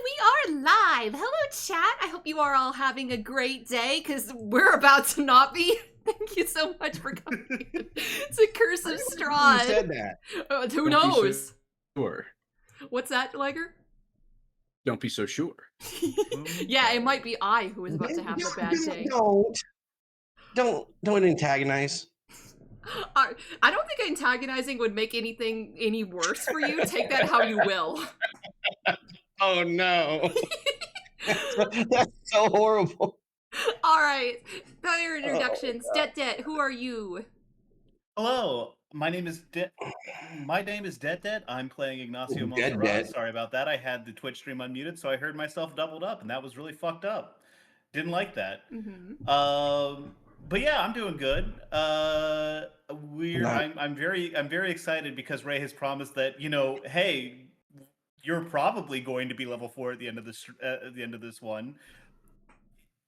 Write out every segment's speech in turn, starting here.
we are live! Hello, chat! I hope you are all having a great day, because we're about to not be. Thank you so much for coming in. It's a curse of Strahd. Who said that? Who knows? Sure. What's that, Liger? Don't be so sure. Yeah, it might be I who is about to have a bad day. Don't antagonize. I don't think antagonizing would make anything any worse for you. Take that how you will. Oh no. That's so horrible. Alright, better introductions. Detdet, who are you? Hello, my name is Detdet. I'm playing Ignacio Monserrat. Detdet. Sorry about that. I had the Twitch stream unmuted, so I heard myself doubled up, and that was really fucked up. Didn't like that. But yeah, I'm doing good. I'm very excited because Ray has promised that, hey, you're probably going to be level 4 at the end of this one,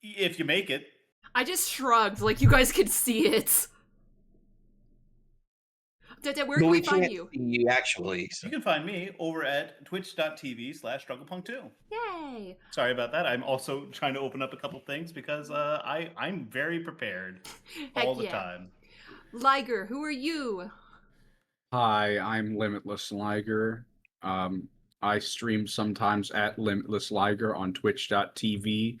if you make it. I just shrugged, like you guys could see it. Detdet, where can we find you? See you actually. So. You can find me over at twitch.tv/strugglepunk2. Yay! Sorry about that. I'm also trying to open up a couple things because I'm very prepared all the time. Liger, who are you? Hi, I'm Limitless Liger. I stream sometimes at Limitless Liger on twitch.tv.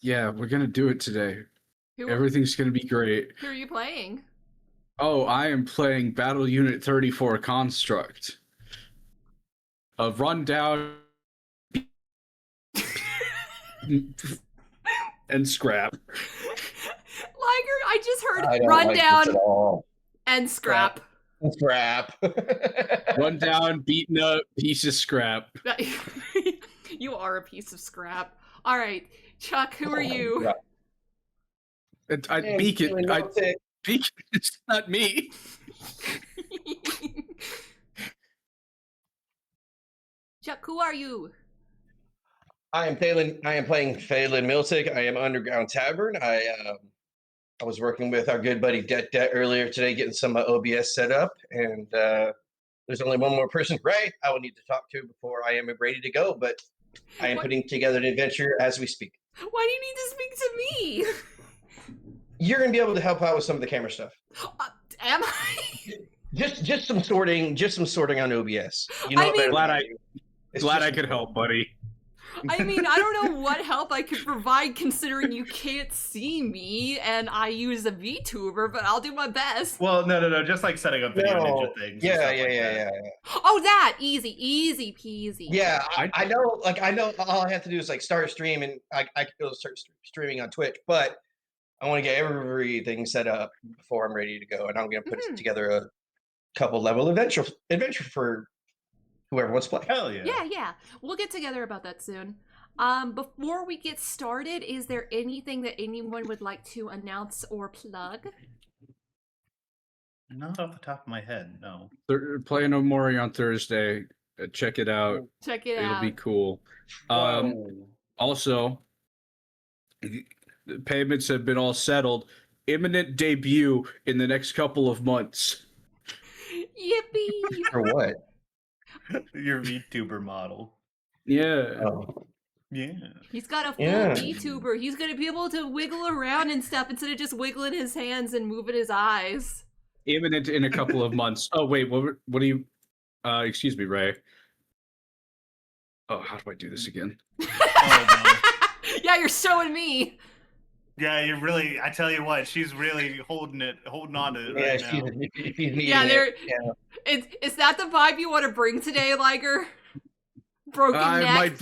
Yeah, we're gonna do it today. Everything's gonna be great. Who are you playing? Oh, I am playing Battle Unit 34 Construct. A rundown and scrap. Liger, I just heard rundown and scrap. Scrap. Rundown, beaten up, piece of scrap. You are a piece of scrap. All right, Chuck, who are you? Beacon. Beacon. It's not me. Chuck, who are you? I am Thalin. I am playing Thalin Miltic. I am Underground Tavern. I was working with our good buddy Detdet earlier today, getting some OBS set up, and there's only one more person, Ray, I will need to talk to before I am ready to go. But I am putting together an adventure as we speak. Why do you need to speak to me? You're gonna be able to help out with some of the camera stuff. Am I? Just some sorting on OBS. You know, glad I could help, buddy. I mean, I don't know what help I could provide considering you can't see me and I use a VTuber, but I'll do my best. Well, no, just like setting up video ninja things. Yeah. Oh, that easy peasy. Yeah, I know. Like, I know all I have to do is like start a stream, and I can go start streaming on Twitch. But I want to get everything set up before I'm ready to go, and I'm gonna put together a couple level adventure for whoever wants to play. Hell yeah. Yeah. We'll get together about that soon. Before we get started, is there anything that anyone would like to announce or plug? Not off the top of my head, no. They're playing Omori on Thursday. Check it out. It'll be cool. Also, the payments have been all settled. Imminent debut in the next couple of months. Yippee! For what? Your VTuber model. Yeah. Oh. Yeah. He's got a full VTuber. He's gonna be able to wiggle around and stuff instead of just wiggling his hands and moving his eyes. Imminent in a couple of months. Oh wait, what do you? Excuse me, Ray. Oh, how do I do this again? Yeah, you're showing me. Yeah, you really. I tell you what, she's really holding on to it right now. Is that the vibe you want to bring today, Liger? Broken neck.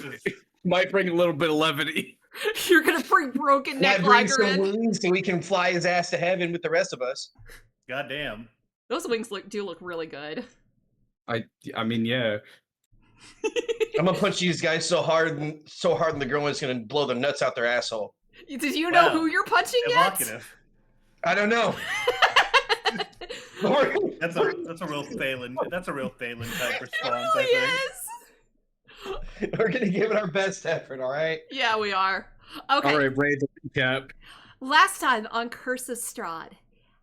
Might bring a little bit of levity. You're gonna bring broken neck, Liger, in. Wings so we can fly his ass to heaven with the rest of us. Goddamn. Those wings do look really good. I mean, yeah. I'm gonna punch these guys so hard, and the girl is gonna blow the nuts out their asshole. Did you know who you're punching yet? I don't know. That's a real Thalin. That's a real Thalin type response. It really is. We're gonna give it our best effort, all right? Yeah, we are. Okay. All right, Ray, the recap. Last time on Curse of Strahd,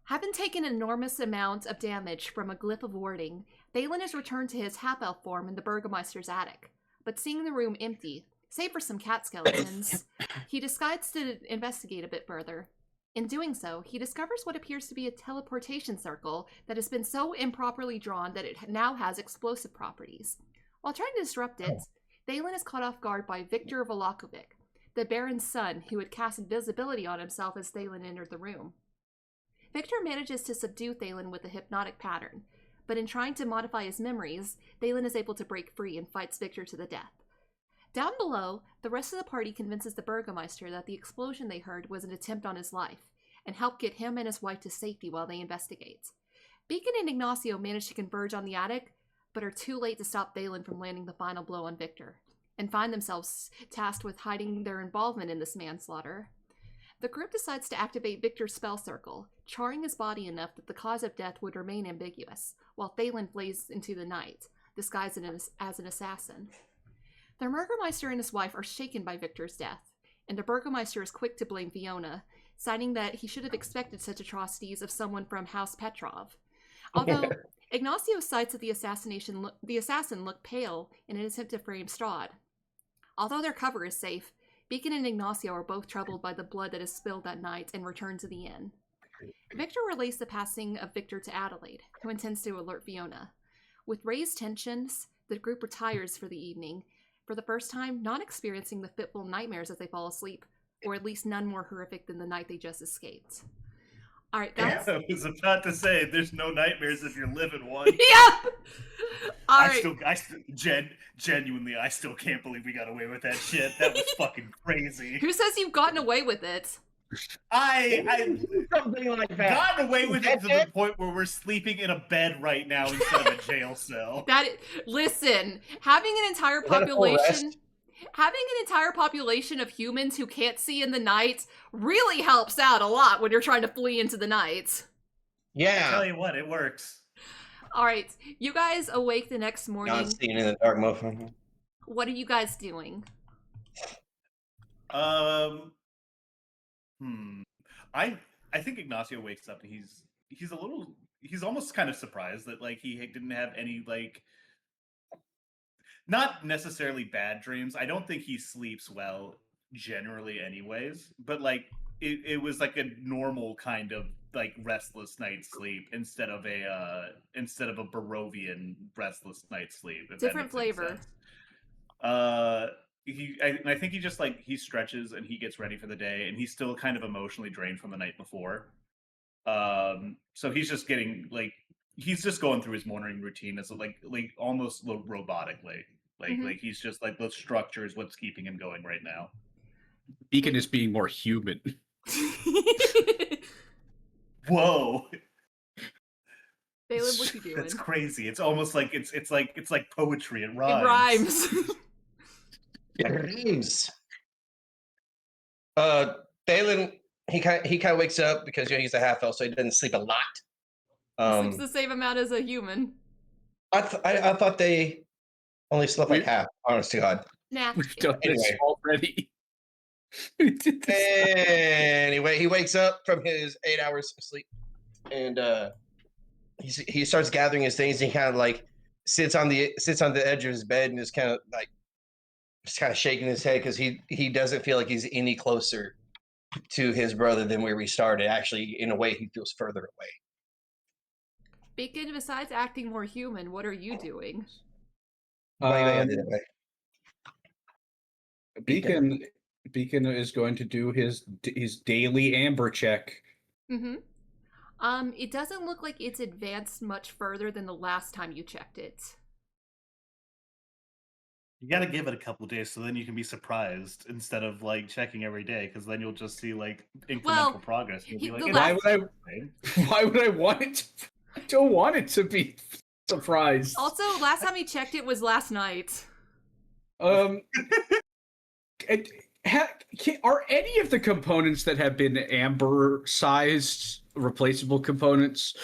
Having taken an enormous amount of damage from a glyph of warding, Thalin is returned to his half-elf form in the Burgomeister's attic. But seeing the room empty, save for some cat skeletons, he decides to investigate a bit further. In doing so, he discovers what appears to be a teleportation circle that has been so improperly drawn that it now has explosive properties. While trying to disrupt it, Thalin is caught off guard by Victor Volakovic, the Baron's son, who had cast invisibility on himself as Thalin entered the room. Victor manages to subdue Thalin with a hypnotic pattern, but in trying to modify his memories, Thalin is able to break free and fights Victor to the death. Down below, the rest of the party convinces the Burgomeister that the explosion they heard was an attempt on his life, and help get him and his wife to safety while they investigate. Beacon and Ignacio manage to converge on the attic, but are too late to stop Thalin from landing the final blow on Victor, and find themselves tasked with hiding their involvement in this manslaughter. The group decides to activate Victor's spell circle, charring his body enough that the cause of death would remain ambiguous, while Thalin flees into the night, disguised as an assassin. The Burgomeister and his wife are shaken by Victor's death, and the Burgomeister is quick to blame Fiona, citing that he should have expected such atrocities of someone from House Petrov. Although Ignacio cites that the assassin looked pale in an attempt to frame Strahd. Although their cover is safe, Beacon and Ignacio are both troubled by the blood that is spilled that night and return to the inn. Victor relays the passing of Victor to Adelaide, who intends to alert Fiona. With raised tensions, the group retires for the evening, for the first time not experiencing the fitful nightmares as they fall asleep, or at least none more horrific than the night they just escaped. Alright, guys. I was about to say, there's no nightmares if you're living one. Yep! Alright. Genuinely, I still can't believe we got away with that shit. That was fucking crazy. Who says you've gotten away with it? I Something like that. gotten away with it to the point where we're sleeping in a bed right now instead of a jail cell. Listen, having an entire population of humans who can't see in the night really helps out a lot when you're trying to flee into the night. Yeah. I tell you what, it works. Alright, you guys awake the next morning. Not seen in the dark mofo. What are you guys doing? I think Ignacio wakes up and he's almost kind of surprised that like he didn't have any like not necessarily bad dreams. I don't think he sleeps well generally anyways, but like it was like a normal kind of like restless night's sleep instead of a Barovian restless night's sleep. Different flavor. I think he just like he stretches and he gets ready for the day, and he's still kind of emotionally drained from the night before. So he's just getting like he's just going through his morning routine as like almost robotically. Like he's just like the structure is what's keeping him going right now. Beacon is being more human. Whoa. Caleb, what you doing? That's crazy. It's almost like it's like poetry. It rhymes. It rhymes. It rhymes. Thalin, he kind of wakes up because he's a half elf, so he doesn't sleep a lot. Sleeps the same amount as a human. I thought they only slept like half. Honest to God. Nah. We've done this already. We did this. Anyway, he wakes up from his 8 hours of sleep, and he starts gathering his things. And he kind of like sits on the edge of his bed and is kind of shaking his head because he doesn't feel like he's any closer to his brother than where we started. Actually, in a way, he feels further away. Beacon, besides acting more human, what are you doing? Beacon is going to do his daily amber check. Mm-hmm. It doesn't look like it's advanced much further than the last time you checked it. You got to give it a couple days so then you can be surprised instead of like checking every day, because then you'll just see like incremental progress. You'll be like, why would I want it? I don't want it to be surprised. Also, last time he checked it was last night. Are any of the components that have been amber-sized replaceable components?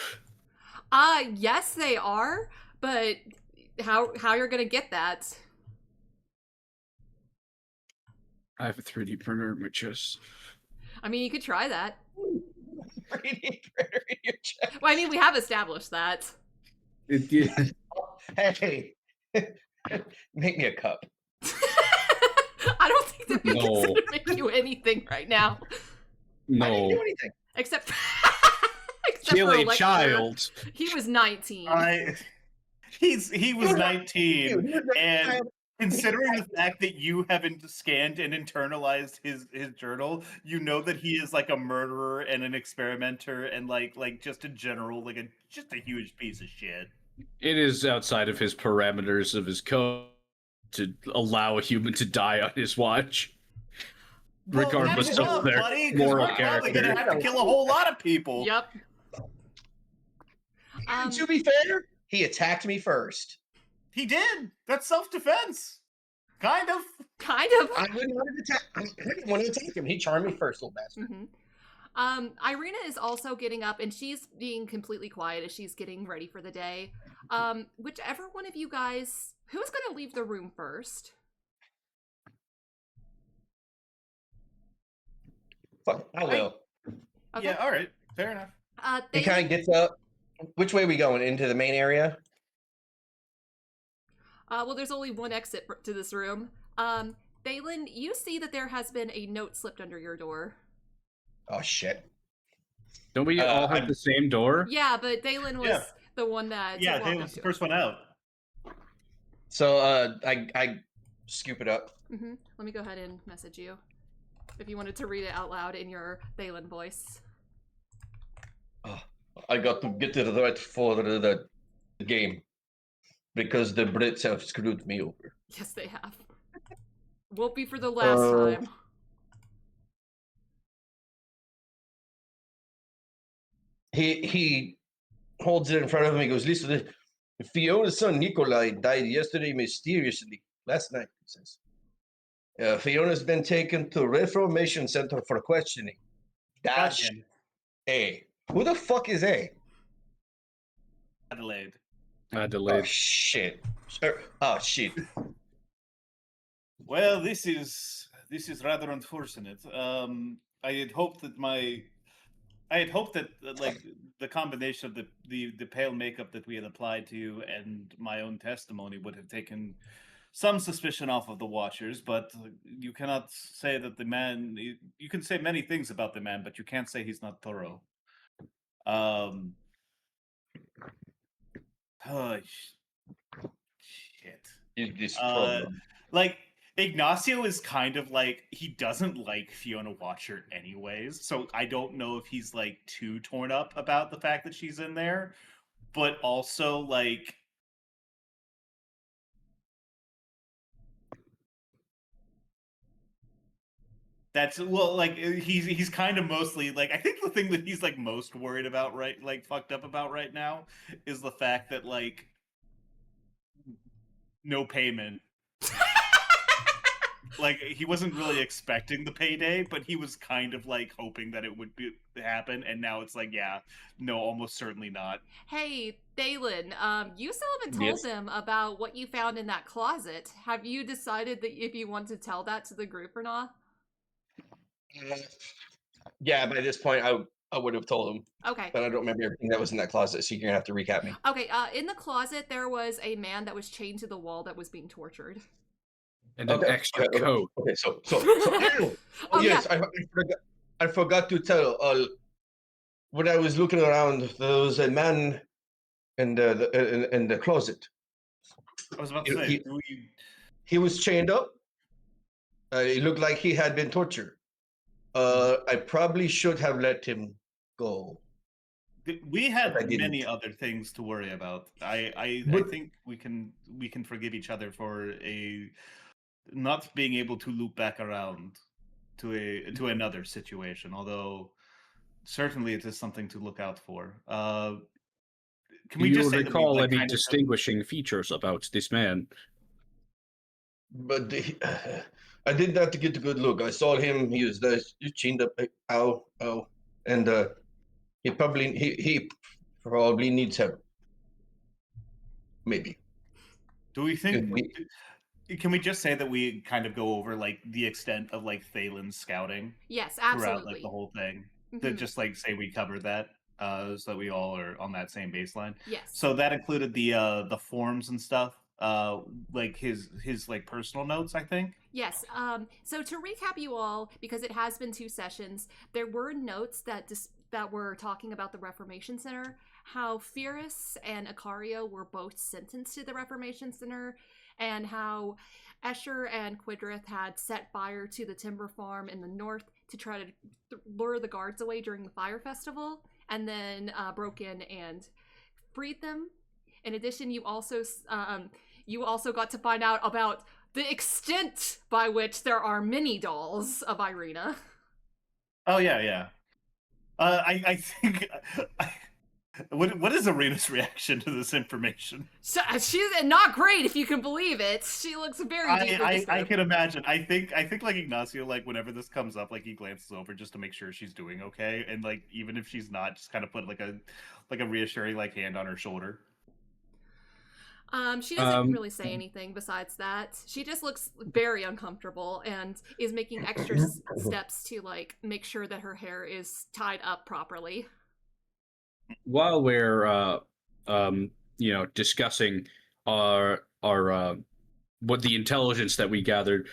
Yes, they are, but how you're gonna get that? I have a 3D printer in my chest. I mean, you could try that. Breeding predator in your chest. Well, I mean, we have established that. Hey, make me a cup. I don't think that we can No. consider make you anything right now. I didn't do No. anything. Except Kill for a Lecter. child. He was 19. He was 19, Dude, and considering the fact that you haven't scanned and internalized his journal, you know that he is like a murderer and an experimenter and like just a general just a huge piece of shit. It is outside of his parameters of his code to allow a human to die on his watch. Well, Regardless that's of tough, their buddy, 'cause moral we're probably character. gonna have to kill a whole lot of people. Yep. And to be fair, he attacked me first. He did. That's self-defense. Kind of. Kind of. I wouldn't want to attack. I didn't want to attack him. He charmed me first, little bastard. Irina is also getting up, and she's being completely quiet as she's getting ready for the day. Whichever one of you guys, who's going to leave the room first? Fuck, I will. Okay. Yeah. All right. Fair enough. He kind of gets up. Which way are we going? Into the main area? Well, there's only one exit to this room. Thalin, you see that there has been a note slipped under your door. Oh, shit. Don't we all have the same door? Yeah, but Thalin was the one that... Yeah, he was the first one out. So, I scoop it up. Let me go ahead and message you. If you wanted to read it out loud in your Thalin voice. I got to get it right for the game. Because the Brits have screwed me over. Yes, they have. Won't be for the last time. He holds it in front of him. He goes, listen, Fiona's son Nikolai died yesterday mysteriously. Last night, he says. Fiona's been taken to Reformation Center for questioning. Dash A. Who the fuck is A? Adelaide. Oh, shit. Oh, shit. Well, this is rather unfortunate. I had hoped that like the combination of the pale makeup that we had applied to you and my own testimony would have taken some suspicion off of the watchers, but you cannot say that the man. You can say many things about the man, but you can't say he's not thorough. Oh, shit. This problem. Like, Ignacio is kind of like, he doesn't like Fiona Watcher anyways, so I don't know if he's like too torn up about the fact that she's in there, but also like that's like he's kind of mostly like, I think the thing that he's like most worried about, right, like fucked up about right now, is the fact that like no payment. Like, he wasn't really expecting the payday, but he was kind of like hoping that it would happen, and now it's like, yeah, no, almost certainly not. Hey, Thalin, you still haven't told them about what you found in that closet. Have you decided that if you want to tell that to the group or not? Yeah, by this point, I would have told him. Okay. But I don't remember everything that was in that closet, so you're going to have to recap me. Okay, in the closet, there was a man that was chained to the wall that was being tortured. And an extra coat. Okay, so yes, yeah. I forgot to tell. When I was looking around, there was a man in the closet. I was about to say, he was chained up. It looked like he had been tortured. I probably should have let him go. We had many other things to worry about. I think we can forgive each other for not being able to loop back around to another situation. Although certainly it is something to look out for. Can we just recall any distinguishing features about this man? But I did that to get a good look. I saw him. He was chained up. Ow, and he probably needs help. Maybe. Do we think? Can we just say that we kind of go over like the extent of like Thalin's scouting? Yes, absolutely. Throughout like the whole thing. to just like say we covered that, so that we all are on that same baseline. Yes. So that included the forms and stuff, like his like personal notes, I think. Yes. So to recap you all, because it has been 2 sessions, there were notes that that were talking about the Reformation Center, how Fierus and Icario were both sentenced to the Reformation Center, and how Escher and Quidrith had set fire to the timber farm in the north to try to lure the guards away during the fire festival, and then broke in and freed them. In addition, you also got to find out about the extent by which there are mini dolls of Irina. Oh yeah. I think. What is Irina's reaction to this information? So, she's not great, if you can believe it. She looks very I can imagine. I think like Ignacio, like whenever this comes up, like he glances over just to make sure she's doing okay, and like even if she's not, just kind of put like a reassuring like hand on her shoulder. She doesn't really say anything besides that. She just looks very uncomfortable and is making extra steps to like make sure that her hair is tied up properly. While we're discussing our what the intelligence that we gathered,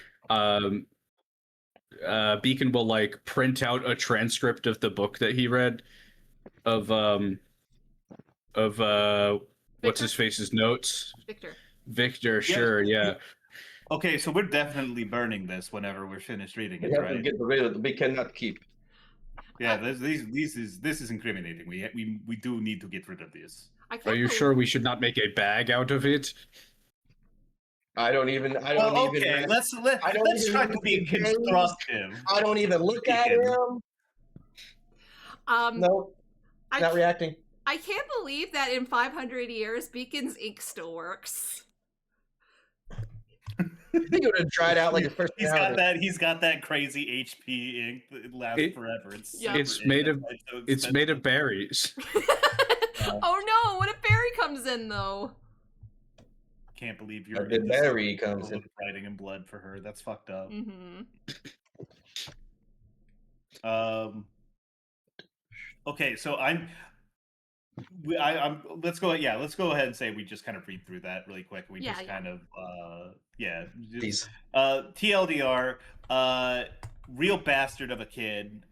Beacon will like print out a transcript of the book that he read of what's his face's notes. Victor, sure, yeah. Okay, so we're definitely burning this whenever we're finished reading it, We have right? to get rid of it. We cannot keep. Yeah, this is incriminating. We do need to get rid of this. Are you sure we should not make a bag out of it? I don't even. Okay, let's try to be constructive. I don't even look at him. Nope. Not reacting. I can't believe that in 500 years, Beacon's ink still works. I think it would have dried out like the first. He's got that crazy HP ink that lasts forever. It's made of berries. Oh no! What if Barry comes in though? Can't believe you're Barry comes in fighting in blood for her. That's fucked up. Mm-hmm. Okay, so let's go ahead and say we just kind of read through that really quick. We TLDR, real bastard of a kid,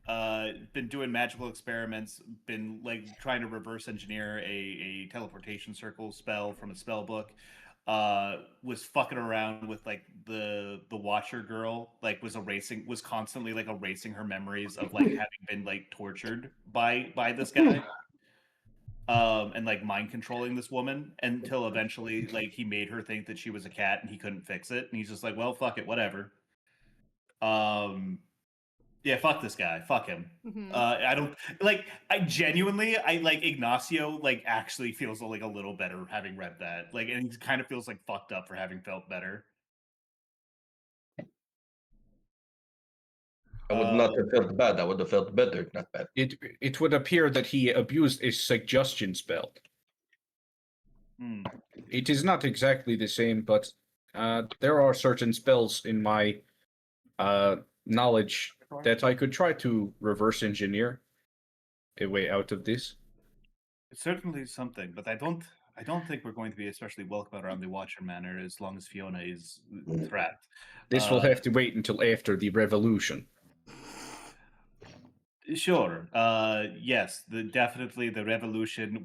been doing magical experiments, been like trying to reverse engineer a teleportation circle spell from a spell book, was fucking around with like the Watcher girl, like was constantly like erasing her memories of like having been like tortured by this guy. And like mind controlling this woman until eventually like he made her think that she was a cat and he couldn't fix it, and he's just like, well, fuck it, whatever. Yeah, fuck this guy, fuck him. Mm-hmm. I genuinely like Ignacio like actually feels like a little better having read that, like, and he kind of feels like fucked up for having felt better. I would not have felt bad. I would have felt better, not bad. It would appear that he abused a suggestion spell. It is not exactly the same, but there are certain spells in my knowledge that I could try to reverse engineer a way out of this. It's certainly something, but I don't think we're going to be especially welcome around the Watcher Manor as long as Fiona is trapped. This will have to wait until after the revolution. Sure. Yes, definitely the revolution.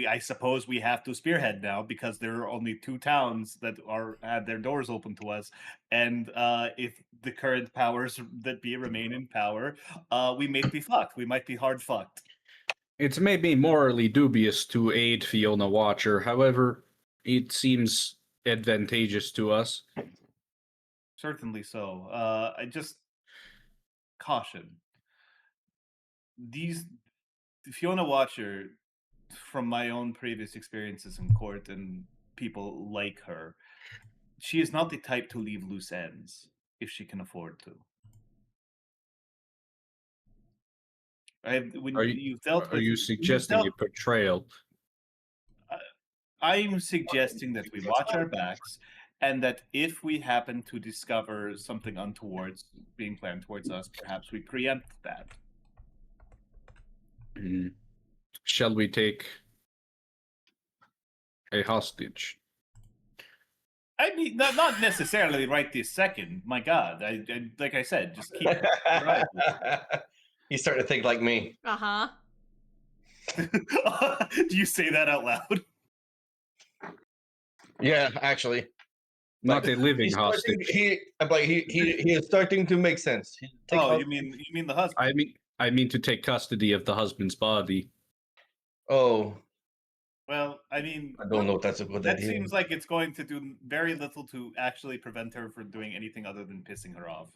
I suppose we have to spearhead now, because there are only 2 towns that had their doors open to us, and if the current powers that be remain in power, we may be fucked. We might be hard fucked. It may be morally dubious to aid Fiona Watcher, however, it seems advantageous to us. Certainly so. I just caution. The Fiona Watcher, from my own previous experiences in court and people like her, she is not the type to leave loose ends if she can afford to. Are you suggesting a portrayal? I'm suggesting that we watch our backs, and that if we happen to discover something untoward being planned towards us, perhaps we preempt that. Shall we take a hostage? I mean, not necessarily right this second. My God, I like I said, just keep. He's starting to think like me. Uh-huh. Do you say that out loud? Yeah, actually. Not a living He's starting, hostage. he is starting to make sense. Oh, you mean the husband? I mean to take custody of the husband's body. Oh, Well, I mean, I don't know if that's a good that idea. seems like it's going to do very little to actually prevent her from doing anything other than pissing her off.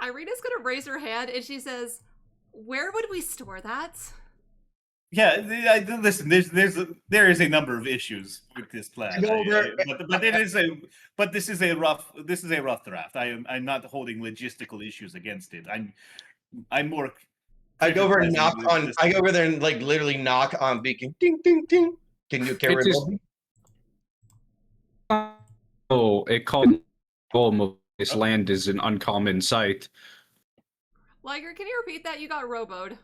Irina's gonna raise her hand and she says, "Where would we store that?" Yeah, listen. There is a number of issues with this plan, but this is a rough draft. I'm not holding logistical issues against it. I'm more. I go over and knock criticizing on. this- I go over there and like literally knock on beacon. Ding, ding, ding. Can you carry me? Oh, a calm of this land is an uncommon sight. Liger, can you repeat that? You got roboed.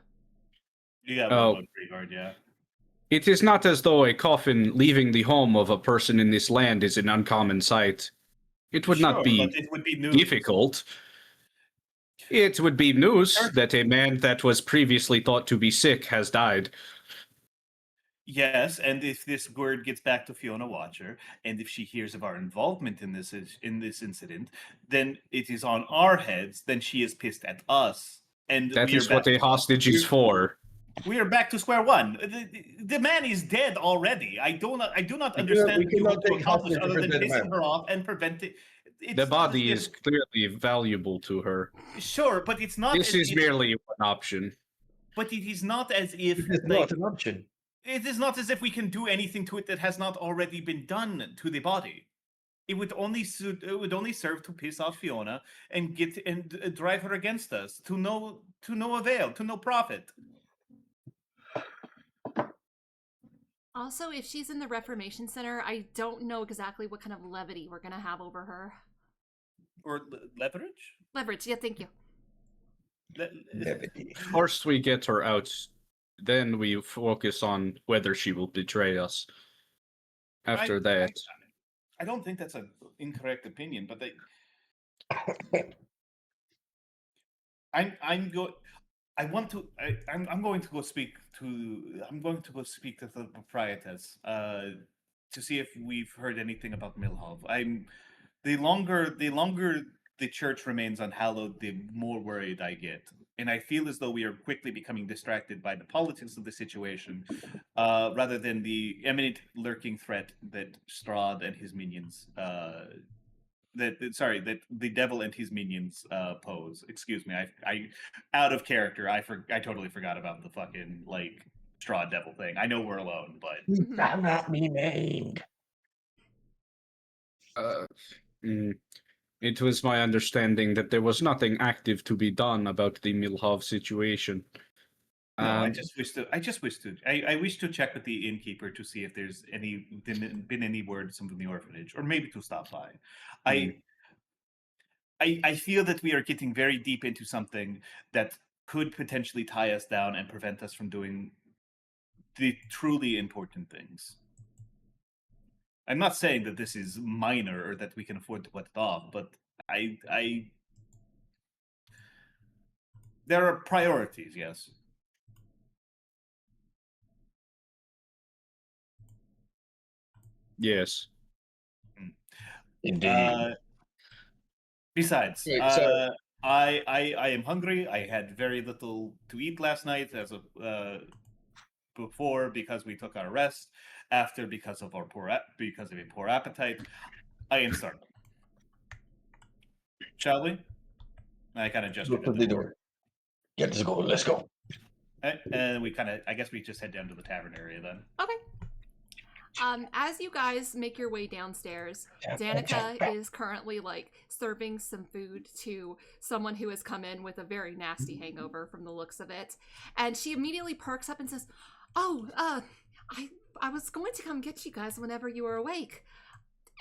You got Oh. one pretty hard, yeah. It is not as though a coffin leaving the home of a person in this land is an uncommon sight. It would not be but it would be news. difficult. It would be news that a man that was previously thought to be sick has died. Yes, and if this word gets back to Fiona Watcher, and if she hears of our involvement in this incident, then it is on our heads. Then she is pissed at us, and That is what a hostage is for. We are back to square one. The man is dead already. I do not understand what you want to accomplish other than pissing her off and prevent it. The body is clearly valuable to her. Sure, but it's not. This is merely one option. But it is not as if It's not an option. It is not as if we can do anything to it that has not already been done to the body. It would only serve to piss off Fiona and drive her against us to no avail, to no profit. Also, if she's in the Reformation Center, I don't know exactly what kind of levity we're gonna have over her. Or leverage? Leverage, yeah, thank you. Levity. First we get her out, then we focus on whether she will betray us. After that. I don't think that's an incorrect opinion, but I'm going to go speak to the proprietors to see if we've heard anything about Milhov. The longer the church remains unhallowed, the more worried I get. And I feel as though we are quickly becoming distracted by the politics of the situation, rather than the imminent lurking threat that Strahd and his minions that the devil and his minions pose. Excuse me, I out of character. I totally forgot about the fucking like Strahd devil thing. I know we're alone, but You shall not be named. It was my understanding that there was nothing active to be done about the Milhov situation. no, I wish to check with the innkeeper to see if there's been any word from the orphanage, or maybe to stop by. I feel that we are getting very deep into something that could potentially tie us down and prevent us from doing the truly important things. I'm not saying that this is minor or that we can afford to put it off, but there are priorities, yes. Yes. Indeed. Besides, Wait, sorry. I am hungry. I had very little to eat last night, before because we took our rest, after because of a poor appetite. I am starving. Shall we? I kind of gestured Go to the door. Yeah, let's go. Let's go. And we I guess we just head down to the tavern area then. Okay. As you guys make your way downstairs, Danica is currently like serving some food to someone who has come in with a very nasty hangover from the looks of it. And she immediately perks up and says, "Oh, I was going to come get you guys whenever you were awake.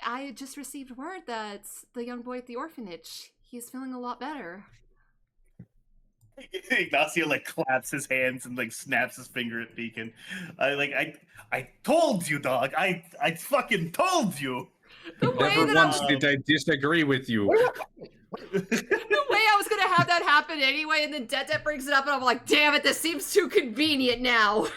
I just received word that the young boy at the orphanage, he's feeling a lot better." Ignacio like claps his hands and like snaps his finger at Beacon. I told you, dog. I fucking told you. The way Never that once did I disagree with you. the way I was gonna have that happen anyway, and then Detdet brings it up, and I'm like, damn it, this seems too convenient now.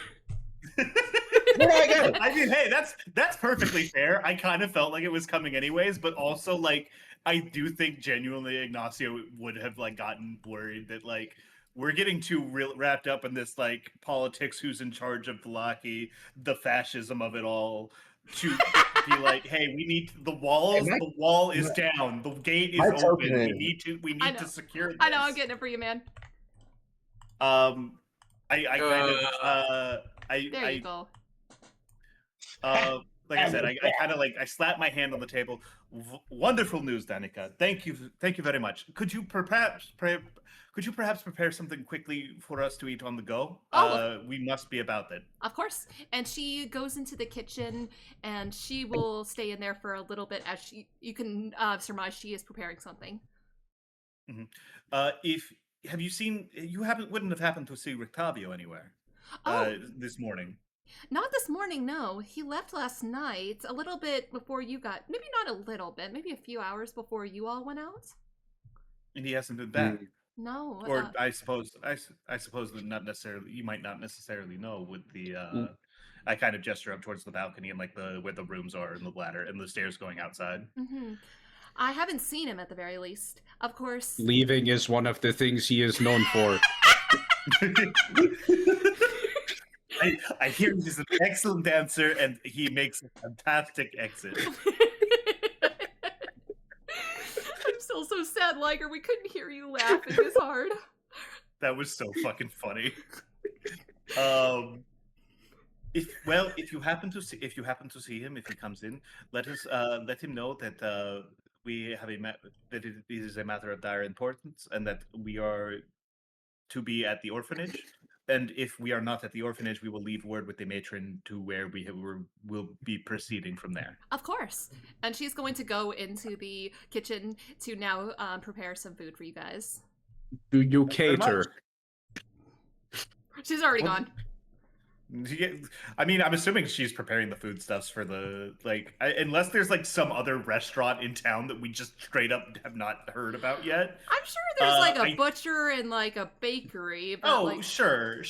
I mean, hey, that's perfectly fair. I kind of felt like it was coming anyways, but also like I do think genuinely Ignacio would have like gotten worried that like we're getting too wrapped up in this like politics, who's in charge of Vallaki, the fascism of it all, to be like, hey, we need the walls. The wall is down. The gate is open. We need to secure this. I know, I'm getting it for you, man. There you go. Like I said, I kind of like I slapped my hand on the table. Wonderful news, Danica. Thank you very much. Could you perhaps prepare something quickly for us to eat on the go? We must be about that. Of course. And she goes into the kitchen, and she will stay in there for a little bit as you can surmise she is preparing something. Mm-hmm. Have you seen? Wouldn't have happened to see Rictavio anywhere this morning. Not this morning, no. He left last night, a little bit before you got. Maybe not a little bit, maybe a few hours before you all went out. And he hasn't been back. No. Or I suppose that not necessarily. You might not necessarily know with the. I kind of gesture up towards the balcony and like where the rooms are and the ladder and the stairs going outside. Mm-hmm. I haven't seen him at the very least. Of course. Leaving is one of the things he is known for. I hear he's an excellent dancer and he makes a fantastic exit. I'm still so sad, Liger. We couldn't hear you laughing this hard. That was so fucking funny. If you happen to see him, if he comes in, let him know that we have that it is a matter of dire importance and that we are to be at the orphanage. And if we are not at the orphanage, we will leave word with the matron to where we'll be proceeding from there. Of course. And she's going to go into the kitchen to now prepare some food for you guys. Do you cater? She's already gone. I mean, I'm assuming she's preparing the foodstuffs for the, like, unless there's, like, some other restaurant in town that we just straight up have not heard about yet. I'm sure there's, like, a butcher and, like, a bakery. But, like, sure.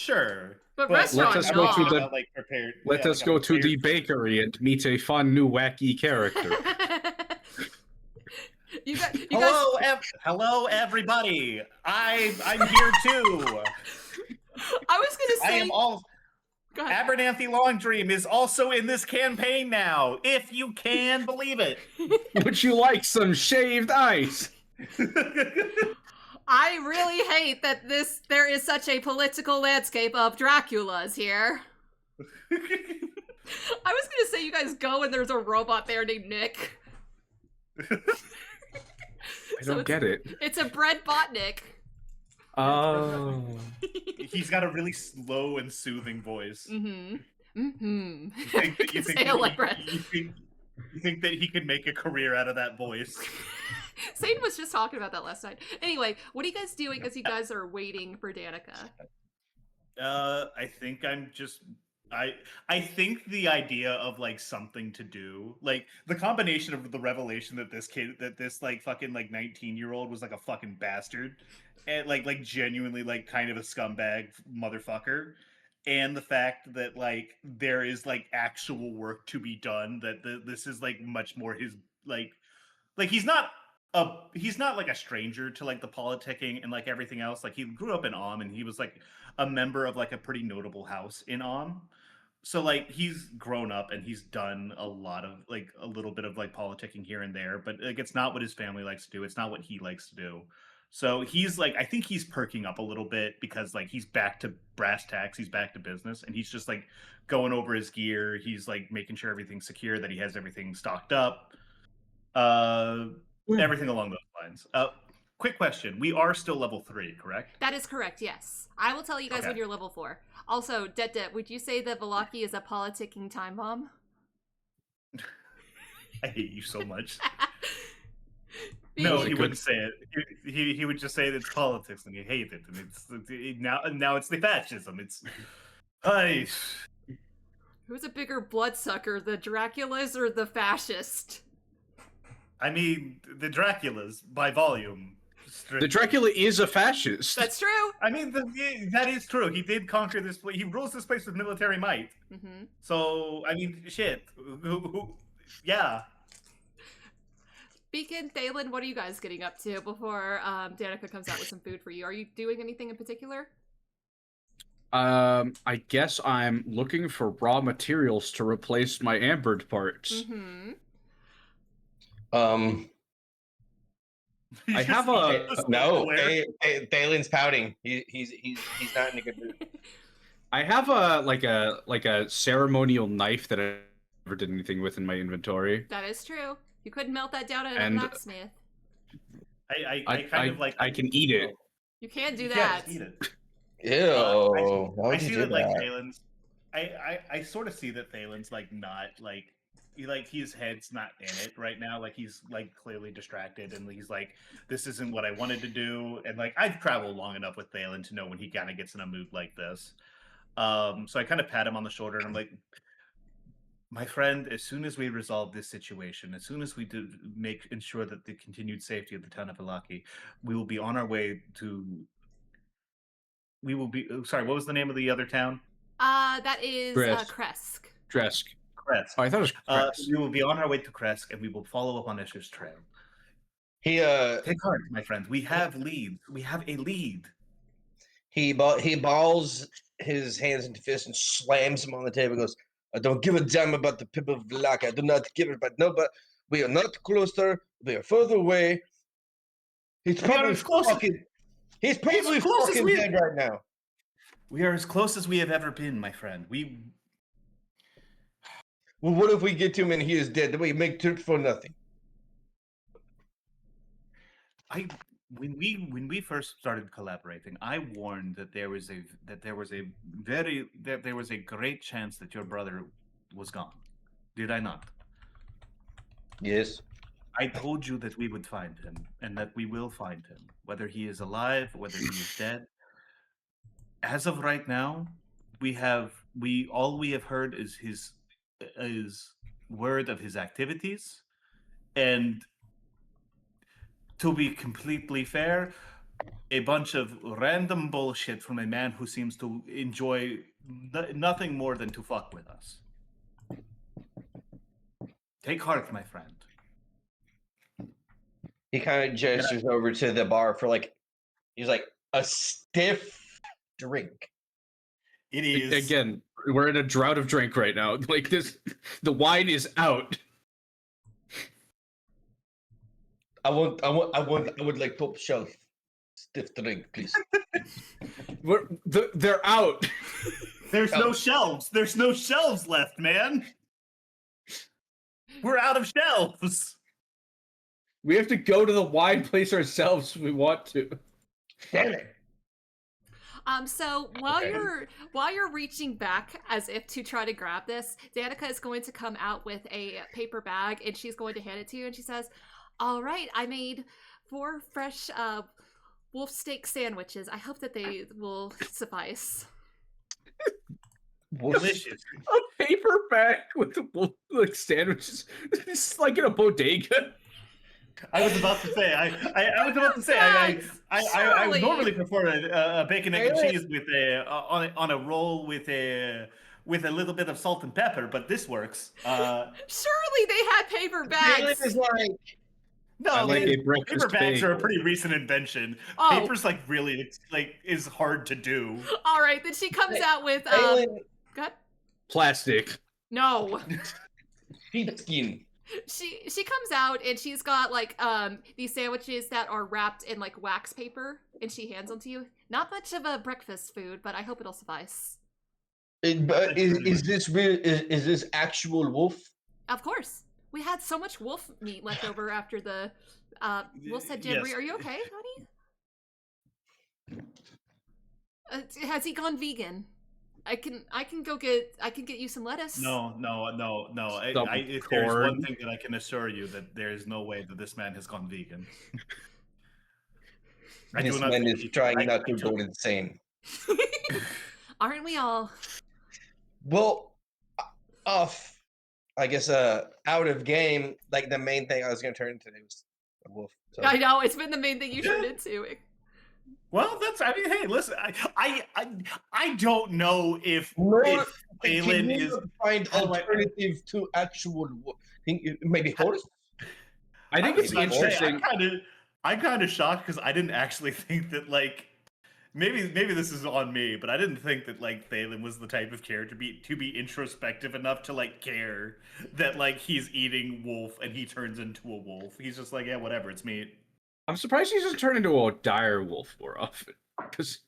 But restaurant, let us go to the, like, prepared, let us go to the bakery and meet a fun new wacky character. you Hello, everybody. I'm here, too. I was going to say... I am all... Abernathy Longdream is also in this campaign now, if you can believe it. Would you like some shaved ice? I really hate that there is such a political landscape of Draculas here. I was gonna say you guys go and there's a robot there named Nick. I don't get it. It's a bread bot Nick. Oh. He's got a really slow and soothing voice. Mm-hmm. Mm-hmm. You think that he could make a career out of that voice? Satan was just talking about that last night. Anyway, what are you guys doing as you guys are waiting for Danica? I think I'm just... I think the idea of like something to do, like the combination of the revelation that this like fucking like 19-year-old was like a fucking bastard and like genuinely like kind of a scumbag motherfucker, and the fact that like there is like actual work to be done, that this is like much more his like he's not like a stranger to like the politicking and like everything else. Like he grew up in and he was like a member of like a pretty notable house in So like he's grown up and he's done a little bit of like politicking here and there, but like it's not what his family likes to do. It's not what he likes to do. So he's like, I think he's perking up a little bit because like he's back to brass tacks, he's back to business, and he's just like going over his gear. He's like making sure everything's secure, that he has everything stocked up, everything along those lines. Quick question. We are still level 3, correct? That is correct, yes. I will tell you guys when you're level 4. Also, Detdet, would you say that Vallaki is a politicking time bomb? I hate you so much. No, he wouldn't say it. He would just say it's politics and he hates it, and now it's the fascism. It's Who's a bigger bloodsucker, the Draculas or the fascist? I mean, the Draculas by volume. The Dracula is a fascist. That's true. I mean, that is true. He did conquer this place. He rules this place with military might. Mm-hmm. So, I mean, shit. Yeah. Beacon, Thalin, what are you guys getting up to before Danica comes out with some food for you? Are you doing anything in particular? I guess I'm looking for raw materials to replace my ambered parts. Mm-hmm. I have a no. Thalin's pouting. He's not in a good mood. I have a ceremonial knife that I never did anything with in my inventory. That is true. You couldn't melt that down at a blacksmith. I can eat it. You can't do that. Eat it. Ew. I see that like Thalin's. I sort of see that Thalin's like not like his head's not in it right now. Like he's like clearly distracted, and he's like, this isn't what I wanted to do. And like I've traveled long enough with Thalin to know when he kind of gets in a mood like this. So I kind of pat him on the shoulder and I'm like, my friend, as soon as we resolve this situation, as soon as we do ensure that the continued safety of the town of Ilaki, we will be on our way to. We will be. Sorry, what was the name of the other town? That is Kresk. Kresk. Kresk. Oh, I thought it was Kresk. We will be on our way to Kresk, and we will follow up on Escher's trail. Take heart, my friend. We have leads. We have a lead. He balls his hands into fists and slams them on the table. And goes, I don't give a damn about the people of Ilaki. I do not give it, but no, but we are not closer. We are further away. He's probably fucking. He's probably fucking dead right now. We are as close as we have ever been, my friend. Well, what if we get to him and he is dead? Then we make trip for nothing. When we first started collaborating, I warned that there was a great chance that your brother was gone. Did I not? Yes. I told you that we would find him, and that we will find him, whether he is alive, whether he is dead. As of right now, all we have heard is his word of his activities, and to be completely fair, a bunch of random bullshit from a man who seems to enjoy nothing more than to fuck with us. Take heart, my friend. He kind of gestures over to the bar for he's like, a stiff drink. It is. Again, we're in a drought of drink right now. Like this, the wine is out. I would like top shelf stiff drink, please. They're out. There's no shelves. There's no shelves left, man. We're out of shelves. We have to go to the wine place ourselves if we want to. Damn it. So while you're reaching back as if to try to grab this, Danica is going to come out with a paper bag and she's going to hand it to you and she says, all right, I made 4 fresh wolf steak sandwiches. I hope that they will suffice. Delicious. A paper bag with the wolf sandwiches. It's like in a bodega. I was about to say. I normally prefer a bacon, egg, and cheese with on a roll with a little bit of salt and pepper, but this works. Surely they had paper bags. No, paper bags are a pretty recent invention. Oh. Paper's really is hard to do. All right, then she comes out with what? Plastic. No. Sheepskin. She comes out and she's got these sandwiches that are wrapped in wax paper and she hands them to you. Not much of a breakfast food, but I hope it'll suffice. But is this real? Is this actual wolf? Of course. We had so much wolf meat left over after the wolf said jamboree. Yes. Are you okay, honey? Has he gone vegan? I can get you some lettuce. No. Some If there's corn. one thing that I can assure you, that there is no way that this man has gone vegan. I do This not man think is he- trying I- not I to do- go insane. Aren't we all? Well, off, I guess, out of game, like the main thing I was going to turn into today was a wolf. So. I know it's been the main thing you turned into. Well, that's. I mean, hey, listen. I don't know if Can Thalin you is. find Oh, I- alternative to actual wolf? Think maybe horse? I think it's interesting. I'm kind of shocked because I didn't actually think that like. Maybe this is on me, but I didn't think that like Thalin was the type of character to be introspective enough to like care that like he's eating wolf and he turns into a wolf. He's just like, yeah, whatever, it's meat. I'm surprised he doesn't turn into a dire wolf more often. Because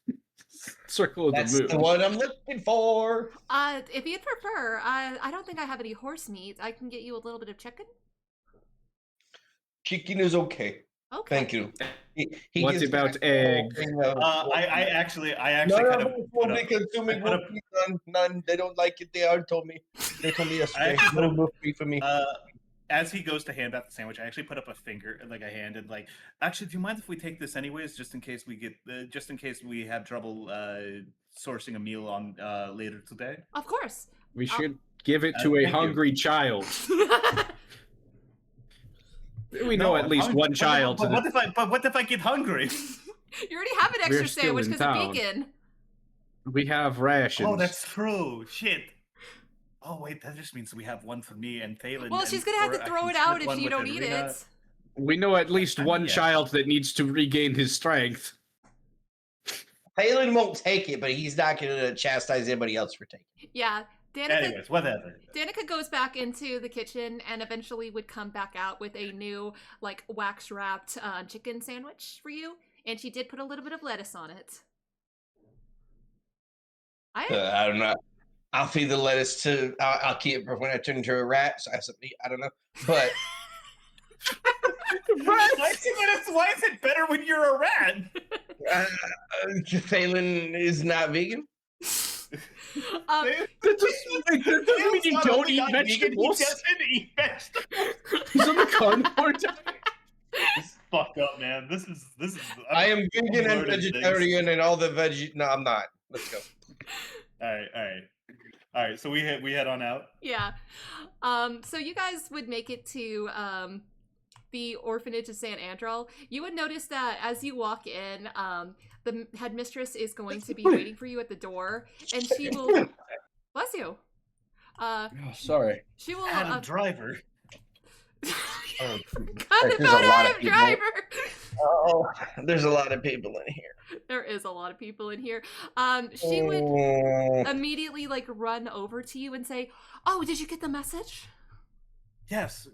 Circle of That's the Moon. the one I'm looking for. If you'd prefer, I don't think I have any horse meat. I can get you a little bit of chicken. Chicken is okay. Okay. Thank you. What gives about me eggs? thing of- I actually None kind of of them will be consuming I put wolf meat. None. They don't like it. They already told me. They told me yesterday. actually No wolf meat for me. as he goes to hand out the sandwich, I actually put up a finger, like a hand, and like, actually, do you mind if we take this anyways, just in case we have trouble sourcing a meal on later today? Of course. We should give it to a thank you. hungry child. We know No, at I'm least hungry. one child. But what if I get hungry? You already have an extra We're still sandwich in because town. you're vegan. We have rations. Oh, that's true. Shit. Oh wait, that just means we have one for me and Thalin. Well, she's gonna have to throw it out if you don't eat it. We know at least one Yeah. child that needs to regain his strength. Thalin won't take it, but he's not going to chastise anybody else for taking it. Yeah. Danica, Anyways, whatever. Danica goes back into the kitchen and eventually would come back out with a new, like, wax-wrapped chicken sandwich for you. And she did put a little bit of lettuce on it. I don't know. I'll feed the lettuce to. I'll keep it for when I turn into a rat. So I have something. I don't know, but Why is it better when you're a rat? Thalin is not vegan. That doesn't mean you don't eat vegetables. He doesn't eat vegetables. He's on the carnivore diet. This is fucked up, man. This is. I am vegan and learning things. vegetarian and all the veggie. No, I'm not. Let's go. All right. So we head on out. Yeah. So you guys would make it to the orphanage of San Andrel. You would notice that as you walk in, the headmistress is going to be waiting for you at the door, and she will. Bless you. Oh, sorry. She will. Adam Driver. Kind There's a about lot of Adam people. Driver. Oh, there's a lot of people in here. There is a lot of people in here. She would Oh. immediately like run over to you and say, "Oh, did you get the message?" Yes.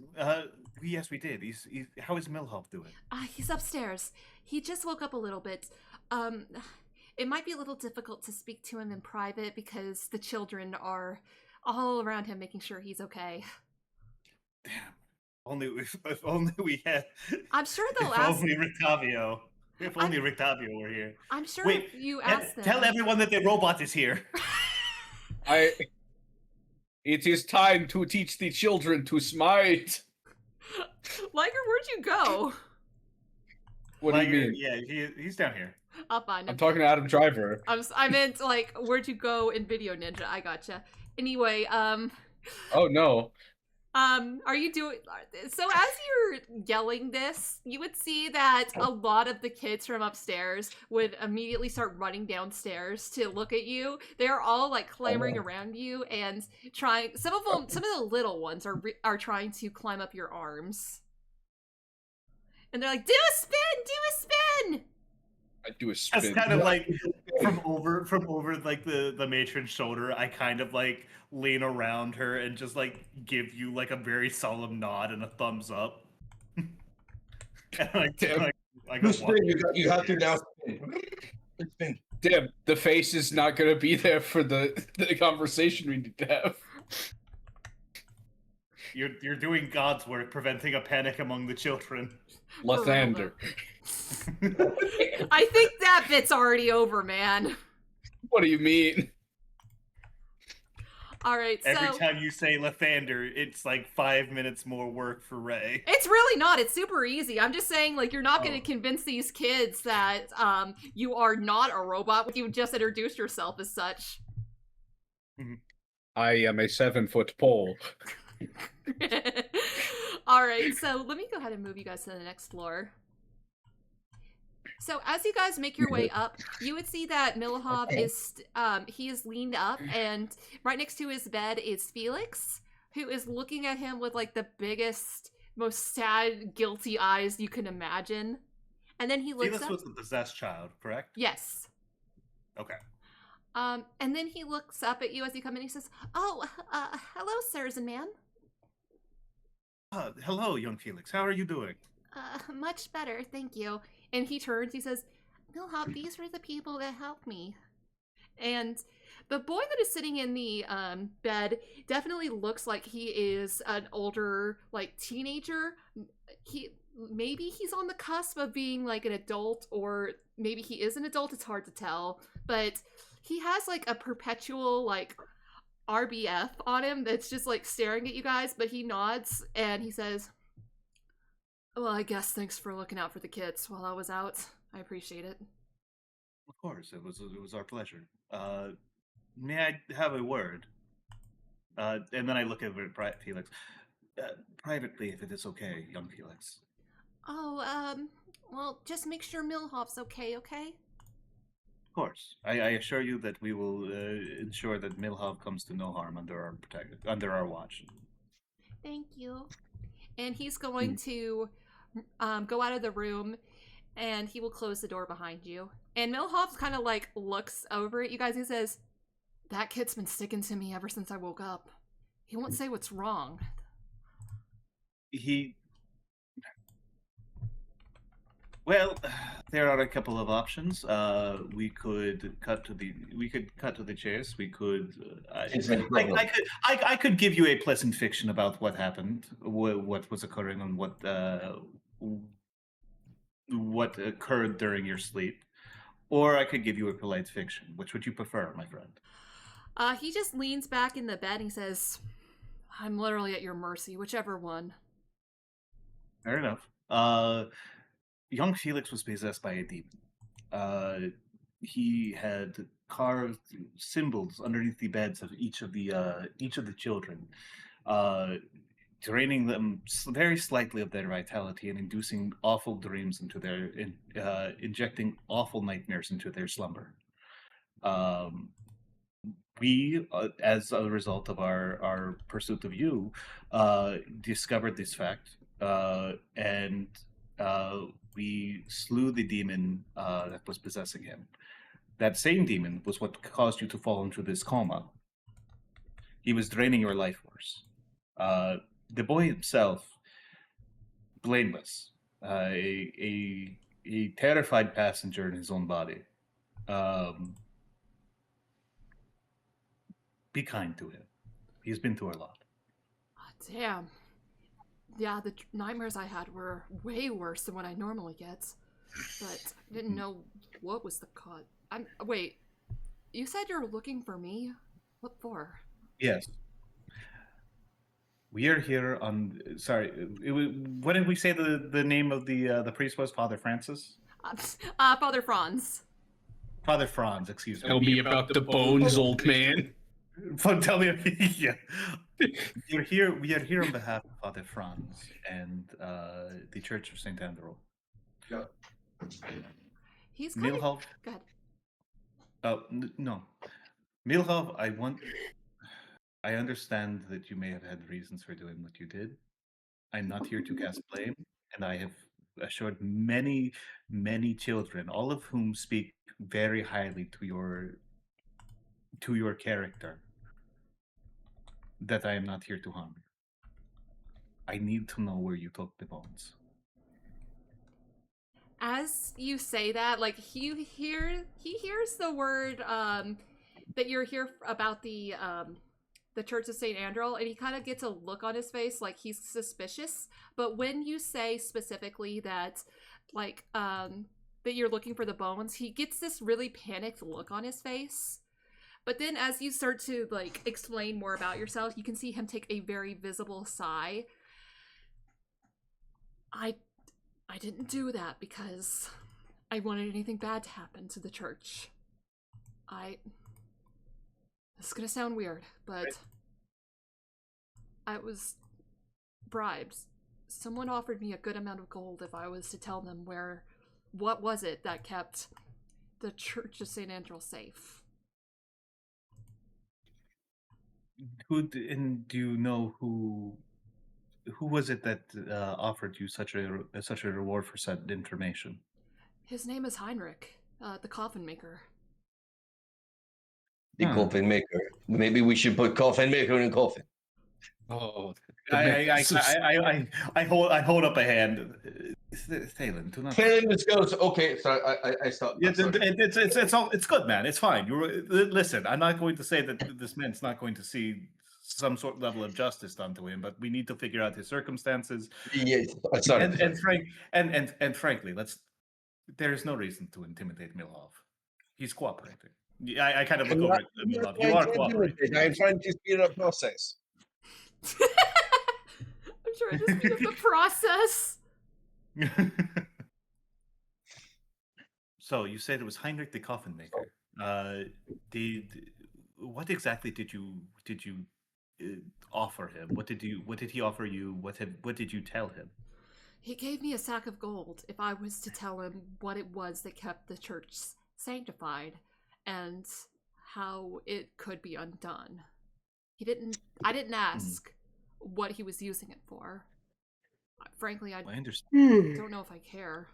Yes, we did. He's how is Milhoff doing? He's upstairs. He just woke up a little bit. It might be a little difficult to speak to him in private because the children are all around him making sure he's okay. Damn. If only we had. I'm sure they'll If ask. only Rictavio. If only Rictavio were here. I'm sure Wait, if you ask them. Tell everyone that the robot is here. It is time to teach the children to smite. Liger, where'd you go? What do you mean? Yeah, he's down here. I'll find him. I'm talking to Adam Driver. I meant like, where'd you go in Video Ninja? I gotcha. Anyway, Oh no. are you doing so as you're yelling this, you would see that a lot of the kids from upstairs would immediately start running downstairs to look at you. They're all like clamoring around you and trying. Some of the little ones are trying to climb up your arms, and they're like, "Do a spin! Do a spin!" I do a spin. That's kind of like from over like the matron's shoulder. I kind of like lean around her and just like give you like a very solemn nod and a thumbs up. And I go, Spin, you have to now spin. Damn, the face is not gonna be there for the conversation we need to have. You're doing God's work, preventing a panic among the children. Lathander. I think that bit's already over, man. What do you mean? All right, so Every time you say Lathander, it's like 5 minutes more work for Ray. it's really not. It's super easy. I'm just saying, like, you're not going to convince these kids that you are not a robot when you just introduced yourself as such. I am a 7-foot pole. All right, so let me go ahead and move you guys to the next floor. So as you guys make your way up, you would see that Milhoff is he is leaned up, and right next to his bed is Felix, who is looking at him with like the biggest, most sad, guilty eyes you can imagine. And then he looks Felix up. was the possessed child, correct? Yes. Okay. And then he looks up at you as you come in. He says, "Oh, hello, sirs and ma'am." Hello, young Felix. How are you doing? Much better, thank you. And he turns, he says, "Milhoff, these were the people that helped me." And the boy that is sitting in the bed definitely looks like he is an older, like, teenager. Maybe he's on the cusp of being like an adult, or maybe he is an adult, it's hard to tell. But he has like a perpetual like RBF on him that's just like staring at you guys, but he nods and he says, "Well, I guess thanks for looking out for the kids while I was out. I appreciate it." Of course, it was our pleasure. May I have a word? And then I look over at Felix. Privately, if it is okay, young Felix. Oh, well, just make sure Milhoff's okay, okay? Of course. I assure you that we will ensure that Milhoff comes to no harm under our watch. Thank you. And he's going to go out of the room, and he will close the door behind you. And Milhoff kind of like looks over at you guys. He says, "That kid's been sticking to me ever since I woke up. He won't say what's wrong." Well, there are a couple of options. We could cut to the chase. We could. I could give you a pleasant fiction about what happened, what was occurring, and what occurred during your sleep, or I could give you a polite fiction. Which would you prefer, my friend? He just leans back in the bed and he says, "I'm literally at your mercy, whichever one." Fair enough. Young Felix was possessed by a demon. He had carved symbols underneath the beds of each of the children, draining them very slightly of their vitality and inducing awful dreams into injecting awful nightmares into their slumber. We, as a result of our pursuit of you, discovered this fact, and we slew the demon that was possessing him. That same demon was what caused you to fall into this coma. He was draining your life force. The boy himself, blameless, a terrified passenger in his own body. Be kind to him. He's been through a lot. Oh, damn. Yeah, the nightmares I had were way worse than what I normally get. But I didn't know what was the cause. Wait, you said you're looking for me? What for? Yes. We are here on. Sorry, what did we say the name of the priest was? Father Francis? Father Franz. Father Franz, excuse me. Tell me about the bones, old man. Tell me, yeah. We are here on behalf of Father Franz and the Church of Saint Andrew. Yeah. He's kind Milhoff. Go ahead. Oh no, Milhoff. I understand that you may have had reasons for doing what you did. I'm not here to cast blame, and I have assured many, many children, all of whom speak very highly to your character, that I am not here to harm you. I need to know where you took the bones. As you say that, like, he hears the word that you're here about the Church of St. Andrew, and he kind of gets a look on his face like he's suspicious. But when you say specifically that, like, that you're looking for the bones, he gets this really panicked look on his face. But then as you start to, like, explain more about yourself, you can see him take a very visible sigh. I didn't do that because I wanted anything bad to happen to the church. This is gonna sound weird, but I was bribed. Someone offered me a good amount of gold if I was to tell them what was it that kept the Church of St. Andrew safe. Do you know who was it that offered you such a reward for said information? His name is Heinrich, the coffin maker. The coffin maker. Maybe we should put coffin maker in coffin. Oh, I hold up a hand. Thalin, do not. Thalin just goes, okay, so I stopped. Yeah, it's good, man. It's fine. Listen. I'm not going to say that this man's not going to see some sort of level of justice done to him, but we need to figure out his circumstances. Yes, sorry. And frankly, there is no reason to intimidate Milhoff. He's cooperating. I kind of look over at Milhoff. You are cooperating. I'm trying to speed up process. I'm trying to speed up the process. So you said it was Heinrich the coffin maker. What exactly did you offer him? What did he offer you? What did you tell him? He gave me a sack of gold if I was to tell him what it was that kept the church sanctified and how it could be undone. I didn't ask what he was using it for. Frankly, I understand. don't know if I care.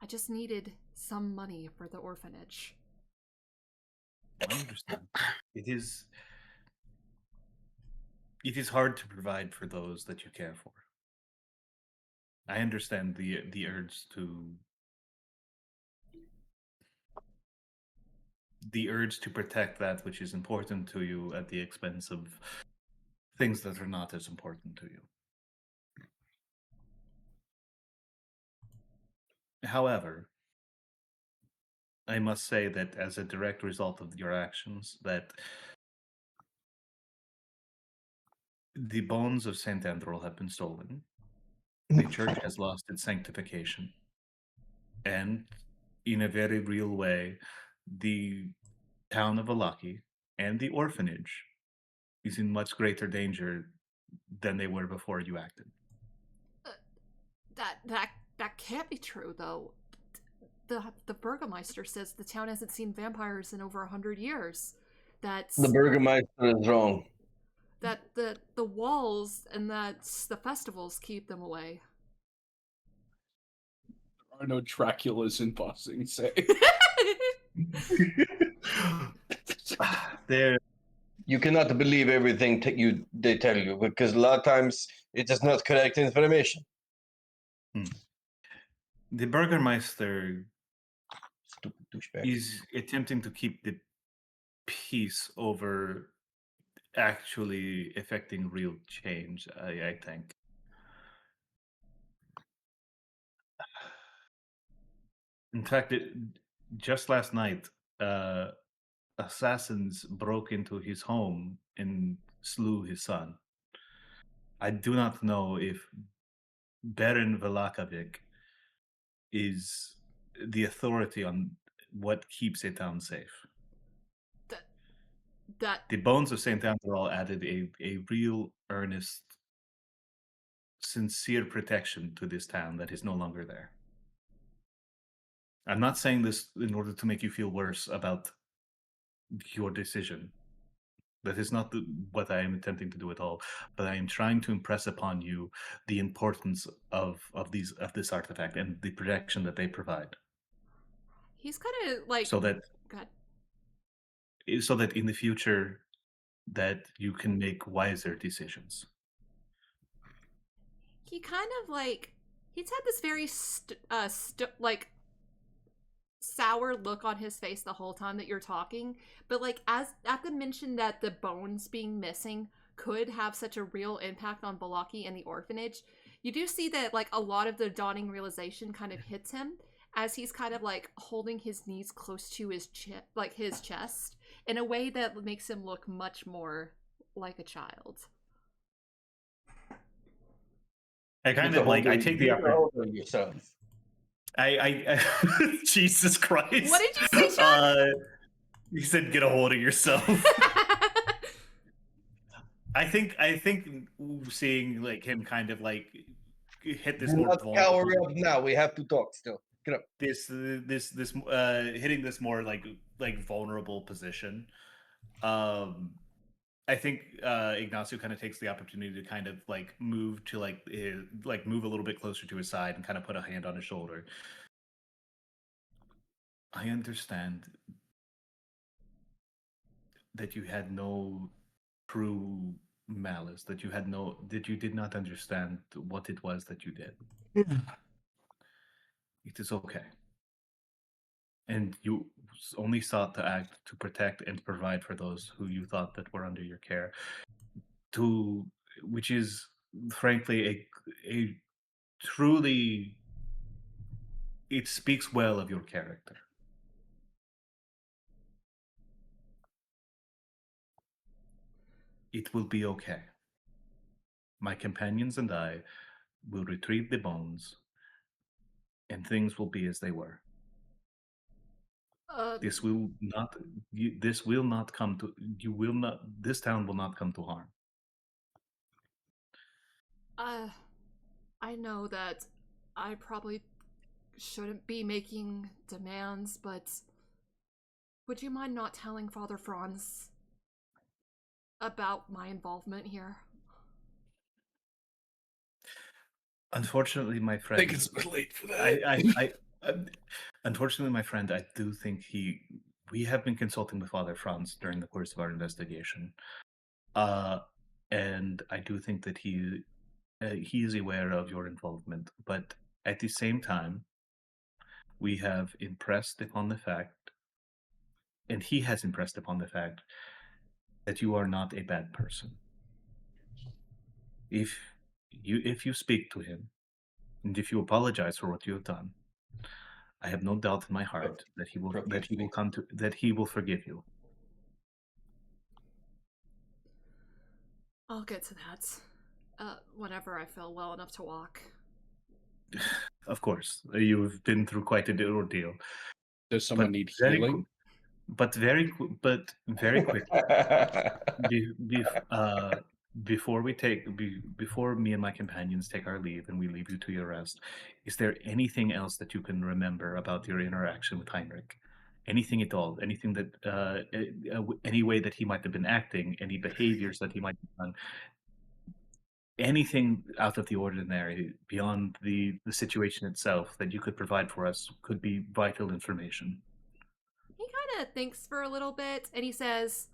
I just needed some money for the orphanage. I understand. It is hard to provide for those that you care for. I understand the urge to protect that which is important to you at the expense of things that are not as important to you. However, I must say that as a direct result of your actions, that the bones of Saint Androl have been stolen. The church has lost its sanctification. And in a very real way, the town of Alaki and the orphanage is in much greater danger than they were before you acted. That can't be true, though. The Burgomeister says the town hasn't seen vampires in over 100 years. The Burgomeister is wrong. That the walls and that the festivals keep them away. There are no Draculas in Bossing Say. You cannot believe everything they tell you, because a lot of times it is not correct information. The Burgermeister Stupid douchebag. is attempting to keep the peace over actually affecting real change, I think. In fact, just last night, assassins broke into his home and slew his son. I do not know if Baron Velakavic is the authority on what keeps a town safe. The bones of St. Androl added a real, earnest, sincere protection to this town that is no longer there. I'm not saying this in order to make you feel worse about your decision. That is not what I am attempting to do at all. But I am trying to impress upon you the importance of this artifact and the protection that they provide. He's kind of like so that in the future that you can make wiser decisions. He kind of like he's had this very sour look on his face the whole time that you're talking, but like at the mention that the bones being missing could have such a real impact on Balaki and the orphanage, you do see that like a lot of the dawning realization kind of hits him, as he's kind of like holding his knees close to his his chest in a way that makes him look much more like a child. I kind of like I take the opportunity yourself. I Jesus Christ. What did you say, Sean? You said get a hold of yourself. I think seeing like him kind of like hit this more cower up now. We have to talk still. Get up. This hitting this more like vulnerable position. I think Ignacio kind of takes the opportunity to kind of like move to move a little bit closer to his side and kind of put a hand on his shoulder. I understand that you had no true malice, that you did not understand what it was that you did. It is okay. And you only sought to act to protect and provide for those who you thought that were under your care. Which is frankly a truly, it speaks well of your character. It will be okay. My companions and I will retrieve the bones, and things will be as they were. This will not come to you. Will not. This town will not come to harm. I know that I probably shouldn't be making demands, but would you mind not telling Father Franz about my involvement here? Unfortunately, my friend. I think it's too late for that. Unfortunately, my friend, I do think we have been consulting with Father Franz during the course of our investigation. And I do think that he is aware of your involvement. But at the same time, we have impressed upon the fact, and he has impressed upon the fact, that you are not a bad person. If you speak to him, and if you apologize for what you have done, I have no doubt in my heart that he will forgive you. I'll get to that. Whenever I feel well enough to walk. Of course, you've been through quite an ordeal. Does someone need healing? But very quickly, before me and my companions take our leave and we leave you to your rest, is there anything else that you can remember about your interaction with Heinrich? Anything at all? Anything that any way that he might have been acting, any behaviors that he might have done? Anything out of the ordinary beyond the situation itself that you could provide for us could be vital information. He kind of thinks for a little bit, and he says,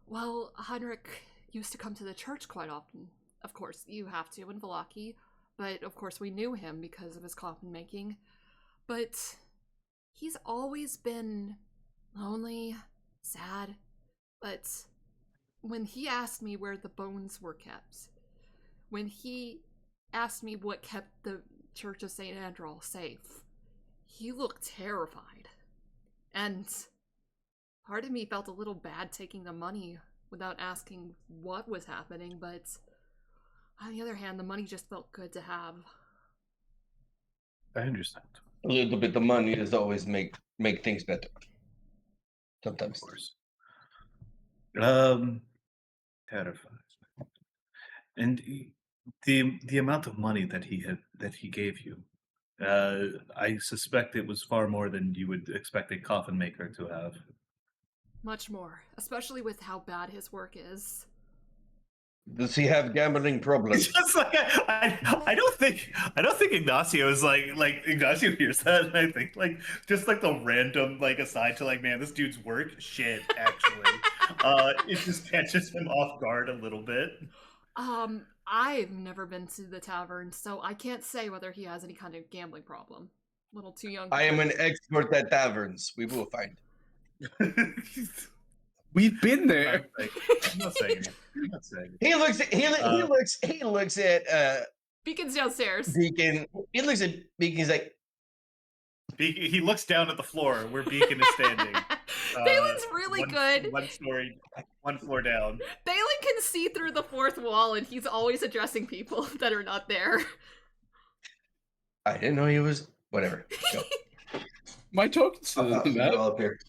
well, Heinrich used to come to the church quite often. Of course, you have to in Vallaki, but of course we knew him because of his coffin making. But he's always been lonely, sad. But when he asked me where the bones were kept, when he asked me what kept the Church of St. Andral safe, he looked terrified. And part of me felt a little bad taking the money without asking what was happening, but on the other hand, the money just felt good to have. I understand. A little bit of money does always make things better. Sometimes. Of course. Terrifies. And the amount of money that he gave you, I suspect it was far more than you would expect a coffin maker to have. Much more, especially with how bad his work is. Does he have gambling problems? It's just like I don't think Ignacio is like Ignacio hears that, and I think like just like the random like aside to like, man, this dude's work shit actually. It just catches him off guard a little bit. I've never been to the tavern, so I can't say whether he has any kind of gambling problem. A little too young. I am an expert at taverns. We will find. We've been there. I'm not saying it. He looks at Beacon's downstairs. Beacon. He looks at Beacon. He's like, He looks down at the floor where Beacon is standing. Thalin's really good. One floor down. Thalin can see through the fourth wall, and he's always addressing people that are not there. I didn't know he was. Whatever. Go. My token's still in that. Up here.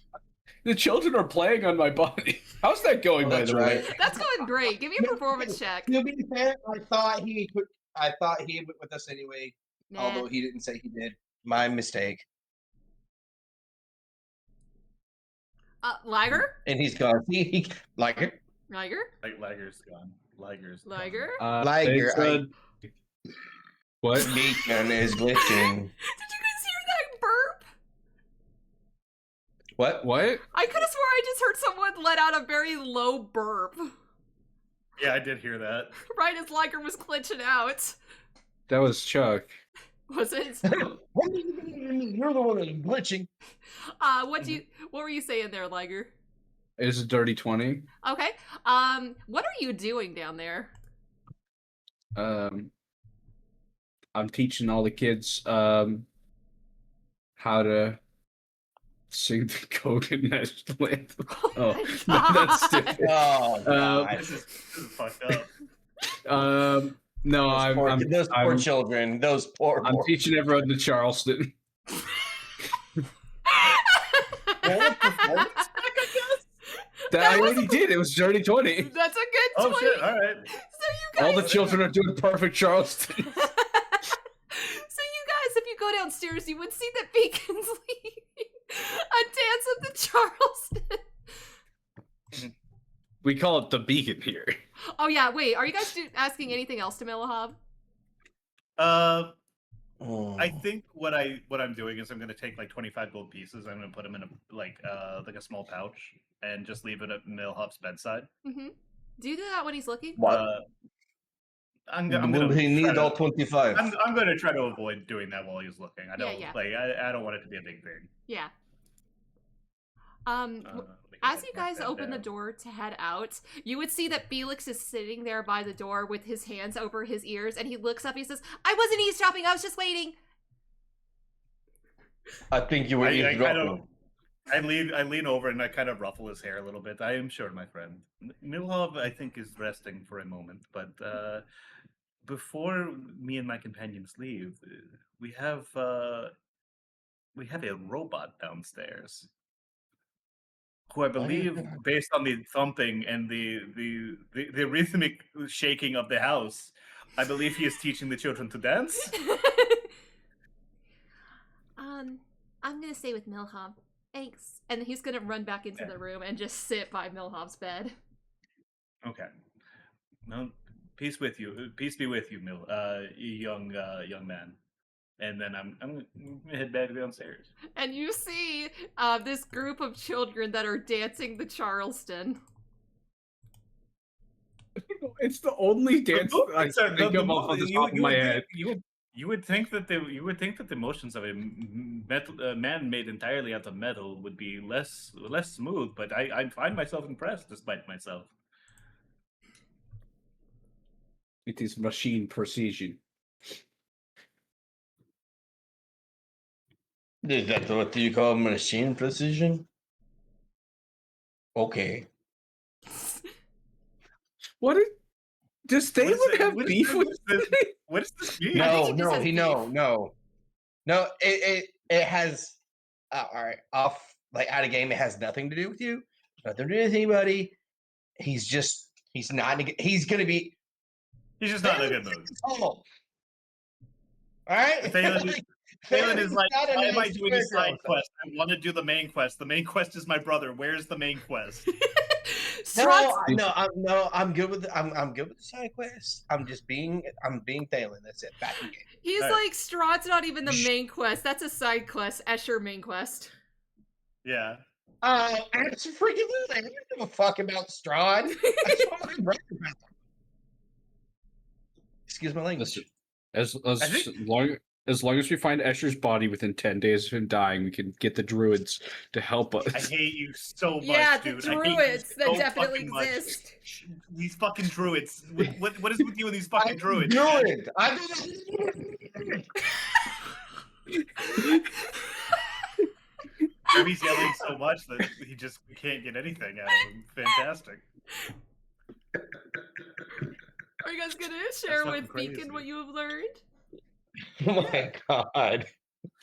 The children are playing on my body. How's that going, by That's the right. way? That's going great. Give me a performance check. To be fair, I thought he went with us anyway. Nah. Although he didn't say he did. My mistake. Liger? And he's gone. He Liger. Liger? Liger's gone. Liger. Liger. What? Hickman is glitching. Did you guys hear that burp? What? I could have swore I just heard someone let out a very low burp. Yeah, I did hear that. Right as Liger was glitching out. That was Chuck. Was it? You're the one that's glitching. What were you saying there, Liger? It is a dirty 20. Okay. What are you doing down there? I'm teaching all the kids how to sing the Kogan national anthem. Oh, that's stupid. Oh, God. This is fucked up. No, those poor children. Those poor. I'm teaching everyone to Charleston. I already did. It was dirty 20. That's a good 20. Oh shit! All right. So you guys. All the children are doing perfect Charleston. So you guys, if you go downstairs, you would see that Beacon's leading a dance of the Charleston. We call it the Beacon here. Oh yeah, wait. Are you guys asking anything else to Milhob? I think what I'm doing is I'm going to take like 25 gold pieces. I'm going to put them in a small pouch and just leave it at Milhop's bedside. Mm-hmm. Do you do that when he's looking? I'm gonna he needs all 25. I'm going to try to avoid doing that while he's looking. I don't Yeah. I don't want it to be a big thing. Yeah. As you guys open the door to head out, you would see that Felix is sitting there by the door with his hands over his ears, and he looks up. He says, "I wasn't eavesdropping. I was just waiting." I think you were eavesdropping. I lean over and I kind of ruffle his hair a little bit. I am sure, my friend. Milhob, I think, is resting for a moment, but before me and my companions leave, we have a robot downstairs who I believe, based on the thumping and the rhythmic shaking of the house, I believe he is teaching the children to dance. I'm gonna stay with Milhob. Thanks. And he's gonna run back into the room and just sit by Milhob's bed. Okay. No, peace with you. Peace be with you, young man. And then I'm gonna head back downstairs. And you see this group of children that are dancing the Charleston. It's the only dance I think of off the top of my head. You would think that the motions of a man made entirely out of metal would be less smooth, but I find myself impressed despite myself. It is machine precision. Is that what you call machine precision? Okay. Does Thalin have beef with this? What does this mean? No. It has. All right, out of game. It has nothing to do with you. Nothing to do with anybody. He's just. He's not. He's gonna be. He's just not in a good mood. All right. Phelan is like, why am I doing a side quest? I want to do the main quest. The main quest is my brother. Where's the main quest? I'm good with I'm good with the side quest. I'm being Thalin. That's it. Back in game. He's like, Strahd's not even the main quest. That's a side quest. Escher main quest. Yeah. Absolutely. I don't give a fuck about Strahd. Excuse my language. As long as we find Escher's body within 10 days of him dying, we can get the druids to help us. I hate you so much, yeah, dude. the druids that definitely exist. These fucking druids. What is with you and these fucking druids? Druid. Remy's yelling so much that we can't get anything out of him. Fantastic. Are you guys gonna share fucking with Beacon crazy. what you have learned? Oh my god.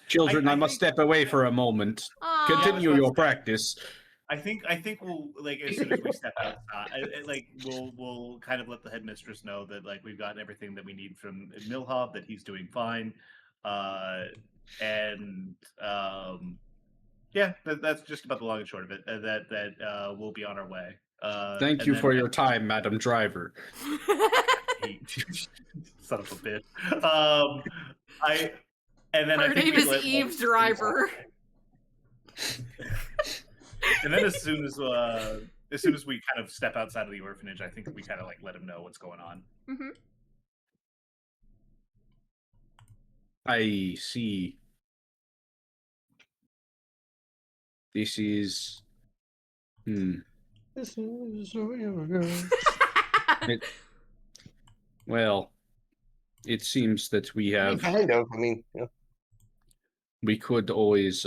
Children, I I must think- step away for a moment. Aw. Continue Yeah, your practice. I think we'll like as soon as we step outside, like we'll kind of let the headmistress know that like we've gotten everything that we need from Milhob, that he's doing fine, and yeah, that's just about the long and short of it. That we'll be on our way. Thank and you then for your time, Madam Driver. son of a bitch. And then Her I think name we is let Eve Driver. And then as soon as we kind of step outside of the orphanage, I think we kind of like let him know what's going on. Mm-hmm. I see. This is... This is real. Well, it seems that we have... Kind of. I mean, yeah. We could always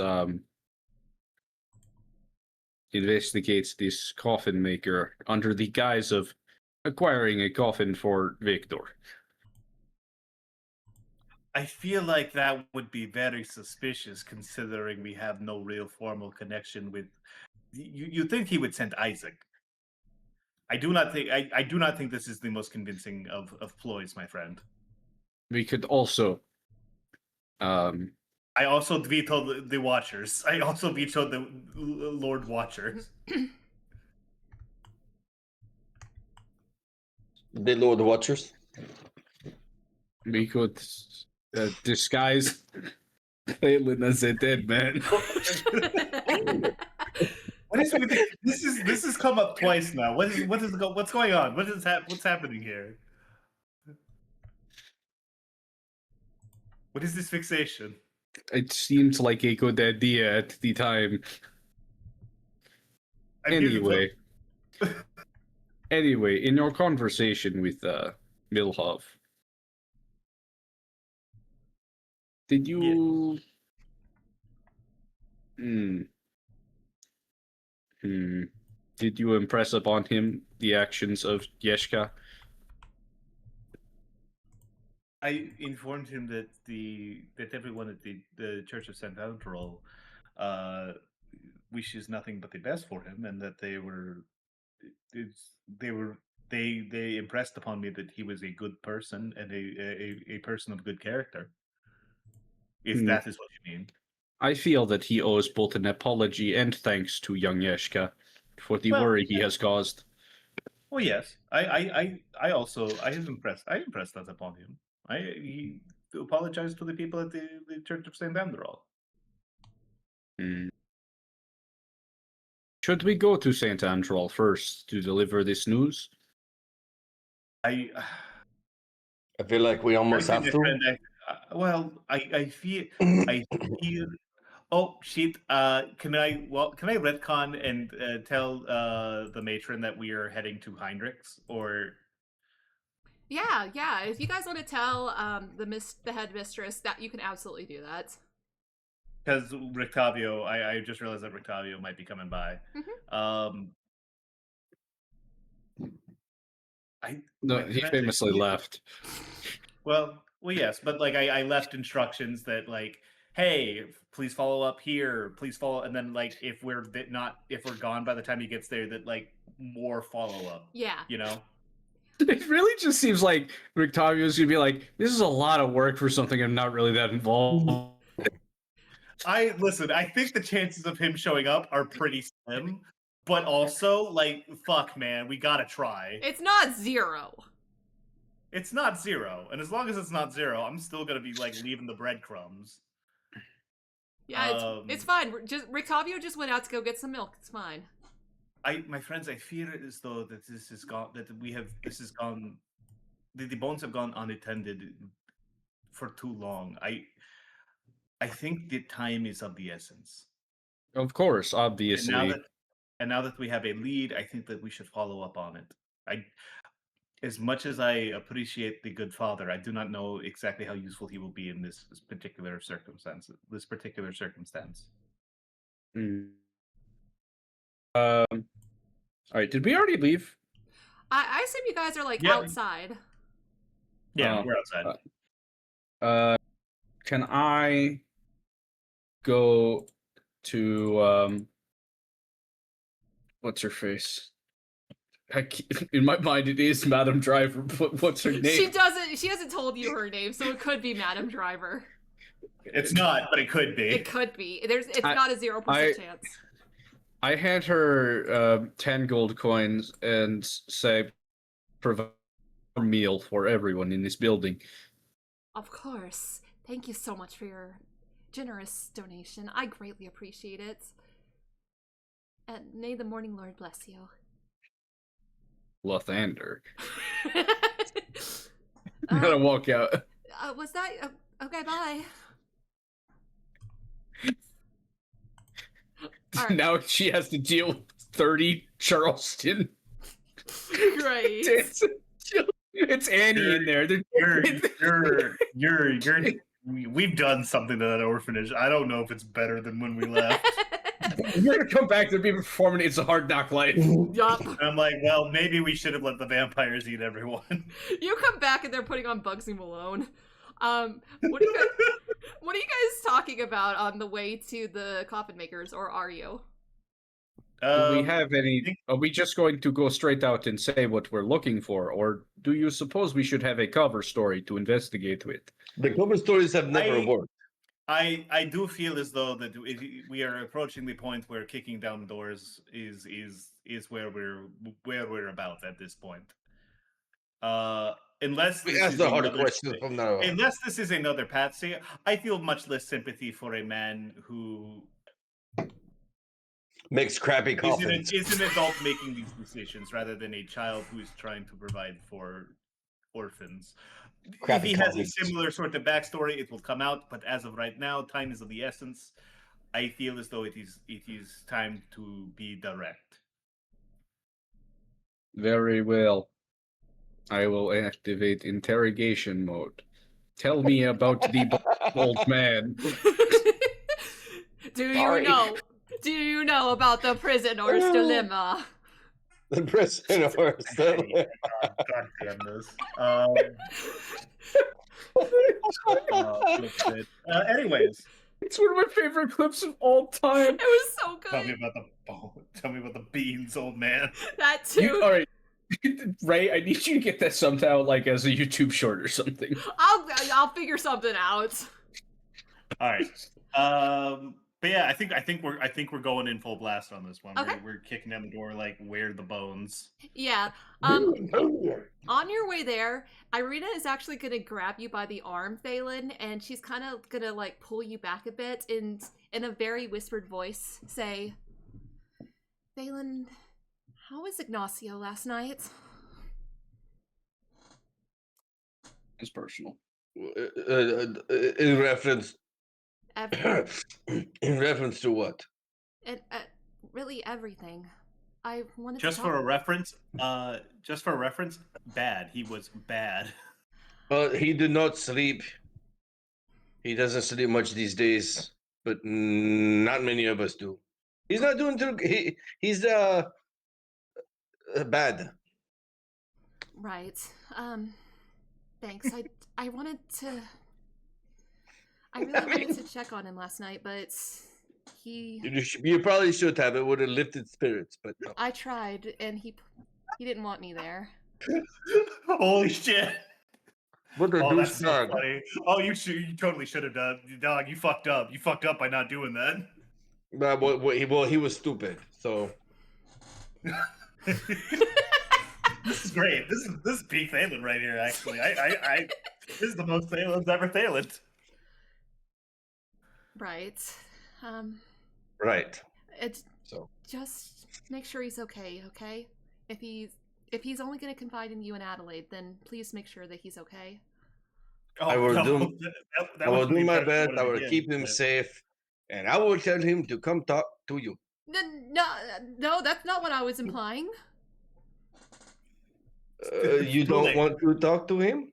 investigate this coffin maker under the guise of acquiring a coffin for Victor. I feel like that would be very suspicious, considering we have no real formal connection with. You think he would send Isaac? I do not think this is the most convincing of ploys, my friend. We could also I also vetoed the Watchers. I also vetoed the Lord Watchers. The Lord Watchers. we could disguise Thalin as a dead man. What is with this has come up twice now. What's going on? What's happening here? What is this fixation? It seemed like a good idea at the time. Anyway, in your conversation with Milhob, did you? Did you impress upon him the actions of Yeshka? I informed him that that everyone at the Church of St. Andrew wishes nothing but the best for him, and that they impressed upon me that he was a good person and a person of good character. If that is what you mean. I feel that he owes both an apology and thanks to young Yeshka for the worry he has caused. Well, yes, I have impressed that upon him. He apologized to the people at the Church of St. Andrew. Should we go to St. Andrew first to deliver this news? I feel like we almost have to. I feel. Oh shit! Can I retcon and tell the matron that we are heading to Heinrich's, or? Yeah. If you guys want to tell the headmistress, that you can absolutely do that. Because Rictavio, I just realized that Rictavio might be coming by. He famously left. Well, yes, but like I left instructions that like, hey, please follow up here, please follow, and then like if we're gone by the time he gets there, that like more follow up. Yeah. You know. It really just seems like Rictavio's gonna be like, this is a lot of work for something I'm not really that involved. I think the chances of him showing up are pretty slim, but also like, fuck, man, we gotta try. It's not zero. It's not zero, and as long as it's not zero, I'm still gonna be like leaving the breadcrumbs. Yeah, it's fine. Rictavio just went out to go get some milk. It's fine. My friends, I fear it as though that this has gone. The bones have gone unattended for too long. I think the time is of the essence. Of course, obviously. And now that we have a lead, I think that we should follow up on it. as much as I appreciate the good father, I do not know exactly how useful he will be in this particular circumstance. Mm. All right. Did we already leave? I assume you guys are like Yep. outside. Yeah, Oh, we're outside. Can I go to what's her face? In my mind, it is Madam Driver. But what's her name? She hasn't told you her name, so it could be Madam Driver. It's not, but it could be. It could be. It's not a 0% chance. I hand her 10 gold coins and say, provide a meal for everyone in this building. Of course. Thank you so much for your generous donation. I greatly appreciate it. And may the Morning Lord bless you. Lathander. I'm gonna walk out. Was that... okay, bye. Right. Now she has to deal with 30 Charleston. Great. It's Annie in there. We've done something to that orphanage. I don't know if it's better than when we left. You're gonna come back to be performing It's a Hard Knock Life. Yup. I'm like, well, maybe we should have let the vampires eat everyone. You come back and they're putting on Bugsy Malone. What are you guys talking about on the way to the coffin makers, or are you? Do we have any? Are we just going to go straight out and say what we're looking for, or do you suppose we should have a cover story to investigate with? The cover stories have never worked. I do feel as though that we are approaching the point where kicking down doors is where we're about at this point. Unless we ask the harder questions from now on. Unless this is another Patsy, I feel much less sympathy for a man who makes crappy coffins. Is an adult making these decisions rather than a child who is trying to provide for orphans. Crappy if he has a similar sort of backstory, it will come out. But as of right now, time is of the essence. I feel as though it is time to be direct. Very well. I will activate interrogation mode. Tell me about the old man. Do you know about the prisoner's dilemma? The prisoner's dilemma. God damn this. Anyways, it's one of my favorite clips of all time. It was so good. Tell me about the beans, old man. That too. All right. Ray, I need you to get that somehow, like as a YouTube short or something. I'll figure something out. All right. But yeah, I think we're going in full blast on this one. Okay. We're kicking down the door like, where are the bones? Yeah. On your way there, Irina is actually gonna grab you by the arm, Thalin, and she's kind of gonna like pull you back a bit and in a very whispered voice say, Thalin, how was Ignacio last night? It's personal. In reference. In reference to what? Really everything. I wanted just to for a reference. Bad. He was bad. He did not sleep. He doesn't sleep much these days, but not many of us do. He's not doing too. He's bad. Right. Thanks. I wanted to. I really wanted to check on him last night, but you probably should have. It would have lifted spirits, but no. I tried, and he didn't want me there. Holy shit! What a that's so funny. Oh, you totally should have done, dog. You fucked up. You fucked up by not doing that. Well, he was stupid. So this is great. This is peak Thalin right here. Actually, I this is the most Thalin's ever Thalin. Right. Right. Just make sure he's okay. Okay. If he's only going to confide in you and Adelaide, then please make sure that he's okay. Oh, I will do my best. I will keep him safe, and I will tell him to come talk to you. No, that's not what I was implying. You don't want to talk to him?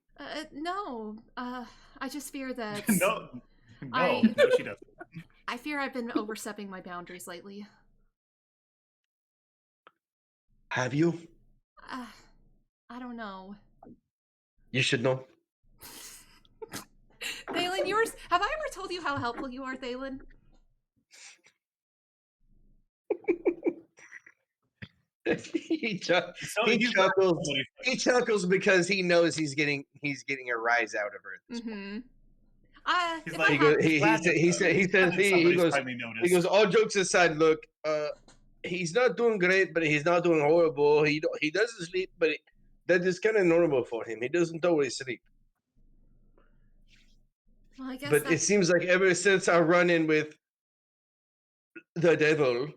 No. I just fear that... No, she doesn't. I fear I've been overstepping my boundaries lately. Have you? I don't know. You should know. Thalin, have I ever told you how helpful you are, Thalin? He chuckles because he knows he's getting a rise out of her. Mm-hmm. He goes, all jokes aside, look, he's not doing great, but he's not doing horrible. He doesn't sleep, but that is kind of normal for him. He doesn't always sleep. Well, I guess but it seems like ever since our run-in with the devil,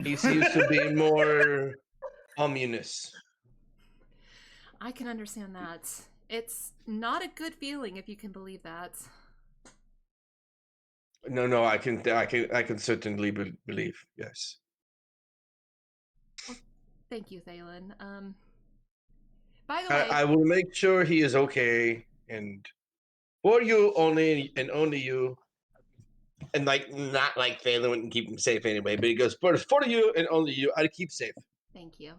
he seems to be more ominous. I can understand that. It's not a good feeling, if you can believe that. No, I can certainly believe. Yes. Well, thank you, Thalin. By the way, I will make sure he is okay, and for you only, and only you. And not like Thalin wouldn't keep him safe anyway, but he goes, but for you and only you, I'd keep safe. Thank you.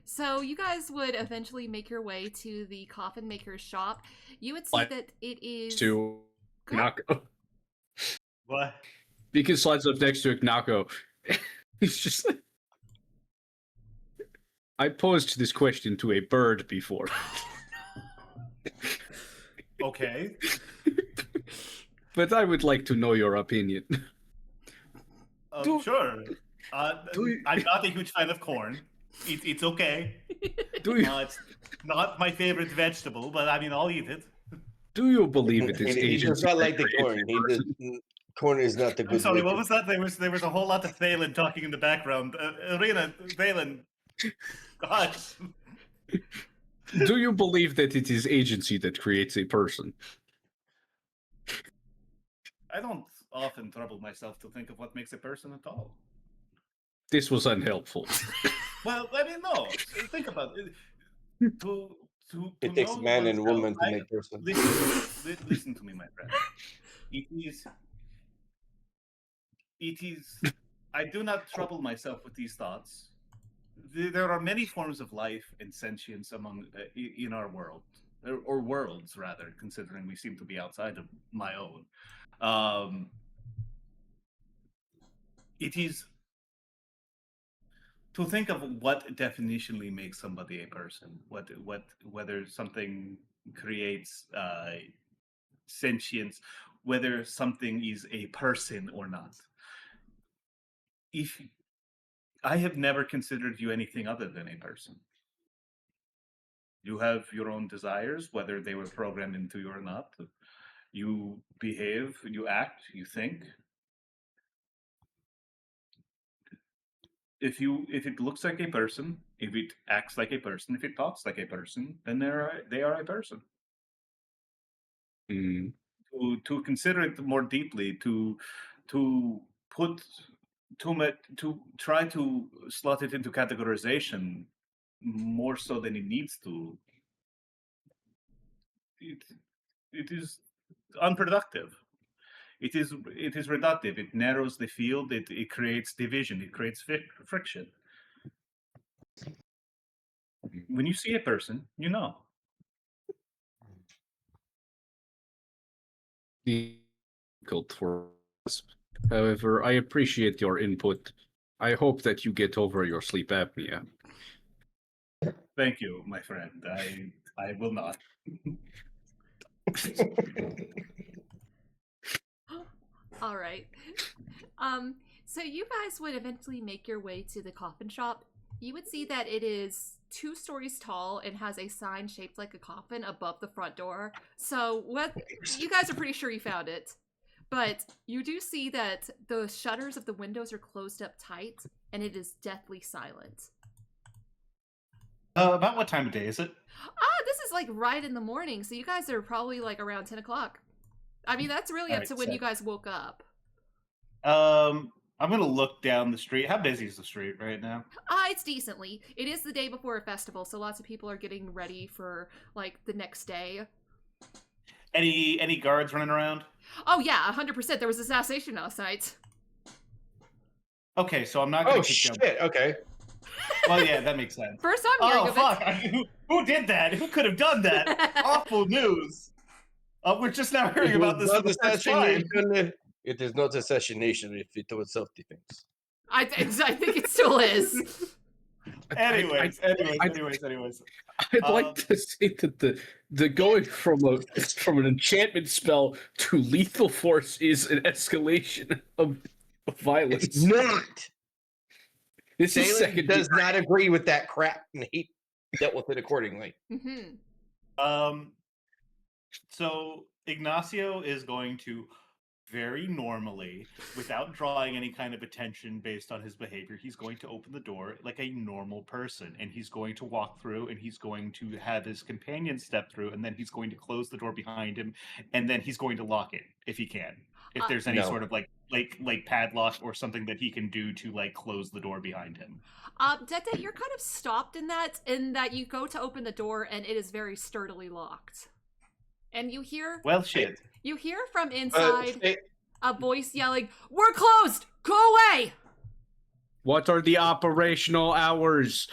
So you guys would eventually make your way to the coffin maker's shop. You would see that it is to Ignacio. What? Beacon slides up next to Ignacio. He's just like, I posed this question to a bird before. Okay. But I would like to know your opinion. Sure. I'm not a huge fan of corn. It's okay. It's not my favorite vegetable, but I mean, I'll eat it. Do you believe it is agency? He does not like the corn. Corn is not the good. I'm sorry, what was that? There was a whole lot of Thalin talking in the background. Arena, Thalin. God. Do you believe that it is agency that creates a person? I don't often trouble myself to think of what makes a person at all. This was unhelpful. Well, I mean, no. Think about it. It takes man and woman to make person. Listen to me, my friend. It is. I do not trouble myself with these thoughts. There are many forms of life and sentience in our world, or worlds rather, considering we seem to be outside of my own. It is to think of what definitionally makes somebody a person, whether something creates sentience, whether something is a person or not. If I have never considered you anything other than a person. You have your own desires, whether they were programmed into you or not. You behave, you act, you think. If it looks like a person, if it acts like a person, if it talks like a person, then they are a person. Mm. To consider it more deeply, to try to slot it into categorization more so than it needs to. It is unproductive. It is reductive. It narrows the field. It creates division. It creates friction. When you see a person, you know. Difficult for us. However, I appreciate your input. I hope that you get over your sleep apnea. Thank you, my friend. I will not. All right. So you guys would eventually make your way to the coffin shop. You would see that it is 2 stories tall and has a sign shaped like a coffin above the front door. So you guys are pretty sure you found it. But you do see that the shutters of the windows are closed up tight, and it is deathly silent. About what time of day is it? This is like right in the morning, so you guys are probably like around 10 o'clock. I mean, that's really up to when you guys woke up. I'm gonna look down the street. How busy is the street right now? It's decently. It is the day before a festival, so lots of people are getting ready for like the next day. Any guards running around? Oh yeah, 100%. There was assassination last night. Okay, so I'm not gonna Oh kick shit! down. Okay. Well, yeah, that makes sense. First time hearing Oh of fuck! Who did that? Who could have done that? Awful news. We're just now hearing about this for the first time. It is not assassination if it was self-defense. I think it still is. Anyways. I'd like to say that the going from an enchantment spell to lethal force is an escalation of violence. It's not. This is Thalin second. does not agree with that crap, and he dealt with it accordingly. Mm-hmm. So Ignacio is going to very normally, without drawing any kind of attention based on his behavior, he's going to open the door like a normal person, and he's going to walk through, and he's going to have his companion step through, and then he's going to close the door behind him, and then he's going to lock it if he can. If there's any sort of like padlock or something that he can do to like close the door behind him. Detdet, you're kind of stopped in that you go to open the door and it is very sturdily locked. And you hear Shit. You hear from inside a voice yelling, "We're closed! Go away!" What are the operational hours?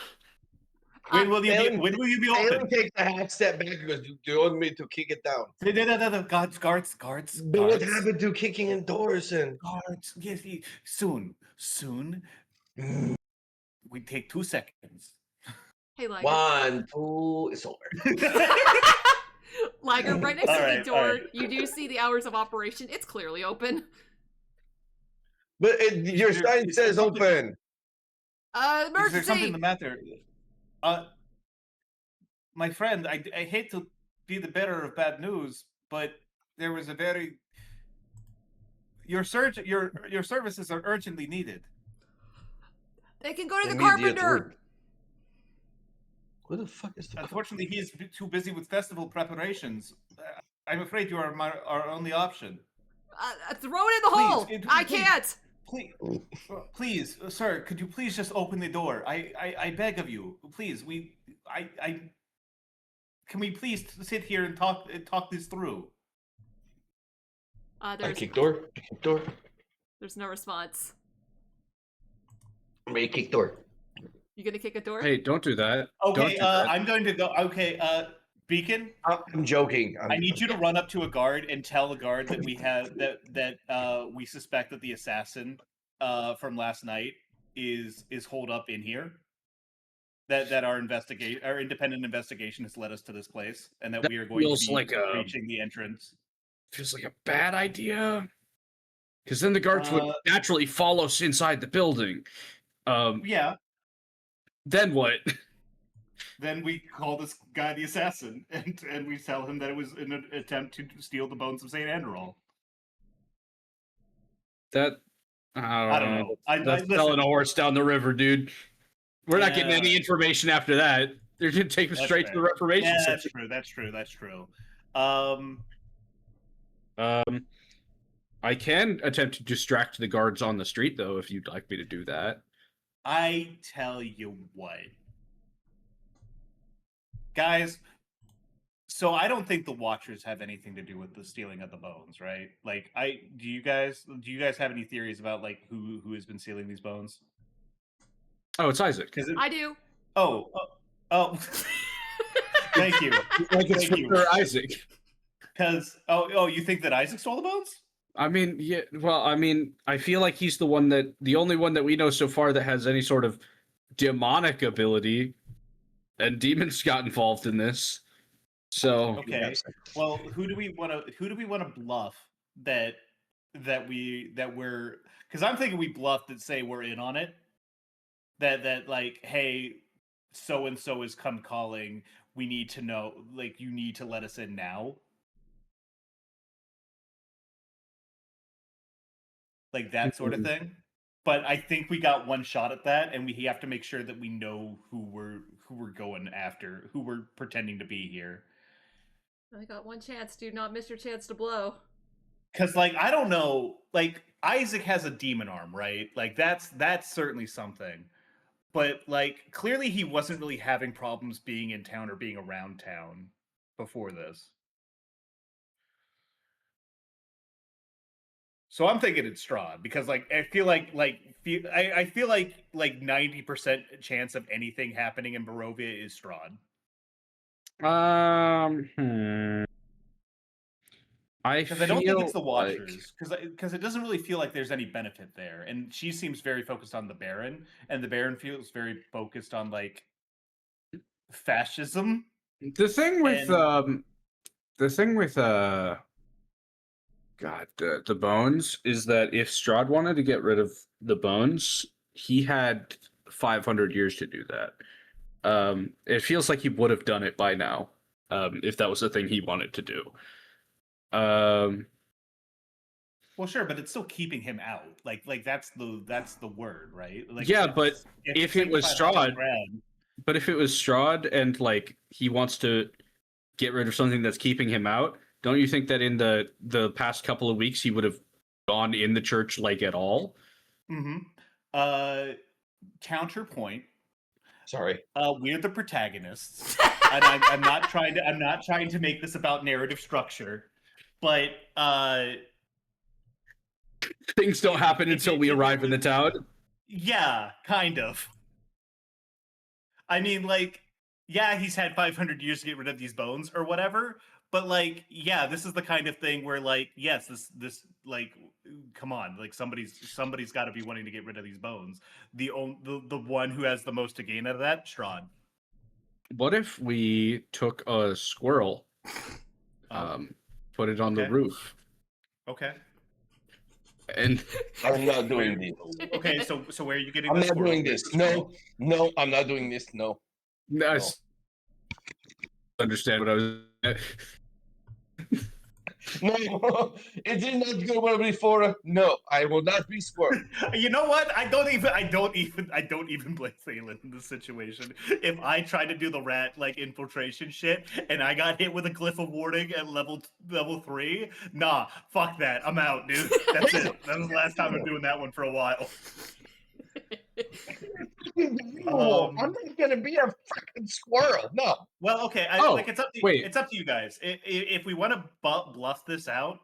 When will you be open? Thalin takes a half step back and goes, "Do you want me to kick it down?" No, guards. But what happened to kicking in doors and guards? Yes, soon. We take 2 seconds. Hey, Liger. 1, 2, it's over. Liger, right next to the door, right. you do see the hours of operation. It's clearly open. But your sign says open. Emergency! Is there something the matter? My friend, I hate to be the bearer of bad news, but there was a very your services are urgently needed. They can go to the carpenter. Who the fuck is the? Unfortunately, he is too busy with festival preparations. I'm afraid you are our only option. Throw it in the hole. I can't. Please, sir, could you please just open the door? I beg of you, please. Can we please sit here and talk this through? I kick door. There's no response. I'm ready to kick door. You gonna kick a door? Hey, don't do that. Okay, I'm going to go. Okay, Beacon. I'm joking. I need you to run up to a guard and tell the guard that we have that we suspect that the assassin from last night is holed up in here. That our independent investigation has led us to this place, and that we are going to be reaching the entrance. Feels like a bad idea. Because then the guards would naturally follow us inside the building. Yeah. Then what? Then we call this guy the assassin, and we tell him that it was an attempt to steal the bones of Saint Anderol. I don't know. That's selling a horse down the river, dude. We're not getting any information after that. They're going to take us straight to the Reformation Center. That's true. I can attempt to distract the guards on the street, though, if you'd like me to do that. I tell you what. Guys, so I don't think the Watchers have anything to do with the stealing of the bones, right? Like, do you guys have any theories about like who has been stealing these bones? Oh, it's Isaac. I do. Oh. Thank you. Thank you. Isaac. Because you think that Isaac stole the bones? I mean, yeah. Well, I mean, I feel like he's the only one that we know so far that has any sort of demonic ability, and demons got involved in this. So okay. Well, who do we want to bluff that we're? Because I'm thinking we bluff that say we're in on it. That like, hey, so and so is come calling. We need to know. Like, you need to let us in now. Like that sort of thing. But I think we got one shot at that, and we have to make sure that we know who we're going after, who we're pretending to be here. I got one chance. Do not miss your chance to blow. Because, like, I don't know. Like, Isaac has a demon arm, right? Like that's certainly something. But like clearly he wasn't really having problems being in town or being around town before this. So I'm thinking it's Strahd because like I feel like I feel like 90% chance of anything happening in Barovia is Strahd. Because I don't think it's the Watchers, because it doesn't really feel like there's any benefit there, and she seems very focused on the Baron, and the Baron feels very focused on like fascism. The thing with God, the bones is that if Strahd wanted to get rid of the bones, he had 500 years to do that. It feels like he would have done it by now, if that was the thing he wanted to do. Well, sure, but it's still keeping him out. Like that's the word, right? Like, yeah, but if it was Strahd, and like he wants to get rid of something that's keeping him out, don't you think that in the past couple of weeks he would have gone in the church like at all? Mm-hmm. Counterpoint. Sorry. We're the protagonists, and I'm not trying to make this about narrative structure, but things don't happen until we arrive in the town. Yeah, kind of. I mean, like, yeah, he's had 500 years to get rid of these bones or whatever, but like, yeah, this is the kind of thing where, like, yes, this like, come on, like somebody's got to be wanting to get rid of these bones. The one who has the most to gain out of that, Strahd. What if we took a squirrel, put it on the roof? Okay. And I'm not doing this. Okay, so where are you getting? I'm not doing this. No, I'm not doing this. No. I understand what I was. No, it did not go well before. No, I will not be squirrel. You know what? I don't even blame Thalin in this situation. If I tried to do the rat like infiltration shit and I got hit with a glyph of warding at level 3, nah, fuck that. I'm out, dude. That's it. That was the last time I'm doing that one for a while. I'm not gonna be a freaking squirrel. No. Well, okay. It's up to you guys. If we want to bluff this out,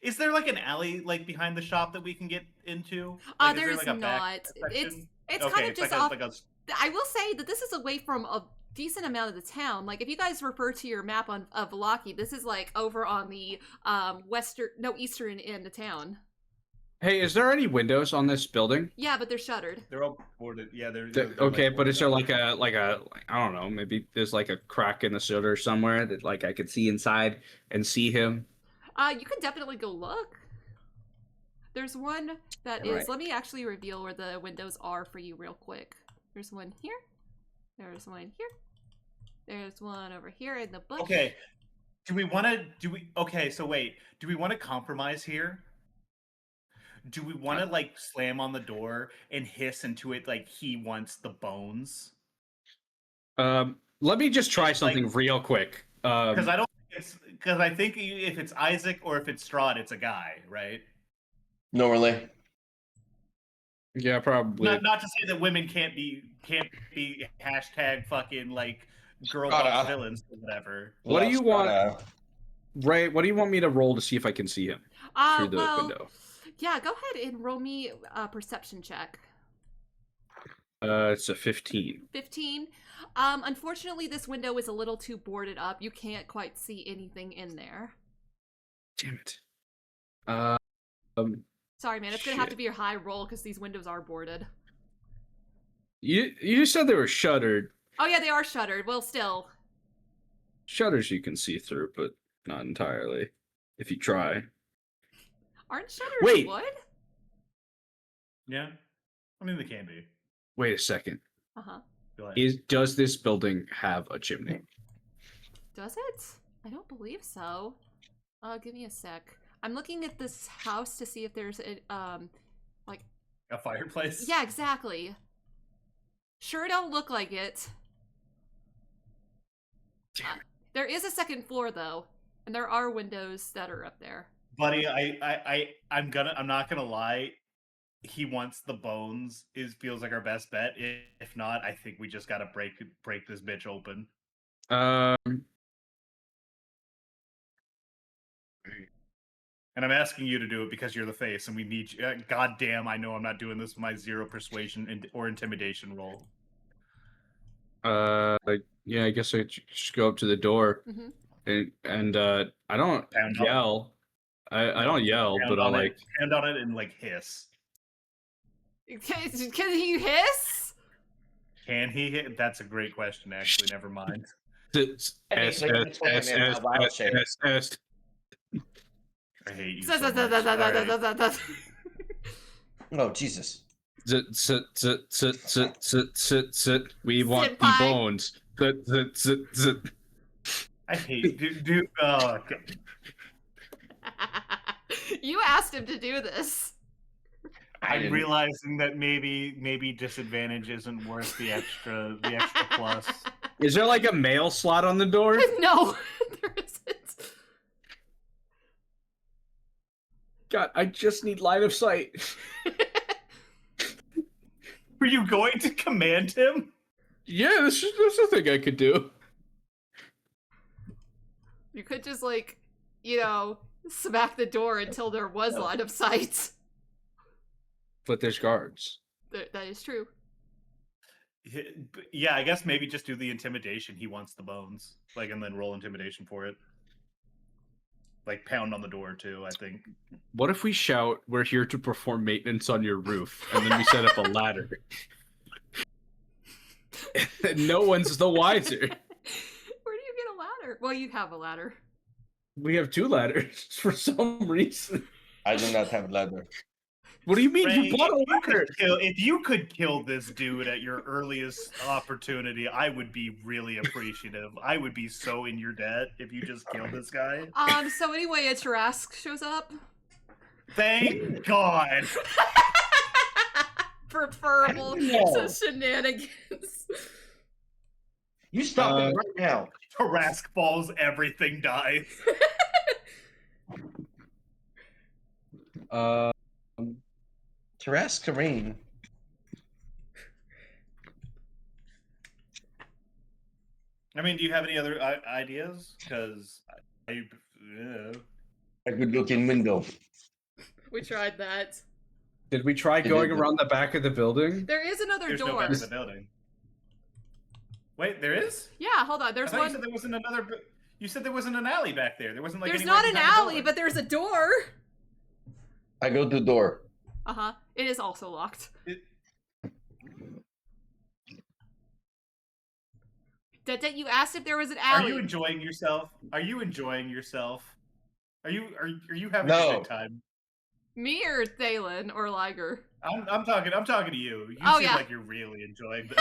is there like an alley like behind the shop that we can get into? Like, there is like not. It's kind of just off. I will say that this is away from a decent amount of the town. Like if you guys refer to your map of Velaki, this is like over on the eastern end of town. Hey, is there any windows on this building? Yeah, but they're shuttered. They're all boarded. Yeah, they're okay, but is there like a I don't know, maybe there's like a crack in the shutter somewhere that like I could see inside and see him? You can definitely go look. There's one that is. Let me actually reveal where the windows are for you real quick. There's one here. There's one here. There's one over here in the bush. Okay. Okay, so wait. Do we want to compromise here? Do we want to like slam on the door and hiss into it like he wants the bones? Let me just try something real quick. Because I think if it's Isaac or if it's Strahd, it's a guy, right? Normally. Yeah, probably. Not to say that women can't be hashtag fucking like girl boss villains or whatever. What do you want, Ray? What do you want me to roll to see if I can see him through the window? Yeah, go ahead and roll me a perception check. It's a 15. 15. Unfortunately, this window is a little too boarded up. You can't quite see anything in there. Damn it. Sorry, man. It's gonna have to be a high roll because these windows are boarded. You said they were shuttered. Oh yeah, they are shuttered. Well, still. Shutters you can see through, but not entirely. If you try. Aren't shutters wood? Yeah. I mean, they can be. Wait a second. Uh-huh. Does this building have a chimney? Does it? I don't believe so. Give me a sec. I'm looking at this house to see if there's like a fireplace. Yeah, exactly. Sure don't look like it. There is a second floor though, and there are windows that are up there. buddy, I'm not gonna lie. He wants the bones. Feels like our best bet. If not, I think we just gotta break this bitch open. And I'm asking you to do it because you're the face, and we need you. God damn, I know I'm not doing this with my 0 persuasion or intimidation roll. Yeah, I guess I just go up to the door, and I don't yell. I don't yell, but I'll like hand on it and like hiss. Can he hiss? Can he hit? That's a great question, actually. Never mind. S. I hate you so much. Oh, Jesus. We want the bones. I hate dude. Oh, God. You asked him to do this. I'm realizing that maybe disadvantage isn't worth the extra plus. Is there like a mail slot on the door? No, there isn't. God, I just need line of sight. Were you going to command him? Yeah, that's a thing I could do. You could just like, smack the door until there was line of sight. But there's guards. That is true. Yeah, I guess maybe just do the intimidation. He wants the bones, and then roll intimidation for it. Like pound on the door too, I think. What if we shout, "We're here to perform maintenance on your roof," and then we set up a ladder? And no one's the wiser. Where do you get a ladder? Well, you have a ladder. We have 2 ladders for some reason. I do not have a ladder. What do you mean? Ray, You bought a ladder. If you could kill this dude at your earliest opportunity, I would be really appreciative. I would be so in your debt if you just killed this guy. So anyway, a Tarask shows up. Thank God. Preferable shenanigans. You stop it right now. Tarask falls, everything dies. Tarask Kareem. I mean, do you have any other ideas? Because A good looking window. We tried that. Did we try going around the back of the building? There is another door. No back of the building. Wait, there is? Yeah, hold on. There's one. You said there wasn't another. You said there wasn't an alley back there. There wasn't like. There's not an alley, but there's a door. I go to the door. It is also locked. Detdet, you asked if there was an alley. Are you enjoying yourself? Are you having a good time? Me or Thalin or Liger? I'm talking to you. You seem like you're really enjoying this.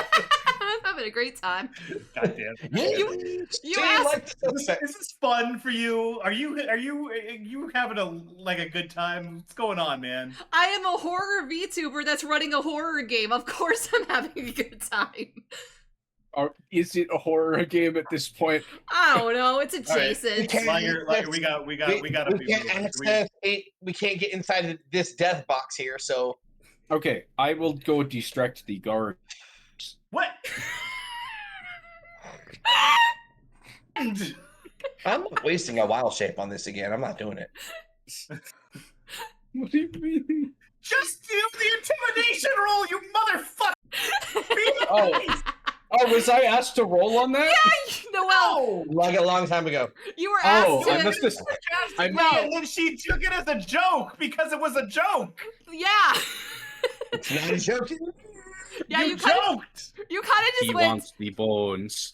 I'm having a great time. God damn. You asked. Is this fun for you? Are you having a good time? What's going on, man? I am a horror VTuber that's running a horror game. Of course I'm having a good time. Is it a horror game at this point? I don't know. It's adjacent. Liger, we got we can't get inside this death box here, so. Okay, I will go distract the guard. What? I'm not wasting a wild shape on this again. I'm not doing it. What do you mean? Just do the intimidation roll, you motherfucker! Oh, was I asked to roll on that? Yeah, Noel. Like a long time ago. You were asked to. And then she took it as a joke because it was a joke. Yeah. It's not a joke. Yeah, you joked. You kind of just he went. He wants the bones.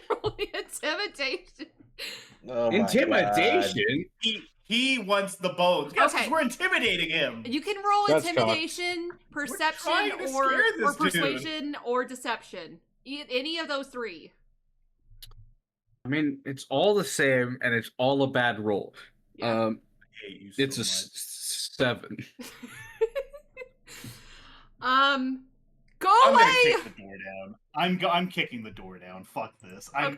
Roll the intimidation. Oh intimidation. He wants the bones. Yes, Okay. We're intimidating him. You can roll That's intimidation, perception, or persuasion, dude. or deception. Any of those 3. I mean, it's all the same, and it's all a bad roll. Yeah. I hate you so it's a 7. Go I'm away. gonna kick the door down. I'm kicking the door down. Fuck this. I'm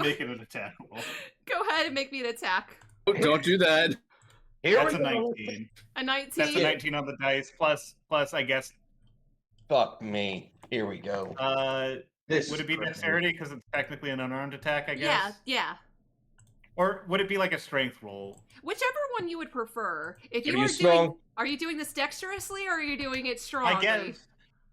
making an attack roll. Go Go ahead and make me an attack. Oh, don't do that. That's a 19. A 19. That's a 19 on the dice. Plus, I guess. Fuck me. Here we go. Would it be dexterity because it's technically an unarmed attack? I guess. Yeah. Or would it be like a strength roll? Whichever one you would prefer. If Are you you are strong? doing, are you doing this dexterously or are you doing it strongly? I guess.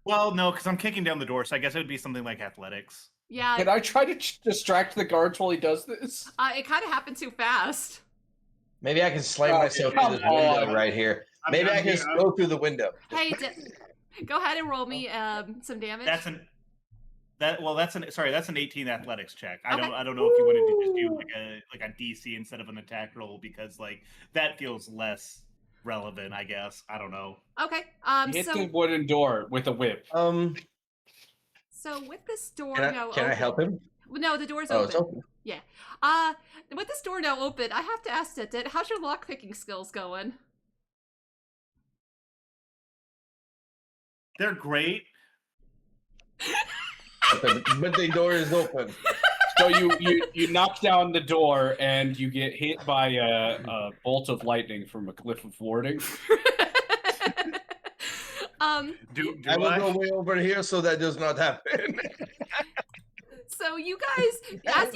Well, no, because I'm kicking down the door, so I guess it would be something like athletics. Yeah. Can I try to distract the guards while he does this? It kind of happened too fast. Maybe I can slam myself through this window right here. Maybe I can just go through the window. Hey, go ahead and roll me some damage. That's an 18 athletics check. I don't know if you wanted to just do like a DC instead of an attack roll because like that feels less relevant, I guess. I don't know. Okay. Hit the wooden door with a whip. So with this door Can I help him? No, the door's Oh, open. it's open. Yeah. With this door now open, I have to ask Detdet, how's your lockpicking skills going? They're great. But the door is open. So you knock down the door and you get hit by a bolt of lightning from a cliff of warding. I will go way over here so that does not happen. So you guys, as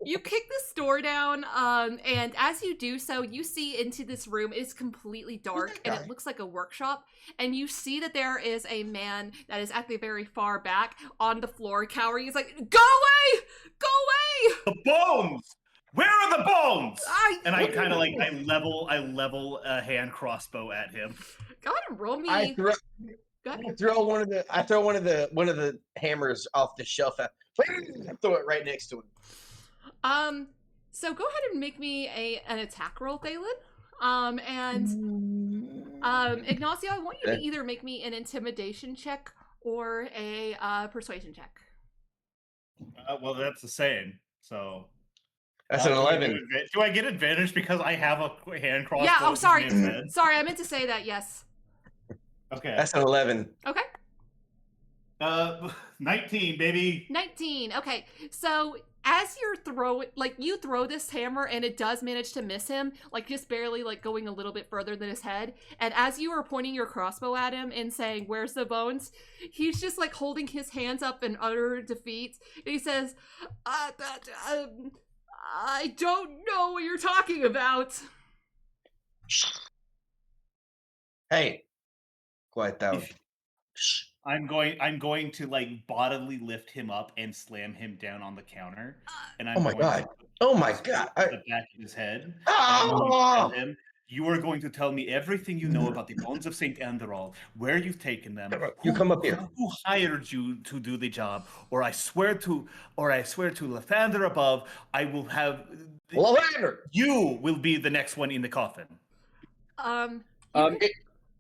you kick this door down, and as you do so, you see into this room. It is completely dark, and it looks like a workshop. And you see that there is a man that is at the very far back on the floor, cowering. He's like, "Go away! Go away!" The bones. Where are the bones? I kind of like I level a hand crossbow at him. Go ahead and roll me. I throw one of the hammers off the shelf. Throw it right next to him. So go ahead and make me an attack roll, Thalin. Ignacio, I want you to either make me an intimidation check or a persuasion check. Well, that's the same. So that's an 11. Do I get advantage because I have a hand crossbow? Yeah. Oh, sorry. Sorry, I meant to say that. Yes. Okay. That's an 11. Okay. 19, baby. 19. Okay. So as you throw this hammer and it does manage to miss him, like just barely like going a little bit further than his head. And as you are pointing your crossbow at him and saying, "Where's the bones?" he's just like holding his hands up in utter defeat. And he says, I don't know what you're talking about. Hey, quiet down. I'm going to like bodily lift him up and slam him down on the counter. And I'm oh my god! The back of his head. Oh! And him, you are going to tell me everything you know about the bones of Saint Anderol, where you've taken them. You come up here. Who hired you to do the job? Or I swear to Lathander above, I will have. Lathander! You will be the next one in the coffin.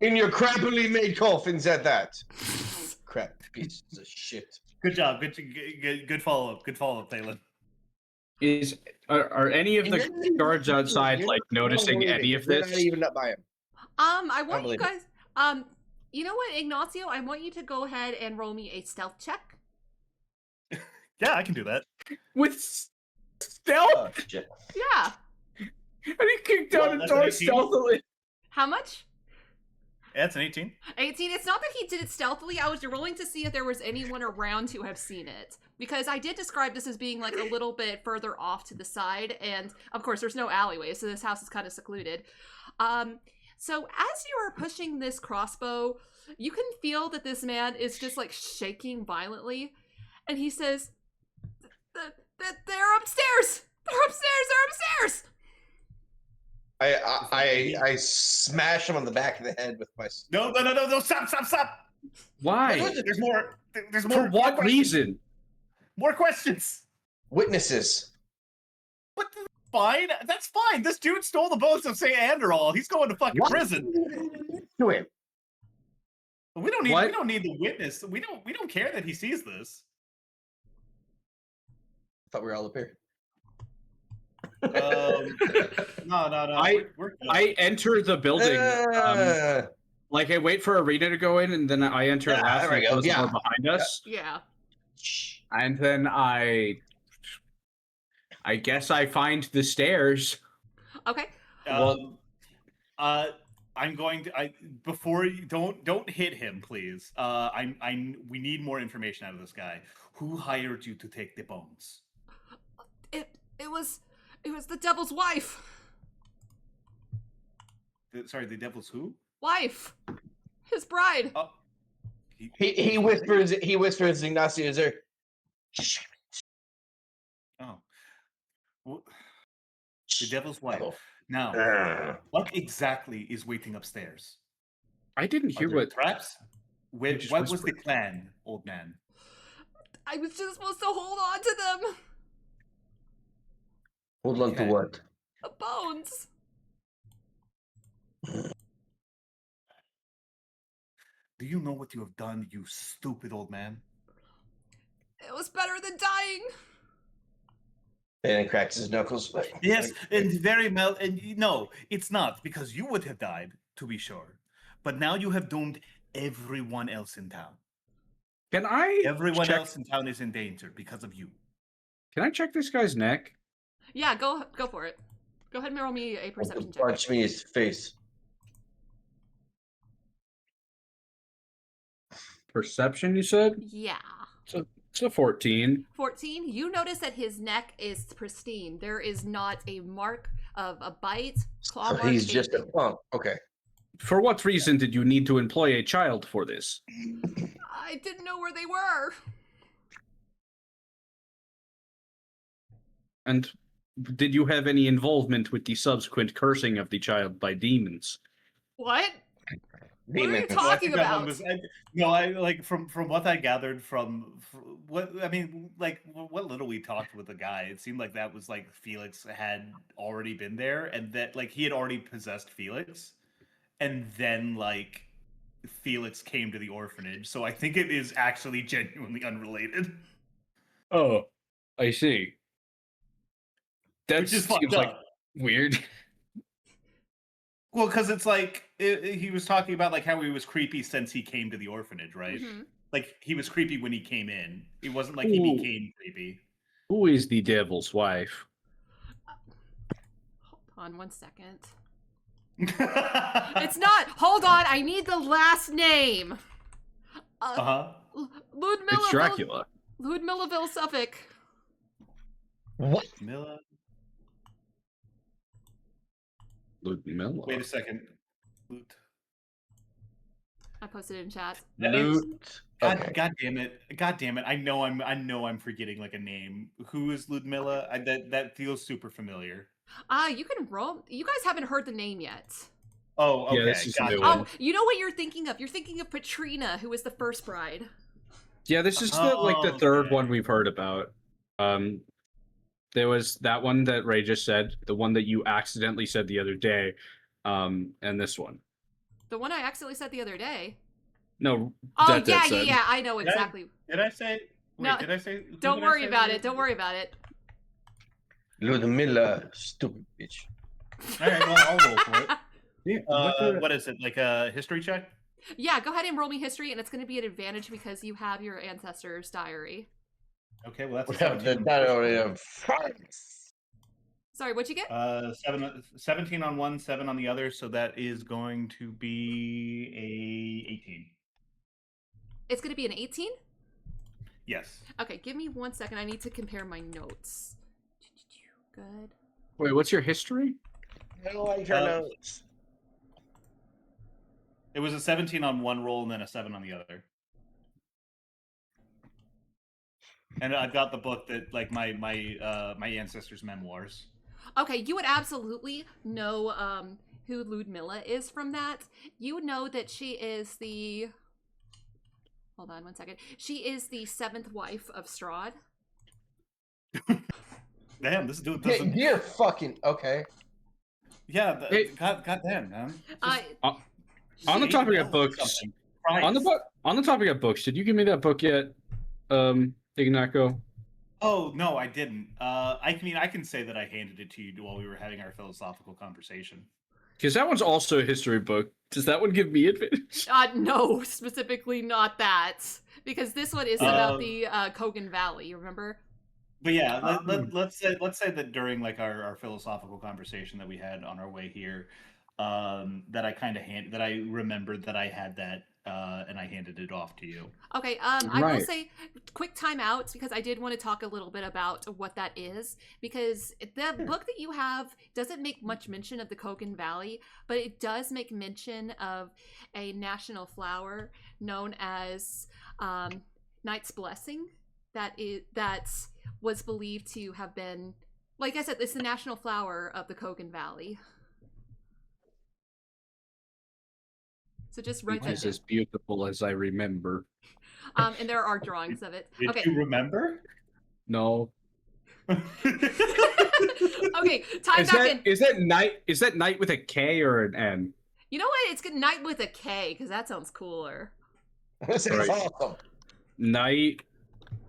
In your crappily made coffins at that. Crap pieces of shit. Good job. Good follow up. Good follow up, Thalin. Are any of the guards outside like noticing any of this? They're not even up by him. I want you guys. You know what, Ignacio? I want you to go ahead and roll me a stealth check. Yeah, I can do that. With stealth? Yeah. How do you kick down a door stealthily? How much? Yeah, it's an 18. 18. It's not that he did it stealthily. I was rolling to see if there was anyone around to have seen it. Because I did describe this as being like a little bit further off to the side. And of course, there's no alleyway, so this house is kind of secluded. So as you are pushing this crossbow, you can feel that this man is just like shaking violently. And he says, they're upstairs! They're upstairs! They're upstairs! I smash him on the back of the head with my. No! Stop! Why? There's more. For what reason? More questions. Witnesses. What? Fine. That's fine. This dude stole the bones of St. Anderol. He's going to fucking prison. To him. We don't need the witness. We don't care that he sees this. I thought we were all up here. No. I enter the building. Like I wait for Arena to go in, and then I enter last and close the door behind us. Yeah. And then I I guess I find the stairs. Okay. I'm going to. Before you don't hit him, please. We need more information out of this guy. Who hired you to take the bones? It was the devil's wife. Sorry, the devil's who? Wife. His bride. He whispers Ignacio's ear. Oh. Well, the devil's wife. Now, what exactly is waiting upstairs? I didn't hear Are there what traps. What just was the whispered. plan, old man? I was just supposed to hold on to them. Hold on to what? The bones. Do you know what you have done, you stupid old man? It was better than dying. And then cracks his knuckles. Yes, and very well. And no, it's not, because you would have died, to be sure. But now you have doomed everyone else in town. Can I Everyone check... else in town is in danger because of you. Can I check this guy's neck? Yeah, go for it. Go ahead and roll me a perception check. Punch me in his face. Perception, you said? Yeah. It's a 14. 14. You notice that his neck is pristine. There is not a mark of a bite, claw So mark. he's just a punk. Okay. For what reason did you need to employ a child for this? I didn't know where they were. And did you have any involvement with the subsequent cursing of the child by demons? What? What are you Demon. talking about? From what I gathered from what I mean, like what little we talked with the guy, it seemed like that was like Felix had already been there, and that like he had already possessed Felix, and then like Felix came to the orphanage. So I think it is actually genuinely unrelated. Oh, I see. That Which is seems fucked like up. weird. Well, because it's like he was talking about like how he was creepy since he came to the orphanage, right? Mhm. Like he was creepy when he came in. It wasn't like he Ooh. became creepy. Who is the devil's wife? Hold on 1 second. It's not. Hold on. I need the last name. Uh-huh. Ludmilla. It's Dracula. Ludmillaville, Suffolk. What? Milla. Ludmilla. Wait a second. Loot. I posted it in chat. Loot. Okay. God damn it. God damn it. I know I'm forgetting like a name. Who is Ludmilla? That feels super familiar. You can roll. You guys haven't heard the name yet. Oh, okay. Yeah, this is a new Oh, one. you know what you're thinking of? You're thinking of Patrina, who was the first bride. Yeah, this is the third one we've heard about. There was that one that Ray just said, the one that you accidentally said the other day, and this one. The one I accidentally said the other day. No. Oh, Detdet said. yeah. I know exactly. Did I say? Wait, No, did I say? Don't worry about it. Don't worry about it. Ludmilla, stupid bitch. All right, well, I'll roll for it. Yeah, What is it? Like a history check? Yeah, go ahead and roll me history, and it's going to be an advantage because you have your ancestor's diary. Okay, well that's We a have the 17. diary of facts. Sorry, what'd you get? 17 on one, 7 on the other, so that is going to be a 18. It's going to be an 18? Yes. Okay, give me 1 second. I need to compare my notes. Good. Wait, what's your history? I don't like your notes. It was a 17 on one roll and then a 7 on the other. And I've got the book that like my ancestors' memoirs. Okay, you would absolutely know who Ludmilla is from that. You would know that she is the... Hold on 1 second. She is the 7th wife of Strahd. Damn, this dude Hey, doesn't... you're fucking... Okay. Yeah, Hey. God damn, man. On the topic of books, on the topic of books, did you give me that book yet, Ignacio? Oh no, I didn't. I mean, I can say that I handed it to you while we were having our philosophical conversation. Because that one's also a history book. Does that one give me advantage? No, specifically not that. Because this one is about the Kogan Valley, you remember? But yeah, let's say that during like our philosophical conversation that we had on our way here, that I remembered that I had that, and I handed it off to you. Okay, I will say quick timeout because I did want to talk a little bit about what that is, because the book that you have doesn't make much mention of the Kogan Valley, but it does make mention of a national flower known as Night's Blessing that was believed to have been, like I said, it's the national flower of the Kogan Valley. So just write that down. It is as beautiful as I remember. And there are drawings of it. Did you remember? No. Okay, time back in. Is that night? Is that night with a K or an N? You know what? It's good night with a K because that sounds cooler. This is awesome. Night.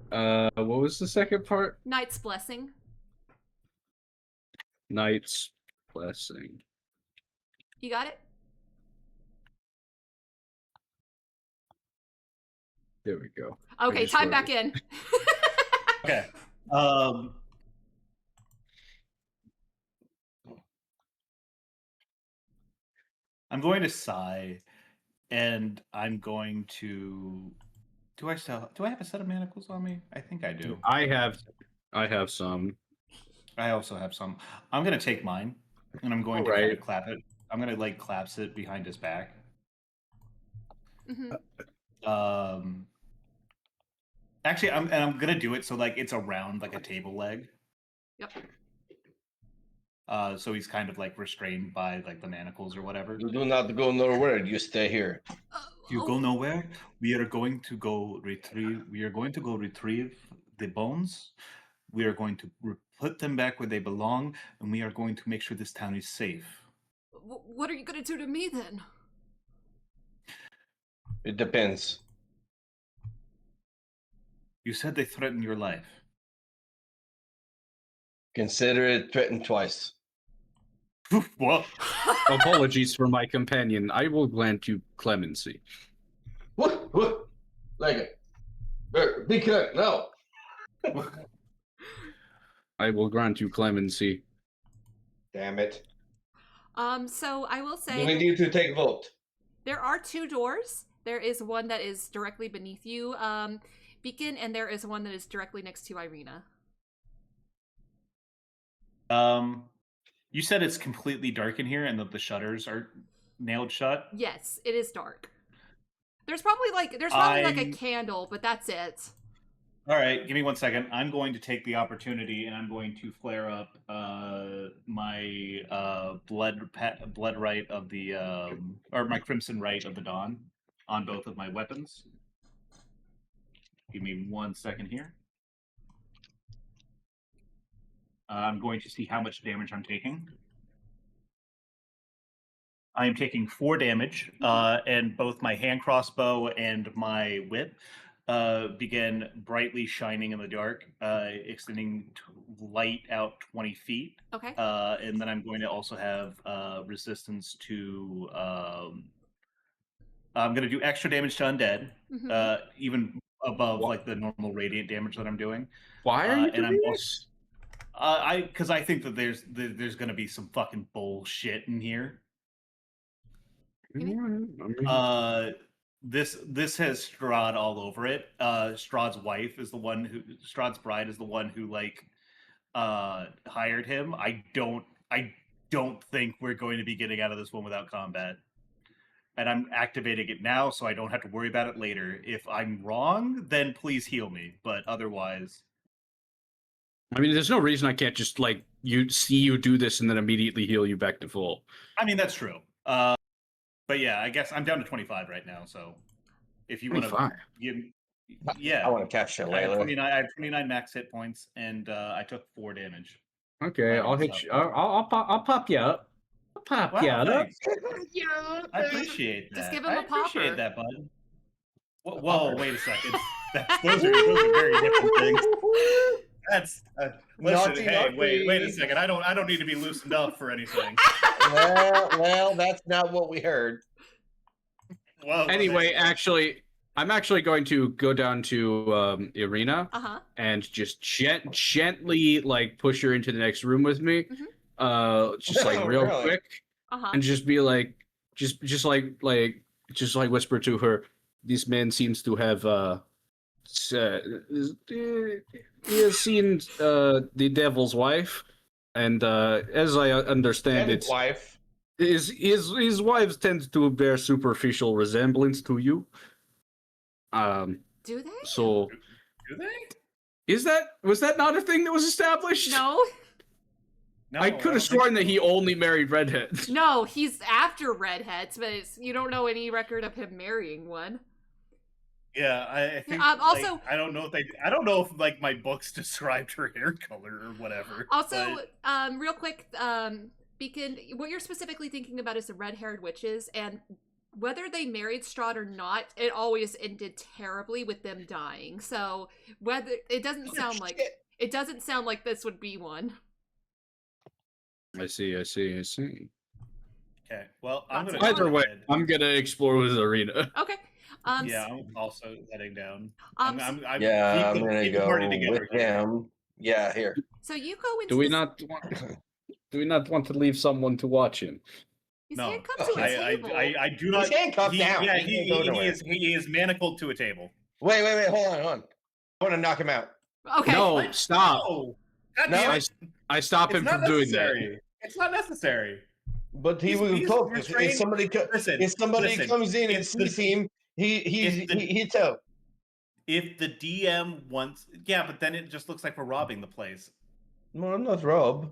What was the second part? Night's Blessing. Night's Blessing. You got it? There we go. Okay, time back in. Okay. I'm going to sigh, and I'm going to. Do I have a set of manacles on me? I think I do. I have some. I also have some. I'm gonna take mine, and I'm going to kind of clap it. I'm gonna like collapse it behind his back. Mm-hmm. Actually, I'm gonna do it so like it's around like a table leg. Yep. So he's kind of like restrained by like the manacles or whatever. You do not go nowhere. You stay here. You go nowhere. We are going to go retrieve. We are going to go retrieve the bones. We are going to put them back where they belong, and we are going to make sure this town is safe. What are you going to do to me then? It depends. You said they threatened your life. Consider it threatened twice. What? Apologies for my companion. I will grant you clemency. What? Liger. Be correct. No. I will grant you clemency. Damn it. So I will say We need to take vote. There are two doors. There is one that is directly beneath you, Beacon, and there is one that is directly next to Irina. You said it's completely dark in here and that the shutters are nailed shut? Yes, it is dark. There's probably like a candle, but that's it. All right, give me 1 second. I'm going to take the opportunity and I'm going to flare up my blood right of the or my crimson right of the dawn on both of my weapons. Give me 1 second here. I'm going to see how much damage I'm taking. I am taking 4 damage, and both my hand crossbow and my whip begin brightly shining in the dark, extending light out 20 feet. Okay. And then I'm going to also have resistance to... I'm going to do extra damage to undead, even above like the normal radiant damage that I'm doing. Why are you doing this? Because I think that there's going to be some fucking bullshit in here. This has Strahd all over it. Strahd's wife is the one who Strahd's bride is the one who like hired him. I don't think we're going to be getting out of this one without combat. And I'm activating it now so I don't have to worry about it later. If I'm wrong, then please heal me. But otherwise, I mean, there's no reason I can't just like you do this and then immediately heal you back to full. I mean, that's true. But yeah, I guess I'm down to 25 right now. So if you want to give, I want to catch you later. I have 29 max hit points, and I took 4 damage. Okay, I'll hit you. I'll pop you up. I'll pop you up. I appreciate that. Just give him a popper. I appreciate that, bud. Whoa, wait a second. Those are very different things. That's listen. Hey, wait a second. I don't need to be loosened up for anything. well, that's not what we heard. Well, anyway, actually, I'm actually going to go down to Irina and just gently like push her into the next room with me, just like real quick, and just be like, just like whisper to her. This man seems to have he has seen the devil's wife, and as I understand it, wife. His wives tend to bear superficial resemblance to you. Do they? So, do they? Was that not a thing that was established? No. No, I could have sworn that he only married redheads. No, he's after redheads, but you don't know any record of him marrying one. Yeah, I think. Also, I don't know if like my books described her hair color or whatever. Also, real quick, Beacon, what you're specifically thinking about is the red-haired witches, and whether they married Strahd or not, it always ended terribly with them dying. So whether it doesn't sound like this would be one. I see. Okay. Well, either way, I'm gonna explore with Irina. Okay. Yeah, I'm also heading down. I'm gonna go with him. Yeah, here. So you go into. Do we not want to leave someone to watch him? He's handcuffed to a table. I do not. He's handcuffed down. Yeah, he is manacled to a table. Wait. Hold on. I want to knock him out. Okay. No, stop. No, I stop him from doing that. It's not necessary. But he will talk. If somebody comes in and sees him, he tell. If the DM wants, yeah, but then it just looks like we're robbing the place. No, I'm not Rob.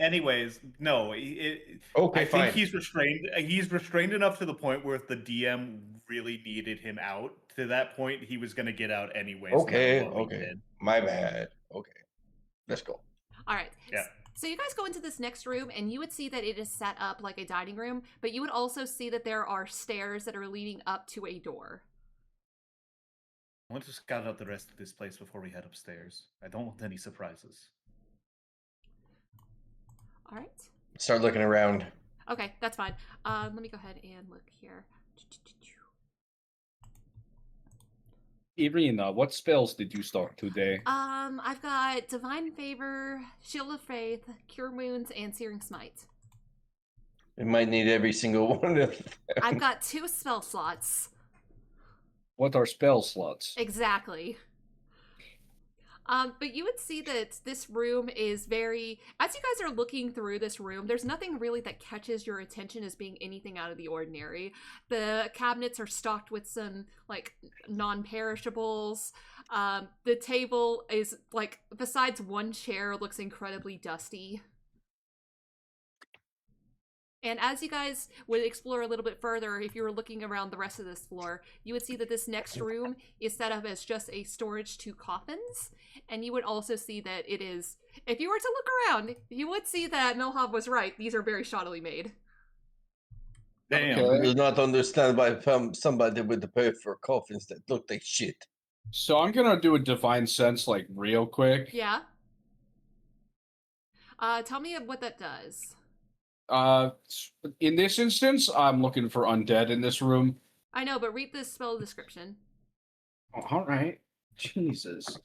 Anyways, no. Okay, I fine. think he's restrained. He's restrained enough to the point where if the DM really needed him out, to that point, he was going to get out anyways. Okay. My bad. Okay. Let's go. All right. Yeah. So you guys go into this next room, and you would see that it is set up like a dining room, but you would also see that there are stairs that are leading up to a door. I want to scout out the rest of this place before we head upstairs. I don't want any surprises. All right. Start looking around. Okay, that's fine. Let me go ahead and look here. Irina, what spells did you start today? I've got Divine Favor, Shield of Faith, Cure Wounds, and Searing Smite. We might need every single one of them. I've got 2 spell slots. What are spell slots? Exactly. But you would see that this room is very... As you guys are looking through this room, there's nothing really that catches your attention as being anything out of the ordinary. The cabinets are stocked with some, like, non-perishables. The table is, like, besides one chair, looks incredibly dusty. And as you guys would explore a little bit further, if you were looking around the rest of this floor, you would see that this next room is set up as just a storage to coffins. And you would also see that it is, if you were to look around, you would see that Milhob was right. These are very shoddily made. Damn. I do not understand why somebody would pay for coffins that look like shit. So I'm gonna do a divine sense, like, real quick. Yeah. Tell me what that does. In this instance, I'm looking for undead in this room. I know, but read the spell description. All right. Jesus.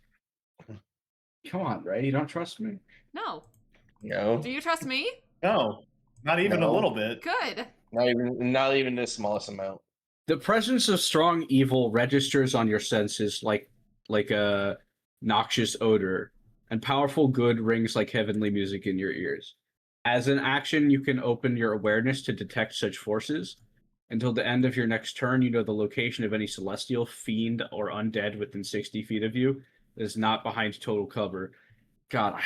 Come on, Ray. You don't trust me? No. No. Do you trust me? No, not even a little bit. Good. Not even the smallest amount. The presence of strong evil registers on your senses like a noxious odor, and powerful good rings like heavenly music in your ears. As an action, you can open your awareness to detect such forces. Until the end of your next turn, you know the location of any celestial, fiend, or undead within 60 feet of you that is not behind total cover. God,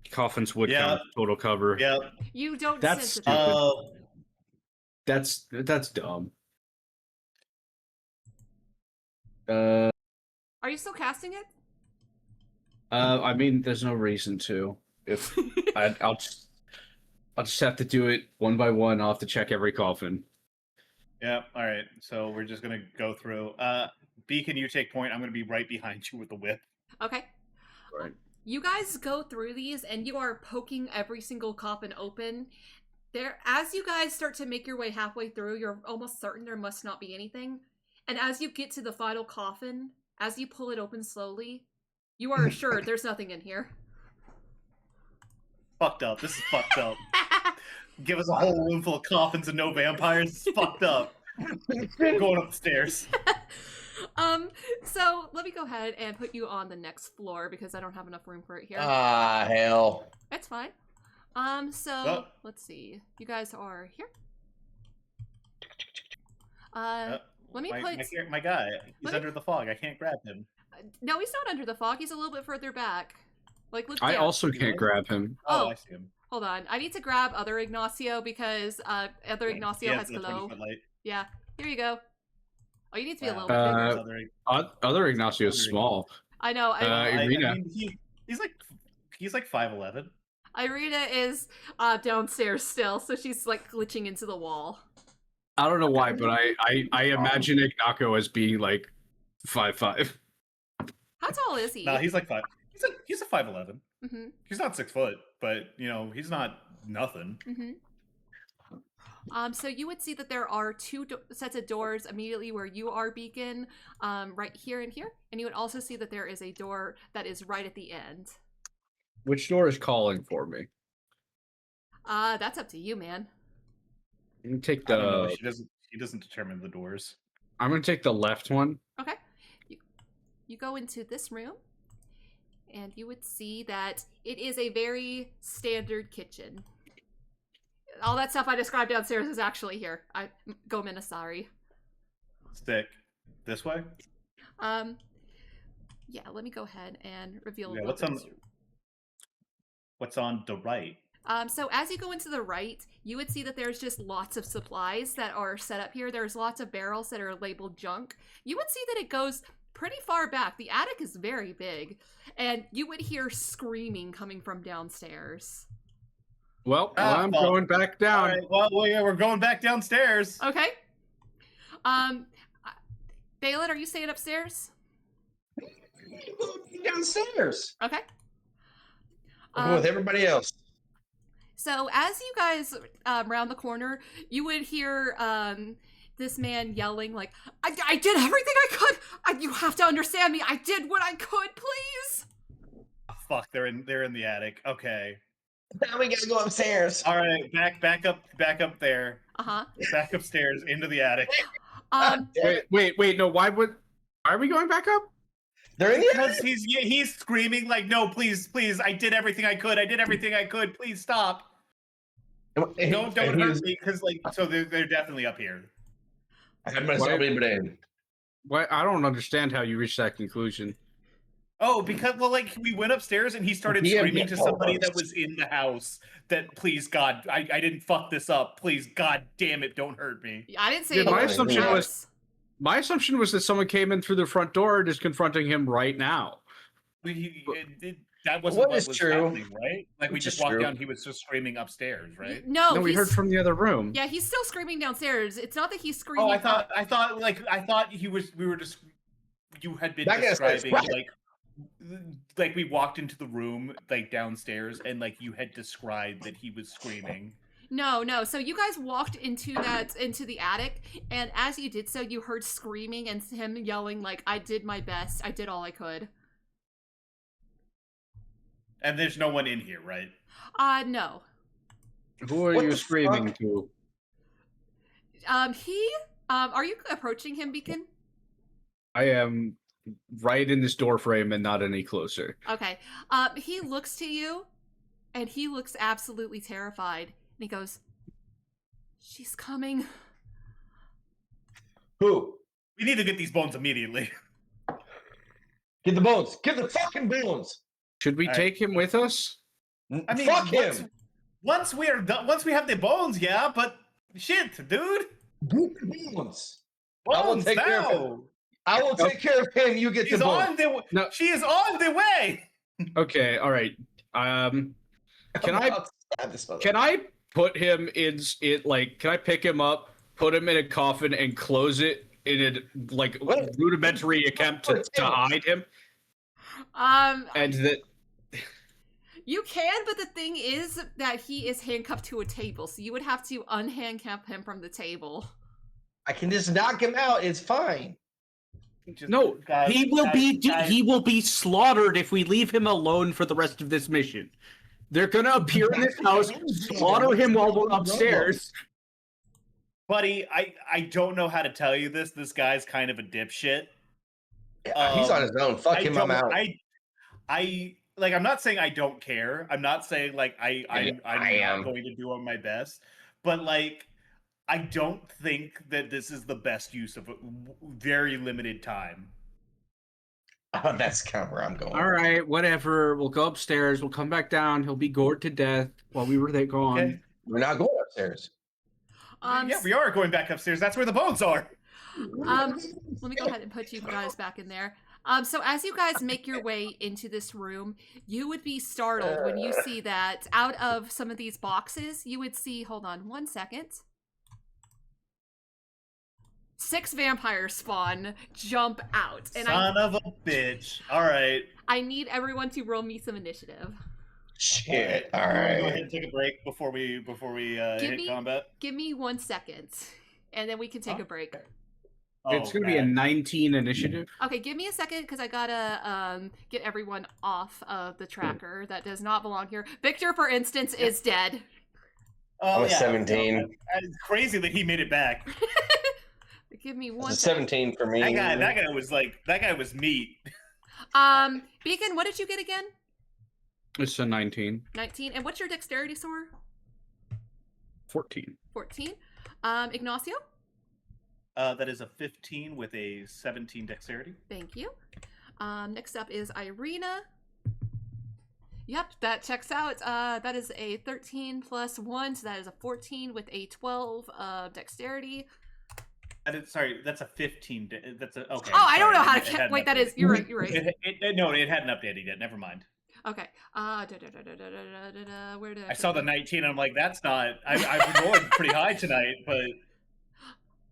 coffins would count total cover. Yeah. You don't That's sense stupid. That's dumb. Are you still casting it? I mean, there's no reason to. If I'll just have to do it one by one. I'll have to check every coffin. Yeah, all right. So we're just going to go through. Beacon, you take point. I'm going to be right behind you with the whip. Okay. Right. You guys go through these, and you are poking every single coffin open. As you guys start to make your way halfway through, you're almost certain there must not be anything. And as you get to the final coffin, as you pull it open slowly, you are assured there's nothing in here. Fucked up. This is fucked up. Give us a whole room full of coffins and no vampires. It's fucked up. I'm going upstairs. So let me go ahead and put you on the next floor because I don't have enough room for it here. Ah, hell. That's fine. Oh. Let's see. You guys are here. Let me put my guy. He's under the fog. I can't grab him. No, he's not under the fog. He's a little bit further back. Like, look I down. also can't grab him. Oh, I see him. Hold on. I need to grab other Ignacio because other Ignacio has the glow. 20-foot light. Yeah. Here you go. Oh, you need to be a little bit bigger. Other Ignacio is small. I know. Irina. I mean, he's like 5'11". Irina is downstairs still, so she's like glitching into the wall. I don't know why, but I imagine Ignacio as being like 5'5". How tall is he? No, he's like 5. He's a 5'11". Mm-hmm. He's not 6 foot, but he's not nothing. Mm-hmm. So you would see that there are two sets of doors immediately where you are, Beacon, right here and here, and you would also see that there is a door that is right at the end. Which door is calling for me? That's up to you, man. I'm gonna take I don't know. She doesn't determine the doors. I'm gonna take the left one. Okay. You go into this room, and you would see that it is a very standard kitchen. All that stuff I described downstairs is actually here. Go Minasari. Stick. This way? Yeah, let me go ahead and reveal what's on the right? So as you go into the right, you would see that there's just lots of supplies that are set up here. There's lots of barrels that are labeled junk. You would see that it goes pretty far back. The attic is very big, and you would hear screaming coming from downstairs. Well, I'm going back down. All right, well, yeah, we're going back downstairs. Okay. Thalin, are you staying upstairs? Downstairs. Okay. With everybody else. So as you guys round the corner, you would hear this man yelling like, I did everything I could! You have to understand me! I did what I could, please! Oh, fuck, they're in the attic. Okay. Now we gotta go upstairs. All right, back up there. Uh-huh. Back upstairs into the attic. Wait, no, why are we going back up? They're in the Because attic. he's screaming like, no, please, I did everything I could. Please stop. Don't hurt me, because so they're definitely up here. I'm gonna start with brain. Why? I don't understand how you reached that conclusion. Oh, because we went upstairs and he started screaming to somebody that was in the house that, please God, I didn't fuck this up. Please God damn it, don't hurt me. I didn't say my assumption was that someone came in through the front door and is confronting him right now. That wasn't what was true. happening, right? We just walked down, he was just screaming upstairs, right? No, we heard from the other room. Yeah, he's still screaming downstairs. It's not that he's screaming. Oh, I thought you had been describing we walked into the room downstairs and you had described that he was screaming. No. So you guys walked into the attic, and as you did so, you heard screaming and him yelling I did my best. I did all I could. And there's no one in here, right? No. Who are you screaming to? Are you approaching him, Beacon? I am right in this door frame and not any closer. Okay. He looks to you, and he looks absolutely terrified. And he goes, "She's coming." Who? We need to get these bones immediately. Get the bones. Get the fucking bones. Should we take him with us? I mean, fuck him. Once we are done, once we have the bones, yeah, but shit, dude. Get the bones. I will take care of him. I will take care of him. You get the bones. No. She is on the way. Okay, all right. Can I put him in it? Can I pick him up, put him in a coffin, and close it in a rudimentary attempt to hide him? And that. You can, but the thing is that he is handcuffed to a table, so you would have to unhandcuff him from the table. I can just knock him out. It's fine. No, Guys, he will guys. he will be slaughtered if we leave him alone for the rest of this mission. They're gonna appear in this house, slaughter him while we're upstairs. Buddy, I don't know how to tell you this. This guy's kind of a dipshit. He's on his own. Fuck him. I'm out. I'm not saying I don't care. I'm not saying like I'm not going to do my best, but like I don't think that this is the best use of a very limited time. Oh, that's kind of where I'm going. All right, whatever. We'll go upstairs. We'll come back down. He'll be gored to death while we were there gone. Okay. We're not going upstairs. Yeah, we are going back upstairs. That's where the bones are. Let me go ahead and put you guys back in there. So as you guys make your way into this room, you would be startled when you see that out of some of these boxes, you would see, hold on 1 second, 6 vampires spawn, jump out. And Son of a bitch. All right. I need everyone to roll me some initiative. Shit. All Go ahead right. and take a break before we hit combat. Give me 1 second, and then we can take a break. It's going to be a 19 initiative. Okay, give me a second because I gotta get everyone off of the tracker that does not belong here. Victor, for instance, is dead. I was 17. It's crazy that he made it back. Give me 1 It's a second. 17 for me. That guy was meat. Beacon, what did you get again? It's a 19. 19. And what's your dexterity score? 14. 14. Ignacio? That is a 15 with a 17 dexterity. Thank you. Next up is Irina. Yep, that checks out. That is a 13 plus 1, so that is a 14 with a 12 dexterity. Sorry, that's a 15. That's a okay. Oh, I don't know how to. Wait, that is. You're right. You're right. No, it hadn't updated yet. Never mind. Okay. Where did I saw the 19 and I'm like, that's not. I've been rolling pretty high tonight, but.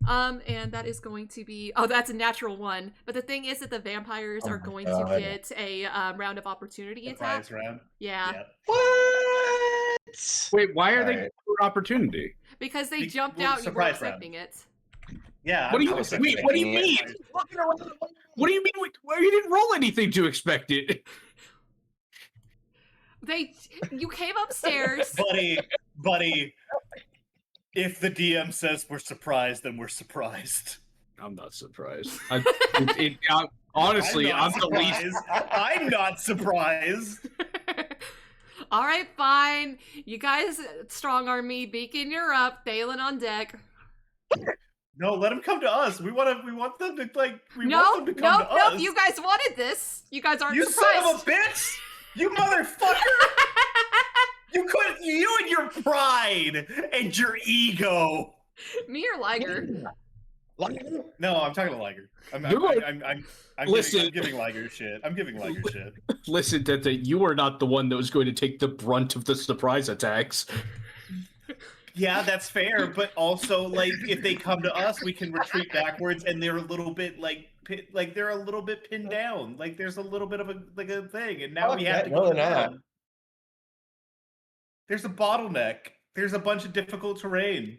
And that is going to be. Oh, that's a natural 1. But the thing is that the vampires are going to get a round of opportunity attack. Surprise round. Yeah. Yep. What? Wait, why are they for opportunity? Because they jumped out and you weren't expecting it. Yeah. What do you mean? What do you mean? What do you mean? Well, you didn't roll anything to expect it. You came upstairs. buddy. If the DM says we're surprised, then we're surprised. I'm not surprised. Honestly, I'm the least. I'm not surprised. All right, fine. You guys strong arm me. Beacon, you're up. Thalin on deck. No, let them come to us. We want them to like. No. You guys wanted this. You guys aren't surprised. You son of a bitch! You motherfucker! You and your pride and your ego. Me or Liger? No, I'm talking to Liger. I'm giving Liger shit. I'm giving Liger shit. Listen, Detdet, you are not the one that was going to take the brunt of the surprise attacks. Yeah, that's fair, but also like if they come to us, we can retreat backwards, and they're a little bit they're a little bit pinned down. Like there's a little bit of a thing, and now we have to go down. There's a bottleneck. There's a bunch of difficult terrain.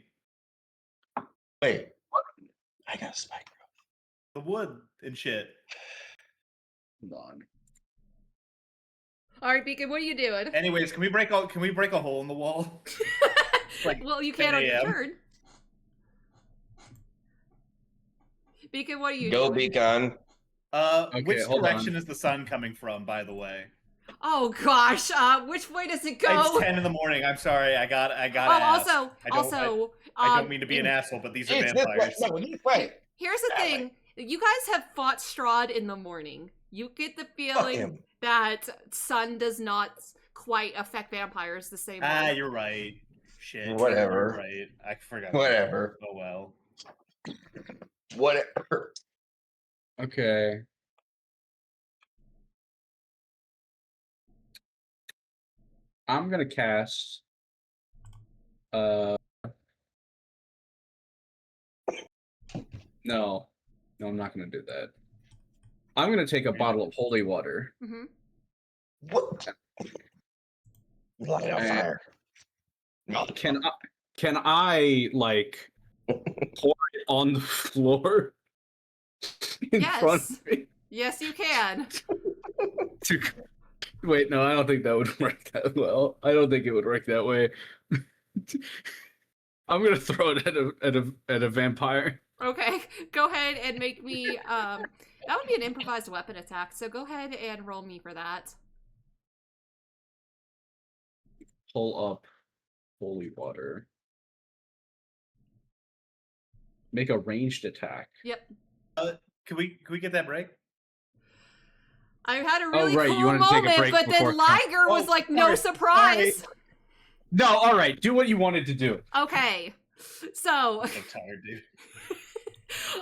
Wait, what? I got a spike. The wood and shit. Hold on. All right, Beacon, what are you doing? Anyways, can we break a hole in the wall? Well, you can on your turn. Beacon, what are you doing? Go, Beacon. Which direction is the sun coming from, by the way? Oh gosh, which way does it go? It's 10 in the morning. I'm sorry. I got. Oh, I don't mean to be an asshole, but these are vampires. Here's the thing: you guys have fought Strahd in the morning. You get the feeling that sun does not quite affect vampires the same way. You're right. Shit. Whatever. You're right. I forgot. Whatever. Oh well. Whatever. Okay. I'm gonna cast. No, I'm not gonna do that. I'm gonna take a bottle of holy water. Mm-hmm. What? Light on fire. Can I like pour it on the floor in front Yes. of me? Yes, you can. Wait, no, I don't think that would work that well. I don't think it would work that way. I'm gonna throw it at a vampire. Okay, go ahead and make me. That would be an improvised weapon attack. So go ahead and roll me for that. Pull up holy water. Make a ranged attack. Yep. Can we get that break? I had a really right, cool you wanted to take a moment, break but then before- Liger was Oh, like, "No sorry. surprise." No, all right. Do what you wanted to do. Okay, so I'm tired, dude.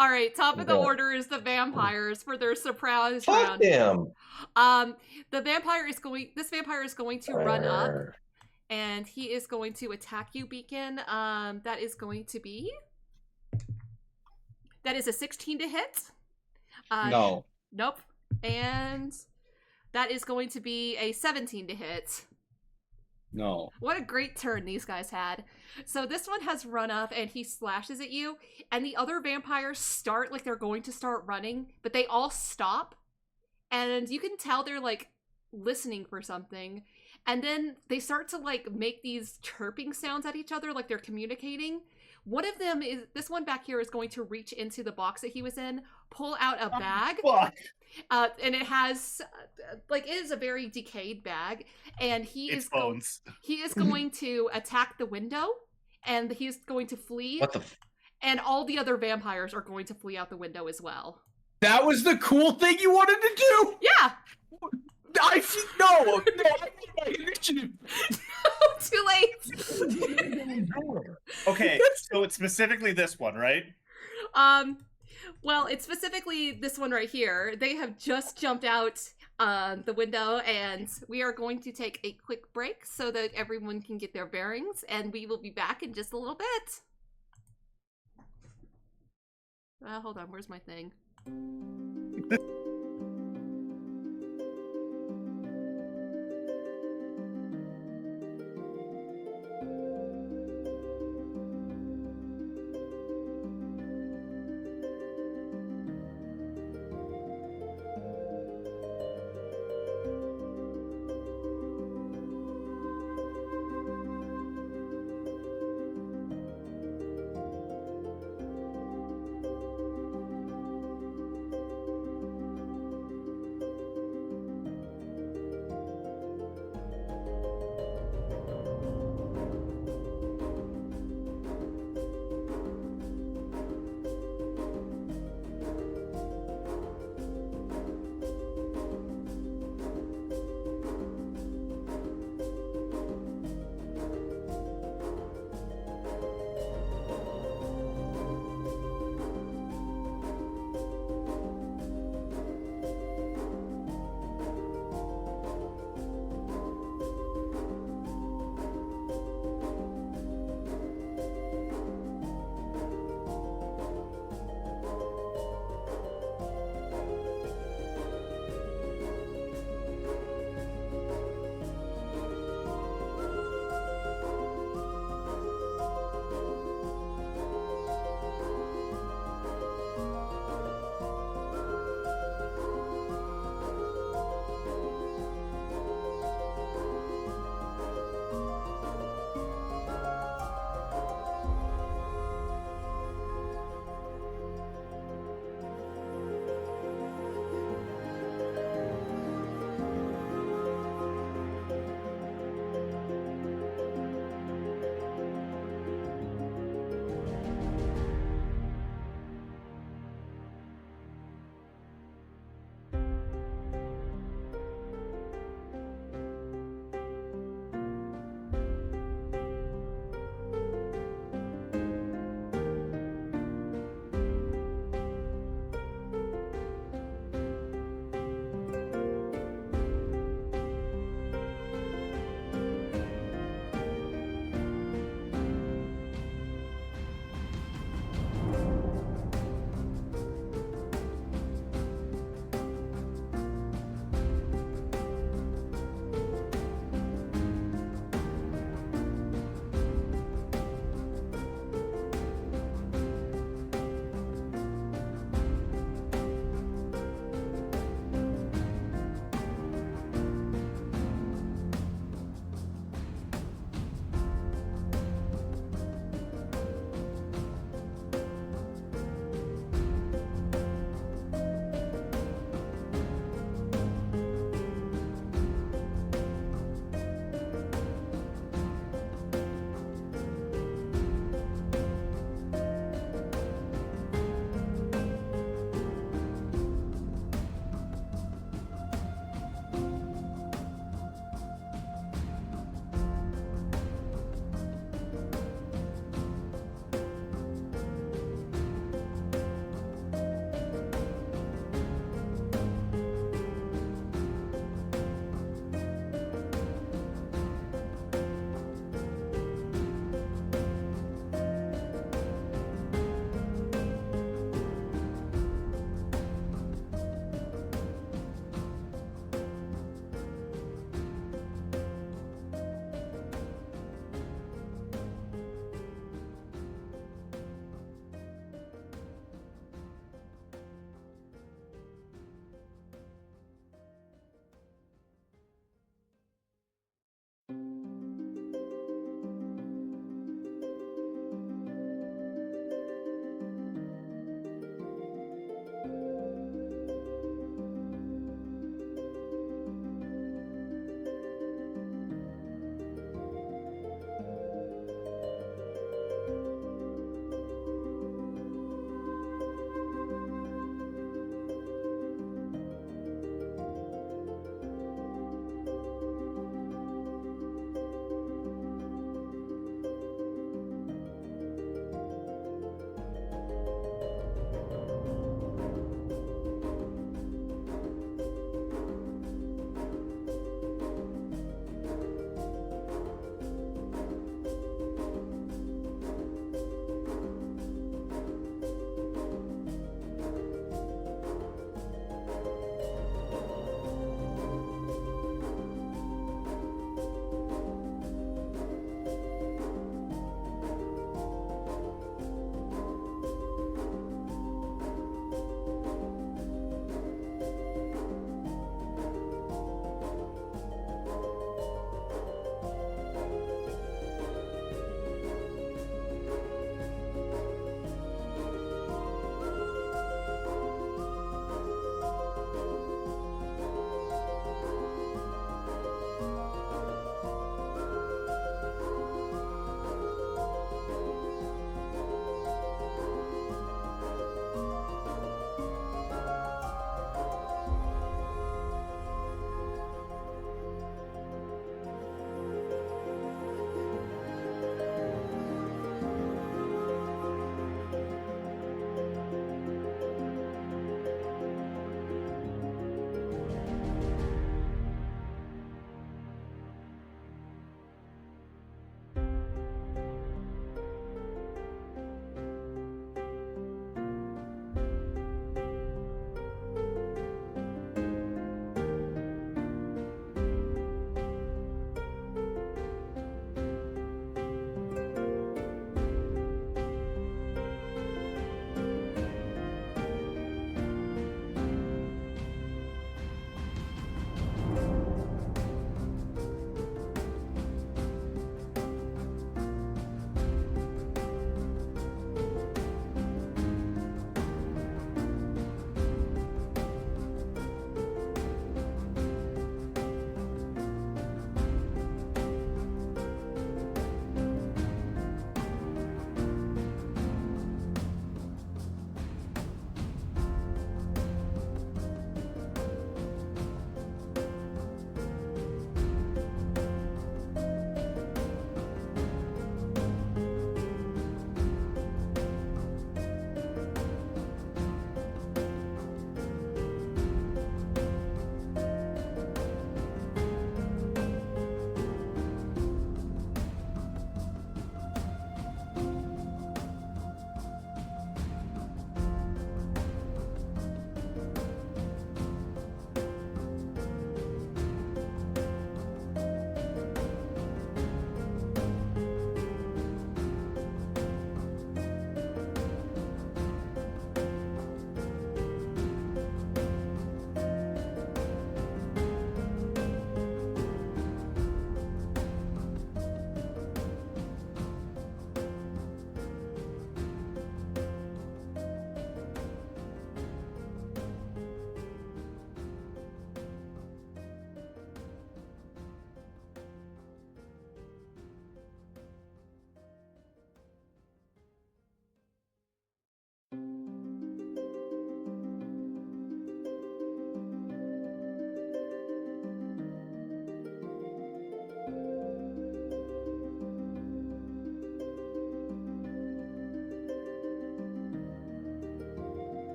all right, top of the Okay. order is the vampires for their surprise Fuck round. them. This vampire is going to run up, Arr. and he is going to attack you, Beacon. That is a 16 to hit. No. Nope. And that is going to be a 17 to hit. No. What a great turn these guys had. So this one has run up and he slashes at you, and the other vampires start like they're going to start running, but they all stop. And you can tell they're like listening for something. And then they start to like make these chirping sounds at each other like they're communicating. One of them is, this one back here is going to reach into the box that he was in, pull out a bag. Fuck. And it has, it is a very decayed bag, and he It's is bones. he is going to attack the window, and he's going to flee. What the? And all the other vampires are going to flee out the window as well. That was the cool thing you wanted to do. Yeah. No. I need my initiative. Too late. Okay, so it's specifically this one, right? Well, it's specifically this one right here. They have just jumped out the window, and we are going to take a quick break so that everyone can get their bearings, and we will be back in just a little bit. Hold on, where's my thing?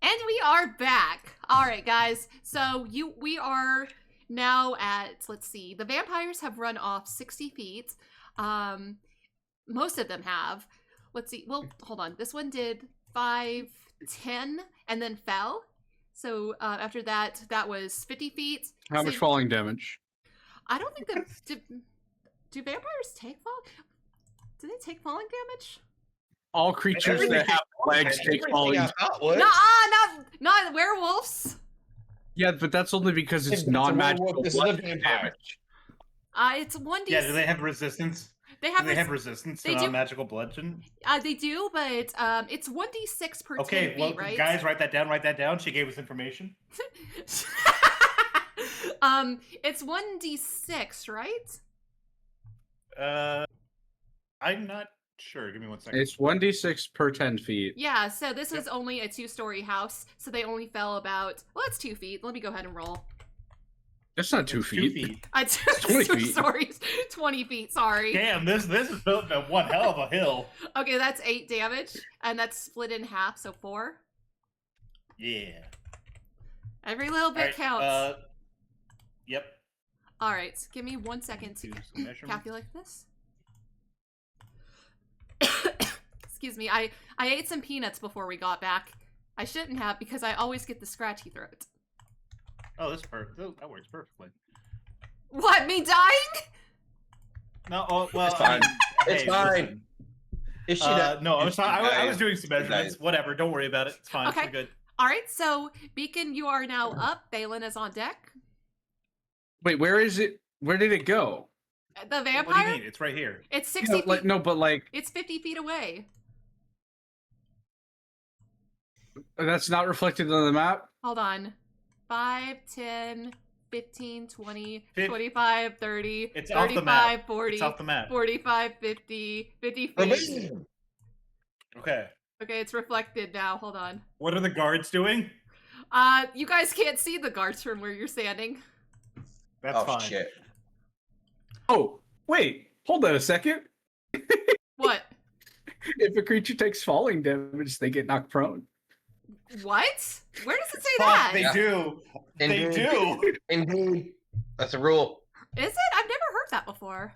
And we are back. All right, guys. So we are now at, let's see, the vampires have run off 60 feet. Most of them have. Let's see. Well, hold on. This one did 5, 10, and then fell. So after that, that was 50 feet. How much falling damage? I don't think that... Do vampires take fall? Do they take falling damage? All creatures that have legs take falling. Not werewolves. Yeah, but that's only because it's non-magical damage. It's 1d. Yeah, do they have resistance? They have resistance to they do. non-magical bludgeon? They do, but it's 1d6 per 10 feet, right? Guys, write that down. She gave us information. It's 1d6, right? I'm not sure. Give me 1 second. It's 1d6 per 10 feet. Yeah, so this is only a 2-story house, so they only fell about, well, it's 2 feet. Let me go ahead and roll. That's not 2 feet. 2 feet. 2 stories, 20 feet, sorry. Damn, this is built in one hell of a hill. Okay, that's 8 damage, and that's split in half, so 4. Yeah. Every little bit counts. Yep. Alright, give me 1 second to calculate this. Excuse me, I ate some peanuts before we got back. I shouldn't have because I always get the scratchy throat. Oh, that's perfect. That works perfectly. What, me dying? No, well, it's fine. It's fine. Is she no, I was doing some measurements. Whatever, don't worry about it. It's fine. Okay. We're good. All right, so Beacon, you are now up. Thalin is on deck. Wait, where is it? Where did it go? The vampire? What do you mean? It's right here. It's 60 feet. No, but like... It's 50 feet away. That's not reflected on the map? Hold on. 5, 10, 15, 20, 25, 30, it's 35, off the map. 40, it's off the map. 45, 50, 50 feet. Okay. Okay, it's reflected now. Hold on. What are the guards doing? You guys can't see the guards from where you're standing. That's fine. Shit. Oh, wait. Hold on a second. What? If a creature takes falling damage, they get knocked prone. What? Where does it say that? They do. They do. Indeed. That's a rule. Is it? I've never heard that before.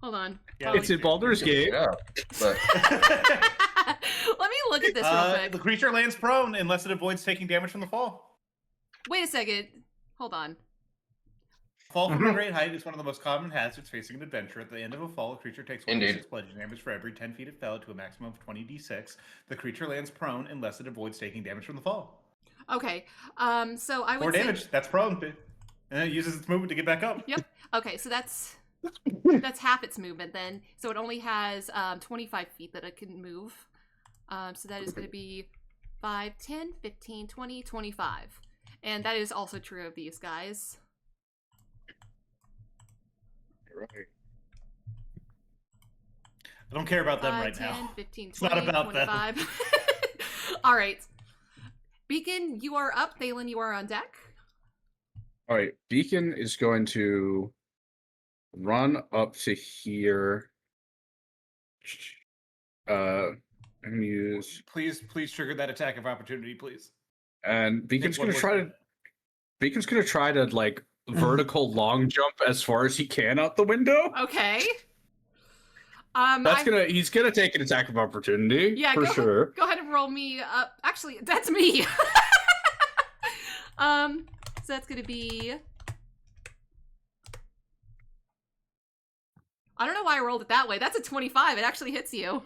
Hold on. Yeah, it's in Baldur's Gate. Yeah, but... Let me look at this real quick. The creature lands prone unless it avoids taking damage from the fall. Wait a second. Hold on. Fall from a great height is one of the most common hazards facing an adventure. At the end of a fall, a creature takes 1d6 bludgeoning damage for every 10 feet it fell to a maximum of 20d6. The creature lands prone unless it avoids taking damage from the fall. Okay. So I would 4 say... damage. That's prone. And it uses its movement to get back up. Yep. Okay, so that's half its movement then. So it only has 25 feet that it can move. So that is going to be 5, 10, 15, 20, 25. And that is also true of these guys. Right. I don't care about 5, them right 10, now. 15, 20, it's not about 25. them. All right. Beacon, you are up. Thalin, you are on deck. All right. Beacon is going to run up to here. And use... Please trigger that attack of opportunity, please. And Beacon's going to try to like vertical long jump as far as he can out the window. Okay. He's gonna take an attack of opportunity. Yeah, for sure. Go ahead and roll me up. Actually, that's me. So that's gonna be. I don't know why I rolled it that way. That's a 25. It actually hits you.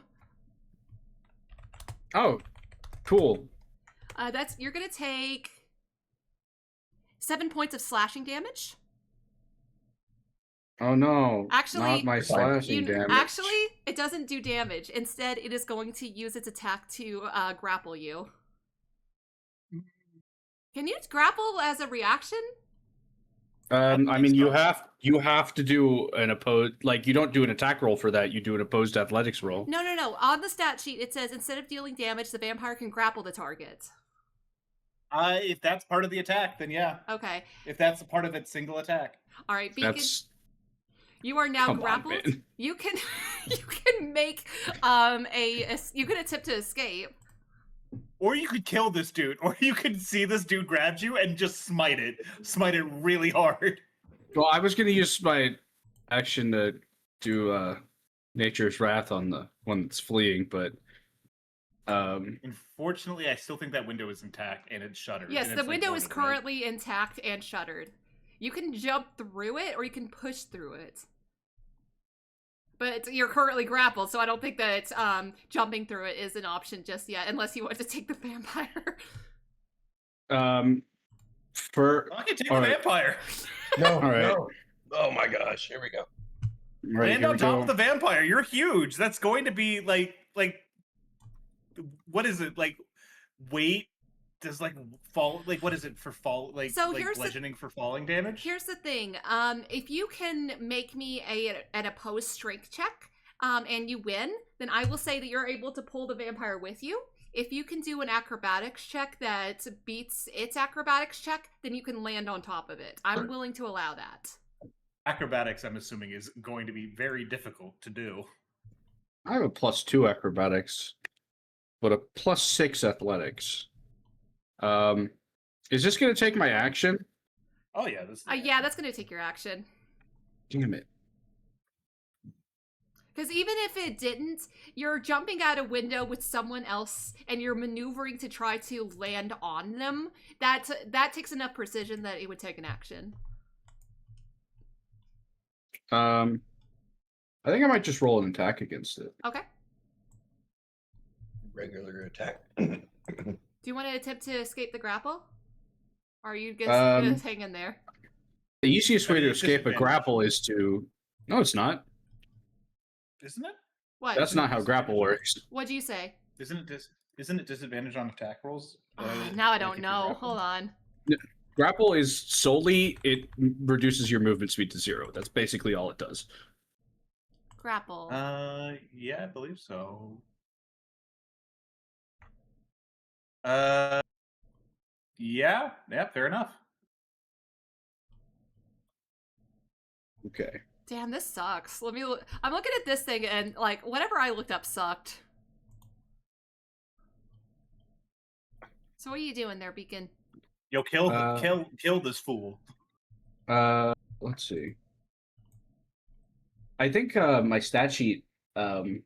Oh, cool. You're gonna take 7 points of slashing damage. Oh no! Actually, not my slashing damage. Actually, it doesn't do damage. Instead, it is going to use its attack to grapple you. Can you grapple as a reaction? I mean, you have to do an opposed, like you don't do an attack roll for that. You do an opposed athletics roll. No. On the stat sheet, it says instead of dealing damage, the vampire can grapple the target. If that's part of the attack, then yeah. Okay. If that's a part of its single attack. All right, Beacon. You are now grappled. You can make you can attempt to escape. Or you could kill this dude, or you could see this dude grabs you and just smite it really hard. Well, I was going to use my action to do Nature's Wrath on the one that's fleeing, but Unfortunately, I still think that window is intact and it's shuttered. Yes, and the it's, window like, is currently intact and shuttered. You can jump through it, or you can push through it. But you're currently grappled, so I don't think that jumping through it is an option just yet, unless you want to take the vampire. I can take the vampire. No, right. no. Oh my gosh, here we go. Right, Land on top of the vampire. You're huge. That's going to be like what is it? Like weight does like fall, like what is it for fall, like, So like here's bludgeoning for falling damage? Here's the thing. If you can make me an opposed strength check, and you win, then I will say that you're able to pull the vampire with you. If you can do an acrobatics check that beats its acrobatics check, then you can land on top of it. I'm willing to allow that. Acrobatics, I'm assuming, is going to be very difficult to do. I have a +2 acrobatics, but a +6 athletics. Is this going to take my action? Oh yeah, this. Yeah, that's going to take your action. Damn it. Because even if it didn't, you're jumping out a window with someone else and you're maneuvering to try to land on them. That takes enough precision that it would take an action. I think I might just roll an attack against it. Okay. Regular attack. Do you want to attempt to escape the grapple? Or are you gonna hang in there? The easiest way to escape a grapple is to... No, it's not. Isn't it? What? That's not how grapple works. What'd you say? Isn't it disadvantage on attack rolls? Now I don't know. Hold on. Grapple is solely, it reduces your movement speed to 0. That's basically all it does. Grapple. Yeah, I believe so. Yeah, fair enough. Okay. Damn, this sucks. I'm looking at this thing and, like, whatever I looked up sucked. So what are you doing there, Beacon? Yo, kill this fool. Let's see. I think my stat sheet, because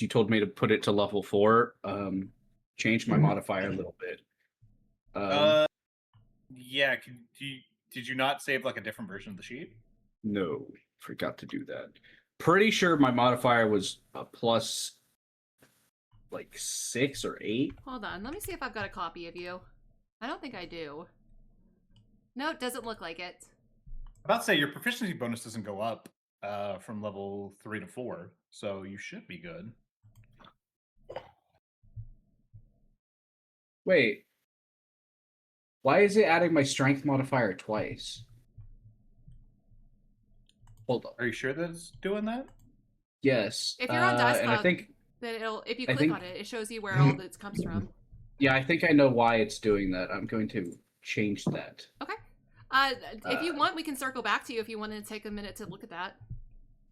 you told me to put it to level 4, changed my modifier a little bit. Yeah. Did you not save like a different version of the sheet? No, forgot to do that. Pretty sure my modifier was a plus like 6 or 8. Hold on, let me see if I've got a copy of you. I don't think I do. No, it doesn't look like it. I'm about to say your proficiency bonus doesn't go up from level 3 to 4, so you should be good. Wait. Why is it adding my strength modifier twice? Hold on. Are you sure that it's doing that? Yes. If you're on Dice and I Cloud, think, then if you click on it, it shows you where all this comes from. yeah, I think I know why it's doing that. I'm going to change that. Okay. If you want, we can circle back to you if you want to take a minute to look at that.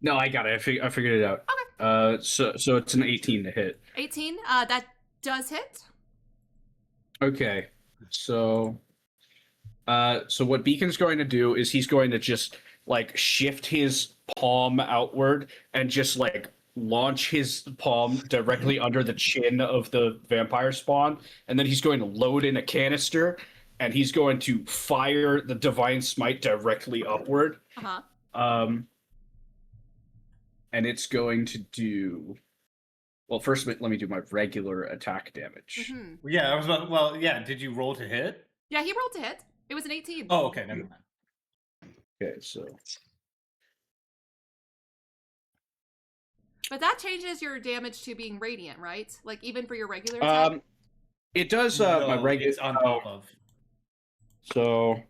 No, I got it. I figured it out. Okay. So it's an 18 to hit. 18. That does hit. Okay. So what Beacon's going to do is he's going to just like shift his palm outward and just like launch his palm directly under the chin of the vampire spawn, and then he's going to load in a canister and he's going to fire the divine smite directly upward. Uh-huh. And it's going to do... Well, first, let me do my regular attack damage. Mm-hmm. Yeah, I was about. Well, yeah. Did you roll to hit? Yeah, he rolled to hit. It was an 18. Oh, okay. Never mind. Okay, so... But that changes your damage to being radiant, right? Like, even for your regular attack? It does No, my regular... It's on top of. So...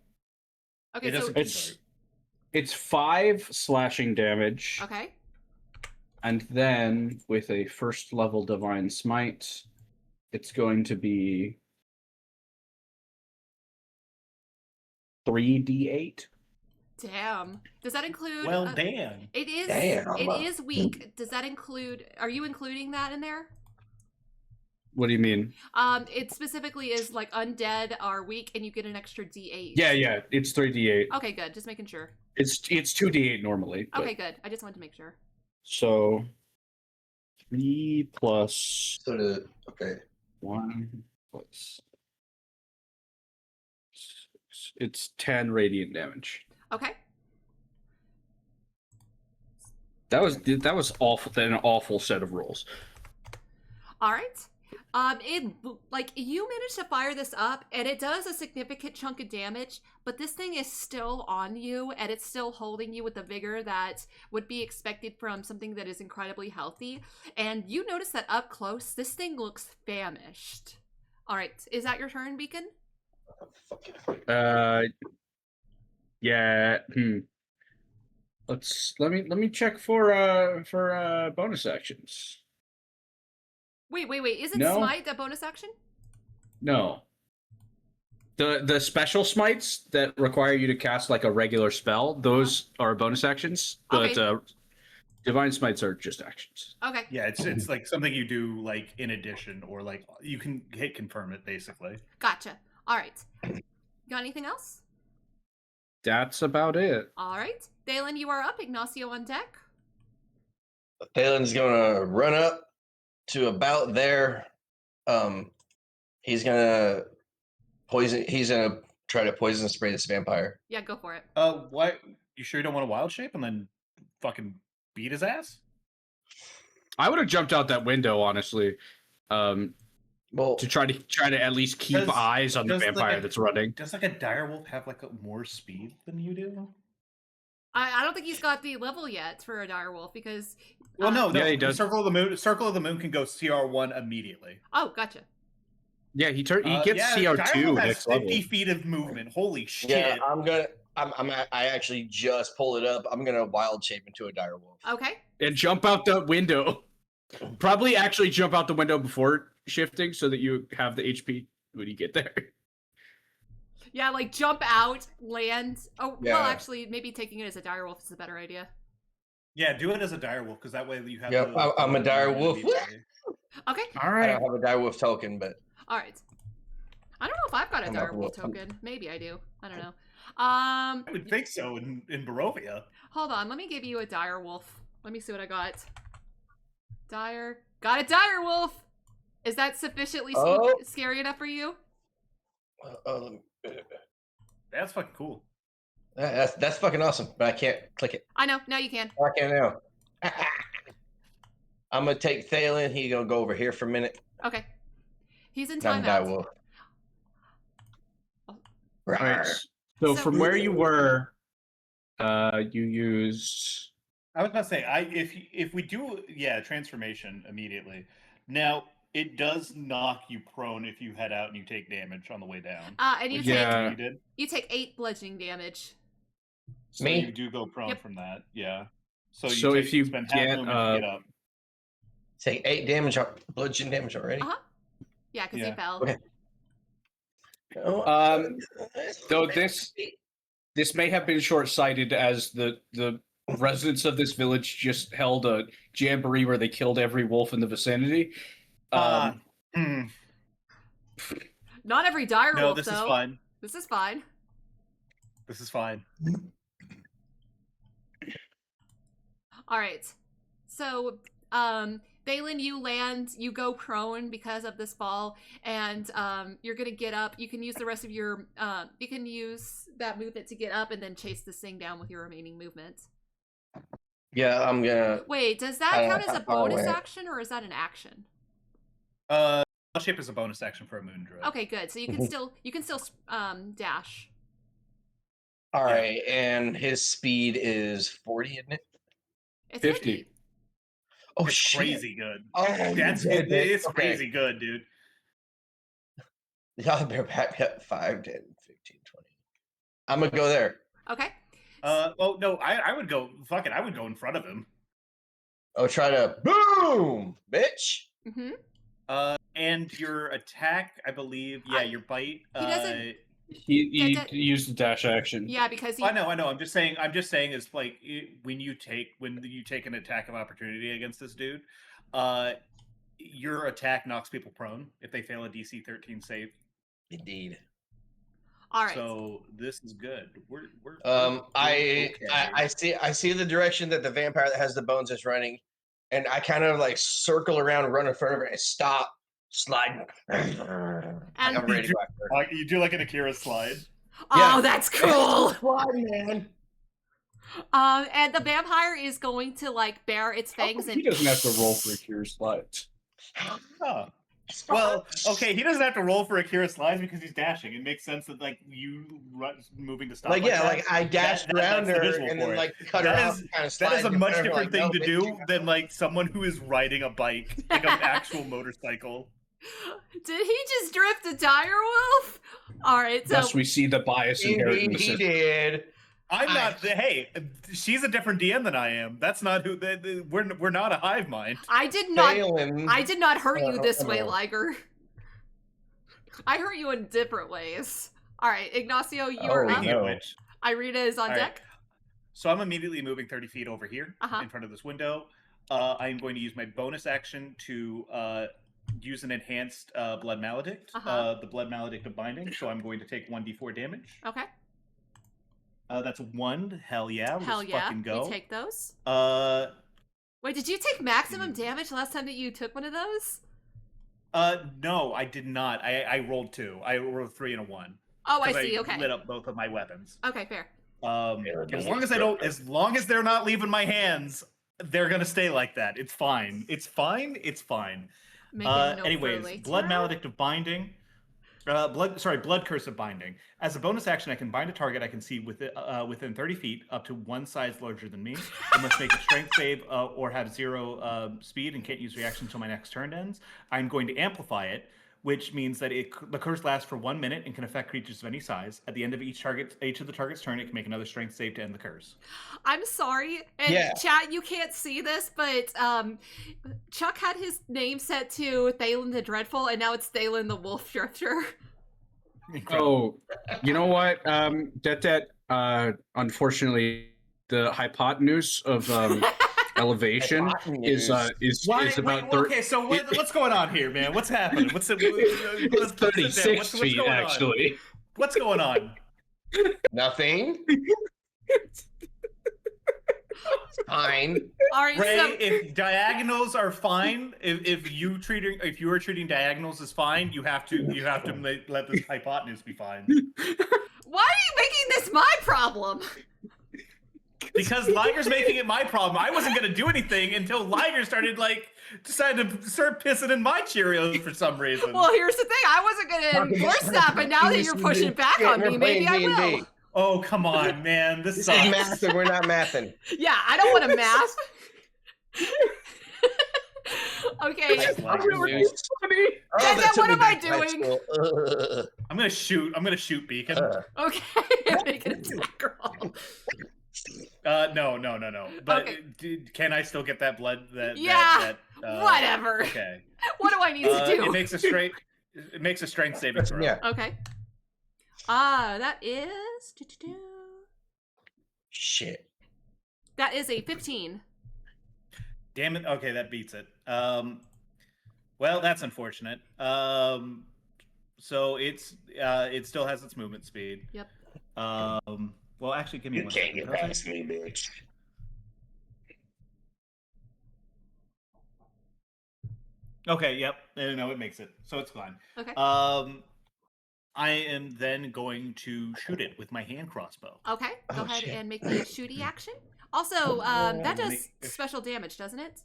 Okay, It so... doesn't It's 5 slashing damage. Okay. And then, with a first level Divine Smite, it's going to be 3d8. Damn. Does that include... Well, damn. It is... Damn. It is weak. Does that include... Are you including that in there? What do you mean? It specifically is like undead are weak, and you get an extra D8. Yeah, it's 3d8. Okay, good. Just making sure. It's 2d8 normally. Okay, good. I just wanted to make sure. So 3 plus Okay. 1 plus 6. It's 10 radiant damage. Okay. That was awful. An awful set of rolls. All right. You managed to fire this up, and it does a significant chunk of damage, but this thing is still on you, and it's still holding you with the vigor that would be expected from something that is incredibly healthy. And you notice that up close, this thing looks famished. All right, is that your turn, Beacon? Yeah. Let me check for bonus actions. Wait. Isn't No. Smite a bonus action? No. The special smites that require you to cast like a regular spell, those are bonus actions. Okay. But divine smites are just actions. Okay. Yeah, it's like something you do like in addition, or like you can hit confirm it basically. Gotcha. All right. Got anything else? That's about it. All right. Thalin, you are up. Ignacio on deck. Thalin's gonna run up to about there. He's gonna poison. He's gonna try to poison spray this vampire. Yeah, go for it. What? You sure you don't want a wild shape and then fucking beat his ass? I would have jumped out that window, honestly. Well, To try to at least keep eyes on the vampire that's running. Does like a direwolf have like more speed than you do? I don't think he's got the level yet for a direwolf because. Well, no, Yeah, he does. Circle of the Moon. Circle of the Moon can go CR1 immediately. Oh, gotcha. Yeah, he gets CR2 direwolf has next 50 level. feet of movement. Holy shit! yeah, I actually just pulled it up. I'm gonna wild shape into a direwolf. Okay. And jump out the window. Probably actually jump out the window before shifting so that you have the HP when you get there. Yeah, like jump out, land. Oh, Yeah. well, actually, maybe taking it as a direwolf is a better idea. Yeah, do it as a direwolf because that way you have. Yep, I'm a direwolf. Okay. All I right. don't have a direwolf token, but All right. I don't know if I've got a I'm not- direwolf token. Maybe I do. I don't know. I would think so in Barovia. Hold on. Let me give you a direwolf. Let me see what I got. Got a direwolf. Is that sufficiently scary enough for you? That's fucking cool. That's fucking awesome, but I can't click it. I know. Now you can. I can now. I'm gonna take Thalin. He's gonna go over here for a minute. Okay. He's in I'm a timeout. direwolf. All right. So So- from where you were, you used. I was about to say, if we do transformation immediately. Now it does knock you prone if you head out and you take damage on the way down. And you Yeah. take 8 bludgeoning damage. So Me? you do go prone Yep. from that, yeah. So So if you spend half get, movement to get up. Take 8 damage, bludgeon damage already. Uh-huh. Yeah, because Yeah. you fell. Okay. Though this may have been short-sighted, as the residents of this village just held a jamboree where they killed every wolf in the vicinity. Not every direwolf, No, this though. is fine. This is fine. This is fine. All right. So, Thalin, you go prone because of this fall, and you're gonna get up. You can use the rest of your, you can use that movement to get up and then chase this thing down with your remaining movement. Yeah, I'm gonna. Wait, does that count as a bonus action or is that an action? Shape is a bonus action for a moon druid. Okay, good. So you can still dash. All right, and his speed is 40, isn't it? It's 50. Oh It's shit! crazy good. Oh, It's okay. crazy good, dude. Y'all better back up 5, 10, 15, 20. I'm gonna go there. Okay. Oh no, I would go. Fuck it, I would go in front of him. I'll try to boom, bitch. Mm-hmm. And your attack, I believe. Yeah, your bite. He doesn't- He Detdet- used the dash action. Yeah, because he. I know. I'm just saying. It's like when you take an attack of opportunity against this dude, your attack knocks people prone if they fail a DC 13 save. Indeed. All right. So this is good. We're I see the direction that the vampire that has the bones is running, and I kind of like circle around, run in front of her, and stop, slide. I'm ready to go after her. You do like an Akira slide. Oh, Yeah. that's cool. Slide, man. And the vampire is going to like bare its fangs He and doesn't have to roll for Akira slides. Huh. Well, okay, he doesn't have to roll for Akira slides because he's dashing. It makes sense that like you moving to stop. Like yeah, that. like I dashed around that's the her visual and for then it. like cut her That off. is- Kind of That is a much different like, thing no, to bitch, do you than like someone who is riding a bike, like an actual motorcycle. did he just drift a dire wolf? All right, so Thus, we see the bias inherent in Indeed, the he system. did. I'm not. Hey, she's a different DM than I am. That's not who. We're not a hive mind. I did not Phelan. I did not hurt you this I way, know. Liger. I hurt you in different ways. All right, Ignacio, you are Oh, up. Speaking of no. which, Irina is on All right. deck. so I'm immediately moving 30 feet over here Uh-huh. in front of this window. I am going to use my bonus action to use an enhanced blood maledict, Uh-huh. the blood maledict of binding. So I'm going to take 1d4 damage. Okay. That's 1. Hell yeah. Let's Hell yeah. fucking go. You take those. Uh, Wait, did you take maximum damage last time that you took one of those? no, I did not. I rolled 2. I rolled 3 and a 1. Oh, I 'Cause see. Okay. lit up both of my weapons. Okay, fair. As long as they're not leaving my hands, they're gonna stay like that. It's fine. It's fine. It's fine. Making a note for Anyways, later. blood maledict of binding. Blood curse of binding. As a bonus action, I can bind a target I can see within 30 feet, up to one size larger than me. I must make a strength save or have 0 speed and can't use reaction until my next turn ends. I'm going to amplify it, which means that the curse lasts for 1 minute and can affect creatures of any size. At the end of each of the target's turn, it can make another strength save to end the curse. I'm sorry, and Yeah. chat, you can't see this, but Chuck had his name set to Thalin the Dreadful, and now it's Thalin the Wolf Drifter. Oh, you know what? Detdet, unfortunately, the hypotenuse of elevation is about Okay, so what's going on here, man? What's happening? it's Let's sit down. 36 What's feet, going on? actually. What's going on? Nothing. Fine. All right, Ray, so if diagonals are fine, if you are treating diagonals as fine, you have to let this hypotenuse be fine. why are you making this my problem? Because Liger's making it my problem. I wasn't gonna do anything until Liger decided to start pissing in my Cheerios for some reason. Well, here's the thing, I wasn't gonna enforce that, but now that you're pushing back on me, maybe I will. Oh, come on, man. This This is sucks. math and we're not mathing. Yeah, I don't want to math. Okay. Just like Funny. Dad, what am I doing? I'm gonna shoot Beacon. Okay, make an attack roll. No. But Okay. can I still get that blood? Yeah, whatever. Okay. What do I need to do? It makes a strength saving throw. Yeah. Okay. That is... Shit. That is a 15. Damn it. Okay, that beats it. Well, that's unfortunate. So it still has its movement speed. Yep. Well, actually, give me You one can't second. get past me, bitch. Okay, yep. No, it makes it. So it's fine. Okay. I am then going to shoot it with my hand crossbow. Okay, go Oh, ahead shit. and make me a shooty action. Also, that does Make- special damage, doesn't it?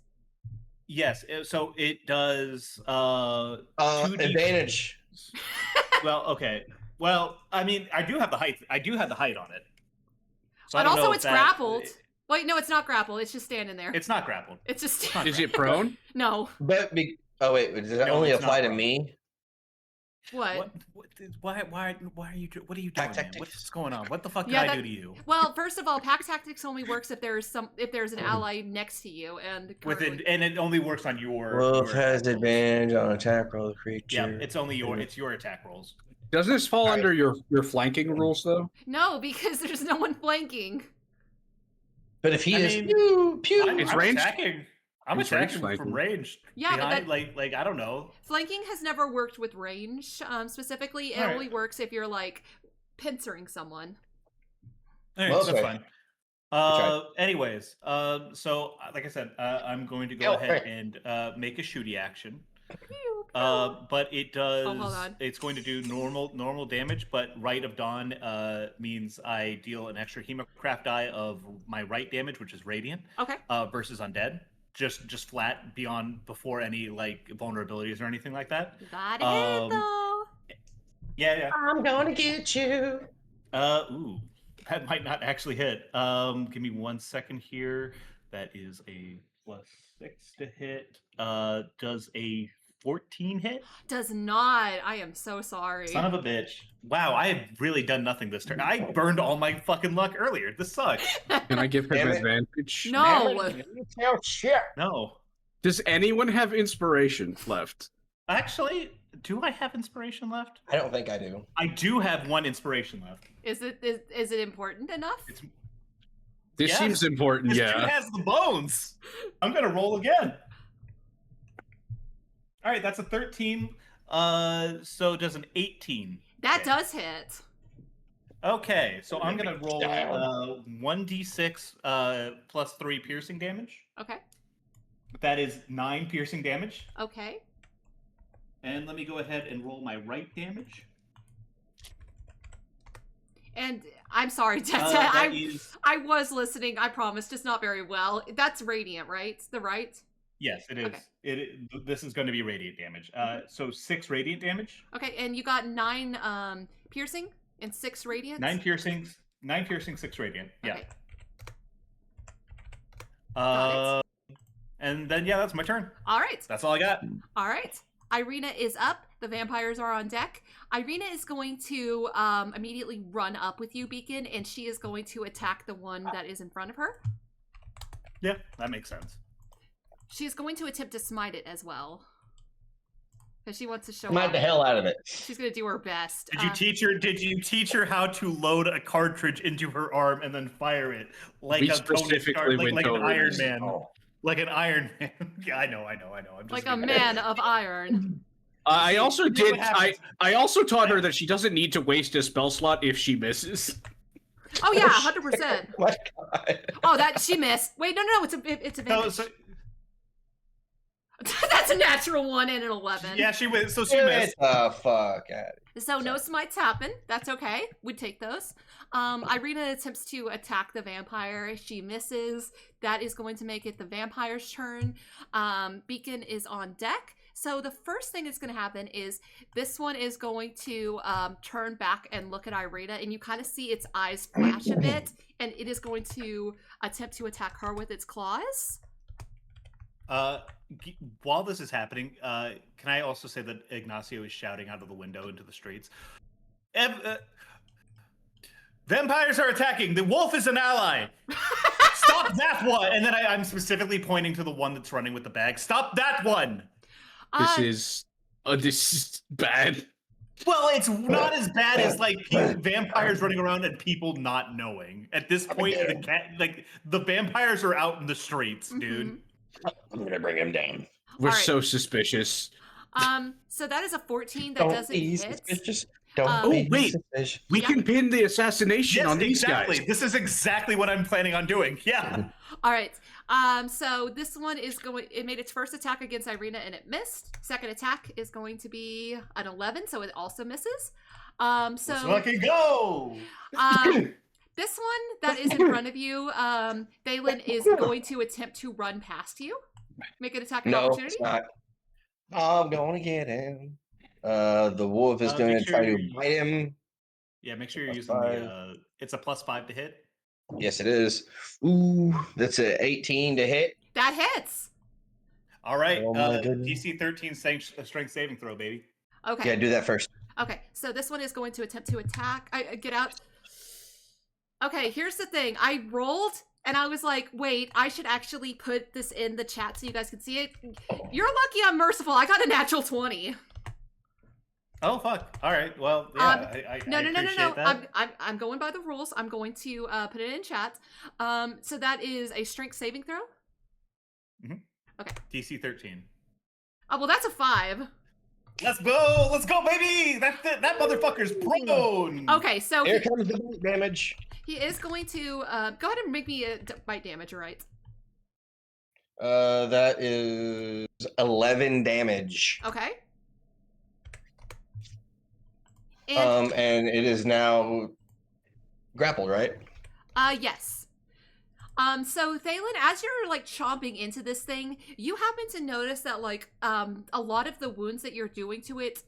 Yes, so it does 2d. Advantage. Well, okay. Well, I mean, I do have the height. I do have the height on it. So I And don't know also if it's that- grappled. Wait, no, it's not grappled. It's just standing there. It's not grappled. It's just not Is it prone? No. But oh wait, does that No, only it's apply not to wrong. me? What? Why are you? What are you doing, man? Tactics. What's going on? What the fuck did Yeah, I that- do to you? Well, first of all, pack tactics only works if there's an ally next to you, and currently- And it only works on your. Wolf your has attack rolls. advantage on attack roll creature. Yeah, it's only your attack rolls. Doesn't this fall Alright. under your flanking rules, though? No, because there's no one flanking. But if he I is mean, pew pew, It's I'm ranged? attacking. I'm Who's attacking range from flanking? range. Yeah, but behind, that- like I don't know. Flanking has never worked with range, specifically. It Alright. only works if you're, like, pincering someone. All right, Well, that's okay. fine. tried. Anyways, so like I said, I'm going to go Oh, ahead right. and make a shooty action. Pew, pew. But it does. Oh, hold on. It's going to do normal damage, but Rite of Dawn means I deal an extra Hemocraft die of my right damage, which is radiant, Okay. versus undead. Just flat before any like vulnerabilities or anything like that. Got it, though. Yeah. I'm gonna get you. Ooh, that might not actually hit. Give me 1 second here. That is a +6 to hit. Does a 14 hit? Does not. I am so sorry. Son of a bitch. Wow, I have really done nothing this turn. I burned all my fucking luck earlier. This sucks. Can I give him Damn it. advantage? No. Damn it, you tell shit. No. Does anyone have inspiration left? Actually, do I have inspiration left? I don't think I do. I do have 1 inspiration left. Is it important enough? This Yes. seems important, This dude yeah. has the bones. I'm gonna roll again. All right, that's a 13. So does an 18. That hit? does hit. Okay, so I'm gonna roll 1d6 +3 piercing damage. Okay. That is 9 piercing damage. Okay. And let me go ahead and roll my right damage. And I'm sorry, Dettet. That is- I was listening, I promise, just not very well. That's radiant, right? The right? Yes, it is. Okay. This is going to be radiant damage. So 6 radiant damage. Okay, and you got 9 piercing and 6 radiant? 9 piercing, 6 radiant. Yeah. Okay. Got And then yeah, that's my turn. All right. That's all I got. All right. Irina is up. The vampires are on deck. Irina is going to immediately run up with you, Beacon, and she is going to attack the one that is in front of her. Yeah, that makes sense. She's going to attempt to smite it as well. Because she wants to show Smite off. the hell out of it. She's going to do her best. Did you teach her how to load a cartridge into her arm and then fire it like We a Tony specifically Stark, like went an over Iron this. Man, Oh. like an Iron Man? Yeah, I know. I'm just like a gonna- man of iron. I also See what did. happens. I also taught her that she doesn't need to waste a spell slot if she misses. Oh yeah, 100%. My God. Oh, that she missed. Wait, no, it's a No, advantage. so, That's a natural 1 and an 11. yeah, she wins. So she Get missed. the fuck out of it. So no smites happen. That's okay. We'd take those. Irina attempts to attack the vampire. She misses. That is going to make it the vampire's turn. Beacon is on deck. So the first thing that's going to happen is this one is going to turn back and look at Irina, and you kind of see its eyes flash a bit, and it is going to attempt to attack her with its claws. While this is happening, can I also say that Ignacio is shouting out of the window into the streets? Vampires are attacking. The wolf is an ally. Stop that one. And then I'm specifically pointing to the one that's running with the bag. Stop that one. This is bad. Well, it's not as bad as like vampires running around and people not knowing. At this point, the vampires are out in the streets, dude. I'm gonna bring him down. We're All right. so suspicious. So that is a 14 that Don't doesn't be hit. suspicious. Don't Oh, be wait. suspicious. We Yeah. can pin the assassination Yes, on these exactly. guys. This is exactly what I'm planning on doing. Yeah. All right. So this one is going. It made its first attack against Irina and it missed. Second attack is going to be an 11, so it also misses. Let's fucking go. This one that is in front of you, Thalin, is going to attempt to run past you. Make an attack of No, opportunity. it's not. I'm gonna get him. The wolf is gonna make try sure to bite him. Yeah, make sure you're using +5. it's a +5 to hit. Yes, it is. Ooh, that's a 18 to hit. That hits. All right. Oh my goodness. DC 13 strength saving throw, baby. Okay. Yeah, do that first. Okay. So this one is going to attempt to attack. Get out. Okay. Here's the thing. I rolled. And I was like, wait, I should actually put this in the chat so you guys can see it. You're lucky I'm merciful. I got a natural 20. Oh fuck! All right. Well, yeah. No. I appreciate that. I'm going by the rules. I'm going to put it in chat. So that is a strength saving throw. Mhm. Okay. DC 13. Oh, well, that's a 5. Let's go, baby! That motherfucker's prone. Okay, so Here comes the bite damage. he is going to go ahead and make me a bite damage, right? That is 11 damage. Okay. And And it is now grappled, right? yes. So Thalin, as you're like chomping into this thing, you happen to notice that like a lot of the wounds that you're doing to it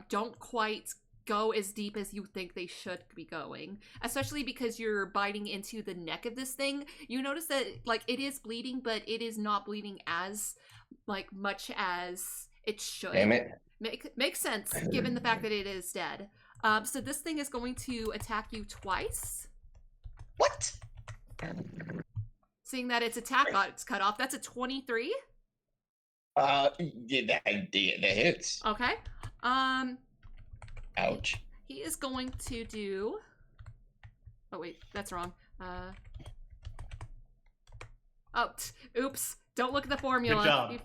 don't quite go as deep as you think they should be going, especially because you're biting into the neck of this thing. You notice that like it is bleeding, but it is not bleeding as like much as it should. Damn it. Makes sense given the fact that it is dead. So this thing is going to attack you twice. What? Seeing that its attack got cut off, that's a 23. Yeah, that hits. Okay. Ouch. He is going to do. Oh wait, that's wrong. Oh, oops! Don't look at the formula. Good job.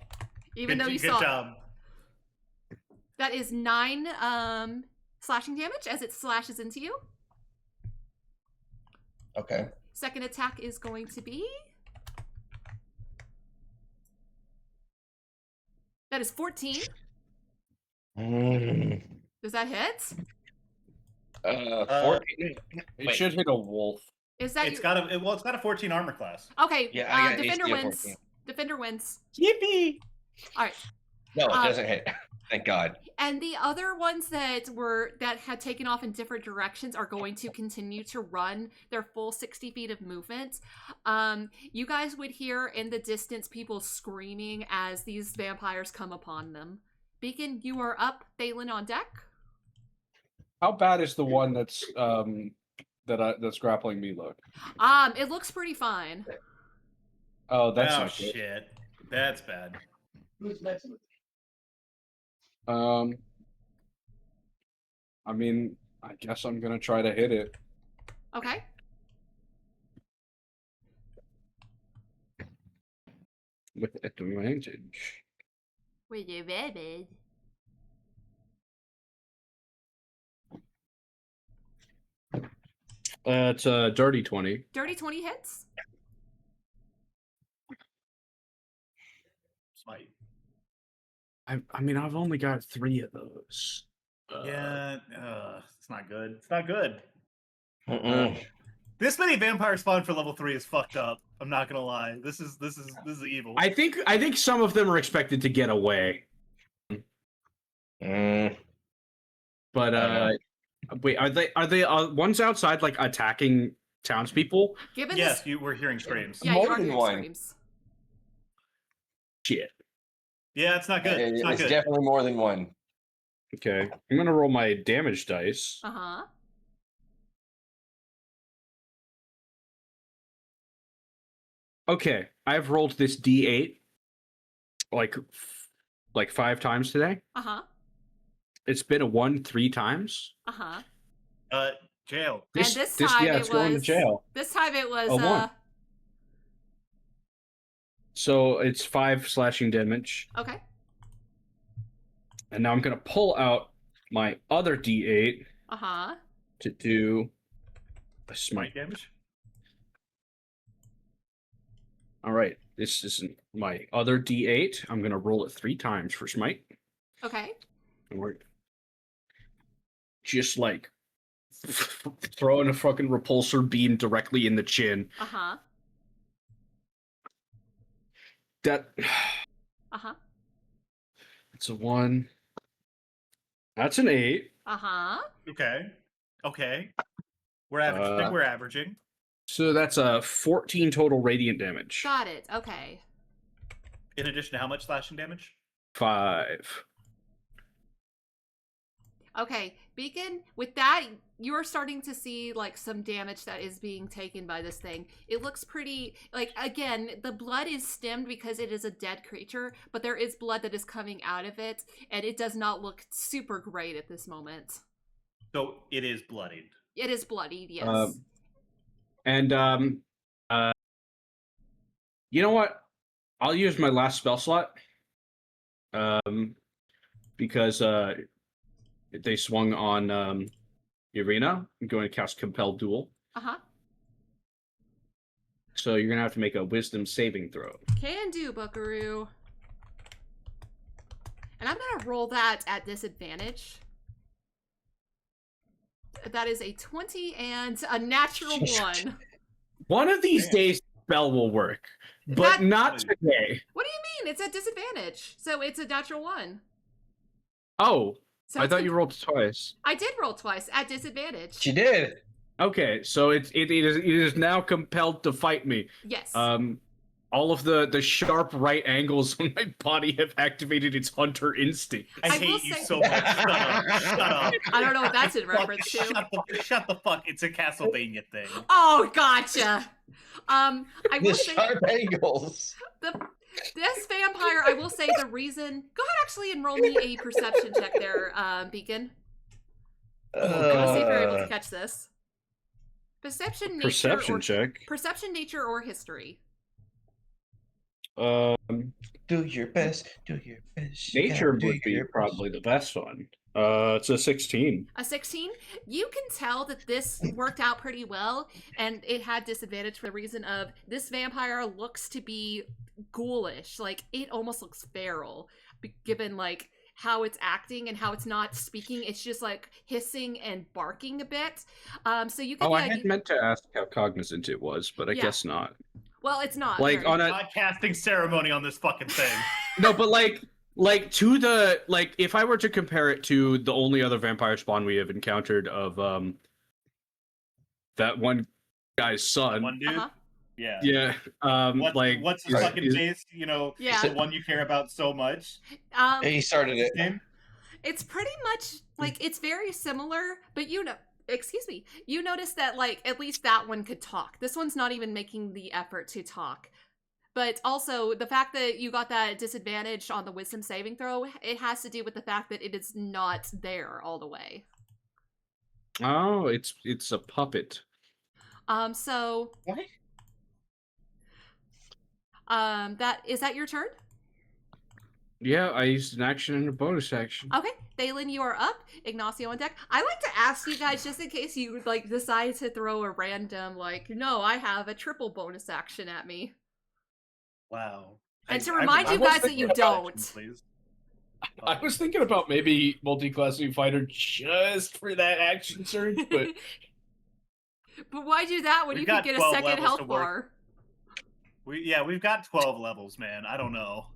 Even though you good saw job. it. That is 9 slashing damage as it slashes into you. Okay. Second attack is going to be. That is 14. Does that hit? 14. It should hit a wolf. Is that It's got a 14 armor class. okay? Yeah, I got Defender AC of wins. 14. Defender wins. Yippee! All right. No, it doesn't hit. Thank God. And the other ones that had taken off in different directions are going to continue to run their full 60 feet of movement. You guys would hear in the distance people screaming as these vampires come upon them. Beacon, you are up. Thalin on deck. How bad is the one that's that's grappling me look? It looks pretty fine. Oh, that's oh not good. shit. That's bad. I mean, I guess I'm gonna try to hit it. Okay. With advantage. With your baby. It's a dirty 20. Dirty 20 hits. Smite. I mean, I've only got 3 of those. Yeah, it's not good. It's not good. Mm-mm. This many vampire spawn for level 3 is fucked up. I'm not gonna lie. This is evil. I think some of them are expected to get away. But wait, are they ones outside like attacking townspeople? Given yes, this, we're hearing screams. yeah, More you are than hearing one. screams. Shit. Yeah, it's not good. It's not good. Definitely more than one. Okay, I'm gonna roll my damage dice. Uh-huh. Okay, I've rolled this D8 like 5 times today. Uh-huh. It's been a 1 3 times. Uh-huh. Jail. And this time yeah, it it's going to was jail. This time it was A 1. So it's 5 slashing damage. okay. And now I'm gonna pull out my other D8 Uh-huh. to do a smite. Damage. All right, this is my other D8. I'm gonna roll it 3 times for smite. Okay. And we're just like throwing a fucking repulsor beam directly in the chin. Uh-huh. That Uh-huh. it's a 1. That's an 8. Uh-huh. Okay. We're averaging. We're averaging. So that's a 14 total radiant damage. Got it. Okay. In addition to how much slashing damage? 5. Okay. Beacon, with that, you're starting to see like some damage that is being taken by this thing. It looks pretty like, again, the blood is stemmed because it is a dead creature, but there is blood that is coming out of it, and it does not look super great at this moment. So it is bloodied. It is bloodied, yes. And you know what? I'll use my last spell slot. Because they swung on Irina. I'm going to cast Compel Duel. Uh-huh. So you're going to have to make a Wisdom saving throw. Can do, Buckaroo. And I'm going to roll that at disadvantage. That is a 20 and a natural 1. One of these days, spell will work, but not today. What do you mean? It's at disadvantage. So it's a natural 1. Oh, So I it's thought you rolled twice. I did roll twice at disadvantage. She did. Okay, so it is now compelled to fight me. Yes. All of the sharp right angles on my body have activated its hunter instinct. I hate you so much. Shut up. Shut up. I don't know what that's in reference to. Shut the fuck. It's a Castlevania thing. Oh, gotcha. I will The say sharp angles. this vampire, I will say the reason. Go ahead, actually, and roll me a perception check there, Beacon. Let's see if you're able to catch this. Perception, nature, check. Perception, nature, or history. Do your best. Do your best. Nature would be probably the best one. It's a 16. A 16? You can tell that this worked out pretty well, and it had disadvantage for the reason of this vampire looks to be ghoulish. Like, it almost looks feral, given, like, how it's acting and how it's not speaking. It's just, like, hissing and barking a bit. So you can... I had meant to ask how cognizant it was, but I guess not. Well, it's not. Like, on a... Not casting ceremony on this fucking thing. No, but, like to the if I were to compare it to the only other vampire spawn we have encountered of that one guy's son. One dude? Uh-huh. Yeah. Yeah. What's his fucking face? You know, the one you care about so much. He started it. It's pretty much like it's very similar, but excuse me, you notice that like at least that one could talk. This one's not even making the effort to talk. But also, the fact that you got that disadvantage on the wisdom saving throw, it has to do with the fact that it is not there all the way. Oh, it's a puppet. So... What? Is that your turn? Yeah, I used an action and a bonus action. Okay, Thalin, you are up. Ignacio on deck. I like to ask you guys, just in case you, like, decide to throw a random, like, no, I have a triple bonus action at me. Wow. And to remind you guys that you don't. Please. I was thinking about maybe multi-classing fighter just for that action surge, but... But why do that when you can get a second health bar? We've got 12 levels, man. I don't know.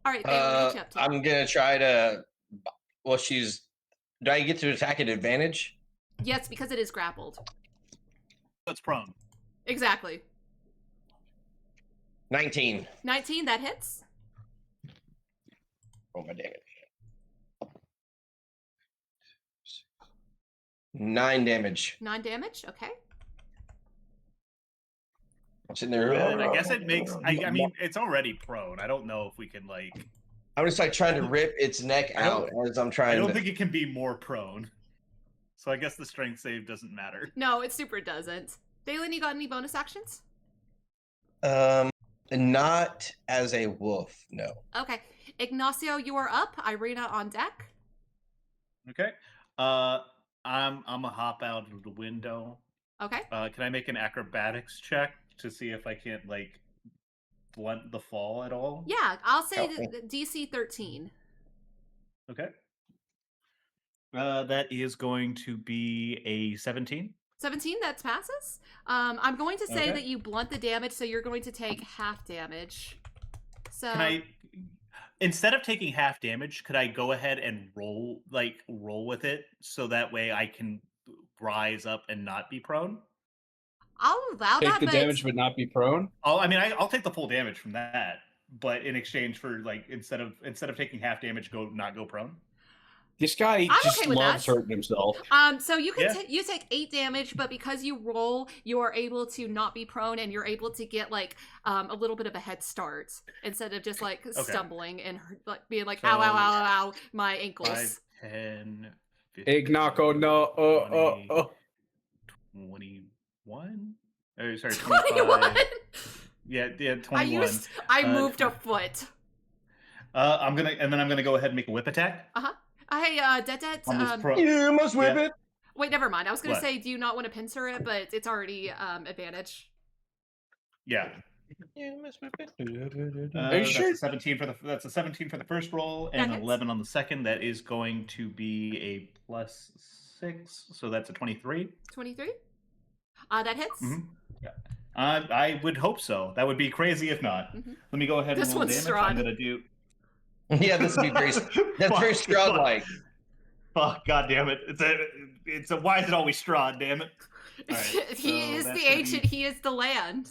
All right, Thalin, what you up to? I'm gonna try to... Well, do I get to attack at advantage? Yes, because it is grappled. It's prone. Exactly. 19. 19, that hits. Roll my damage. 9 damage. 9 damage, okay. I'm sitting there. And I guess it makes... I mean, it's already prone. I don't know if we can, like... I'm just, like, trying to rip its neck out as I'm trying to... I don't think it can be more prone. So I guess the strength save doesn't matter. No, it super doesn't. Thalin, you got any bonus actions? Not as a wolf, no. Okay. Ignacio, you are up. Irina on deck. Okay. I'm gonna hop out of the window. Okay. Can I make an acrobatics check to see if I can't like blunt the fall at all? Yeah, I'll say DC 13. Okay. That is going to be a 17. 17, that passes. I'm going to say that you blunt the damage, so you're going to take half damage. So can I, instead of taking half damage, could I go ahead and roll with it so that way I can rise up and not be prone? I'll allow that. Take the damage but not be prone? I'll take the full damage from that, but in exchange for like instead of taking half damage, not go prone. This guy just loves hurting himself. So you can you take 8 damage, but because you roll, you are able to not be prone, and you're able to get like a little bit of a head start instead of just like stumbling and like being like, ow, ow, ow, ow, my ankles. 5, 10, 15, Ignacio, no, 21. Oh, sorry, 21. Yeah, 21. I moved a foot. I'm gonna go ahead and make a whip attack. Hey, Detdet. You must whip it. Wait, never mind. I was gonna What? say, do you not want to pincer it? But it's already advantage. Yeah. You must whip it. sure? That's a 17 for the first roll, That and hits. 11 on the second. That is going to be a +6, so that's a 23. 23. That hits. Mm-hmm. Yeah. I would hope so. That would be crazy if not. Mhm. Let me go ahead and This roll one's damage. Strahd. I'm gonna do. Yeah, this would be very. That's very Strahd-like. Fuck! God damn it! It's a. Why is it always Strahd? Damn it! All right, He so is that's the gonna ancient. be- He is the land.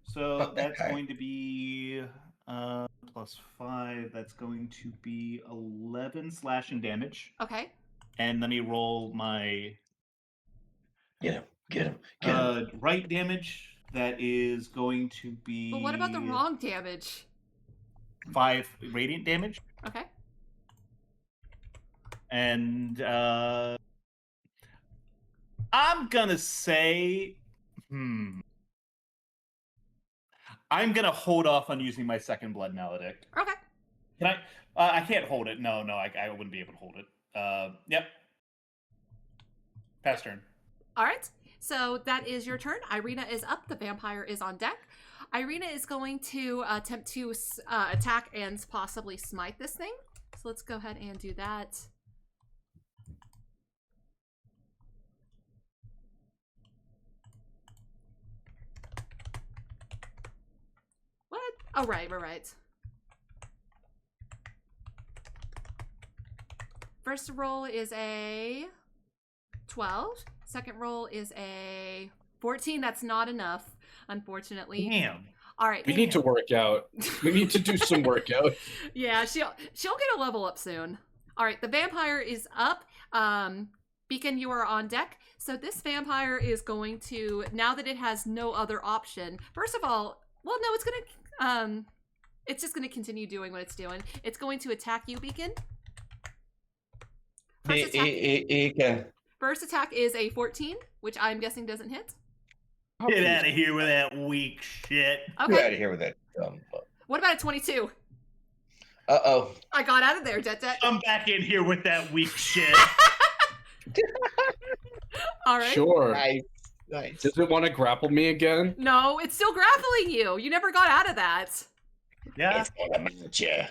So Fuck that that's guy. going to be +5. That's going to be 11 slashing damage. Okay. And let me roll my Get him. right damage. That is going to be. But what about the wrong damage? 5 radiant damage. Okay. And I'm gonna say, I'm gonna hold off on using my second blood maledict. Okay. Can I? I can't hold it. No, I wouldn't be able to hold it. Yep. Pass turn. All right. So that is your turn. Irina is up. The vampire is on deck. Irina is going to attempt to attack and possibly smite this thing. So let's go ahead and do that. What? Oh, right. First roll is a 12. Second roll is a 14. That's not enough, unfortunately. Damn. All right. We need to work out. We need to do some workout. Yeah, she'll get a level up soon. All right, the vampire is up. Beacon, you are on deck. So this vampire is going to, now that it has no other option. First of all, well, no, it's just gonna continue doing what it's doing. It's going to attack you, Beacon. First attack is a 14, which I'm guessing doesn't hit. Get out of here with that weak shit. Get Okay. out of here with that dumb fuck. What about a 22? Uh-oh. I got out of there, Detdet. Come back in here with that weak shit. All right. Sure. Nice. Does it want to grapple me again? No, it's still grappling you. You never got out of that. Yeah. It's gonna mount you.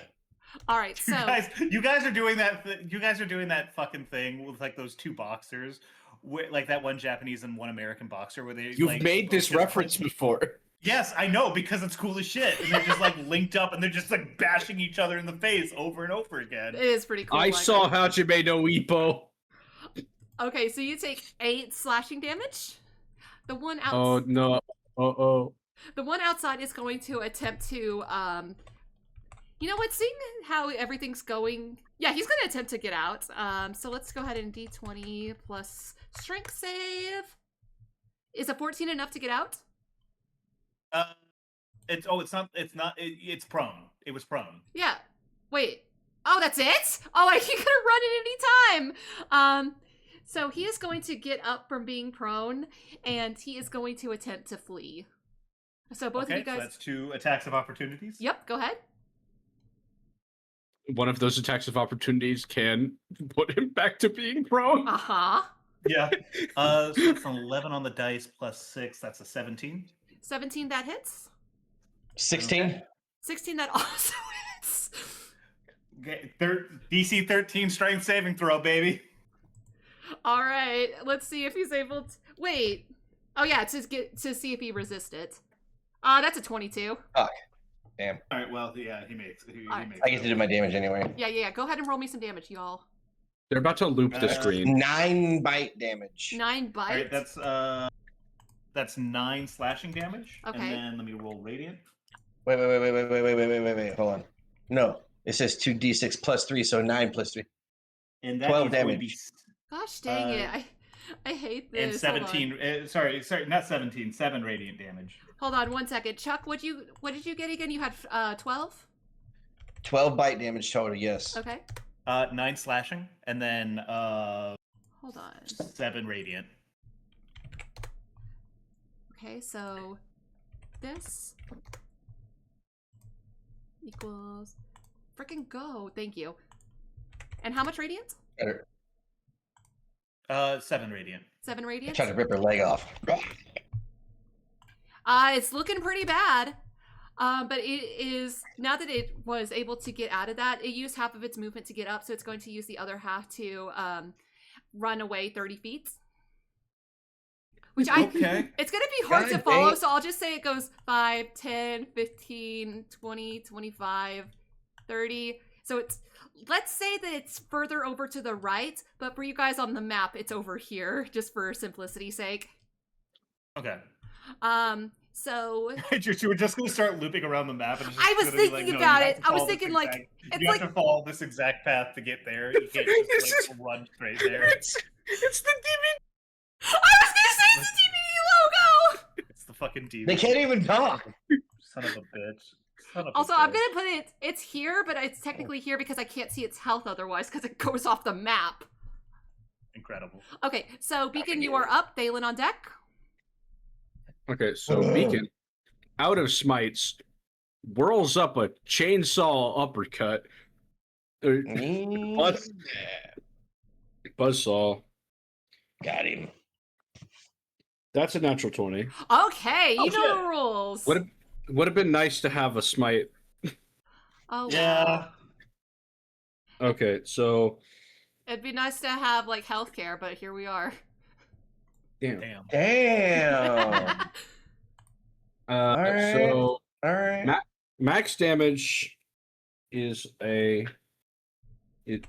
All right, so You guys are doing that. You guys are doing that fucking thing with like those two boxers, like that one Japanese and one American boxer, where they. You've like, made this just reference before. Yes, I know, because it's cool as shit, and they're just like linked up, and they're just like bashing each other in the face over and over again. it is pretty cool. I saw Hajime no Ippo. Okay, so you take 8 slashing damage. The one out. Oh no. The one outside is going to attempt to. You know what? Seeing how everything's going, yeah, he's going to attempt to get out. So let's go ahead and D20 plus strength save. Is a 14 enough to get out? It's prone. It was prone. Yeah. Wait. Oh, that's it? Oh, he could have run at any time. So he is going to get up from being prone, and he is going to attempt to flee. So both of you guys. So that's 2 attacks of opportunities. Yep. Go ahead. One of those attacks of opportunities can put him back to being prone. Yeah. So that's an 11 on the dice plus 6. That's a 17. 17 that hits. 16. Okay. 16 that also hits. Okay, DC 13 strength saving throw, baby. All right, let's see if he's able to. Wait. Oh yeah, to see if he resists it. That's a 22. Fuck. Damn. All right. Well, yeah, he makes. He All right. makes I get to do my damage anyway. Yeah. Go ahead and roll me some damage, y'all. They're about to loop the screen. 9 bite damage. 9 bites. All right, that's 9 slashing damage. Okay. And then let me roll radiant. Wait. Hold on. No, it says 2d6 plus 3, so 9 plus 3. And that 12 is going to damage. Gosh dang it! I hate this. And 17. Sorry, not 17. 7 radiant damage. Hold on 1 second, Chuck. What did you get again? You had 12. 12 bite damage total. Yes. Okay. 9 slashing, and then Hold on. 7 7 radiant. Okay, so this. Equals... Frickin' go. Thank you. And how much radiant? 7 radiant. 7 radiant? Trying to rip her leg off. It's looking pretty bad. But it is, now that it was able to get out of that, it used half of its movement to get up, so it's going to use the other half to run away 30 feet. Which Okay. It's going to be hard to God follow, dang. so I'll just say it goes 5, 10, 15, 20, 25, 30. So it's, let's say that it's further over to the right, but for you guys on the map, it's over here, just for simplicity's sake. Okay. So You were just going to start looping around the map. And it's just I was gonna be thinking like, no, about you have it. to I was follow this thinking, like, exact- it's you like- have to follow this exact path to get there. You can't just like run straight there. It's the demon. I was gonna say it's the DVD logo! It's the fucking demon. They can't even talk. Son of a bitch. Son of a Also, I'm bitch. gonna put it's here, but it's technically here because I can't see its health otherwise because it goes off the map. Incredible. Okay, so Beacon, you are up. Thalin on deck. Okay, so Beacon, out of smites, whirls up a chainsaw uppercut. What? Buzzsaw. Got him. That's a natural 20. Okay, you know the rules. Would have been nice to have a smite. Oh, Yeah. wow. Okay, so It'd be nice to have, like, healthcare, but here we are. damn. Damn. Damn. Alright. So All right. max damage is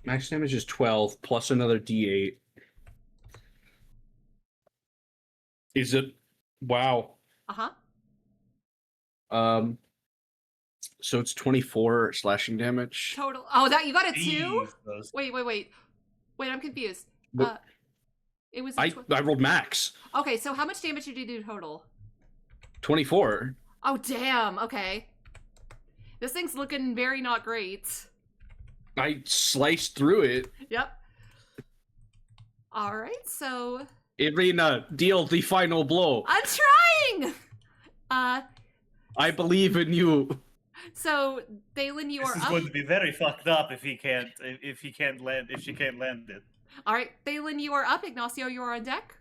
max damage is 12 plus another D8. Is it? Wow. Uh-huh. So it's 24 slashing damage. Total. Oh, that you got a 2? Jesus. Wait, I'm confused. But It was I rolled max. Okay, so how much damage did you do total? 24. Oh, damn. Okay. This thing's looking very not great. I sliced through it. Yep. All right, so Irina, deal the final blow. I'm trying. I believe in you. So Thalin, you This are is up. going to be very fucked up if she can't land it. All right, Thalin, you are up. Ignacio, you are on deck.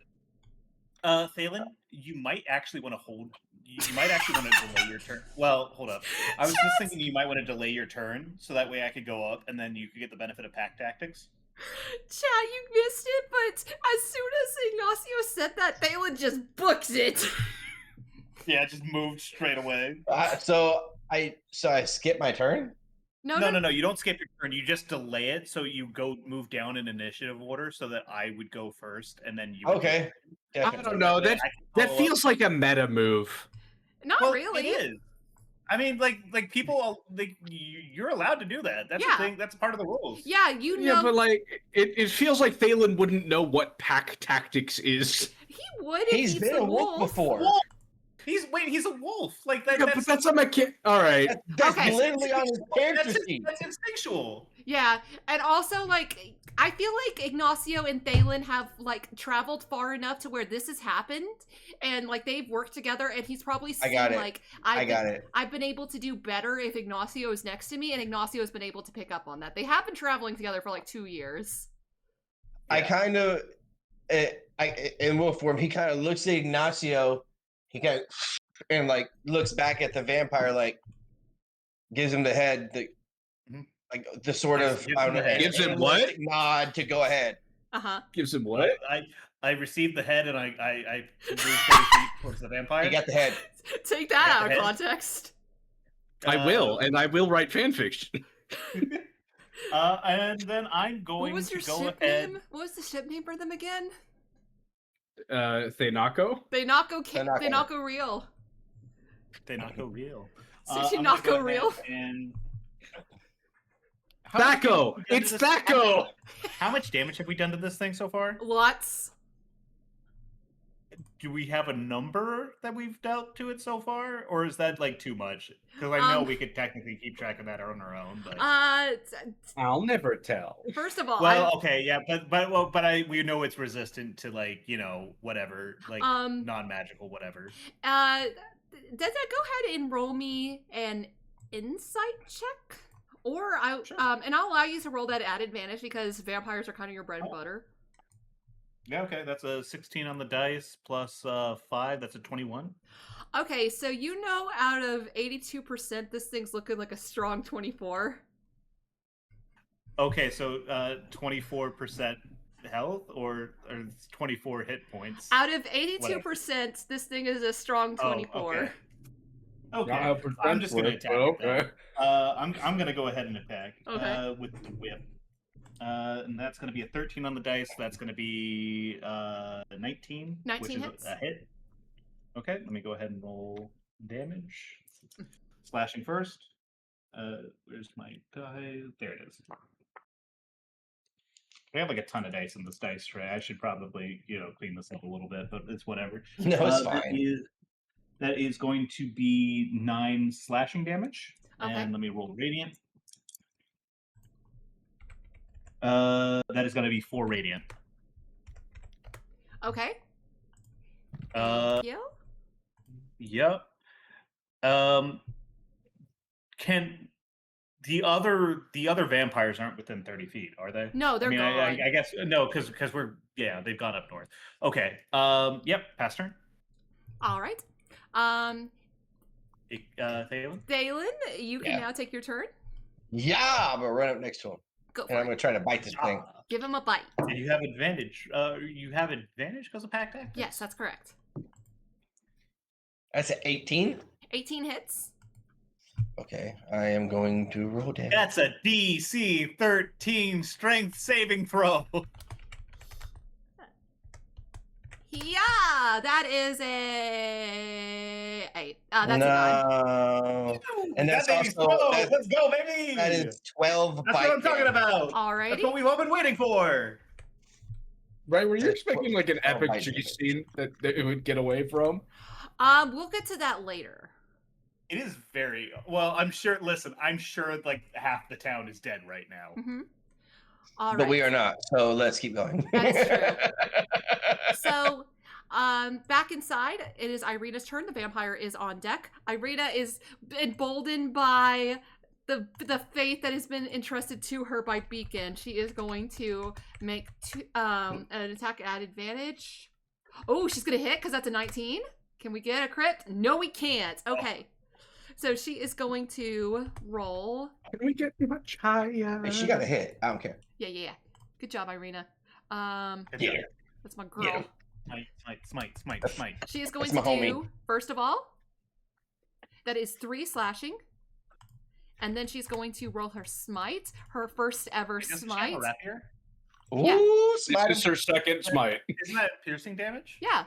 Thalin, you might actually want to hold. You might actually want to delay your turn. Well, hold up. I was just thinking you might want to delay your turn so that way I could go up and then you could get the benefit of pack tactics. Chat, you missed it, but as soon as Ignacio said that, Thalin just booked it. Yeah, it just moved straight away. So I skip my turn. No. No. You don't skip your turn. You just delay it so you move down in initiative order so that I would go first and then you. would Okay. I Definitely. don't know. That follow feels like a meta move. Not Well, really. It is. I mean, like people, like you're allowed to do that. That's Yeah. the thing. That's part of the rules. Yeah, you know. Yeah, but like it feels like Thalin wouldn't know what pack tactics is. He would if He's he's been a wolf before. Wolf. He's a wolf. Like that. Yeah, but that's a mechanic. All right. That's Okay. literally on his character sheet. That's instinctual. Yeah, and also, like, I feel like Ignacio and Thalin have, like, traveled far enough to where this has happened, and, like, they've worked together, and he's probably seen, got it. like, I got it. I've been able to do better if Ignacio is next to me, and Ignacio's been able to pick up on that. They have been traveling together for, like, 2 years. I kind of, in wolf form, he kind of looks at Ignacio. He kind of, and like looks back at the vampire, like gives him the head, like the sort of Gives him the head. Gives him what? Nod to go ahead. Uh-huh. Gives him what? I received the head and I moved 30 feet towards the vampire. He got the head. Take that Got out the of head. context. I will, and I will write fanfiction. And then I'm What going was to your go ship ahead. name? What was the ship name for them again? Thanako? They not go Thanako. real. They not go real. Sushi I'm not gonna go ahead real. And How much Thaco! damage have we done It's to this- Thaco! How much damage have we done to this thing so far? Lots. Do we have a number that we've dealt to it so far, or is that like too much? Because I know we could technically keep track of that on our own. But I'll never tell. First of all, well, okay, yeah, but we know it's resistant to like whatever, like non-magical whatever. Detdet, go ahead and roll me an insight check. Or and I'll allow you to roll that at advantage because vampires are kind of your bread and butter. Yeah, okay. That's a 16 on the dice plus 5. That's a 21. Okay, so you know out of 82%, this thing's looking like a strong 24. Okay, so 24% health or 24 hit points? Out of 82%, this thing is a strong 24. Oh, okay. I'm just going to attack it. I'm going to go ahead and attack with the whip. And that's going to be a 13 on the dice. That's going to be 19, which is hits. A hit. Okay, let me go ahead and roll damage. Slashing first. Where's my die? There it is. I have like a ton of dice in this dice tray. I should probably, clean this up a little bit, but it's whatever. No, it's fine. That is going to be 9 slashing damage. Okay. And let me roll radiant. That is going to be 4 radiant. Okay. Thank you. Yep. Can the other vampires aren't within 30 feet, are they? No, they're gone. I guess no, because they've gone up north. Okay. Yep. Pass turn. All right. Thalin. Thalin, you can now take your turn. Yeah, I'm gonna run up next to him. Go for and I'm it. gonna try to bite this thing. Give him a bite. And you have advantage. You have advantage because of pack tactics? Yes, that's correct. That's an 18. 18 hits. Okay, I am going to roll damage. That's a DC 13 strength saving throw. Yeah, that is a 8. That's a 9. And that's also let's go, baby. That is 12. That's what I'm talking about. Alrighty. That's what we've all been waiting for. Right, were you expecting like an epic chase scene that it would get away from? We'll get to that later. It is very well. I'm sure. Listen, I'm sure like half the town is dead right now. Mm-hmm. All right. But we are not. So let's keep going. That's true. So, back inside, it is Irina's turn. The vampire is on deck. Irina is emboldened by the faith that has been entrusted to her by Beacon. She is going to make an attack at advantage. Oh, she's gonna hit because that's a 19. Can we get a crit? No, we can't. Okay. So she is going to roll. Can we get much higher? Hey, she got a hit. I don't care. Yeah. Good job, Irina. Yeah. That's my girl. Yeah. Smite. She is going That's to my do, homie. first of all, that is 3 slashing. And then she's going to roll her smite, her first ever smite. Ooh, Yeah. smite. This is her second smite. Isn't that piercing damage? Yeah.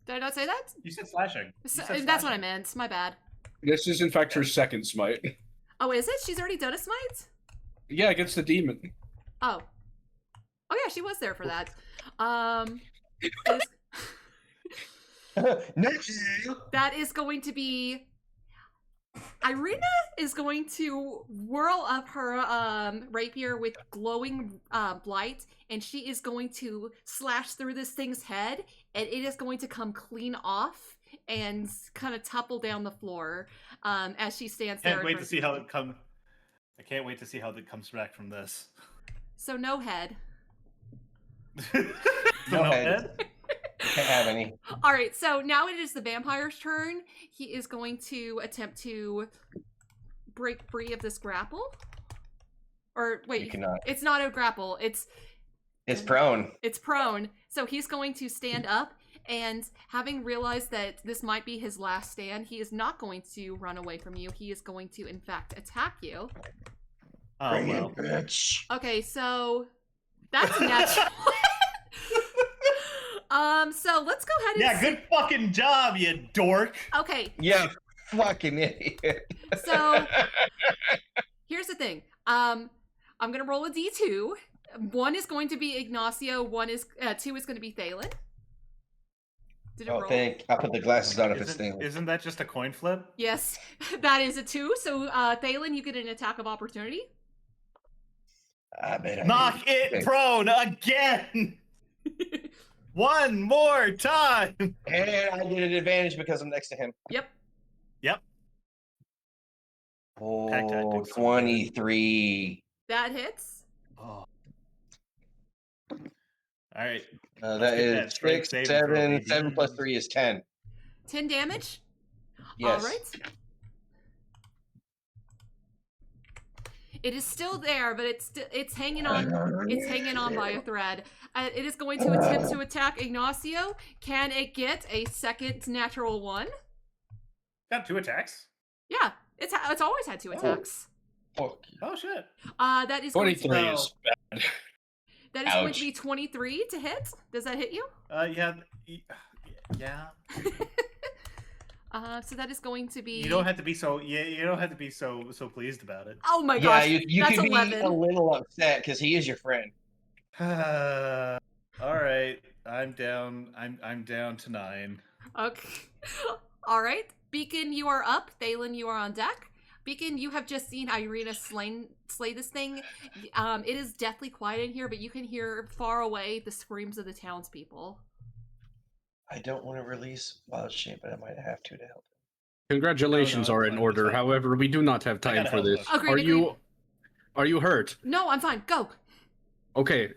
Did I not say that? You said slashing. That's what I meant. My bad. This is in fact her second smite. Oh, is it? She's already done a smite? Yeah, against the demon. Oh. Oh yeah, she was there for that. That is going to be... Irina is going to whirl up her rapier with glowing blight, and she is going to slash through this thing's head, and it is going to come clean off and kind of topple down the floor as she stands there. I can't wait to see how it comes back from this. So no head. No head. Can't have any. All right, so now it is the vampire's turn. He is going to attempt to break free of this grapple. Or wait, You cannot. it's not a grapple. It's prone. It's prone. So he's going to stand up, and having realized that this might be his last stand, he is not going to run away from you. He is going to, in fact, attack you. Oh, Bring well. it, bitch. Okay, so that's a natural. So let's go ahead and Yeah, good fucking job, you dork. Okay. Yeah, fucking idiot. So here's the thing. I'm gonna roll a D2. 1 is going to be Ignacio. 2 is going to be Thalin. Did it roll? I'll put the glasses on if it's thing. Isn't that just a coin flip? Yes, that is a 2. So Thalin, you get an attack of opportunity. I bet I Knock do. it Okay. prone again. One more time. And I get an advantage because I'm next to him. Yep. Yep. Oh, 23. That hits. Oh. All right. That get is that strength 6, saving throw, 7. baby. 7 plus 3 is 10. 10 damage? Yes. All right. It is still there, but it's hanging on. It's hanging on by a thread. It is going to attempt to attack Ignacio. Can it get a second natural 1? Got 2 attacks. Yeah, it's always had 2 attacks. Fuck. Oh shit. That is going 23 to, is bad. that is going to be 23 to hit. Does that hit you? Yeah. So that is going to be. You don't have to be so. Yeah, you don't have to be so pleased about it. Oh my gosh! Yeah, you that's can 11. be a little upset because he is your friend. All right, I'm down. I'm down to 9. Okay. All right, Beacon, you are up. Thalin, you are on deck. Beacon, you have just seen Irina slay this thing. It is deathly quiet in here, but you can hear far away the screams of the townspeople. I don't want to release wild shape, but I might have to help. Congratulations No, are it's in fine, order. it's fine. However, we do not have time gotta for help this. us. Agreed, Are you hurt? No, I'm fine. Go. Okay.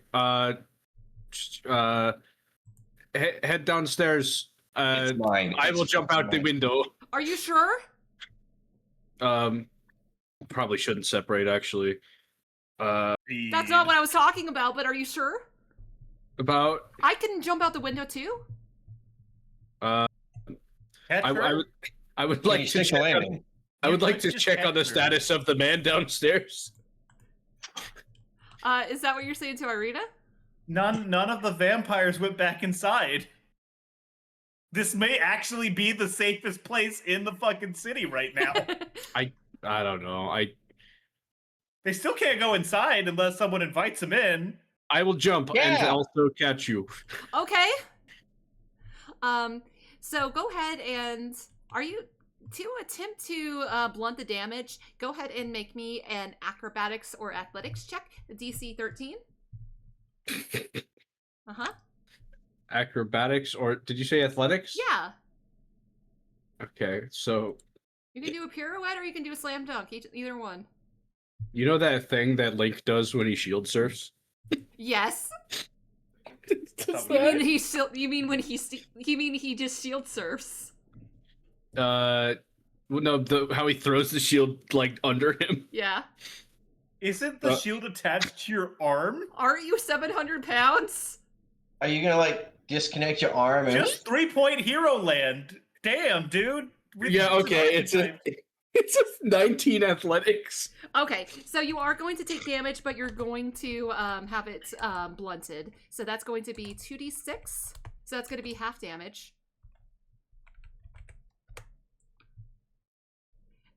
Head downstairs. It's mine. I will jump out the window. Are you sure? Probably shouldn't separate actually. That's not what I was talking about, but are you sure? About I can jump out the window too. I would like to stick check. landing. I would You like could to just check on the enter. status of the man downstairs. Is that what you're saying to Irina? None of the vampires went back inside. This may actually be the safest place in the fucking city right now. I don't know. They still can't go inside unless someone invites them in. I will jump and Yeah. also catch you. Okay. So go ahead and to attempt to blunt the damage, go ahead and make me an acrobatics or athletics check, DC 13. Uh-huh. Acrobatics, or did you say athletics? Yeah. Okay, so You can do a pirouette or you can do a slam dunk, either one. you know that thing that Link does when he shield surfs? Yes. Does You mean he just shield surfs? Well, no, how he throws the shield like under him. Yeah. Isn't the shield attached to your arm? Aren't you 700 pounds? Are you gonna like disconnect your arm and Just 3-point hero land. Damn, dude. Yeah, okay, it's a 19 athletics. Okay, so you are going to take damage, but you're going to have it blunted. So that's going to be 2d6. So that's going to be half damage.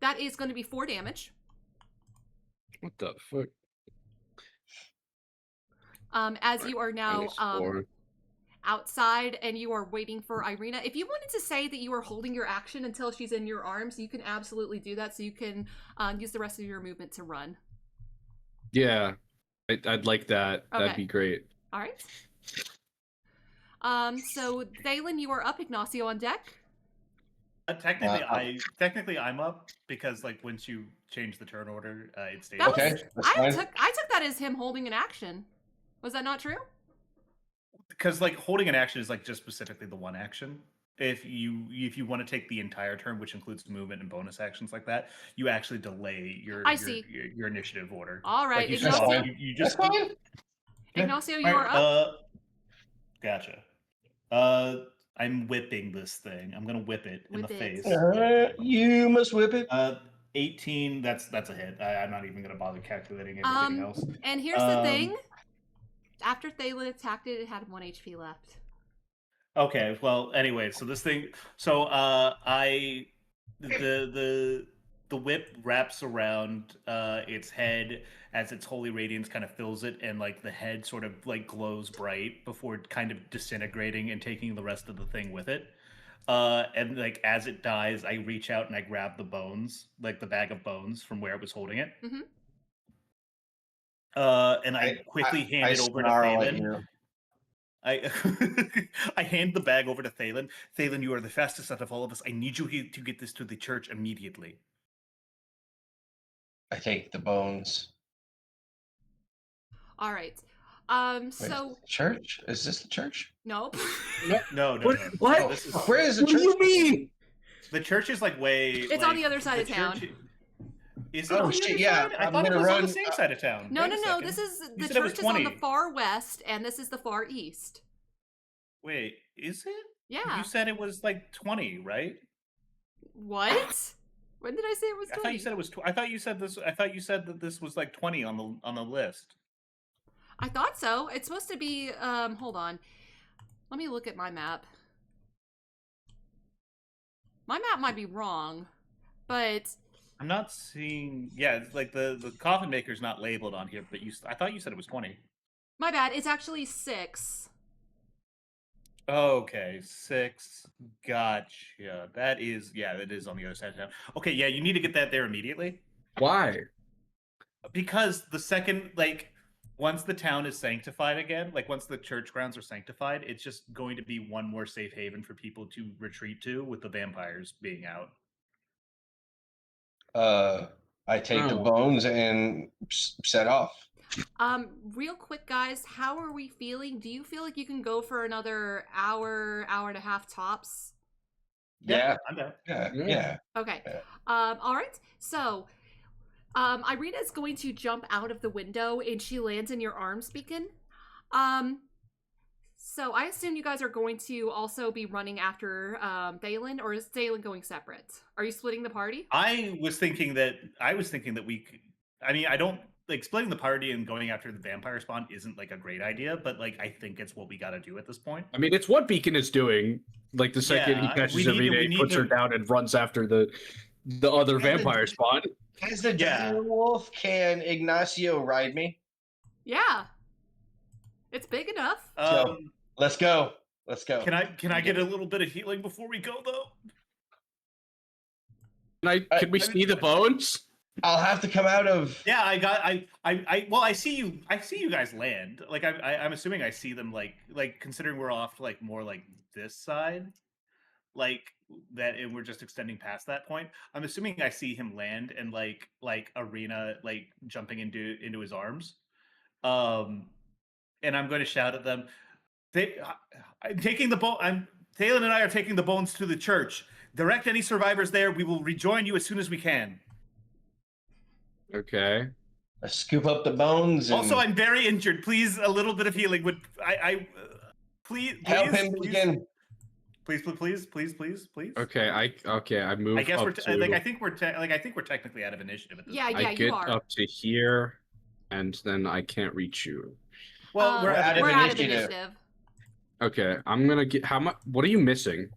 That is going to be 4 damage. What the fuck? As you are now -4. outside and you are waiting for Irina. If you wanted to say that you are holding your action until she's in your arms, you can absolutely do that. So you can use the rest of your movement to run. Yeah, I'd like that. Okay. That'd be great. All right. So Thalin, you are up. Ignacio on deck. Technically, I'm up because like once you change the turn order, it stays. Okay, that's I fine. took that as him holding an action. Was that not true? Because like holding an action is like just specifically the one action. If you want to take the entire turn, which includes movement and bonus actions like that, you actually delay your your initiative order. All right, Like Ignacio. you just That's fine. Ignacio, you are up. Gotcha. I'm whipping this thing. I'm gonna whip it in Whip the it. face. You must whip it. 18. That's a hit. I'm not even gonna bother calculating everything else. And here's the thing. After Thalin attacked it, it had 1 HP left. Okay. Well, anyway, so this thing. So the whip wraps around its head as its holy radiance kind of fills it, and like the head sort of like glows bright before kind of disintegrating and taking the rest of the thing with it. And like as it dies, I reach out and I grab the bones, like the bag of bones from where it was holding it. Mhm. And I quickly hand it over to snarl at Thalin. you. I I hand the bag over to Thalin. Thalin, you are the fastest out of all of us. I need you to get this to the church immediately. I take the bones. All right. Wait, So church? Is this the church? nope. No. What? No, this is, Where is the What church? do you mean? the church is like way. It's on the other side of town. Is it Oh, on the shit, other yeah, side? I I'm thought it gonna was on the run, same side of town. No, Wait no, a no. second. This is You the said it was church is on the 20. far west, and this is the far east. Wait, is it? Yeah. You said it was like 20, right? What? When did I say it was 20? I thought you said it was. I thought you said this. I thought you said that this was like 20 on the list. I thought so. It's supposed to be. Hold on. Let me look at my map. My map might be wrong, but I'm not seeing. Yeah, it's like the coffin maker's not labeled on here, but I thought you said it was 20. my bad. It's actually 6. Okay, 6. Gotcha. That is on the other side of town. Okay, yeah, you need to get that there immediately. Why? Because the second, like, once the town is sanctified again, like once the church grounds are sanctified, it's just going to be one more safe haven for people to retreat to with the vampires being out. I take the Oh. bones and set off. Real quick, guys, how are we feeling? Do you feel like you can go for another hour and a half tops? Yeah. I'm down. Yeah. Okay. Yeah. All right. So, Irina is going to jump out of the window and she lands in your arms, Beacon. So I assume you guys are going to also be running after Thalin, or is Thalin going separate? Are you splitting the party? I was thinking that we could, I mean, I don't like splitting the party and going after the vampire spawn isn't like a great idea, but like I think it's what we got to do at this point. I mean, it's what Beacon is doing. Like the second he Yeah, catches we need Irina, to- we he need puts her to- down and runs after the other vampire spawn. As the Yeah. dire wolf, can Ignacio ride me? Yeah. It's big enough. Let's go. Let's go. Can I get a little bit of healing before we go though? Can we see the bones? I'll have to come out of. Yeah, I see you guys land. Like I'm assuming I see them like considering we're off like more like this side, like that, and we're just extending past that point. I'm assuming I see him land and like Irina like jumping into his arms, and I'm going to shout at them. I'm taking the bone. Thalin and I are taking the bones to the church. Direct any survivors there. We will rejoin you as soon as we can. Okay. I scoop up the bones. And Also, I'm very injured. Please, a little bit of healing would. Please help him begin. Please. Okay. I move. I guess up we're. to, I think we're technically out of initiative at this. Yeah, point. yeah, I you get are. up to here, and then I can't reach you. Well, we're out of we're out of initiative. initiative. Okay. I'm gonna get. How much? What are you missing?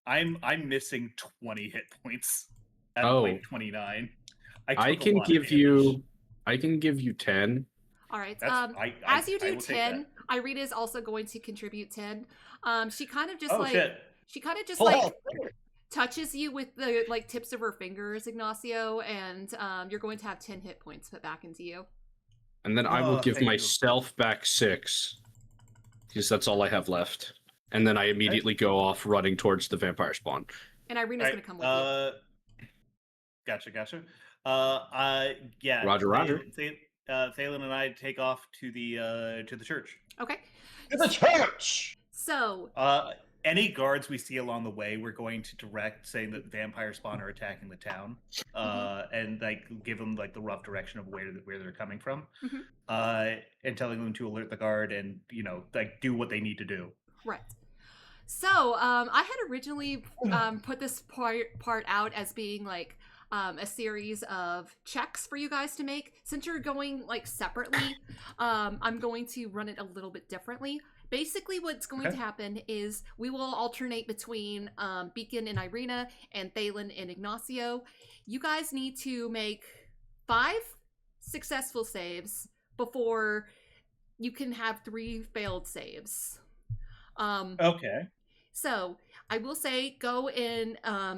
I'm missing 20 hit points at Oh. point 29. I took a can lot of give damage. you. I can give you 10. All right. That's- As you I do will take 10, Irina is also going to contribute 10. She kind of just Oh like shit! she kind of just Full like health. touches you with the like tips of her fingers, Ignacio, and you're going to have 10 hit points put back into you. And then I will Oh, give thank you. myself back 6. Because that's all I have left. And then I immediately go off running towards the vampire spawn. And Irina's Right, going to come with you. Gotcha. Yeah. Roger. Thalin and I take off to the church. Okay. To the church. So, Any guards we see along the way, we're going to direct, saying that vampire spawn are attacking the town, and like give them like the rough direction of where they're coming from, and telling them to alert the guard and like do what they need to do. right. So, I had originally put this part out as being like a series of checks for you guys to make. Since you're going like separately, I'm going to run it a little bit differently. Basically, what's going to happen is we will alternate between Beacon and Irina and Thalin and Ignacio. You guys need to make 5 successful saves before you can have 3 failed saves. Okay. So I will say go in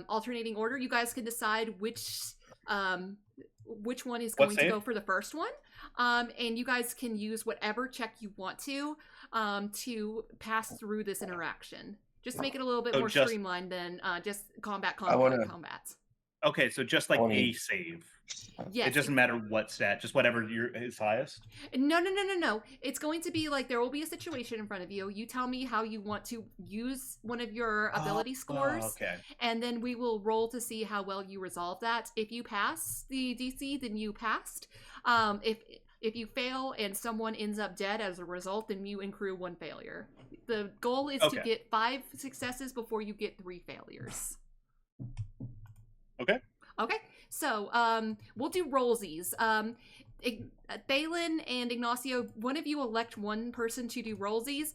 alternating order. You guys can decide which one is going to go for the first one. And you guys can use whatever check you want to pass through this interaction. Just to make it a little bit more streamlined than just combat. Okay, so just like a save. Yes. It doesn't matter what stat, just whatever is highest. No. It's going to be like there will be a situation in front of you. You tell me how you want to use one of your ability scores. Okay. And then we will roll to see how well you resolve that. If you pass the DC, then you passed. If you fail and someone ends up dead as a result, then you accrue 1 failure. The goal is to get 5 successes before you get 3 failures. Okay. Okay, so we'll do rollsies. Thalin and Ignacio, one of you elect one person to do rollsies.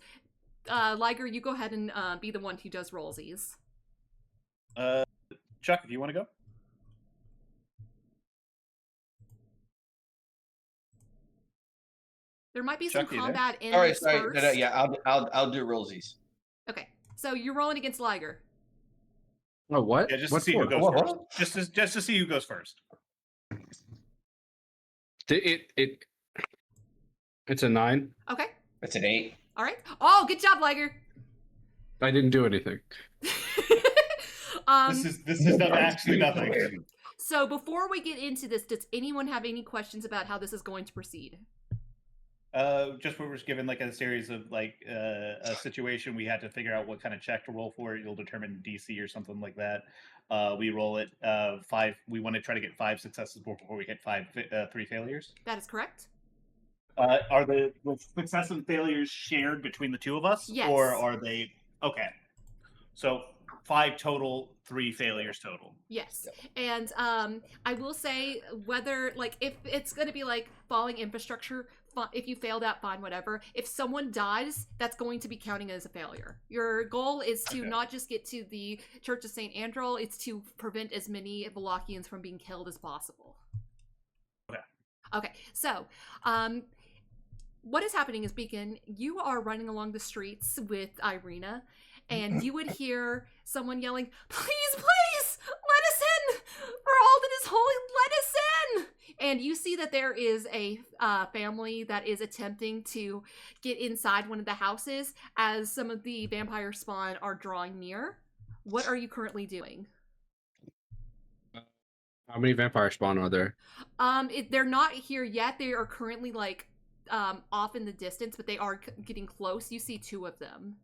Liger, you go ahead and be the one who does rollsies. Chuck, if you want to go. There might be some combat in. All right, sorry. No, yeah, I'll do rollsies. Okay, so you're rolling against Liger. Oh, what? Yeah, just what to see who goes first. Just to see who goes first. It's a 9. Okay. It's an 8. All right. Oh, good job, Liger. I didn't do anything. This is actually nothing. So before we get into this, does anyone have any questions about how this is going to proceed? Just we were given like a series of like a situation, we had to figure out what kind of check to roll for. You'll determine DC or something like that. We roll it 5. We want to try to get 5 successes before we hit 3 failures. That is correct. Are the success and failures shared between the two of us? Yes. Or are they okay? So 5 total, 3 failures total. Yes. And I will say whether like if it's going to be like falling infrastructure. If you fail that, fine, whatever. If someone dies, that's going to be counting as a failure. Your goal is to not just get to the Church of St. Andrel, it's to prevent as many Valachians from being killed as possible. Okay, so what is happening is, Beacon, you are running along the streets with Irina, and you would hear someone yelling, "Please, please, let us in! For all that is holy, let us in!" And you see that there is a family that is attempting to get inside one of the houses as some of the vampire spawn are drawing near. What are you currently doing? How many vampire spawn are there? They're not here yet. They are currently like off in the distance, but they are getting close. You see 2 of them.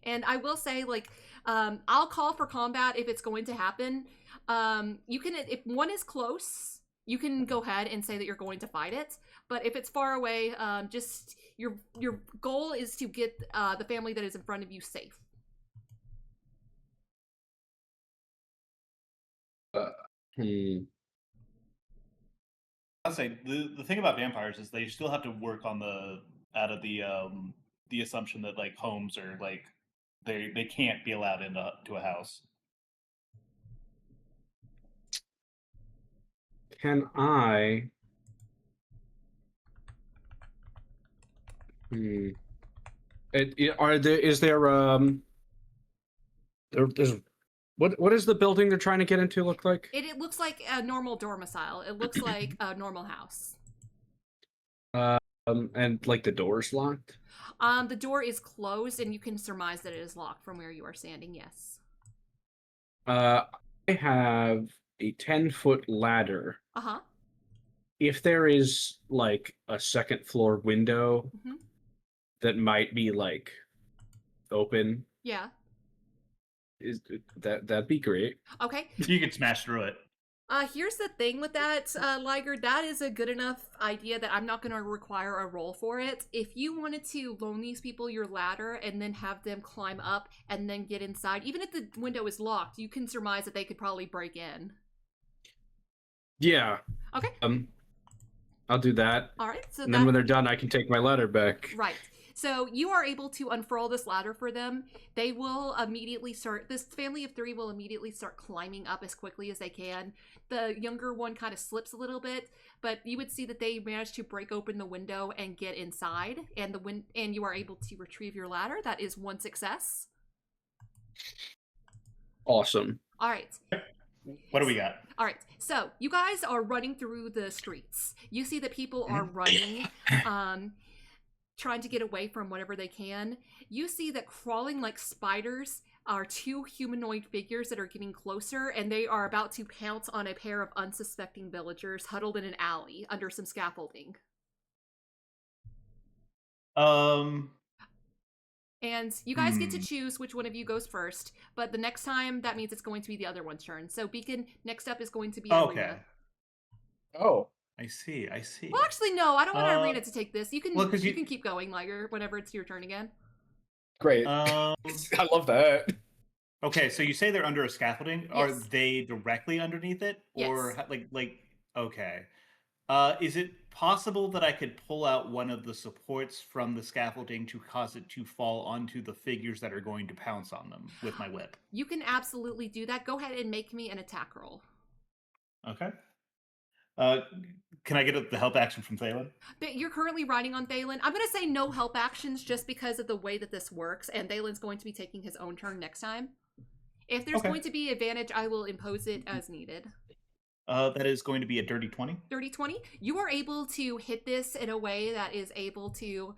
And I will say, like, I'll call for combat if it's going to happen. You can, if one is close, you can go ahead and say that you're going to fight it. But if it's far away, just your goal is to get the family that is in front of you safe. I'll say the thing about vampires is they still have to work on the assumption that like homes are like they can't be allowed into a house. Can I? Is there there's what is the building they're trying to get into look like? It looks like a normal domicile. It looks like a normal house. And like the door's locked? The door is closed, and you can surmise that it is locked from where you are standing, yes. I have a 10-foot ladder. Uh-huh. If there is like a 2nd floor window that might be like open. Yeah. That'd be great. Okay. You can smash through it. Here's the thing with that, Liger. That is a good enough idea that I'm not going to require a roll for it. If you wanted to loan these people your ladder and then have them climb up and then get inside, even if the window is locked, you can surmise that they could probably break in. Yeah. Okay. I'll do that. All right. So and then when they're done, I can take my ladder back. Right. So you are able to unfurl this ladder for them. They will immediately start, this family of 3 will immediately start climbing up as quickly as they can. The younger one kind of slips a little bit, but you would see that they managed to break open the window and get inside, and and you are able to retrieve your ladder. That is 1 success. Awesome. All right. What do we got? All right, so you guys are running through the streets. You see that people are running, trying to get away from whatever they can. You see that crawling like spiders are two humanoid figures that are getting closer, and they are about to pounce on a pair of unsuspecting villagers huddled in an alley under some scaffolding. And you guys get to choose which one of you goes first, but the next time, that means it's going to be the other one's turn. So Beacon, next up is going to be Irina. Oh, I see. Well, actually, no, I don't want Irina to take this. You can you can keep going, Liger, whenever it's your turn again. Great. I love that. Okay, so you say they're under a scaffolding. Yes. Are they directly underneath it? Or Yes. Okay. Is it possible that I could pull out one of the supports from the scaffolding to cause it to fall onto the figures that are going to pounce on them with my whip? You can absolutely do that. Go ahead and make me an attack roll. Okay. Can I get the help action from Thalin? You're currently riding on Thalin. I'm going to say no help actions just because of the way that this works, and Thalin's going to be taking his own turn next time. If there's going to be advantage, I will impose it as needed. That is going to be a dirty 20. Dirty 20. You are able to hit this in a way that is able to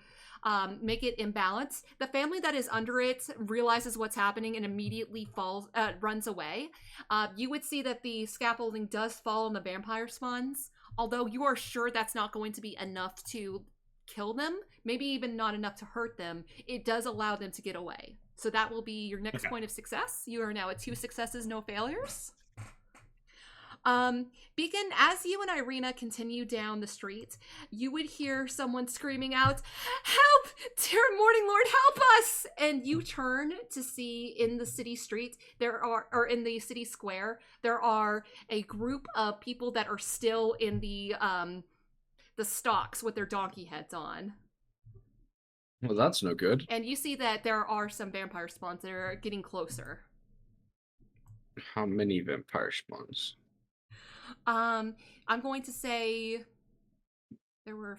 make it imbalance. The family that is under it realizes what's happening and immediately runs away. You would see that the scaffolding does fall on the vampire spawns, although you are sure that's not going to be enough to kill them, maybe even not enough to hurt them. It does allow them to get away. So that will be your next point of success. You are now at 2 successes, no failures. Beacon, as you and Irina continue down the street, you would hear someone screaming out, "Help! Dear Morning Lord, help us!" And you turn to see in the city street, or in the city square, there are a group of people that are still in the stocks with their donkey heads on. Well, that's no good. And you see that there are some vampire spawns that are getting closer. How many vampire spawns? I'm going to say there were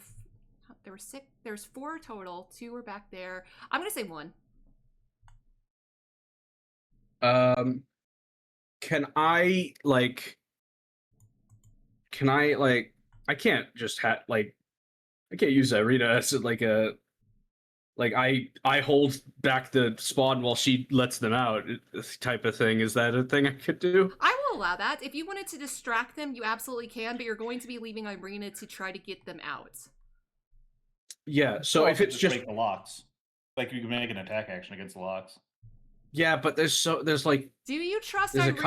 6. There's 4 total. 2 were back there. I'm going to say 1. Can I I can't just I can't use Irina as I hold back the spawn while she lets them out type of thing. Is that a thing I could do? I will allow that. If you wanted to distract them, you absolutely can, but you're going to be leaving Irina to try to get them out. Yeah, so if it's just break the locks. Like you can make an attack action against the locks. Yeah, but there's like Do you trust Irina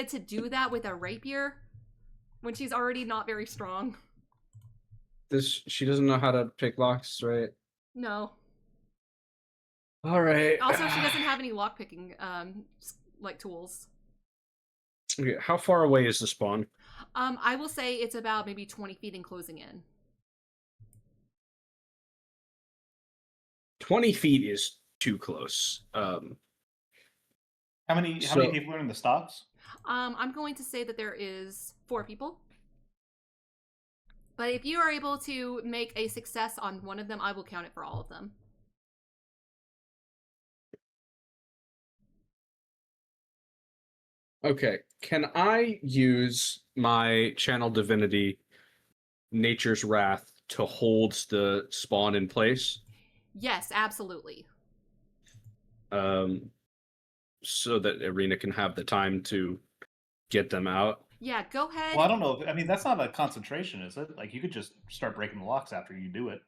to do that with a rapier when she's already not very strong? She doesn't know how to pick locks, right? No. All right. Also, she doesn't have any lockpicking tools. Okay, how far away is the spawn? I will say it's about maybe 20 feet and closing in. 20 feet is too close. How many people are in the stocks? I'm going to say that there is 4 people. But if you are able to make a success on one of them, I will count it for all of them. Okay, can I use my channel divinity, Nature's Wrath, to hold the spawn in place? Yes, absolutely. So that Irina can have the time to get them out. Yeah, go ahead. Well, I don't know. I mean, that's not a concentration, is it? Like, you could just start breaking the locks after you do it.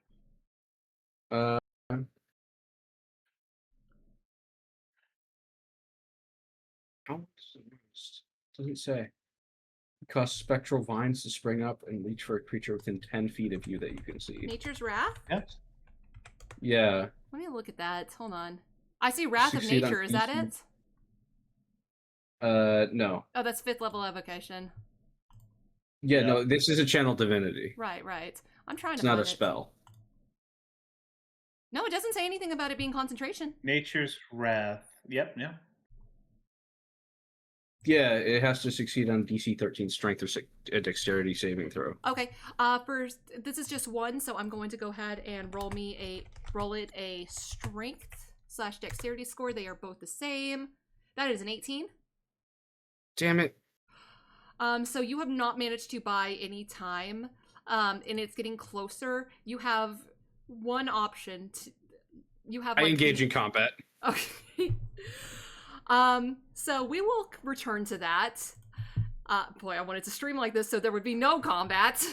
Doesn't say. Cause spectral vines to spring up and reach for a creature within 10 feet of you that you can see. Nature's Wrath? Yes. Yeah. Let me look at that. Hold on. I see Wrath of Nature. Is that it? No. Oh, that's 5th level evocation. Yeah, no, this is a channel divinity. Right. I'm trying to It's not a spell. No, it doesn't say anything about it being concentration. Nature's Wrath. Yep, yeah. Yeah, it has to succeed on DC 13 strength or a dexterity saving throw. Okay. First, this is just 1, so I'm going to go ahead and roll it a strength / dexterity score. They are both the same. That is an 18. Damn it. So you have not managed to buy any time, and it's getting closer. You have one option. You have. I like, engage in combat. Okay. So we will return to that. Boy, I wanted to stream like this so there would be no combat.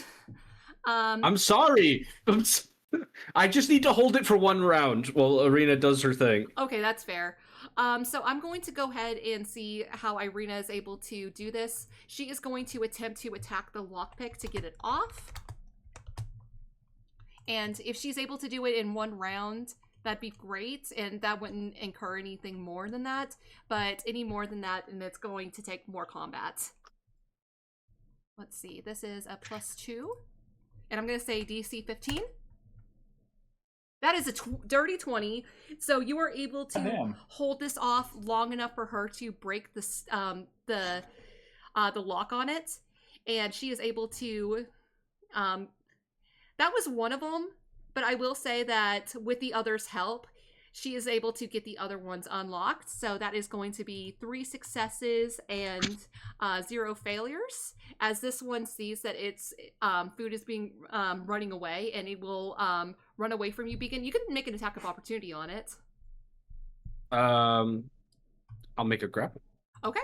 I'm sorry. I just need to hold it for one round while Irina does her thing. Okay, that's fair. So I'm going to go ahead and see how Irina is able to do this. She is going to attempt to attack the lockpick to get it off. And if she's able to do it in one round, that'd be great, and that wouldn't incur anything more than that. But any more than that, and it's going to take more combat. Let's see, this is a +2. And I'm going to say DC 15. That is a dirty 20. So you are able to hold this off long enough for her to break the lock on it. And she is able to... that was one of them. But I will say that with the other's help, she is able to get the other ones unlocked. So that is going to be 3 successes and 0 failures. As this one sees that its food is being running away, and it will run away from you. You can make an attack of opportunity on it. I'll make a grapple. Okay.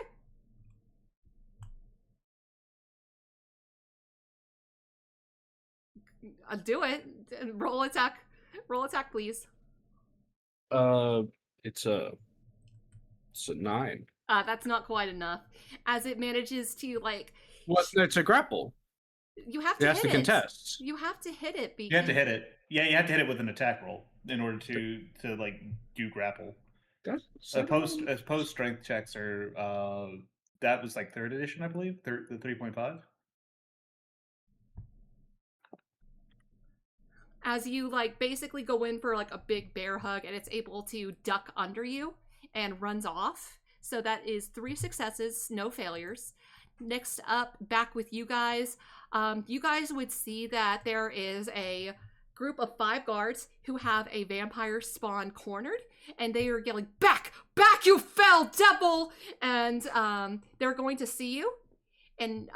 Do it. Roll attack. Roll attack, please. It's a 9. That's not quite enough. As it manages to, like... Well, it's a grapple. You have to hit it. It has to contest. You have to hit it. You have to hit it. Yeah, you have to hit it with an attack roll in order to like do grapple. Opposed strength checks are that was like 3rd edition, I believe. The 3.5. As you like basically go in for like a big bear hug, and it's able to duck under you and runs off. So that is 3 successes, no failures. Next up, back with you guys. You guys would see that there is a group of 5 guards who have a vampire spawn cornered, and they are yelling, "Back! Back, you fell devil!" And they're going to see you. And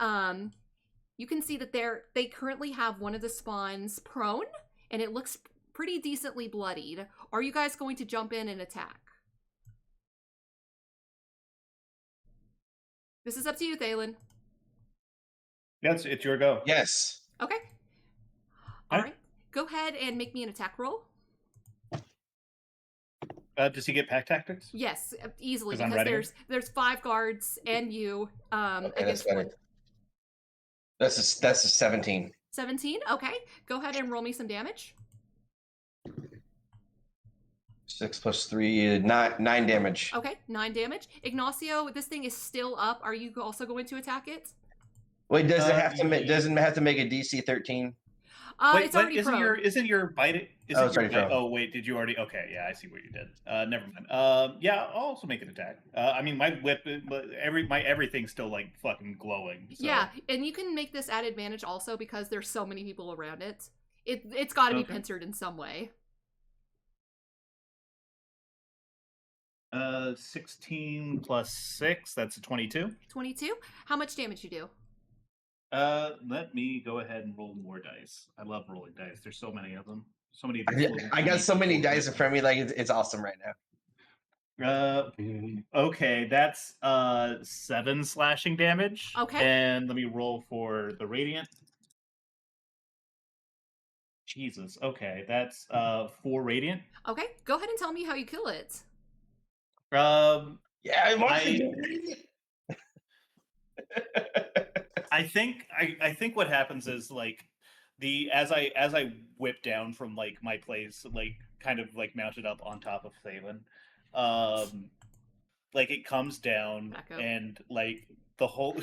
you can see that they currently have one of the spawns prone, and it looks pretty decently bloodied. Are you guys going to jump in and attack? This is up to you, Thalin. Yes, it's your go. Yes. Okay. All right. Go ahead and make me an attack roll. Does he get pack tactics? Yes, easily, because there's 5 guards and you against that's 1. That's a 17. 17? Okay. Go ahead and roll me some damage. 6 + 3, 9 damage. Okay, 9 damage. Ignacio, this thing is still up. Are you also going to attack it? Wait, does it have to doesn't have to make a DC 13? Wait, it's already prone. Isn't your bite? It's already prone. Oh wait, did you already? Okay, yeah, I see what you did. Never mind. Yeah, I'll also make an attack. I mean, my whip, my everything's still like fucking glowing. So. Yeah, and you can make this at advantage also because there's so many people around it. It's got to be pincered in some way. 16 + 6, that's a 22. 22? How much damage you do? Let me go ahead and roll more dice. I love rolling dice. There's so many of them. So many. I got so many dice in front of me, like it's awesome right now. Okay, that's 7 slashing damage. Okay. And let me roll for the radiant. Jesus. Okay, that's 4 radiant. Okay, go ahead and tell me how you kill it. Yeah, I think what happens is like as I whip down from like my place, like kind of like mounted up on top of Thalin, like it comes down and like the whole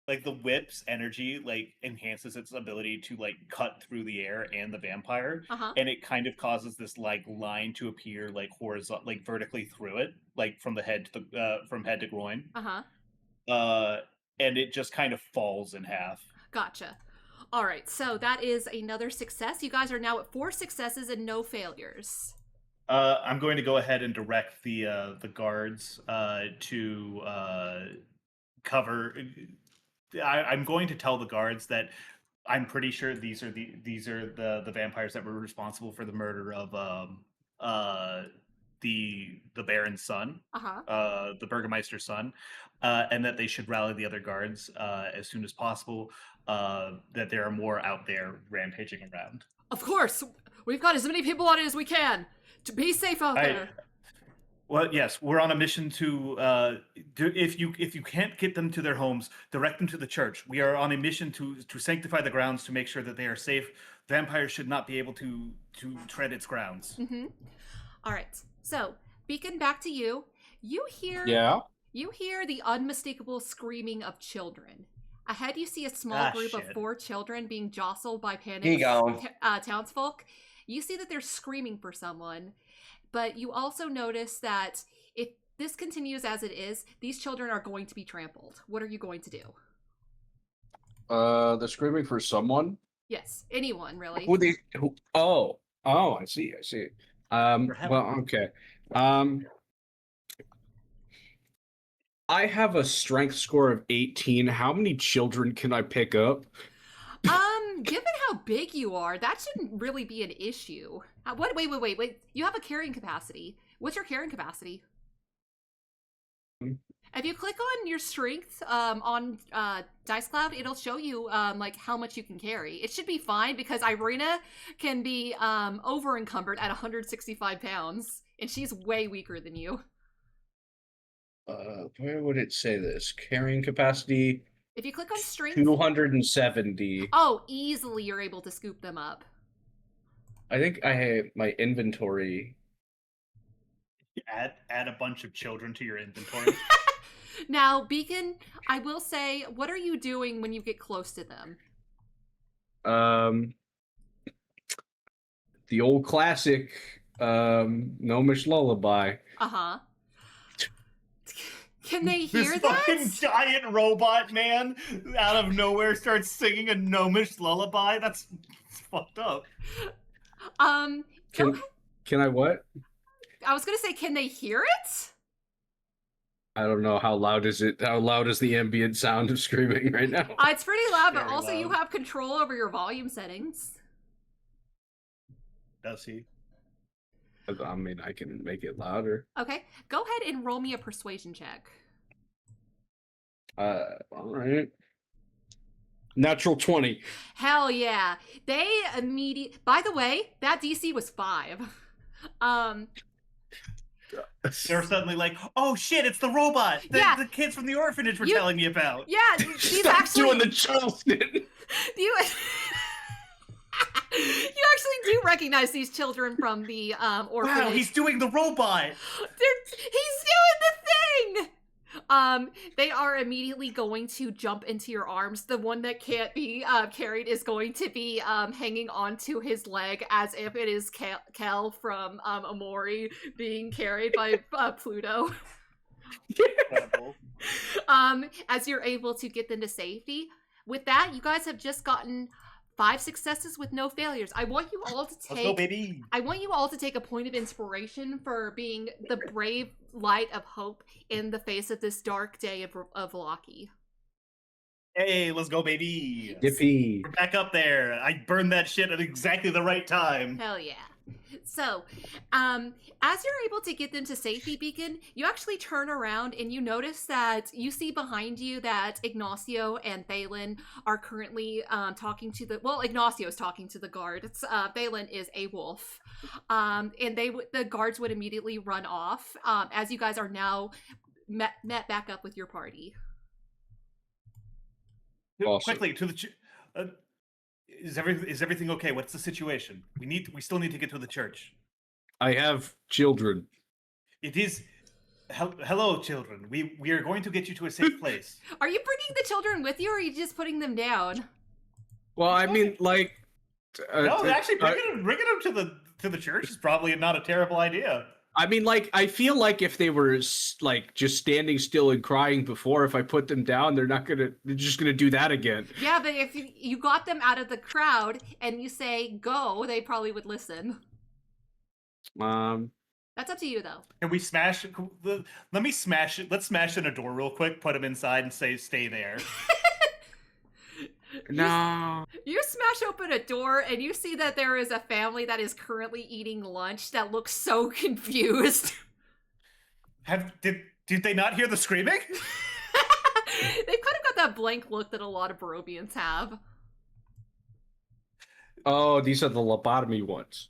like the whip's energy like enhances its ability to like cut through the air and the vampire, and it kind of causes this like line to appear like horizontal, like vertically through it, like from the head to the from head to groin. And it just kind of falls in half. Gotcha. All right, so that is another success. You guys are now at 4 successes and no failures. I'm going to go ahead and direct the guards to cover. I'm going to tell the guards that I'm pretty sure these are the vampires that were responsible for the murder of the Baron's son, the Burgomeister's son, and that they should rally the other guards as soon as possible. That there are more out there rampaging around. Of course, we've got as many people on it as we can to be safe out there. Well, yes, we're on a mission to. If you can't get them to their homes, direct them to the church. We are on a mission to sanctify the grounds to make sure that they are safe. Vampires should not be able to tread its grounds. Mm-hmm. All right. So, Beacon, back to you. You hear the unmistakable screaming of children. Ahead, you see a small group of 4 children being jostled by panicked townsfolk. You see that they're screaming for someone. But you also notice that if this continues as it is, these children are going to be trampled. What are you going to do? They're screaming for someone? Yes, anyone, really. Oh, I see. Well, okay. I have a strength score of 18. How many children can I pick up? Given how big you are, that shouldn't really be an issue. Wait. You have a carrying capacity. What's your carrying capacity? If you click on your strength on Dice Cloud, it'll show you like how much you can carry. It should be fine because Irina can be over encumbered at 165 pounds, and she's way weaker than you. Where would it say this? Carrying capacity? If you click on strength, 270. Oh, easily you're able to scoop them up. I think I have my inventory. Add a bunch of children to your inventory. Now, Beacon, I will say, what are you doing when you get close to them? The old classic, Gnomish lullaby. Uh-huh. Can they hear this that? Fucking giant robot man out of nowhere starts singing a gnomish lullaby. That's fucked up. Can I what? I was gonna say, can they hear it? I don't know. How loud is it? How loud is the ambient sound of screaming right now? It's pretty loud, but also loud. You have control over your volume settings. Does he? I mean, I can make it louder. Okay, go ahead and roll me a persuasion check. All right. Natural 20. Hell yeah. They immediately... By the way, that DC was 5. They're suddenly like, oh shit, it's the robot that the kids from the orphanage were telling me about. Yeah, these Stop actually... doing the Charleston! You actually do recognize these children from the orphanage. Wow, he's doing the robot! He's doing the thing! They are immediately going to jump into your arms. The one that can't be carried is going to be hanging onto his leg as if it is Kel from Amori being carried by Pluto. As you're able to get them to safety. With that, you guys have just gotten 5 successes with no failures. I want you all to take. Let's go, baby. I want you all to take a point of inspiration for being the brave light of hope in the face of this dark day of Loki. Hey, let's go, baby. Yippee. We're back up there. I burned that shit at exactly the right time. Hell yeah. So, as you're able to get them to safety, Beacon, you actually turn around and you notice that you see behind you that Ignacio and Thalin are currently talking to the... Well, Ignacio is talking to the guards. Thalin is a wolf. And the guards would immediately run off as you guys are now met back up with your party. Awesome. Quickly, to the... Is everything okay? What's the situation? We still need to get to the church. I have children. It is... Hello, children. We are going to get you to a safe place. Are you bringing the children with you, or are you just putting them down? Well, I mean, like... no, actually, bringing them to the church is probably not a terrible idea. I mean, like, I feel like if they were, like, just standing still and crying before, if I put them down, they're just gonna do that again. Yeah, but if you got them out of the crowd and you say, go, they probably would listen. That's up to you, though. Can we smash? Let me smash it. Let's smash in a door real quick. Put him inside and say, "Stay there." No. You smash open a door and you see that there is a family that is currently eating lunch that looks so confused. Did they not hear the screaming? They've kind of got that blank look that a lot of Barovians have. Oh, these are the lobotomy ones.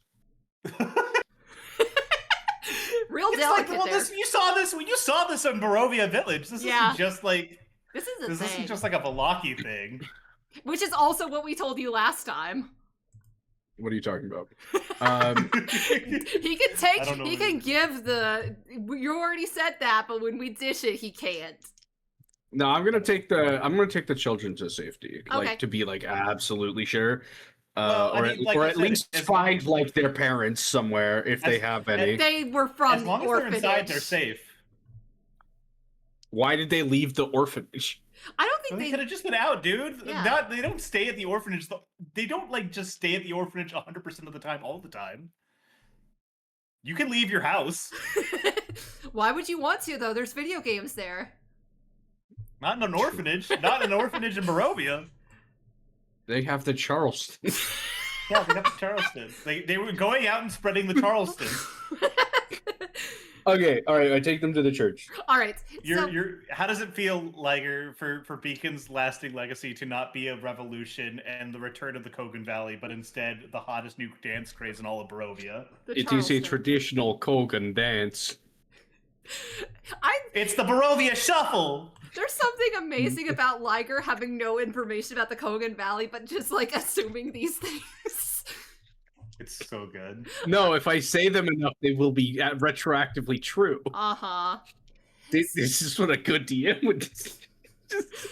Real It's delicate like, well, there. you saw this in Barovia Village. This isn't just like This is a this thing. isn't just like a Velaki thing. Which is also what we told you last time. What are you talking about? He can take, I don't know he what can it give the. You already said that, but when we dish it, he can't. No, I'm gonna take the children to safety, Okay. like to be like absolutely sure, Well, I mean, like I at said, least as find long- like their parents somewhere if they have any. They were from As long the as they're orphanage. inside, they're safe. Why did they leave the orphanage? I don't They think could have just been out, dude. Yeah. They don't stay at the orphanage. They don't like just stay at the orphanage 100% of the time, all the time. You can leave your house. Why would you want to, though? There's video games there. Not in an orphanage. Not in an orphanage in Barovia. They have the Charleston. Yeah, they got the Charleston. They were going out and spreading the Charleston. Okay, all right. I take them to the church. All right. So, How does it feel, Liger, for Beacon's lasting legacy to not be a revolution and the return of the Kogan Valley, but instead the hottest new dance craze in all of Barovia? It is a traditional Kogan dance. It's the Barovia Shuffle! There's something amazing about Liger having no information about the Kogan Valley, but just like assuming these things. It's so good. No, if I say them enough, they will be retroactively true. Uh-huh. This is what a good DM would just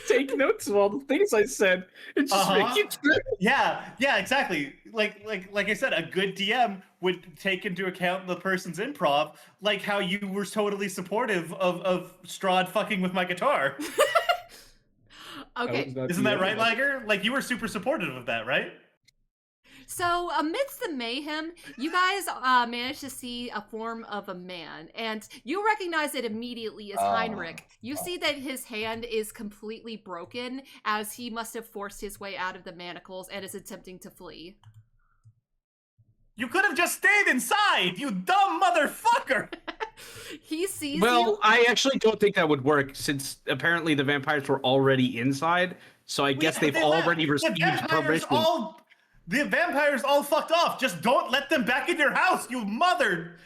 take notes of all the things I said and just make it true. Yeah, exactly. Like I said, a good DM would take into account the person's improv, like how you were totally supportive of Strahd fucking with my guitar. Okay. Isn't that right, Liger? Like, you were super supportive of that, right? So, amidst the mayhem, you guys managed to see a form of a man, and you recognize it immediately as Heinrich. You see that his hand is completely broken, as he must have forced his way out of the manacles and is attempting to flee. You could have just stayed inside, you dumb motherfucker! He sees Well, you. I actually don't think that would work since apparently the vampires were already inside, so I guess they've already received permission. The vampires all fucked off. Just don't let them back in your house, you mother.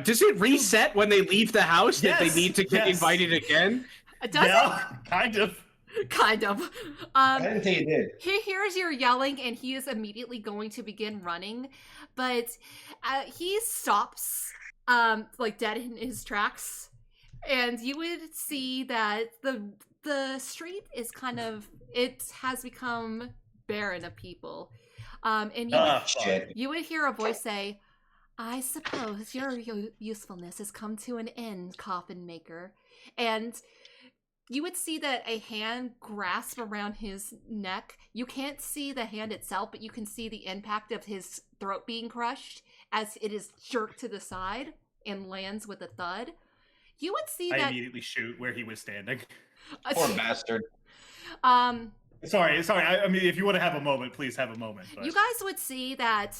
Does it reset when they leave the house that they need to get invited again? Does it? Kind of. Kind of. I didn't think it did. He hears your yelling and he is immediately going to begin running, but he stops like dead in his tracks, and you would see that the street is it has become barren of people. And you would hear a voice say, "I suppose your usefulness has come to an end, coffin maker." And you would see that a hand grasp around his neck. You can't see the hand itself, but you can see the impact of his throat being crushed as it is jerked to the side and lands with a thud. You would see that I immediately shoot where he was standing. Poor bastard. Sorry. I mean, if you want to have a moment, please have a moment. But... You guys would see that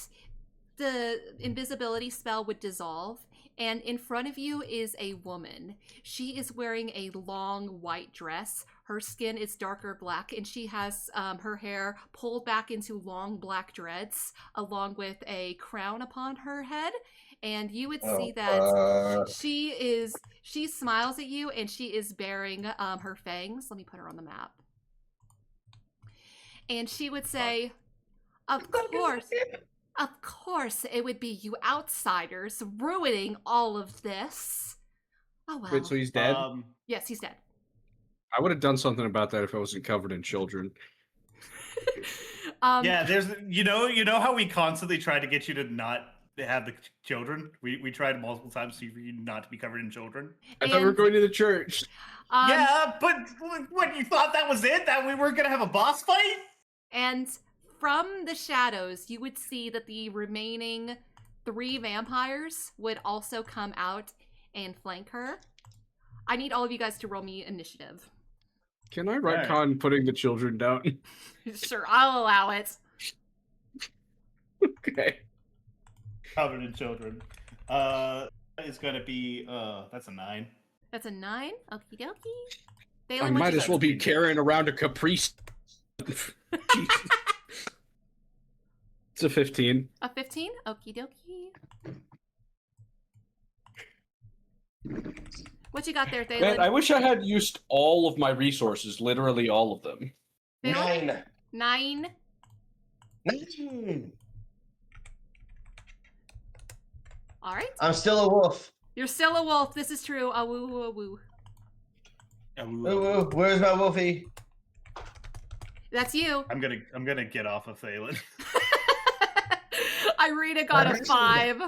the invisibility spell would dissolve, and in front of you is a woman. She is wearing a long white dress. Her skin is darker black, and she has her hair pulled back into long black dreads, along with a crown upon her head. And you would see that she smiles at you, and she is bearing her fangs. Let me put her on the map. And she would say, of course, it would be you outsiders ruining all of this. Oh, well. Wait, so he's dead? Yes, he's dead. I would have done something about that if I wasn't covered in children. Yeah, there's you know how we constantly try to get you to not have the children. We tried multiple times for you not to be covered in children. I thought we were going to the church. Yeah, but what, you thought that was it? That we weren't gonna have a boss fight? And from the shadows, you would see that the remaining 3 vampires would also come out and flank her. I need all of you guys to roll me initiative. Can I retcon putting the children down? Sure, I'll allow it. Okay. Covered in children. That is going to be, that's a 9. That's a 9. Okie dokie. I Thalin, might as well be carrying around a Caprice. Jesus. It's a 15. A 15? Okie dokie. What you got there, Thalin? Man, I wish I had used all of my resources, literally all of them. Thalin? 9. 9. All right. I'm still a wolf. You're still a wolf. This is true. A woo, a woo. Ooh, where's my wolfie? That's you. I'm gonna get off of Thalin. Irina got a 5.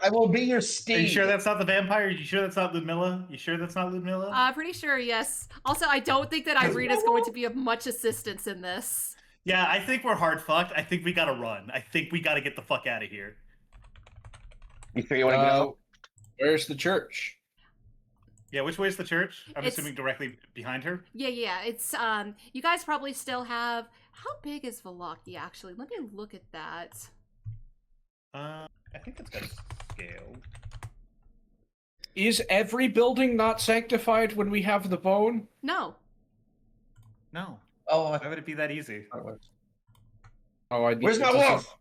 I will be your steed. Are you sure that's not the vampire? You sure that's not Ludmilla? You sure that's not Ludmilla? Pretty sure, yes. Also, I don't think that Irina's going to be of much assistance in this. Yeah, I think we're hard fucked. I think we gotta run. I think we gotta get the fuck out of here. You sure you want to go? Where's the church? Yeah, which way is the church? I'm assuming directly behind her. Yeah. It's you guys probably still have. How big is Velaki actually? Let me look at that. I think it's got a scale. Is every building not sanctified when we have the bone? No. No. Oh, Why would it be that easy? Where's my wolf?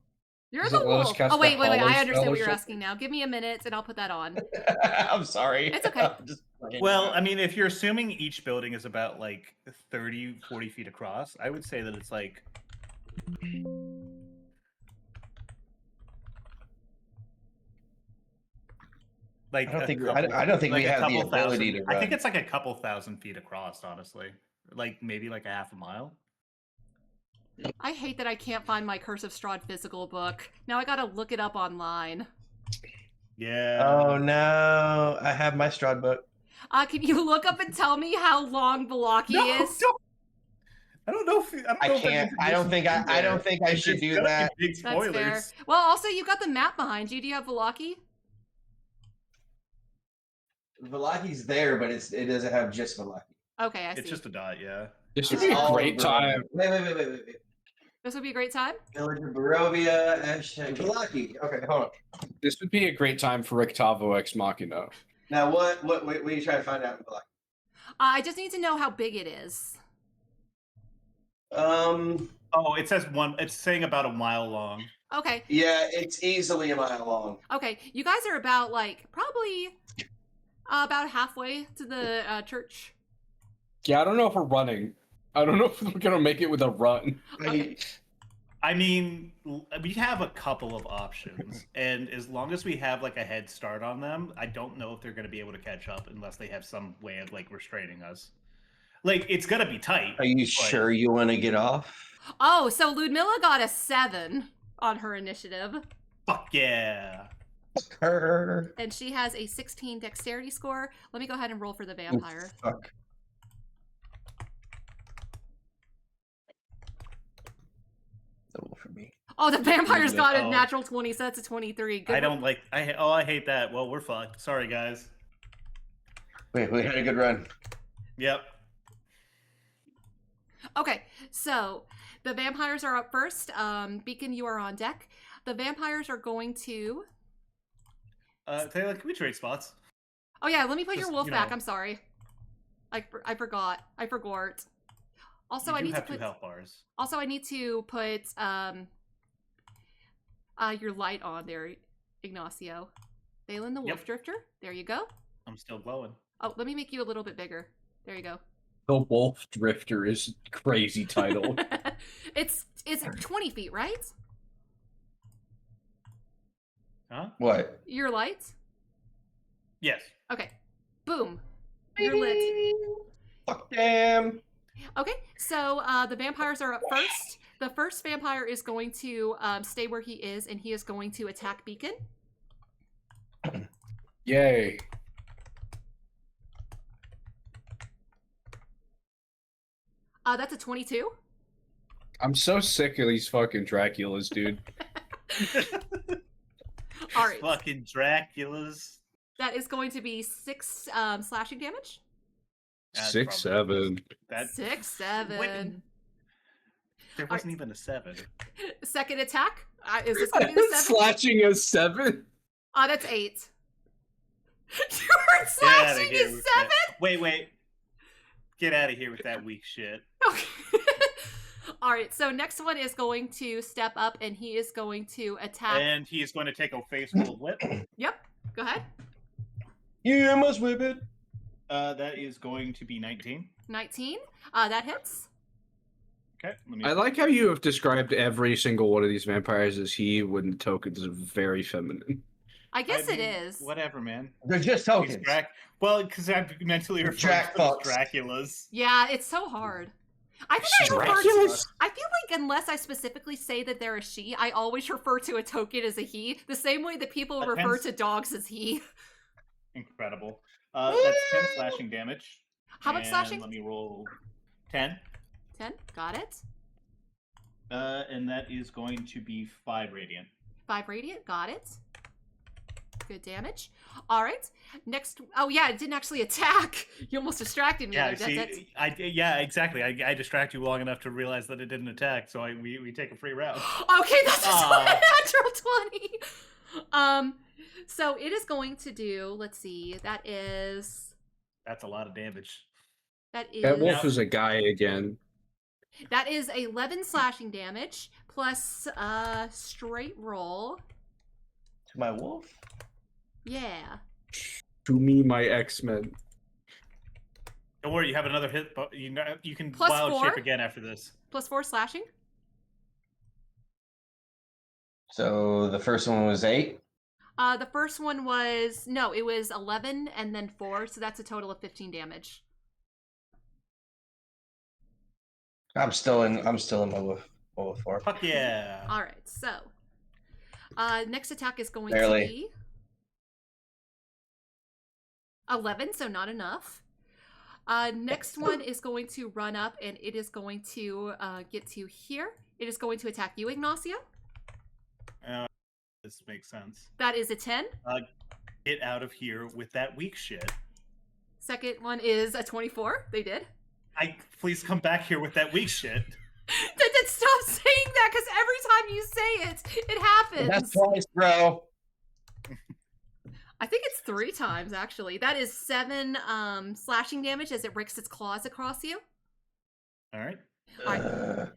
You're the wolf. Oh, wait. I understand what you're asking now. Give me a minute and I'll put that on. I'm sorry. It's okay. Well, I mean, if you're assuming each building is about like 30, 40 feet across, I would say that it's like... I don't think we have the ability to run. I think it's like a couple thousand feet across, honestly. Like maybe like a half a mile. I hate that I can't find my Curse of Strahd physical book. Now I gotta look it up online. Yeah. Oh no, I have my Strahd book. Can you look up and tell me how long Velaki is? Don't. I don't know if I can't. I don't think I should do that. Big spoilers. That's fair. Well, also you got the map behind you. Do you have Velaki? Velaki's there, but it doesn't have just Velaki. Okay, I see. It's just a dot, yeah. This would be a great time. Wait. This would be a great time? Village of Barovia, Velaki. Okay, hold on. This would be a great time for Rectavo Ex Machina. Now, what are you trying to find out in Velaki? I just need to know how big it is. Oh, it says it's saying about a mile long. Okay. Yeah, it's easily a mile long. Okay, you guys are about probably about halfway to the church. Yeah, I don't know if we're running. I don't know if we're gonna make it with a run. Okay. I mean, we have a couple of options, and as long as we have like a head start on them, I don't know if they're gonna be able to catch up unless they have some way of like restraining us. Like, it's gonna be tight. Are you sure you want to get off? Oh, so Ludmilla got a 7 on her initiative. Fuck yeah. Her. And she has a 16 dexterity score. Let me go ahead and roll for the vampire. Oh, fuck. Roll for me. Oh, the vampire's got a natural 20, so that's a 23. Good I hate that. Well, we're fucked. Sorry, guys. Wait, we had a good run. Yep. Okay, so the vampires are up first. Beacon, you are on deck. The vampires are going to... Taylor, can we trade spots? Oh yeah, let me put your wolf back. I'm sorry. I forgot. I forgot. Also, I need to put 2 health bars. Also, I need to put your light on there, Ignacio. Thalin the Wolf Drifter. There you go. I'm still glowing. Oh, let me make you a little bit bigger. There you go. The Wolf Drifter is a crazy title. It's 20 feet, right? Huh? What? Your light? Yes. Okay. Boom. You're lit. Fuck damn. Okay, so the vampires are up first. The first vampire is going to stay where he is, and he is going to attack Beacon. Yay. That's a 22. I'm so sick of these fucking Draculas, dude. All right. Fucking Draculas. That is going to be 6 slashing damage. That's 6, probably- 7. That 6, 7. There wasn't even a 7. Second attack. Is this going to be the 7? Slashing a 7? That's 8. Your slashing is 7? Wait. Get out of here with that weak shit. Okay. All right, so next one is going to step up, and he is going to attack. And he is going to take a face full of whip. Yep, go ahead. You must whip it. That is going to be 19. 19. That hits. Okay. I like how you have described every single one of these vampires as he when the tokens are very feminine. I guess mean, it is. Whatever, man. They're just These tokens. Well, because I'm mentally referring to them as Draculas. Yeah, it's so hard. I think I refer to. I feel like unless I specifically say that they're a she, I always refer to a token as a he. The same way that people refer to dogs as he. Incredible. That's 10 slashing damage. How much slashing? Let me roll 10. 10. Got it. And that is going to be 5 radiant. 5 radiant. Got it. Good damage. All right. Next. Oh yeah, it didn't actually attack. You almost distracted me. Yeah, there. yeah, exactly. I distract you long enough to realize that it didn't attack, so we take a free round. Okay, that's a natural 20. So it is going to do. Let's see. That's a lot of damage. That wolf is a guy again. That is 11 slashing damage plus straight roll. To my wolf? Yeah. To me, my X-Men. Don't worry, you have another hit, but you can Plus wild 4? shape again after this. Plus 4 slashing. So the first one was 8? The first one was it was 11 and then 4, so that's a total of 15 damage. I'm still in my wolf form. Fuck yeah. All right, so next attack is going Barely. to be 11, so not enough. Next one is going to run up, and it is going to get to here. It is going to attack you, Ignacio. This makes sense. That is a 10. Get out of here with that weak shit. Second one is a 24. They did. Please come back here with that weak shit. Detdet, stop saying that, because every time you say it, it happens. That's twice, bro. I think it's 3 times, actually. That is 7 slashing damage as it ricks its claws across you. All right.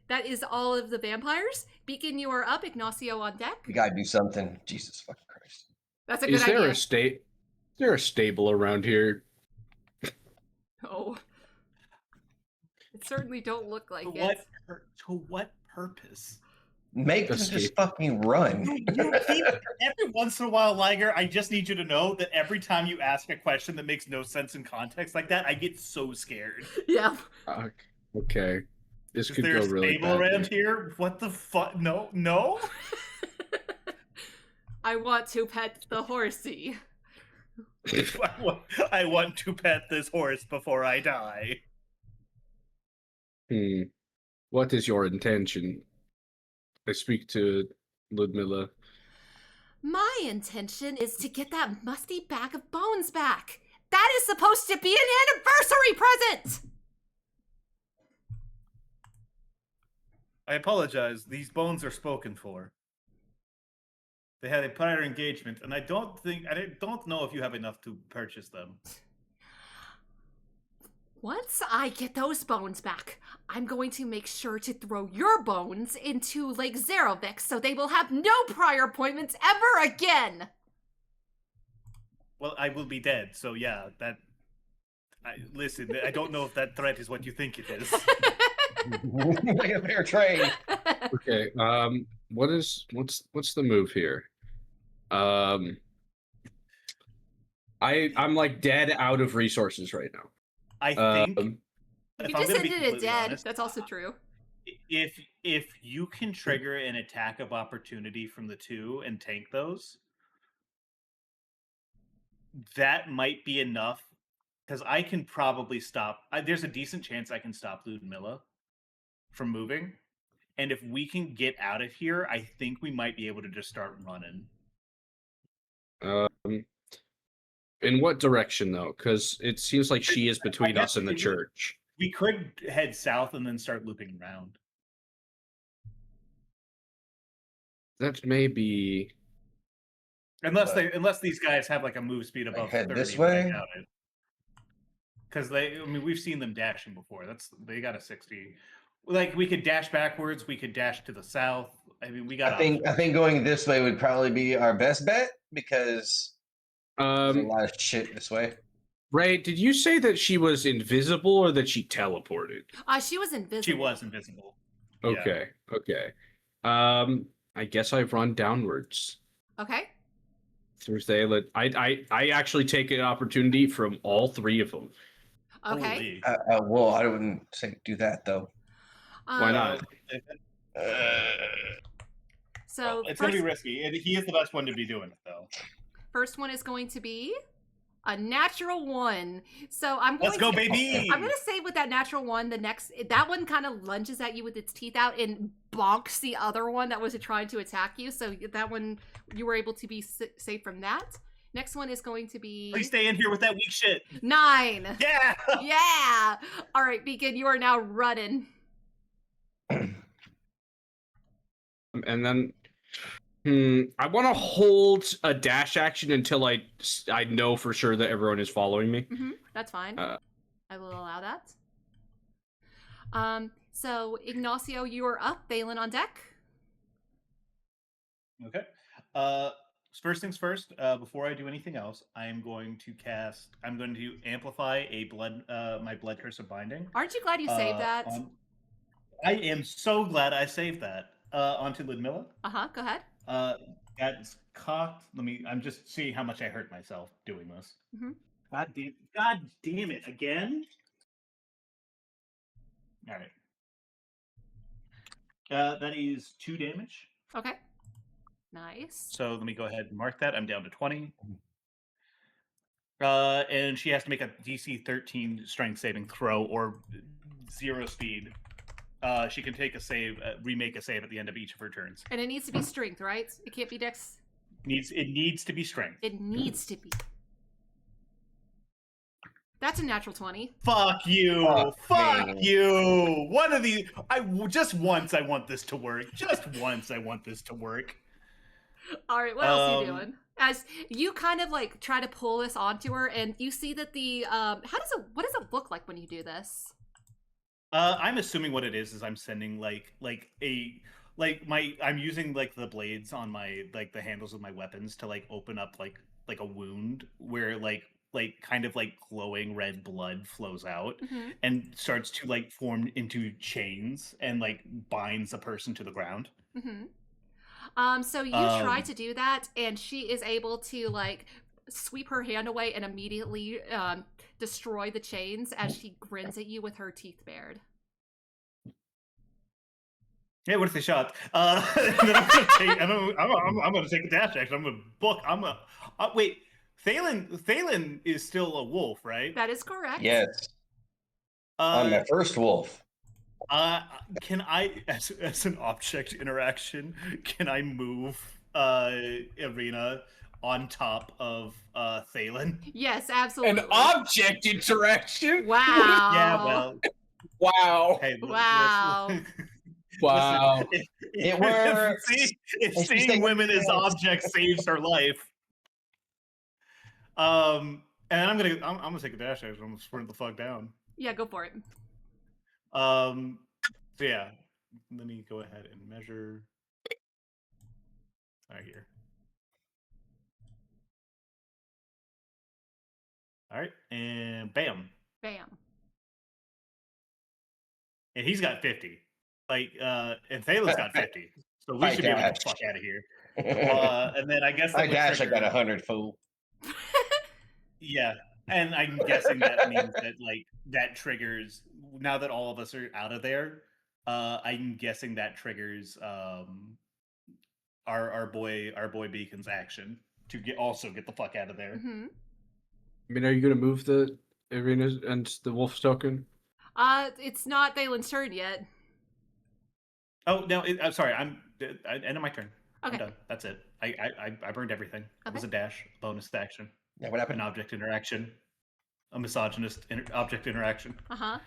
That is all of the vampires. Beacon, you are up. Ignacio on deck. We gotta do something. Jesus fucking Christ. That's a good idea. Is there a stable around here? Oh. It certainly don't look like it. To what purpose? Make them just fucking run. Every once in a while, Liger, I just need you to know that every time you ask a question that makes no sense in context like that, I get so scared. Yeah. Okay. This could go Is there a really stable badly. around here? What the fuck? No? I want to pet the horsey. I want to pet this horse before I die. What is your intention? I speak to Ludmilla. My intention is to get that musty bag of bones back. That is supposed to be an anniversary present! I apologize. These bones are spoken for. They had a prior engagement, and I don't know if you have enough to purchase them. Once I get those bones back, I'm going to make sure to throw your bones into Lake Zerovix so they will have no prior appointments ever again! Well, I will be dead, so yeah, listen, I don't know if that threat is what you think it is. Like a fair trade. Okay, what's the move here? I'm like dead out of resources right now. I think you just ended it dead. Honest, that's also true. If you can trigger an attack of opportunity from the 2 and tank those, that might be enough. Because I can probably stop. There's a decent chance I can stop Ludmilla from moving. And if we can get out of here, I think we might be able to just start running. In what direction though? Because it seems like she is between us and the church. We could head south and then start looping around. That may be. Unless these guys have like a move speed above head 30, this but I way? doubt it. Because we've seen them dashing before. They got a 60. Like we could dash backwards, we could dash to the south. I mean, we got. I think going this way would probably be our best bet because there's a lot of shit this way. Ray, did you say that she was invisible or that she teleported? She was invisible. She was invisible. Okay, Yeah. okay. I guess I run downwards. Okay. Through Thalin. I actually take an opportunity from all three of them. Okay. Well, I wouldn't say do that though. Why not? So it's going to be risky. He is the best one to be doing it, though. First one is going to be a natural 1. So I'm going Let's go, baby! I'm going to say with that natural 1, that one kind of lunges at you with its teeth out and bonks the other one that was trying to attack you. So that one, you were able to be safe from that. Next one is going to be... Please stay in here with that weak shit. 9. Yeah! Yeah! All right, Beacon, you are now running. And then... I want to hold a dash action until I know for sure that everyone is following me. That's fine. I will allow that. So, Ignacio, you are up. Thalin on deck. Okay. First things first. Before I do anything else, I'm going to amplify my blood curse of binding. Aren't you glad you saved that? I am so glad I saved that. Onto Ludmilla. Go ahead. That's cocked. I'm just seeing how much I hurt myself doing this. God damn it again. All right. That is 2 damage. Okay. Nice. So let me go ahead and mark that. I'm down to 20. And she has to make a DC 13 strength saving throw or 0 speed. She can take a save, remake a save at the end of each of her turns. And it needs to be strength, right? It can't be dex. It needs to be strength. It needs to be. That's a natural 20. Fuck you! Fuck you! One of these. Just once. I want this to work. Just once. I want this to work. All right. What else are you doing? As you kind of like try to pull this onto her, and you see that what does it look like when you do this? I'm assuming what it is I'm sending I'm using like the blades on my the handles of my weapons to like open up like a wound where like kind of like glowing red blood flows out and starts to like form into chains and like binds a person to the ground. So you try to do that, and she is able to like sweep her hand away and immediately destroy the chains as she grins at you with her teeth bared. Yeah, what if they shot? Then I'm gonna take a dash action. I'm gonna book. Wait. Thalin is still a wolf, right? That is correct. Yes. On my first wolf. Can I, as an object interaction, can I move Irina on top of Thalin? Yes, absolutely. An object interaction? Wow. Yeah, well. Wow. Hey, wow. Wow. Listen, It works. If seeing women as objects saves her life. And I'm gonna take a dash action. I'm gonna sprint the fuck down. Yeah, go for it. So yeah, let me go ahead and measure. Right here. All right, and bam. Bam. And he's got 50. And Thalen's got 50. So we should be able to get the fuck out of here. And then I guess I dash. I got 100, fool. Yeah, and I'm guessing that means that that triggers. Now that all of us are out of there, I'm guessing that triggers our boy Beacon's action to get the fuck out of there. Mm-hmm. I mean, are you gonna move the arena and the wolf's token? It's not Thalen's turn yet. Oh no! I'm sorry. End of my turn. I'm Okay. done. That's it. I burned everything. It was a dash, bonus action, Yeah, what happened? an object interaction, a misogynist object interaction. Uh-huh.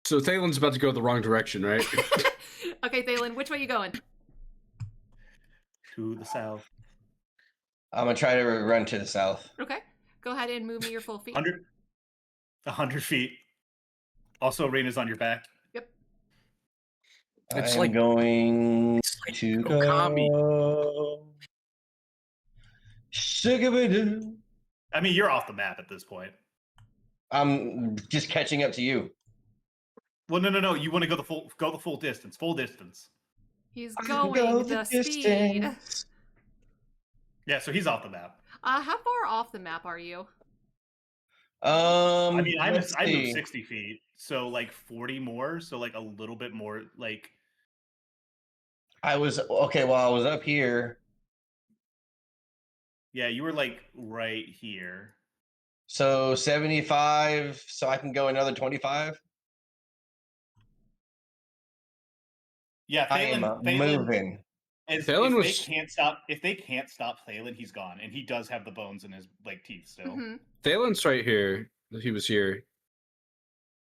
So Thalen's about to go the wrong direction, right? Okay, Thalin, which way you going? To the south. I'm gonna try to run to the south. Okay. Go ahead and move me your full feet. 100 feet. Also, Reina's on your back. Yep. It's I'm like- going like to Okami. go. Shugabadoo. I mean, you're off the map at this point. I'm just catching up to you. Well, no. You want to go the full distance. Full distance. He's I going go the speed. distance. Yeah, so he's off the map. How far off the map are you? I mean, I moved let's see. 60 feet, so like 40 more, so like a little bit more. Like, I was okay. Well, I was up here, yeah, you were like right here. so 75. So I can go another 25. Yeah, I am moving. Thalin was- If they can't stop Thalin, he's gone, and he does have the bones in his like teeth still. Mhm. Thalen's right here. He was here.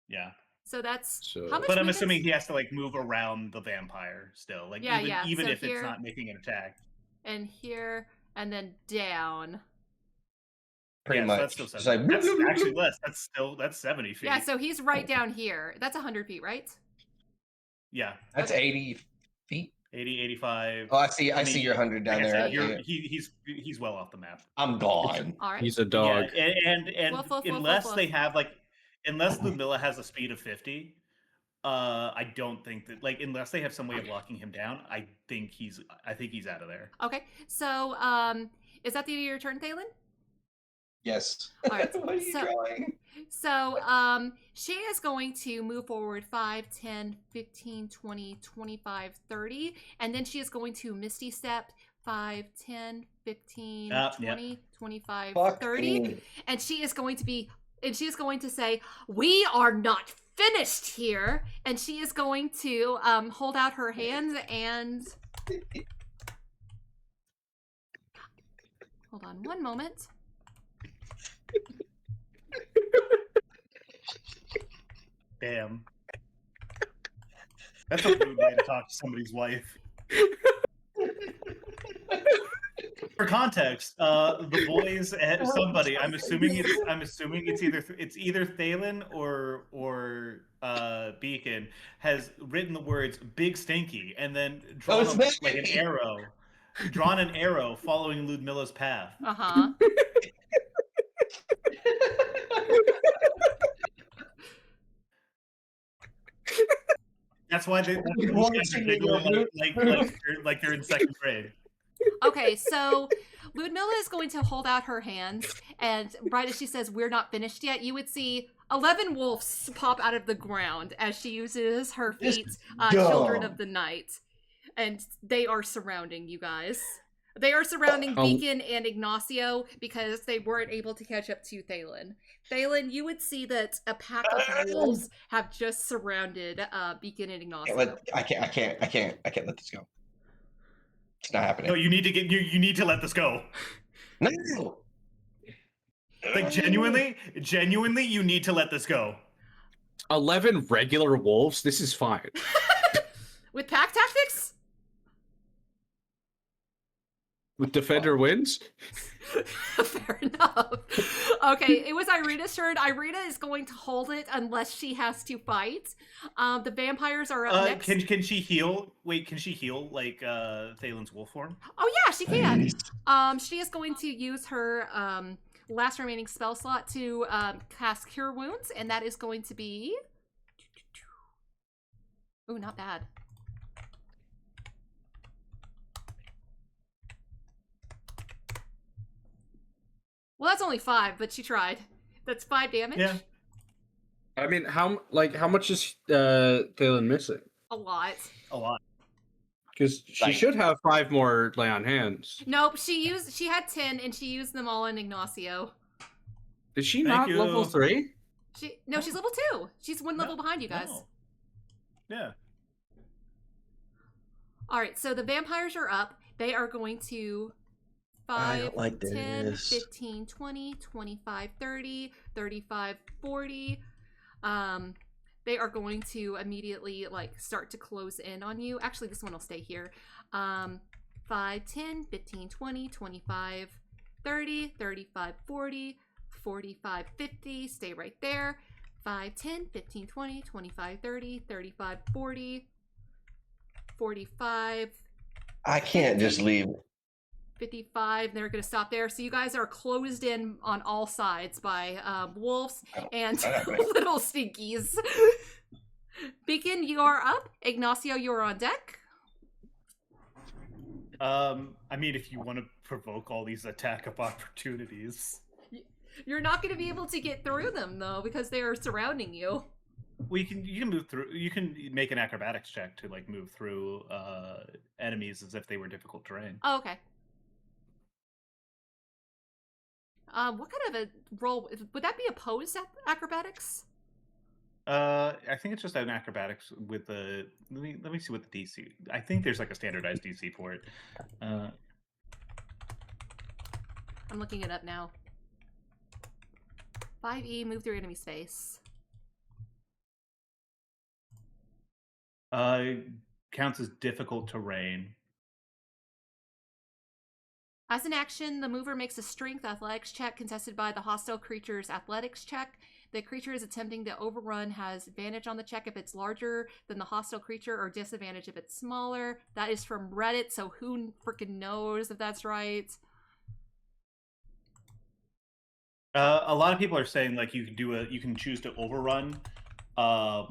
Yeah, So that's So- how much but I'm movement? assuming he has to like move around the vampire still. Like, Yeah, even so if here- it's not making an attack. And here and then down. Pretty Yeah, so much. that's still It's 70. like, That's actually less. That's 70 feet. Yeah, so he's right down here. That's 100 feet, right? Yeah, that's Okay. 80 feet. 80, 85. Oh, I see. I I see mean, your 100 down Like I there. said, I see it. he's well off the map. I'm gone. All right. He's a dog. Yeah, and Woof, woof, woof, unless woof, they woof. have unless Ludmilla has a speed of 50, I don't think that unless they have some way of locking him down, I think he's out of there. Okay. So, is that the end of your turn, Thalin? Yes. All right, What are you so- drawing? So, she is going to move forward 5, 10, 15, 20, 25, 30, and then she is going to Misty Step 5, 10, 15, Yep. 20, 25, Fuck 30. me. And she is going to say, "We are not finished here." And she is going to hold out her hands and hold on one moment. Damn. That's a rude way to talk to somebody's wife. For context, the boys at somebody. I'm assuming it's either Thalin or Beacon has written the words "big stinky" and then drawn it's me. like an arrow, drawn an arrow following Ludmilla's path. Uh-huh. That's why they Watching it, giggling like they're in second grade. Okay, so Ludmilla is going to hold out her hands, and right as she says, "We're not finished yet," you would see 11 wolves pop out of the ground as she uses her This feet, is Children dumb. of the Night. And they are surrounding you guys. They are surrounding Oh. Beacon and Ignacio because they weren't able to catch up to Thalin. Thalin, you would see that a pack of wolves have just surrounded Beacon and Ignacio. I can't let this go. It's not happening. No, you need to let this go. No. Like genuinely, you need to let this go. 11 regular wolves? This is fine. With pack tactics? With Defender wins? Fair enough. Okay, it was Irina's turn. Irina is going to hold it unless she has to fight. The vampires are up next. Can she heal? Wait, can she heal like Thalin's wolf form? Oh yeah, she can. She is going to use her last remaining spell slot to cast Cure Wounds, and that is going to be. Ooh, not bad. Well, that's only 5, but she tried. That's 5 damage. Yeah. I mean, how much is Thalin missing? A lot. A lot. Because she Like- should have 5 more lay on hands. Nope, she had 10 and she used them all in Ignacio. Is she Thank not you. level 3? She's level 2. She's one level behind you guys. No. Yeah. All right, so the vampires are up. They are going to 5, I don't like 10, this. 15, 20, 25, 30, 35, 40. They are going to immediately like start to close in on you. Actually, this one will stay here. 5, 10, 15, 20, 25, 30, 35, 40, 45, 50. Stay right there. 5, 10, 15, 20, 25, 30, 35, 40, 45. I can't just leave. 55. They're going to stop there. So you guys are closed in on all sides by wolves and little stinkies. Beacon, you are up. Ignacio, you are on deck. I mean, if you want to provoke all these attack of opportunities, you're not going to be able to get through them though because they are surrounding you. You can move through. You can make an acrobatics check to like move through enemies as if they were difficult terrain. Oh, okay. What kind of a roll would that be? Opposed acrobatics? I think it's just an acrobatics with the. Let me see what the DC. I think there's like a standardized DC for it. I'm looking it up now. 5e, move through enemy space. Counts as difficult terrain. As an action, the mover makes a strength athletics check contested by the hostile creature's athletics check. The creature is attempting to overrun has advantage on the check if it's larger than the hostile creature or disadvantage if it's smaller. That is from Reddit, so who freaking knows if that's right? A lot of people are saying like you can choose to overrun, or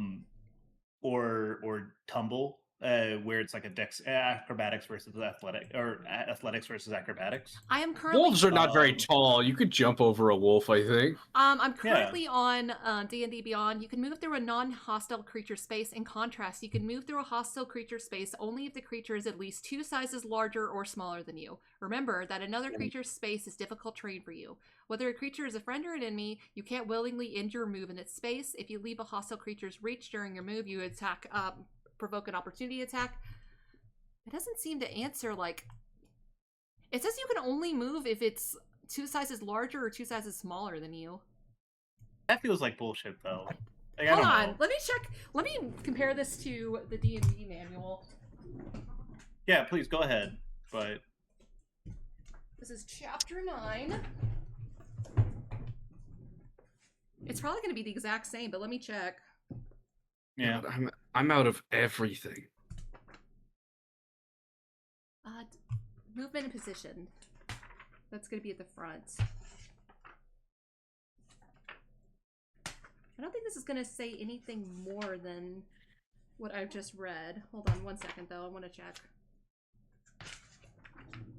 tumble, where it's like a acrobatics versus athletic, or athletics versus acrobatics. I am currently Wolves are not very tall. You could jump over a wolf, I think. I'm currently on D&D Beyond. You can move through a non-hostile creature space. In contrast, you can move through a hostile creature space only if the creature is at least 2 sizes larger or smaller than you. Remember that another creature's space is difficult terrain for you. Whether a creature is a friend or an enemy, you can't willingly end your move in its space. If you leave a hostile creature's reach during your move, you attack, provoke an opportunity attack. It doesn't seem to answer, like... It says you can only move if it's 2 sizes larger or 2 sizes smaller than you. That feels like bullshit, though. Like, Hold on, let me check. Let me compare this to the D&D manual. Yeah, please, go ahead. But... This is chapter 9. It's probably going to be the exact same, but let me check. Yeah. God, I'm out of everything. Movement and position. That's going to be at the front. I don't think this is going to say anything more than what I've just read. Hold on one second, though. I want to check.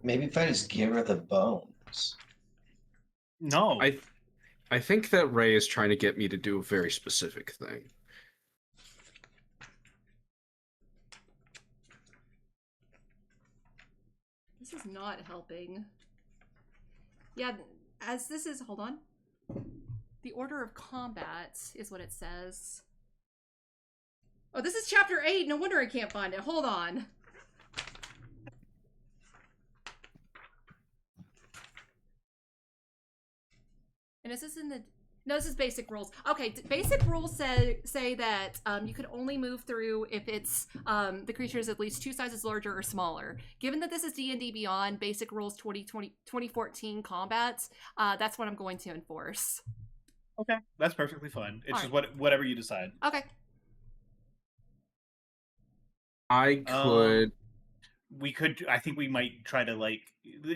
Maybe if I just give her the bones. No. I think that Ray is trying to get me to do a very specific thing. This is not helping. Yeah, as this is... Hold on. The order of combat is what it says. Oh, this is chapter 8. No wonder I can't find it. Hold on. And is this in the... No, this is basic rules. Okay, basic rules say that you can only move through if it's the creature is at least 2 sizes larger or smaller. Given that this is D&D Beyond, basic rules 2014 combat, that's what I'm going to enforce. Okay, that's perfectly fine. It's All just whatever you decide. Okay. I could... We could... I think we might try to, like...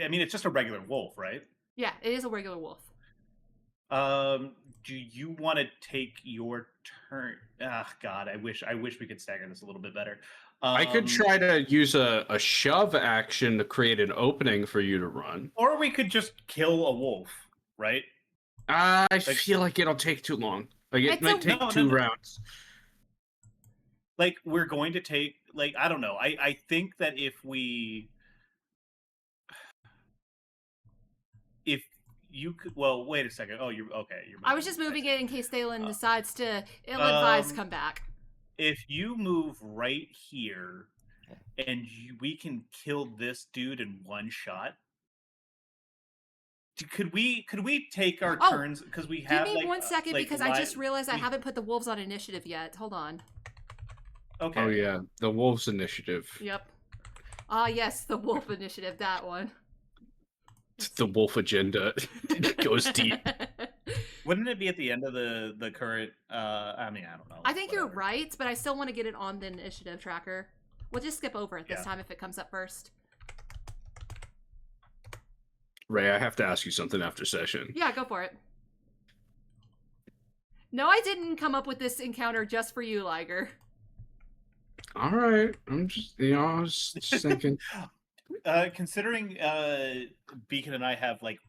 I mean, it's just a regular wolf, right? Yeah, it is a regular wolf. Do you want to take your turn? Ah, God, I wish we could stagger this a little bit better. I could try to use a shove action to create an opening for you to run. Or we could just kill a wolf, right? I feel like it'll take too long. Like, it might take two rounds. Like, we're going to take... Like, I don't know. I think that if we... If... You could, well, wait a second. Oh, you're okay. I was just moving it in case Thalin decides to ill-advised come back. If you move right here, and we can kill this dude in one shot. Could we take our turns because we have? Give me 1 second because I just realized I haven't put the wolves on initiative yet. Hold on. Okay. Oh yeah, the wolves initiative. Yep. Ah yes, the wolf initiative. That one. The wolf agenda goes deep. Wouldn't it be at the end of the current? I mean, I don't know. I think you're right, but I still want to get it on the initiative tracker. We'll just skip over it this time if it comes up first. Ray, I have to ask you something after session. Yeah, go for it. No, I didn't come up with this encounter just for you, Liger. All right, I'm just, I was just thinking. Considering Beacon and I have like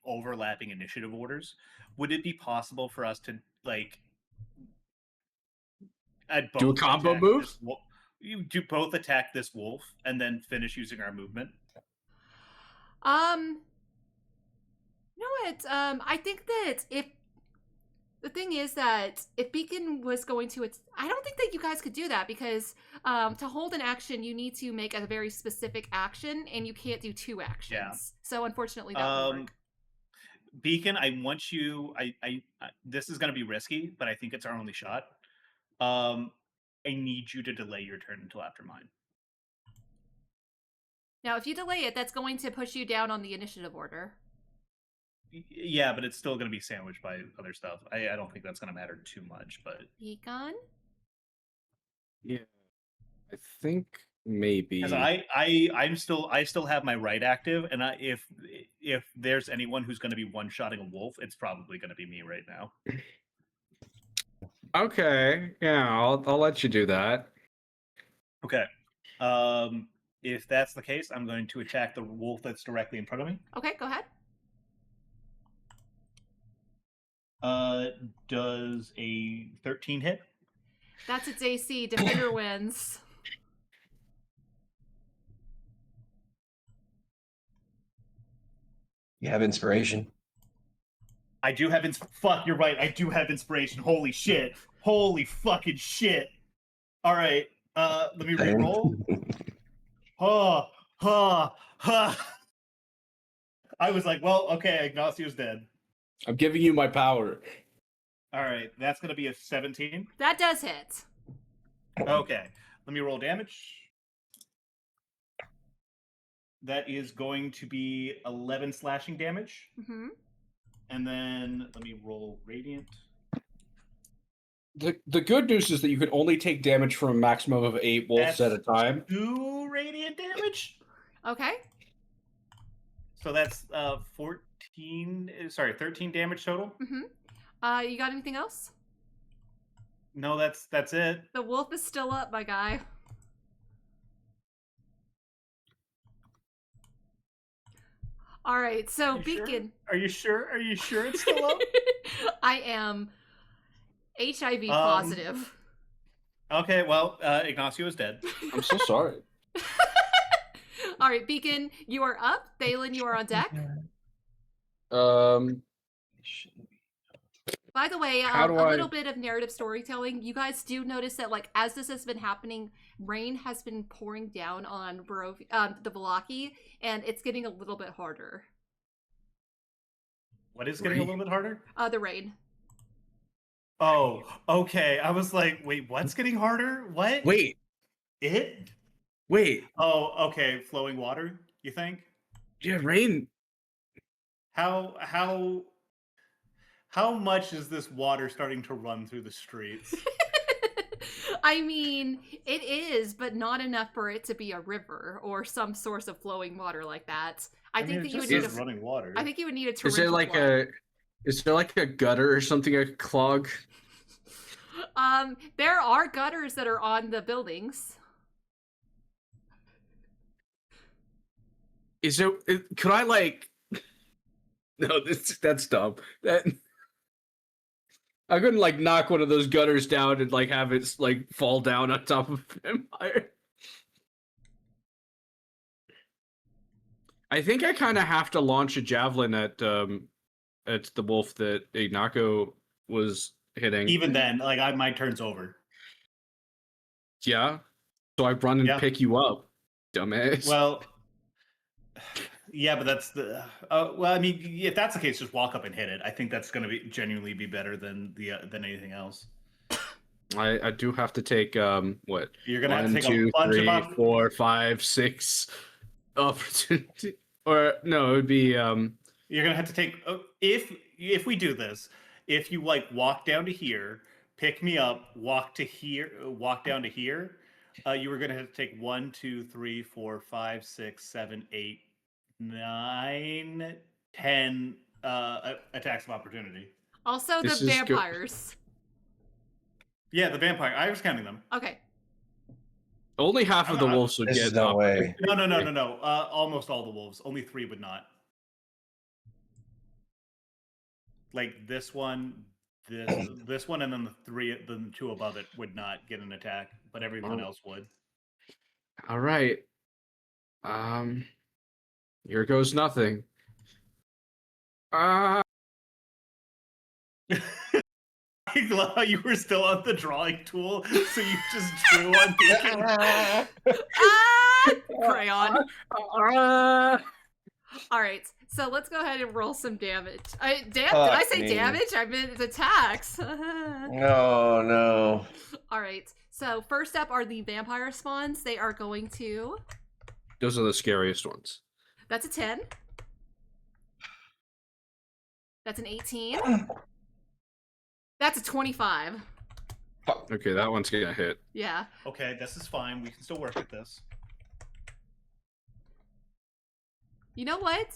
overlapping initiative orders, would it be possible for us to do a combo move? You do both attack this wolf and then finish using our movement. You know what? I think that if the thing is that if Beacon was going to, I don't think that you guys could do that because to hold an action, you need to make a very specific action, and you can't do 2 actions. Yeah. So unfortunately, that won't work. Beacon, I want you. I this is going to be risky, but I think it's our only shot. I need you to delay your turn until after mine. Now, if you delay it, that's going to push you down on the initiative order. Yeah, but it's still going to be sandwiched by other stuff. I don't think that's going to matter too much, but... Beacon? Yeah, I think maybe. Because I still have my right active, and if there's anyone who's going to be one-shotting a wolf, it's probably going to be me right now. Okay, yeah, I'll let you do that. Okay. If that's the case, I'm going to attack the wolf that's directly in front of me. Okay, go ahead. Does a 13 hit? That's its AC. Defender wins. You have inspiration. I do have fuck, you're right. I do have inspiration. Holy shit. Holy fucking shit. All right. Let me re-roll. I was like, well, okay, Ignacio's dead. I'm giving you my power. All right, that's going to be a 17. That does hit. Okay, let me roll damage. That is going to be 11 slashing damage. Mm-hmm. And then let me roll radiant. The good news is that you can only take damage from a maximum of 8 wolves at a time. 2 radiant damage. Okay. So that's 13 damage total. Mm-hmm. You got anything else? No, that's it. The wolf is still up, my guy. All right, so Beacon. Sure? Are you sure? Are you sure it's still up? I am HIV positive. Okay, well, Ignacio is dead. I'm so sorry. All right, Beacon, you are up. Thalin, you are on deck. By the way, a little bit of narrative storytelling. You guys do notice that, like, as this has been happening, rain has been pouring down on the Velaki, and it's getting a little bit harder. What is getting a little bit harder? The rain. Oh, okay. I was like, wait, what's getting harder? What? Wait. It? Wait. Oh, okay. Flowing water, you think? Yeah, rain. How much is this water starting to run through the streets? I mean, it is, but not enough for it to be a river or some source of flowing water like that. I think that you would need running water. I think you would need a torrential Is there like a gutter or something a clog? There are gutters that are on the buildings. Could I like? No, that's dumb. I couldn't like knock one of those gutters down and like have it like fall down on top of Vampire. I think I kind of have to launch a javelin at the wolf that Ignacio was hitting. Even then, like my turn's over. Yeah. So I run and Yeah. pick you up, dumbass. Well, yeah, but that's the. Well, I mean, if that's the case, just walk up and hit it. I think that's going to be genuinely be better than than anything else. I do have to take what? You're gonna have to 1, take a 2, bunch 3, of 4, 5, 6 opportunity. Or no, it would be You're gonna have to take if we do this. If you like walk down to here, pick me up, walk to here, walk down to here. You were gonna have to take 1, 2, 3, 4, 5, 6, 7, 8, 9, 10 attacks of opportunity. Also, This the is go- vampires. Yeah, the vampire. I was counting them. Okay. only half of the wolves would There's get no way. opportunity. No. Almost all the wolves. Only 3 would not. Like this one, this one, and then the 2 above it would not get an attack, but everyone else would. All right. Here goes nothing. I love how you were still on the drawing tool, so you just drew on Beacon. Crayon. All right, so let's go ahead and roll some damage. Did I say me. damage? I meant attacks. No. All right, so first up are the vampire spawns. They are going to... Those are the scariest ones. That's a 10. That's an 18. That's a 25. Okay, that one's gonna hit. Yeah. Okay, this is fine. We can still work with this. You know what?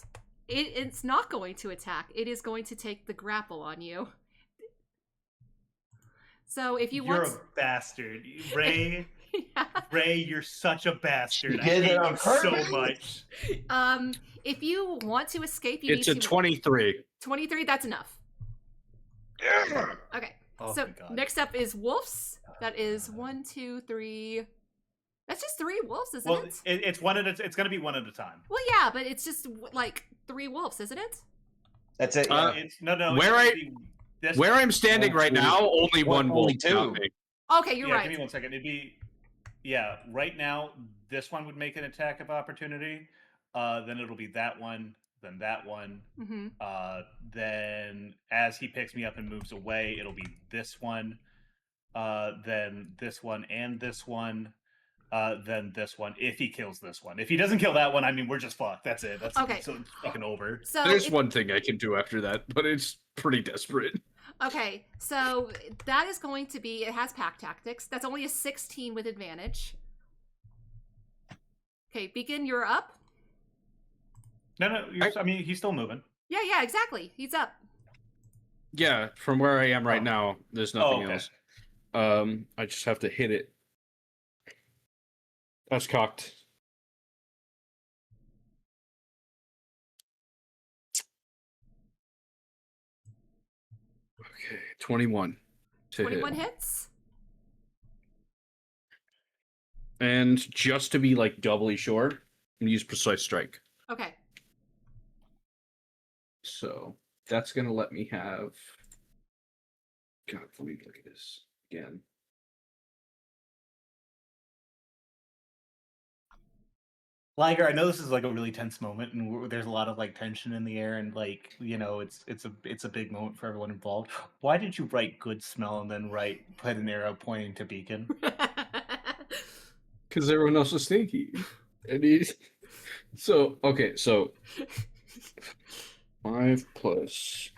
It's not going to attack. It is going to take the grapple on you. So if you You're want... a bastard. Ray, Yeah. Ray, you're such a bastard. I did it hate on you so purpose. much. If you want to escape, you It's need a to... 23. 23, that's enough. Yeah. Okay. Oh So my God. next up is wolves. That is 1, 2, 3. That's just 3 wolves, isn't Well, it? it's one at it's going to be one at a time. Well, yeah, but it's just like 3 wolves, isn't it? That's it. Uh, Yeah. It's no. where it's I- gonna be this Where I'm standing One, right two, now, only one wolf only 2. got me. Okay, you're yeah, right. give me 1 second. It'd be right now. This one would make an attack of opportunity. Then it'll be that one. Then that one. Mm-hmm. Then as he picks me up and moves away, it'll be this one. Then this one and this one. Then this one. If he kills this one, if he doesn't kill that one, I mean we're just fucked. That's it. That's Okay. So it's fucking over. So There's if- one thing I can do after that, but it's pretty desperate. Okay, so that is going to be... It has pack tactics. That's only a 16 with advantage. Okay, Beacon, you're up. No. I mean he's still moving. Yeah, exactly. He's up. Yeah, from where I am right Oh. now, there's nothing okay. else. I just have to hit it. That's cocked. Okay, 21. To 21 hit. hits. And just to be like doubly sure, I'm gonna use precise strike. Okay. So that's gonna let me have. God, let me look at this again. Liger, I know this is like a really tense moment, and there's a lot of like tension in the air, and like it's a big moment for everyone involved. Why did you write "good smell" and then put an arrow pointing to Beacon? Because everyone else was stinky, and he's so okay. So 5 plus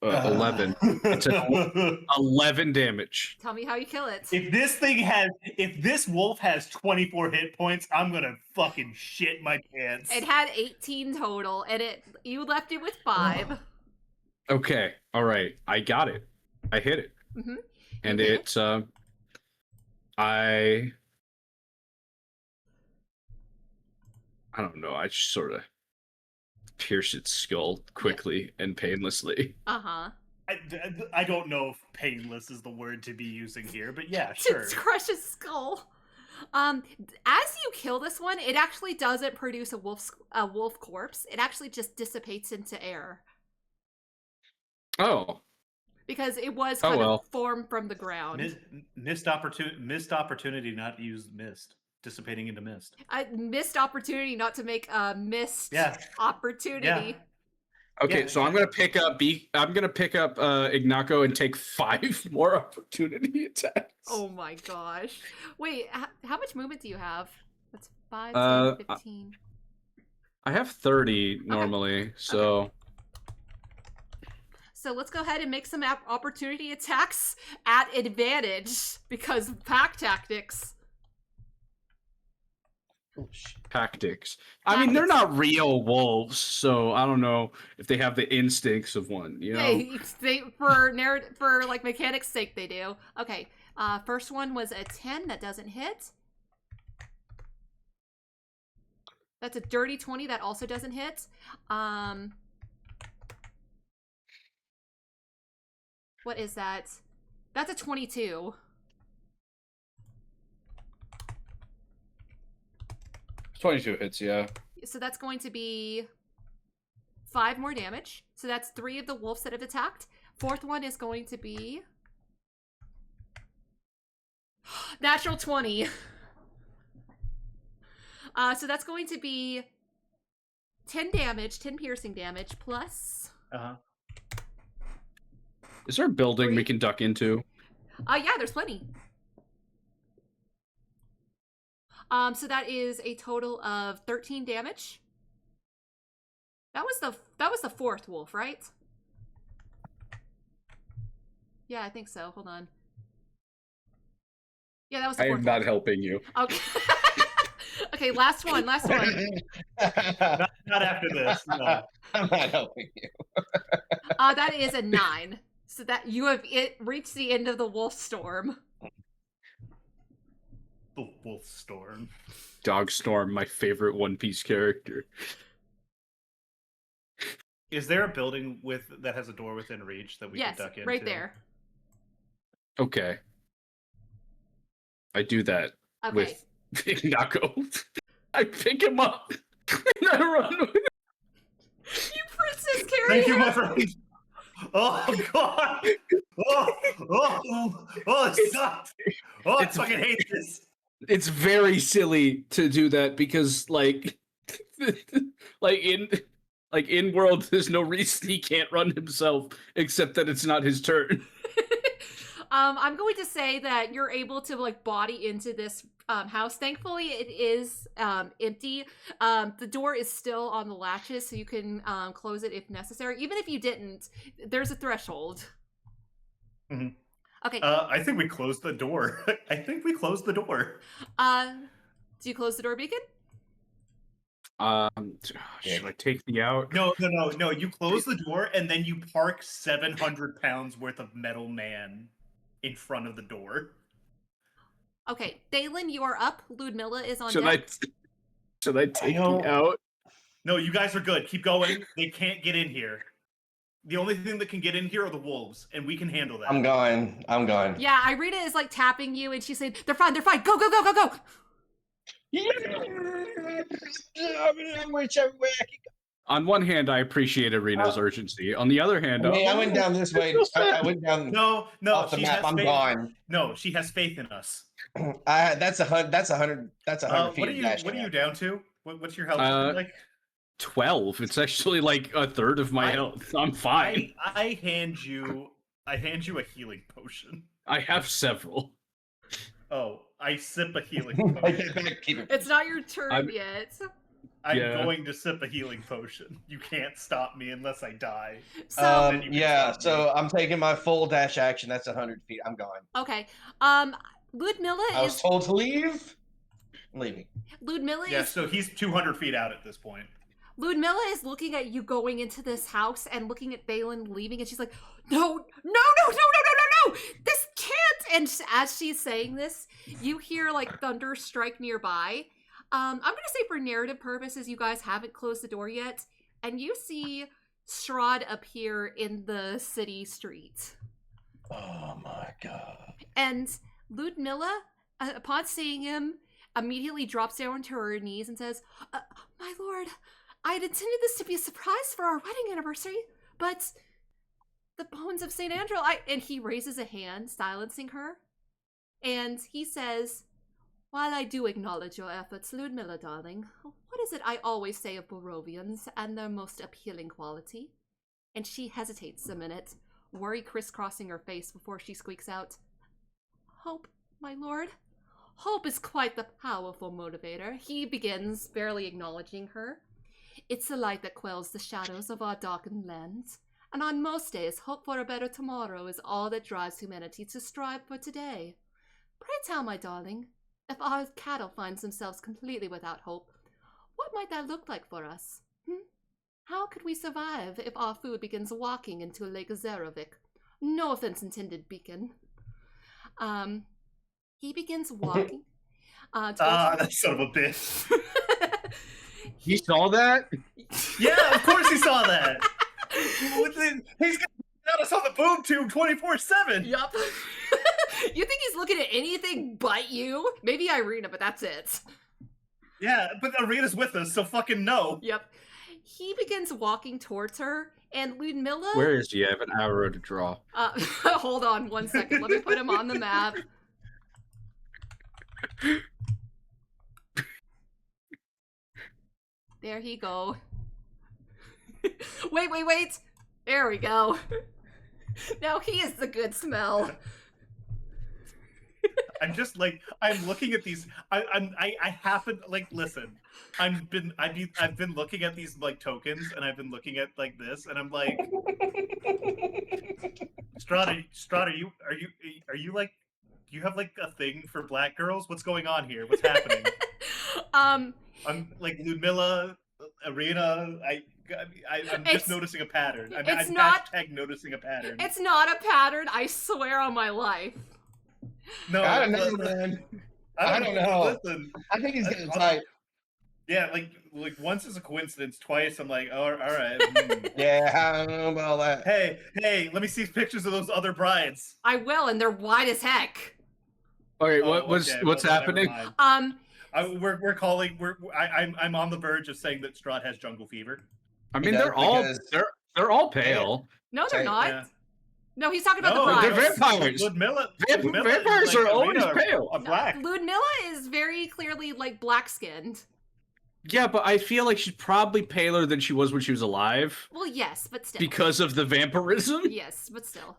11. It's 11 damage. Tell me how you kill it. If this wolf has 24 hit points, I'm gonna fucking shit my pants. It had 18 total, and you left it with 5. Okay, all right, I got it. I hit it, Mm-hmm. and Okay. it's I don't know. I just sort of pierce its skull quickly and painlessly. Uh-huh. I don't know if painless is the word to be using here, but yeah, sure. To crush his skull. As you kill this one, it actually doesn't produce a wolf corpse. It actually just dissipates into air. Oh, Because it was kind of formed from the ground. Missed opportunity not to use mist. Dissipating into mist. Missed opportunity not to make a missed opportunity. Yeah. Okay, so I'm gonna pick up Ignacio and take 5 more opportunity attacks. Oh my gosh! Wait, how much movement do you have? That's 5, 10, 15. I have 30 normally, so. Okay. So let's go ahead and make some opportunity attacks at advantage because pack tactics. Tactics. I mean, they're not real wolves, so I don't know if they have the instincts of one. You know, they for like mechanics' sake, they do. Okay, first one was a 10 that doesn't hit. That's a dirty 20 that also doesn't hit. What is that? That's a 22. 22 hits, yeah. So that's going to be 5 more damage. So that's 3 of the wolves that have attacked. Fourth one is going to be natural 20. So that's going to be 10 damage, 10 piercing damage, plus... Is there a building 3? We can duck into? Yeah, there's plenty. So that is a total of 13 damage. That was the fourth wolf, right? Yeah, I think so. Hold on. Yeah, that was the fourth I am not helping you. Okay. Okay, last one. Not after this. No. I'm not helping you. That is a 9. So that you have reached the end of the wolf storm. The wolf storm. Dog Storm, my favorite One Piece character. Is there a building that has a door within reach that we can duck into? Yes, right there. Okay. I do that with Ignacio. I pick him up and I run with him. You princess carry Thank you, my friend. Oh god! It sucked! I fucking hate this. It's very silly to do that because, like in world, there's no reason he can't run himself except that it's not his turn. I'm going to say that you're able to like body into this house. Thankfully, it is empty. The door is still on the latches, so you can close it if necessary. Even if you didn't, there's a threshold. Mm-hmm. Okay. I think we closed the door. Do you close the door, Beacon? Should I take the out? No. You close the door and then you park 700 pounds worth of metal man in front of the door. Okay, Thalin, you are up. Ludmilla is on deck. Should I take the out? No, you guys are good. Keep going. They can't get in here. The only thing that can get in here are the wolves, and we can handle that. I'm gone. Yeah, Irina is like tapping you, and she's saying, "They're fine. Go, go, go, go, go." Whichever way I can go. On one hand, I appreciate Irina's urgency. On the other hand, I went down this way. I went down. No, off the map. I'm gone. No, she has faith in us. That's 100. That's 100 feet. What are you down to? What's your health like? 12. It's actually like a third of my health. I'm fine. I hand you a healing potion. I have several. Oh, I sip a healing potion. It's not your turn yet. I'm going to sip a healing potion. You can't stop me unless I die. So I'm taking my full dash action. That's 100 feet. I'm gone. Okay. Ludmilla I was told to leave. I'm leaving. Ludmilla is... so he's 200 feet out at this point. Ludmilla is looking at you going into this house and looking at Thalin leaving, and she's like, no, this can't. And as she's saying this, you hear like thunder strike nearby. I'm going to say for narrative purposes, you guys haven't closed the door yet, and you see Strahd appear in the city street. Oh my god. And Ludmilla, upon seeing him, immediately drops down to her knees and says, my lord, I had intended this to be a surprise for our wedding anniversary, but The bones of St. Andrew. And he raises a hand, silencing her. And he says, while I do acknowledge your efforts, Ludmilla, darling, what is it I always say of Borovians and their most appealing quality? And she hesitates a minute, worry crisscrossing her face before she squeaks out, Hope, my lord. Hope is quite the powerful motivator. He begins, barely acknowledging her. It's the light that quells the shadows of our darkened lands. And on most days, hope for a better tomorrow is all that drives humanity to strive for today. Pray tell, my darling, if our cattle finds themselves completely without hope, what might that look like for us? How could we survive if our food begins walking into Lake Zerovic? No offense intended, Beacon. He begins walking. That son of a bitch. He saw that? Yeah, of course he saw that. He's got us on the boob tube 24/7. Yup. You think he's looking at anything but you? Maybe Irina, but that's it. Yeah, but Irina's with us, so fucking no. Yep. He begins walking towards her, and Ludmilla... Where is he? I have an arrow to draw. Hold on 1 second. Let me put him on the map. There he go. Wait. There we go. Now he is the good smell. I'm just like, I'm looking at these. I happen like, listen. I've been looking at these like tokens, and I've been looking at like this, and I'm like, Strahd, are you like, do you have like a thing for black girls? What's going on here? What's happening? I'm like Ludmilla, Irina. I'm just noticing a pattern. I'm not noticing a pattern. It's not a pattern. I swear on my life. No, I don't know, man. I don't know. Listen, I think he's getting tight. Yeah, like once is a coincidence. Twice, I'm like, oh, all right. Yeah, I don't know about all that. Hey, let me see pictures of those other brides. I will, and they're wide as heck. Okay, what's happening? We're calling. I'm on the verge of saying that Strahd has jungle fever. I mean, they're all pale. No, they're not. Yeah. No, he's talking about the brides. They're vampires. Ludmilla Vampires are always pale. Black. Ludmilla is very clearly like black-skinned. Yeah, but I feel like she's probably paler than she was when she was alive. Well, yes, but still. Because of the vampirism? Yes, but still.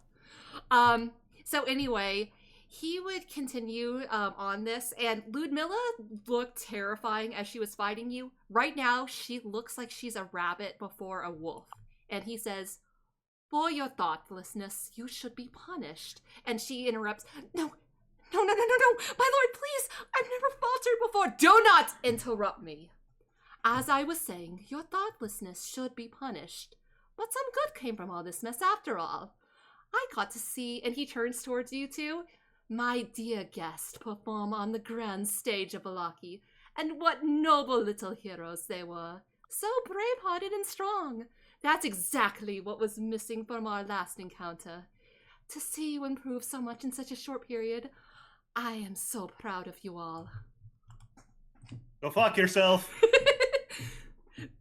So anyway, he would continue on this, and Ludmilla looked terrifying as she was fighting you. Right now, she looks like she's a rabbit before a wolf. And he says, for your thoughtlessness, you should be punished. And she interrupts, No, my lord, please, I've never faltered before. Do not interrupt me. As I was saying, your thoughtlessness should be punished. But some good came from all this mess after all. I got to see, and he turns towards you two, my dear guest perform on the grand stage of Valaki, and what noble little heroes they were. So brave-hearted and strong. That's exactly what was missing from our last encounter. To see you improve so much in such a short period, I am so proud of you all. Go fuck yourself.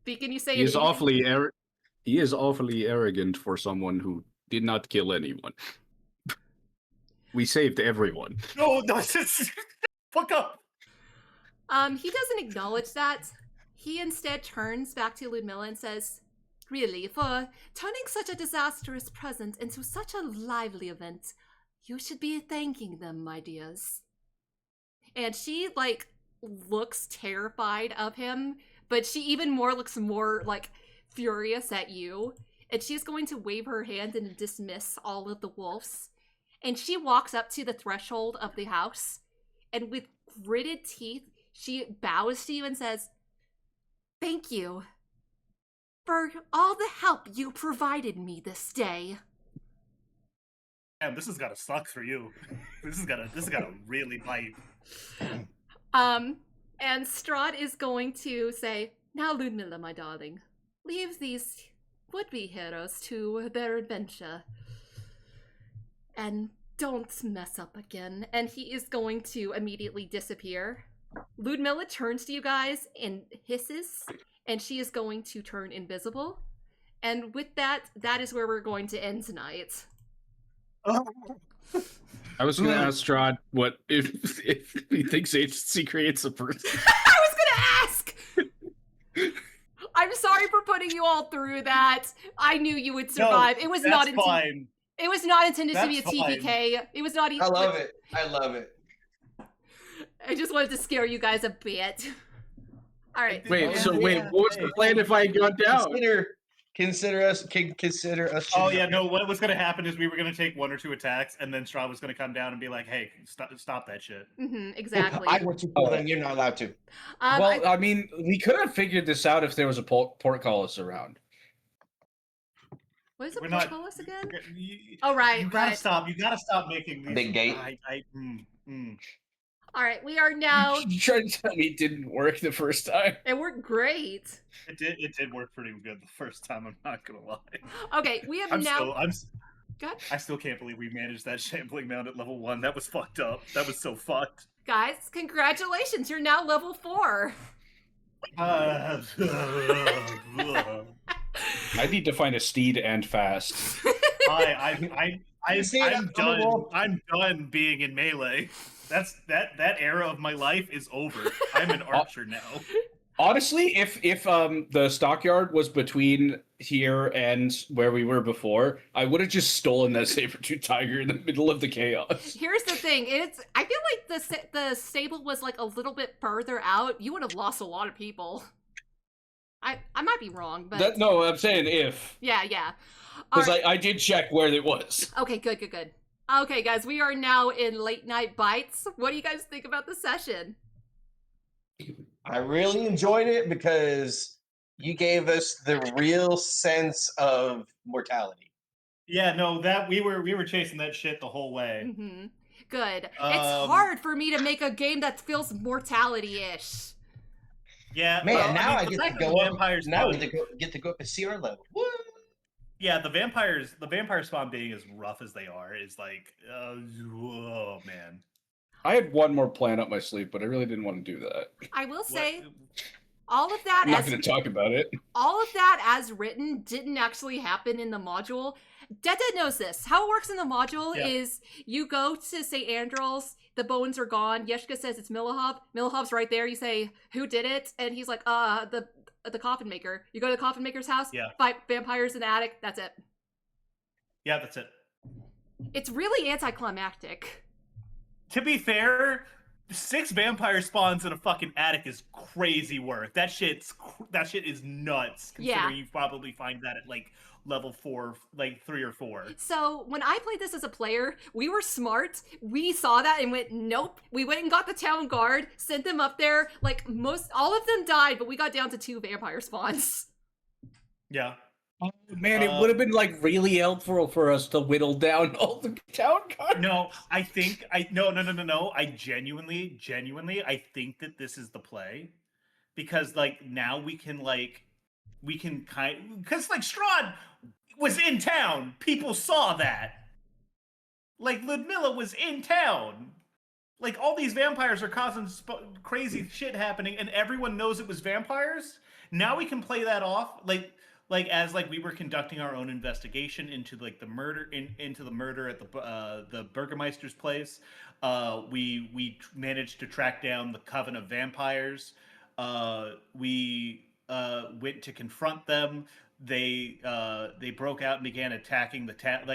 Beacon, you say he is awfully arrogant for someone who did not kill anyone. We saved everyone. No, fuck up. He doesn't acknowledge that. He instead turns back to Ludmilla and says, really, for turning such a disastrous present into such a lively event, you should be thanking them, my dears. And she, like, looks terrified of him, but she even more looks more, like, furious at you. And she's going to wave her hand and dismiss all of the wolves. And she walks up to the threshold of the house, and with gritted teeth, she bows to you and says, thank you for all the help you provided me this day. Damn, this has gotta suck for you. This has gotta really bite. And Strahd is going to say, now Ludmilla, my darling, leave these would-be heroes to their adventure. And don't mess up again. And he is going to immediately disappear. Ludmilla turns to you guys and hisses, and she is going to turn invisible. And with that, that is where we're going to end tonight. I was going to ask Strahd what if he thinks agency creates a person. I was going to ask! I'm sorry for putting you all through that. I knew you would survive. No, It was that's not intended. fine. It was not intended to be a That's TPK. It was not. I love it. I love it. I just wanted to scare you guys a bit. All right. Wait, Yeah, what was the plan if I had gone down? Consider us. Oh yeah, no. What was going to happen is we were going to take 1 or 2 attacks, and then Strahd was going to come down and be like, "Hey, stop that shit." Exactly. I want to pull them. You're not allowed to. Well, I mean, we could have figured this out if there was a portcullis around. What is a We're not- portcullis again? You, Oh right, you gotta right. stop. You gotta stop making these. Big gate. All right, we are now. You tried to tell me it didn't work the first time. It worked great. It did work pretty good the first time. I'm not gonna lie. Okay, we have now. God. I still can't believe we managed that shambling mound at level 1. That was fucked up. That was so fucked. Guys, congratulations! You're now level 4. I need to find a steed and fast. I'm done. I'm done being in melee. That era of my life is over. I'm an archer now. Honestly, if the stockyard was between here and where we were before, I would have just stolen that saber-tooth tiger in the middle of the chaos. Here's the thing: I feel like the stable was like a little bit further out. You would have lost a lot of people. I might be wrong, but No, I'm saying if. Yeah. Because All right. I did check where it was. Okay, good. Okay, guys, we are now in Late Night Bites. What do you guys think about the session? I really enjoyed it because you gave us the real sense of mortality. Yeah, no, that we were chasing that shit the whole way. Mm-hmm. Good. It's hard for me to make a game that feels mortality-ish. Yeah, Man, now I the get fact to that go the up. vampires Now we spawn- get to go up to CR level. Woo! Yeah, the vampire spawn being as rough as they are is like, oh man. I had one more plan up my sleeve, but I really didn't want to do that. I will say, all of that I'm not going to talk about it. all of that as written didn't actually happen in the module. Detdet knows this. How it works in the module is you go to St. Andrew's, the bones are gone. Yeshka says it's Milhob. Milhob's right there. You say, who did it? And he's like, the coffin maker. You go to the coffin maker's house, fight vampires in the attic. That's it. Yeah, that's it. It's really anticlimactic. To be fair, 6 vampire spawns in a fucking attic is crazy work. That shit is nuts. Considering you probably find that at like level 4, like 3 or 4. So when I played this as a player, we were smart. We saw that and went, nope. We went and got the town guard, sent them up there. Like all of them died, but we got down to 2 vampire spawns. Yeah. Oh, man, it would have been like really helpful for us to whittle down all the town guards. No, I think no. I genuinely, I think that this is the play, because like now we can because like Strahd was in town, people saw that. Like Ludmilla was in town. Like all these vampires are causing crazy shit happening, and everyone knows it was vampires. Now we can play that off as we were conducting our own investigation into like the murder into the murder at the Burgermeister's place. We managed to track down the coven of vampires. We went to confront them. They broke out and began attacking the town.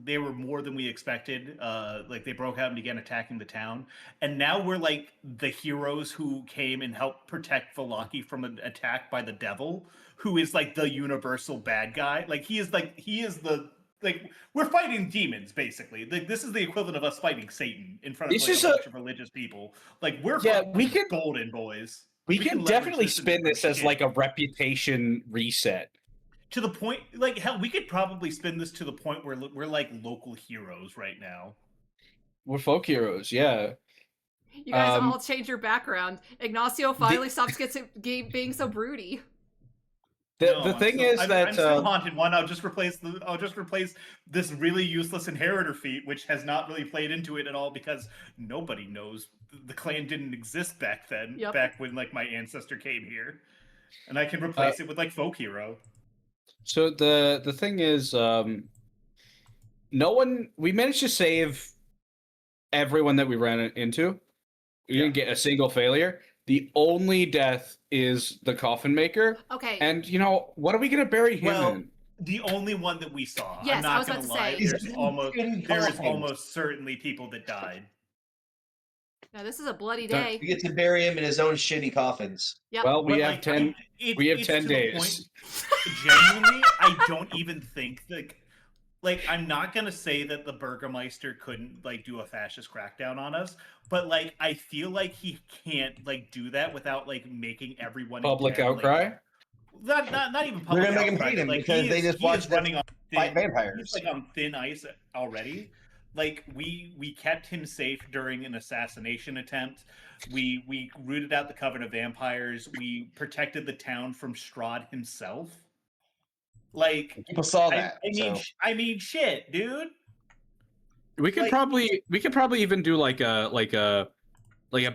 They were more than we expected. They broke out and began attacking the town. And now we're like the heroes who came and helped protect Vallaki from an attack by the devil, who is like the universal bad guy. We're fighting demons basically. Like this is the equivalent of us fighting Satan in front of a bunch of religious people. Like we're golden boys. We can definitely spin this as like a reputation reset. To the point, like hell, we could probably spin this to the point where we're like local heroes right now. We're folk heroes, yeah. You guys all change your background. Ignacio finally stops being so broody. The thing is that I'm still haunted one. I'll just replace this really useless inheritor feat, which has not really played into it at all because nobody knows the clan didn't exist back then. Back when like my ancestor came here, and I can replace it with like folk hero. So the thing is, no one. We managed to save everyone that we ran into. We didn't get a single failure. The only death is the coffin maker. Okay. And what are we gonna bury him in? The only one that we saw. Yes, I'm not I was gonna about to lie. say. There is almost certainly people that died. No, this is a bloody day. We get to bury him in his own shitty coffins. Yep. Well, we But, have like, 10. We have 10 to the days. point- genuinely, I don't even think that. Like, I'm not gonna say that the Burgermeister couldn't like do a fascist crackdown on us, but like, I feel like he can't like do that without like making everyone Public in town, outcry. Like, not even They're public gonna make him outcry. hate him Like, because they just he watched is them running on fight thin, vampires. he's like on thin ice already. Like we kept him safe during an assassination attempt. We rooted out the coven of vampires. We protected the town from Strahd himself. Like, People saw that. I mean, shit, dude. We could probably even do like a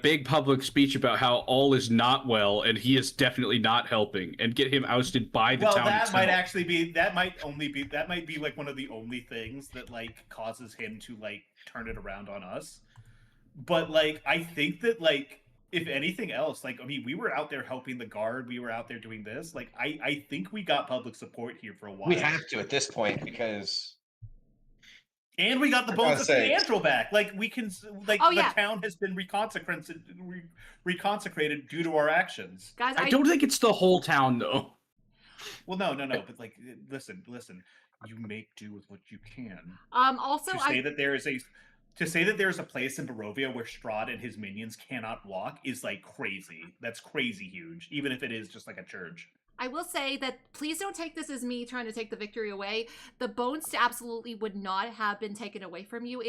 big public speech about how all is not well and he is definitely not helping, and get him ousted by the town itself. That might be like one of the only things that like causes him to like turn it around on us. But like, I think that like, if anything else, like, I mean, we were out there helping the guard. We were out there doing this. Like, I think we got public support here for a while. We have to at this point because. And we got the bones of Cathedral back. Like, we can, like, Oh, the yeah. town has been reconsecrated due to our actions. Guys, I don't think it's the whole town though. Well, no. But like, listen. You make do with what you can. Also, To say that there is a place in Barovia where Strahd and his minions cannot walk is like crazy. That's crazy huge, even if it is just like a church. I will say that please don't take this as me trying to take the victory away. The bones absolutely would not have been taken away from you.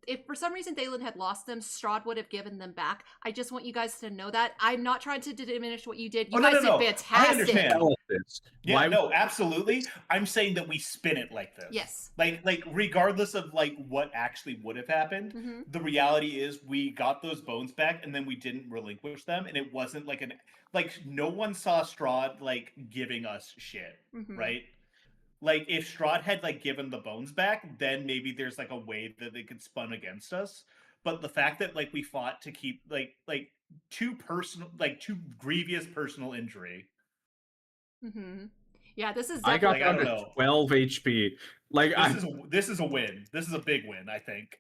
If for some reason Thalin had lost them, Strahd would have given them back. I just want you guys to know that. I'm not trying to diminish what you did. You guys did fantastic. I understand. Yeah, no, absolutely. I'm saying that we spin it like this. Yes. Like regardless of like what actually would have happened, the reality is we got those bones back and then we didn't relinquish them, and it wasn't like no one saw Strahd like giving us shit, right? Like, if Strahd had like given the bones back, then maybe there's like a way that they could spun against us. But the fact that like we fought to keep like too grievous personal injury. Yeah, this is. I got Like, I down don't to know. 12 HP. Like, This is a win. This is a big win, I think.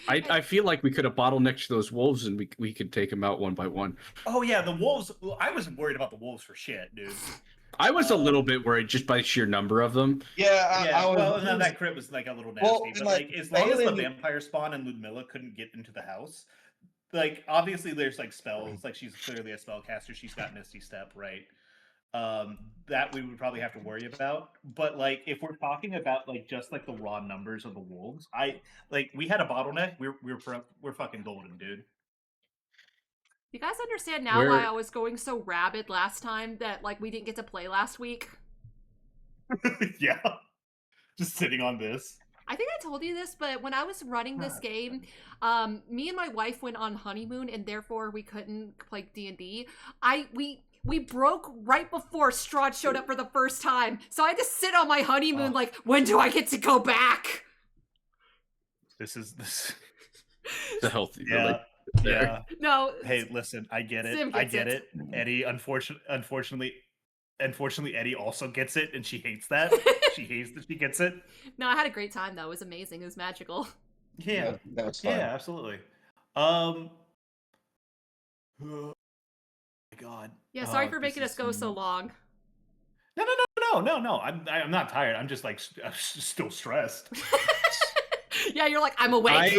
I feel like we could have bottlenecked those wolves and we could take them out one by one. Oh yeah, the wolves. I wasn't worried about the wolves for shit, dude. I was a little bit worried just by sheer number of them. Yeah, I was. Well, no, that crit was like a little nasty. Well, but like, like, as long as the Thalin- vampire spawn and Ludmilla couldn't get into the house, like obviously there's like spells. Like, she's clearly a spellcaster. She's got Misty Step, right? That we would probably have to worry about. But like, if we're talking about like just like the raw numbers of the wolves, we had a bottleneck. We're fucking golden, dude. You guys understand now why I was going so rabid last time that like we didn't get to play last week? Yeah, just sitting on this. I think I told you this, but when I was running this game, me and my wife went on honeymoon, and therefore we couldn't play D&D. We broke right before Strahd showed up for the first time, so I had to sit on my honeymoon like, when do I get to go back? This. The healthy. Yeah. Yeah. No. Hey, listen, I get it. Sim I gets get it. it. Eddie, unfortunately, Eddie also gets it, and she hates that. She hates that she gets it. No, I had a great time though. It was amazing. It was magical. Yeah, that was fun. Yeah, absolutely. Oh my god. Yeah, sorry for making us go so long. No. I'm not tired. I'm just like I'm still stressed. Yeah, you're like, I'm awake.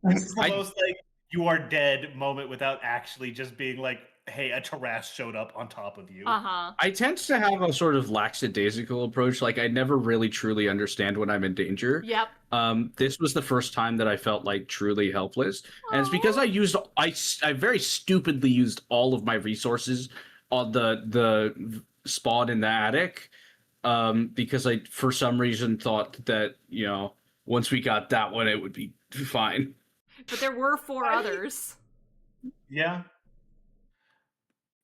This is the most like you are dead moment without actually just being like, hey, a Taras showed up on top of you. I tend to have a sort of lackadaisical approach. Like, I never really truly understand when I'm in danger. Yep. This was the first time that I felt like truly helpless, and it's because I very stupidly used all of my resources on the spawn in the attic, because I for some reason thought that once we got that one it would be fine. But there were 4 others. Yeah.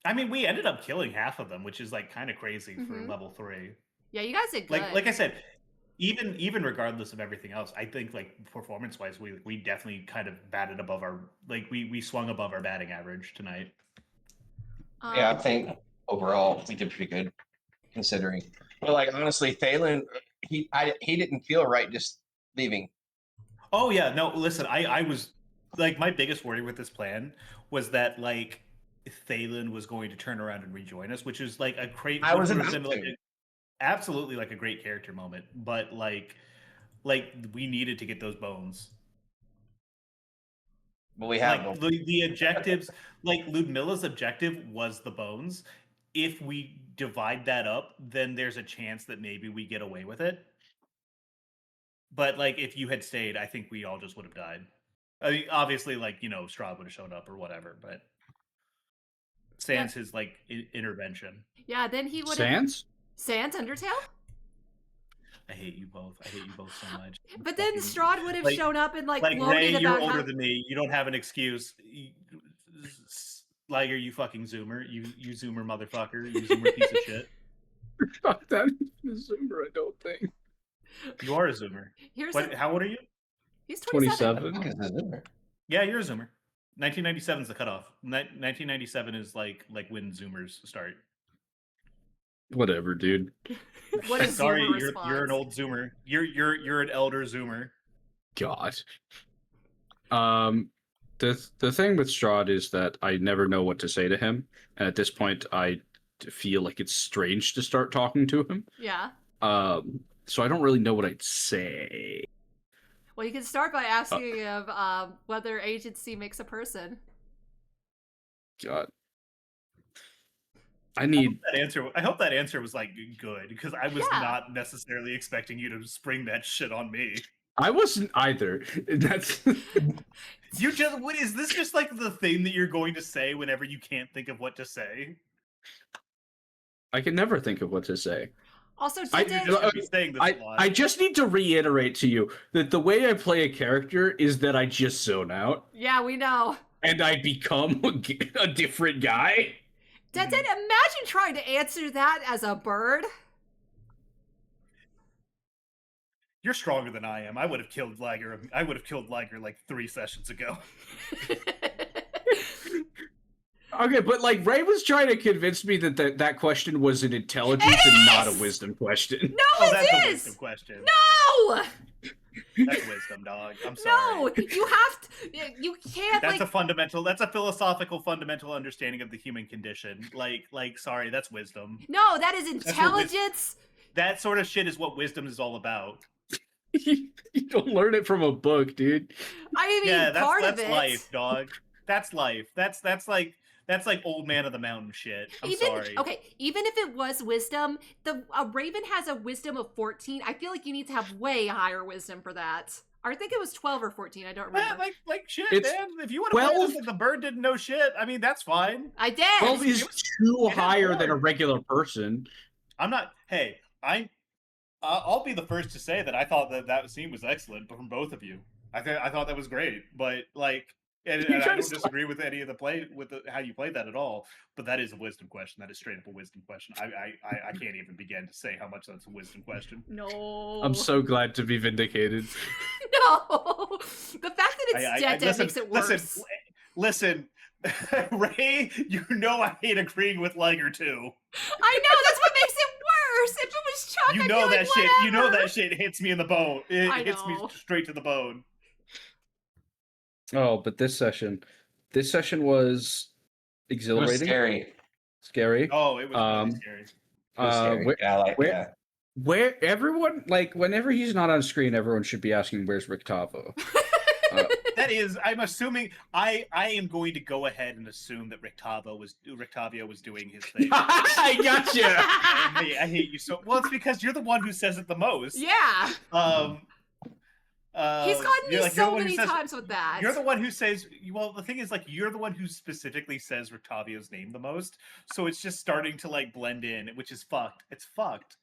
I mean, we ended up killing half of them, which is like kind of crazy for level 3. Yeah, you guys did good. Like I said, even regardless of everything else, I think like performance wise, we definitely kind of batted above our we swung above our batting average tonight. Yeah, I think overall we did pretty good considering. But like honestly, Thalin, he didn't feel right just leaving. Oh yeah, no, listen, I was like my biggest worry with this plan was that like Thalin was going to turn around and rejoin us, which is like a great I was would about have been like to. absolutely like a great character moment, but like we needed to get those bones. But we have Like them. the objectives, like Ludmilla's objective was the bones. If we divide that up, then there's a chance that maybe we get away with it. But like if you had stayed, I think we all just would have died. I mean, obviously, like Strahd would have shown up or whatever, but sans his like intervention. Yeah, then he would have. Sans Undertale? I hate you both. I hate you both so much. But then Strahd would have shown up and like gloated Ray, about you're older than me. You don't have an excuse. Liger, you fucking zoomer. You zoomer motherfucker. You zoomer piece of shit. Not that a zoomer, I don't think. You are a zoomer. How old are you? He's 27. Yeah, you're a zoomer. 1997 is the cutoff. 1997 is like when zoomers start. Whatever, dude. What is Sorry, zoomer you're an old zoomer. You're an elder zoomer. God. The thing with Strahd is that I never know what to say to him, and at this point, I feel like it's strange to start talking to him. Yeah. So I don't really know what I'd say. Well, you can start by asking him whether agency makes a person. God. I hope that answer was like good because I was not necessarily expecting you to spring that shit on me. I wasn't either. That's what is this just like the thing that you're going to say whenever you can't think of what to say? I can never think of what to say. Also, I just need to reiterate to you that the way I play a character is that I just zone out. Yeah, we know. And I become a different guy. Dettet, imagine trying to answer that as a bird. You're stronger than I am. I would have killed Liger. Like 3 sessions ago. Okay, but like Ray was trying to convince me that that question was an intelligence and not a wisdom question. No, that's a wisdom question. No! That's wisdom, dog. I'm sorry. No, you have to. You can't. That's a fundamental. That's a philosophical, fundamental understanding of the human condition. Sorry, that's wisdom. No, that is intelligence. That sort of shit is what wisdom is all about. You don't learn it from a book, dude. I mean, yeah, that's life, dog. That's life. That's like old man of the mountain shit. I'm sorry. Okay, even if it was wisdom, a raven has a wisdom of 14. I feel like you need to have way higher wisdom for that. I think it was 12 or 14. I don't remember. Like shit, man. If you want to play this like the bird didn't know shit, I mean, that's fine. I did. 12 is too higher than a regular person. I'm not. Hey, I'll be the first to say that I thought that scene was excellent, but from both of you, I thought that was great. But like. And I don't disagree with any of how you played that at all, but that is a wisdom question. That is straight up a wisdom question. I can't even begin to say how much that's a wisdom question. No. I'm so glad to be vindicated. No. The fact that it's Dettet makes it worse. Listen, Ray, you know I hate agreeing with Liger too. I know, that's what makes it worse. If it was Chuck, you know that shit. You know that shit hits me in the bone. It hits me straight to the bone. Oh, but this session was exhilarating. It was scary. Oh, it was really scary. It was scary. Where everyone, like, whenever he's not on screen, everyone should be asking, "Where's Rictavo?" That is, I'm assuming. I am going to go ahead and assume that Rictavio was doing his thing. I gotcha. I hate you so. Well, it's because you're the one who says it the most. Yeah. He's gotten me so many times with that. You're the one who says, well, the thing is, like, you're the one who specifically says Rictavio's name the most, so it's just starting to, like, blend in, which is fucked. It's fucked.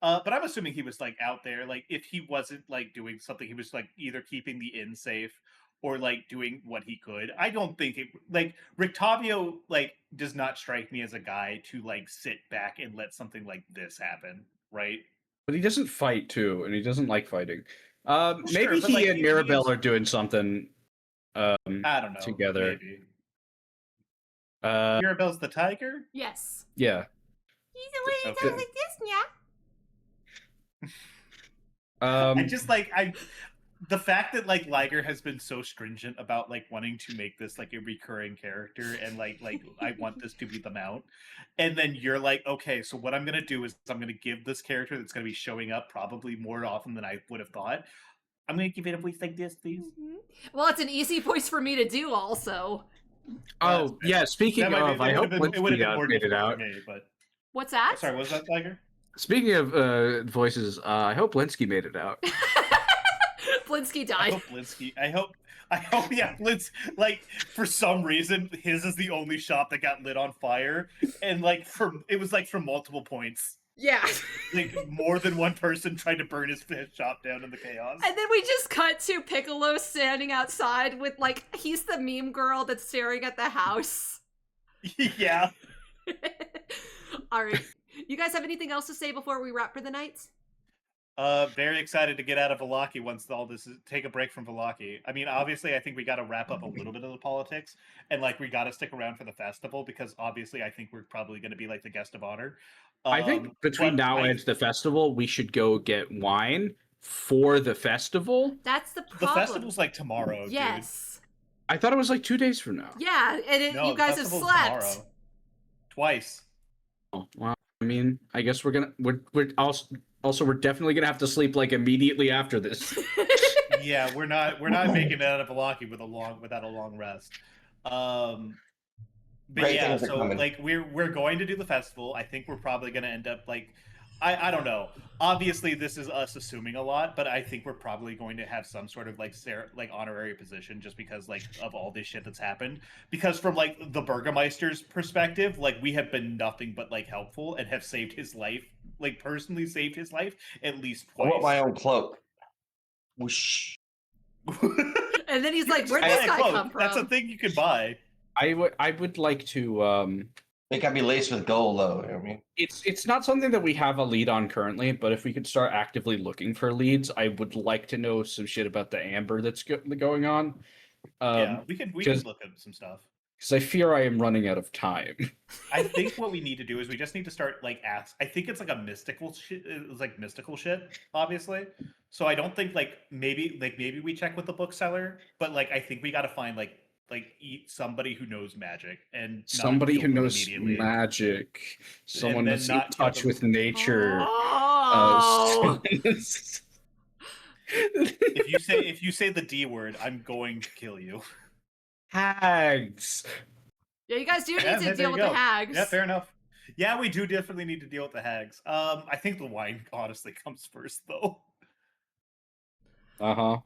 But I'm assuming he was, like, out there, like, if he wasn't, like, doing something, he was, like, either keeping the inn safe or, like, doing what he could. I don't think it, like, Rictavio, like, does not strike me as a guy to, like, sit back and let something like this happen, right? But he doesn't fight too, and he doesn't like fighting. Sure, Maybe but, he like, and Mirabelle are doing something I don't know. together. Maybe. Uh, Mirabelle's the tiger? Yes. yeah. He's the way he Okay. talks like this, yeah. I just the fact that like Liger has been so stringent about like wanting to make this like a recurring character and like I want this to be the mount, and then you're like, okay, so what I'm gonna do is I'm gonna give this character that's gonna be showing up probably more often than I would have thought. I'm gonna give it a voice like this, please. Well, it's an easy voice for me to do, also. Oh yeah. Speaking of, I hope it would have Linsky been more made it difficult out. for me, but What's that? sorry, what was that, Liger? Speaking of voices, I hope Linsky made it out. Blinsky I died. hope Linsky. I hope. Yeah, like for some reason his is the only shop that got lit on fire, and like it was like from multiple points. Yeah. Like more than one person tried to burn his shop down in the chaos. And then we just cut to Piccolo standing outside with like he's the meme girl that's staring at the house. Yeah. All right. You guys have anything else to say before we wrap for the night? Very excited to get out of Velaki once all this is take a break from Velaki. I mean, obviously, I think we got to wrap up a little bit of the politics, and like we got to stick around for the festival because obviously, I think we're probably going to be like the guest of honor. I think between now and the festival, we should go get wine for the festival. That's the The problem. festival's like tomorrow. Yes. I thought it was like 2 days from now. Yeah, and No, you guys have festival's slept. tomorrow. Twice. Oh, well, I mean, I guess we're also we're definitely gonna have to sleep like immediately after this. Yeah, we're not making it out of Velaki without a long rest. But Great yeah, things are so coming. like we're going to do the festival. I think we're probably going to end up like I don't know. Obviously, this is us assuming a lot, but I think we're probably going to have some sort of like honorary position just because like of all this shit that's happened. Because from like the Burgermeister's perspective, like we have been nothing but like helpful and have saved his life, like personally saved his life at least I twice. want my own cloak. Whoosh. And then he's like, "Where'd Buy this a guy cloak. come from?" That's a thing you could buy. I would like to. It got to be laced with gold, though. You know what I mean, It's not something that we have a lead on currently, but if we could start actively looking for leads, I would like to know some shit about the amber that's going on. Yeah, we can look at some stuff. Because I fear I am running out of time. I think what we need to do is we just need to start like ask. I think it's like a mystical shit. It's like mystical shit, obviously. So I don't think like maybe we check with the bookseller, but like I think we got to find like somebody who knows magic and not Somebody who kill them knows immediately. magic. Someone then that's in not kill touch them. with nature. Oh. If you say the D word, I'm going to kill you. Hags. Yeah, you guys do need Yeah, to there deal you with go. the hags. Yeah, fair enough. Yeah, we do definitely need to deal with the hags. I think the wine honestly comes first, though. Uh-huh.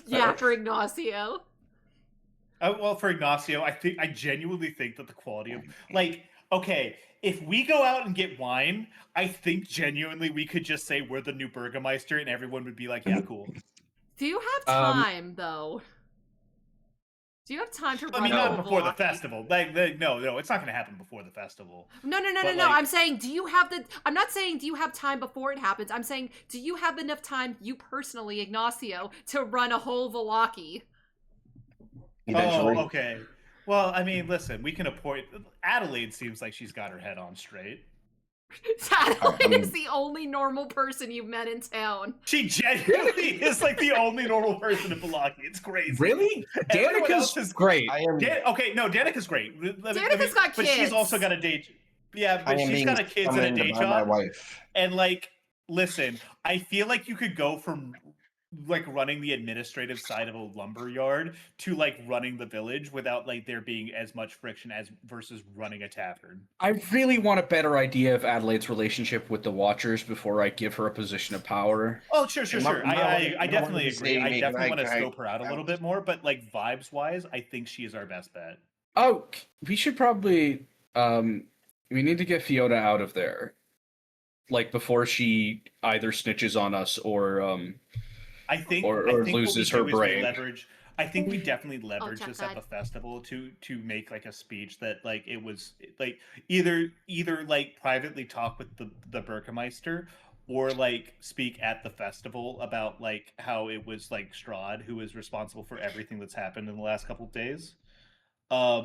Yeah, for Ignacio. Well, for Ignacio, I genuinely think that the quality of okay, if we go out and get wine, I think genuinely we could just say we're the new Burgermeister, and everyone would be like, "Yeah, cool." Do you have time though? Do you have time to run? I mean, a not before the Velaki? festival. No, it's not going to happen before the festival. No. But, I'm saying, do you have I'm not saying do you have time before it happens. I'm saying, do you have enough time, you personally, Ignacio, to run a whole Velaki? eventually. Oh, okay. Well, I mean, listen, we can appoint. Adelaide seems like she's got her head on straight. Thalin is the only normal person you've met in town. She genuinely is like the only normal person in Velaki. It's crazy. Really? Everyone else Danica's is great. I am. Okay, no, Danica's great. Danica's got but kids. she's also got a day. Yeah, I but am she's being got a kids and a summoned day by my job. wife. And like, listen, I feel like you could go from like running the administrative side of a lumber yard to like running the village without like there being as much friction as versus running a tavern. I really want a better idea of Adelaide's relationship with the Watchers before I give her a position of power. Oh, sure. I definitely to agree. say I me, definitely want to can I- scope her out a little bit more, but like vibes wise, I think she is our best bet. Oh, we should probably we need to get Fiona out of there. Like before she either snitches on us or I think Or I think loses what her we do is we brain. leverage. I think we definitely leverage check this at that. the festival to make like a speech that like it was like either like privately talk with the Burgermeister or like speak at the festival about like how it was like Strahd who was responsible for everything that's happened in the last couple of days.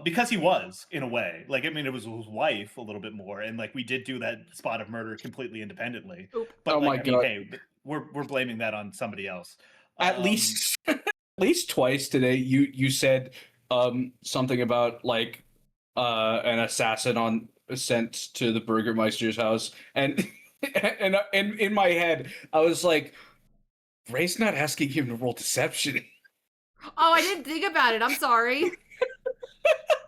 Because he was, in a way. Like, I mean, it was his wife a little bit more, and like we did do that spot of murder completely independently. Oop. But Oh like, my I mean, God. hey, we're blaming that on somebody else. At least twice today, you said something about like an assassin on sent to the Burgermeister's house, and and in my head, I was like, Ray's not asking him to roll deception. Oh, I didn't think about it. I'm sorry.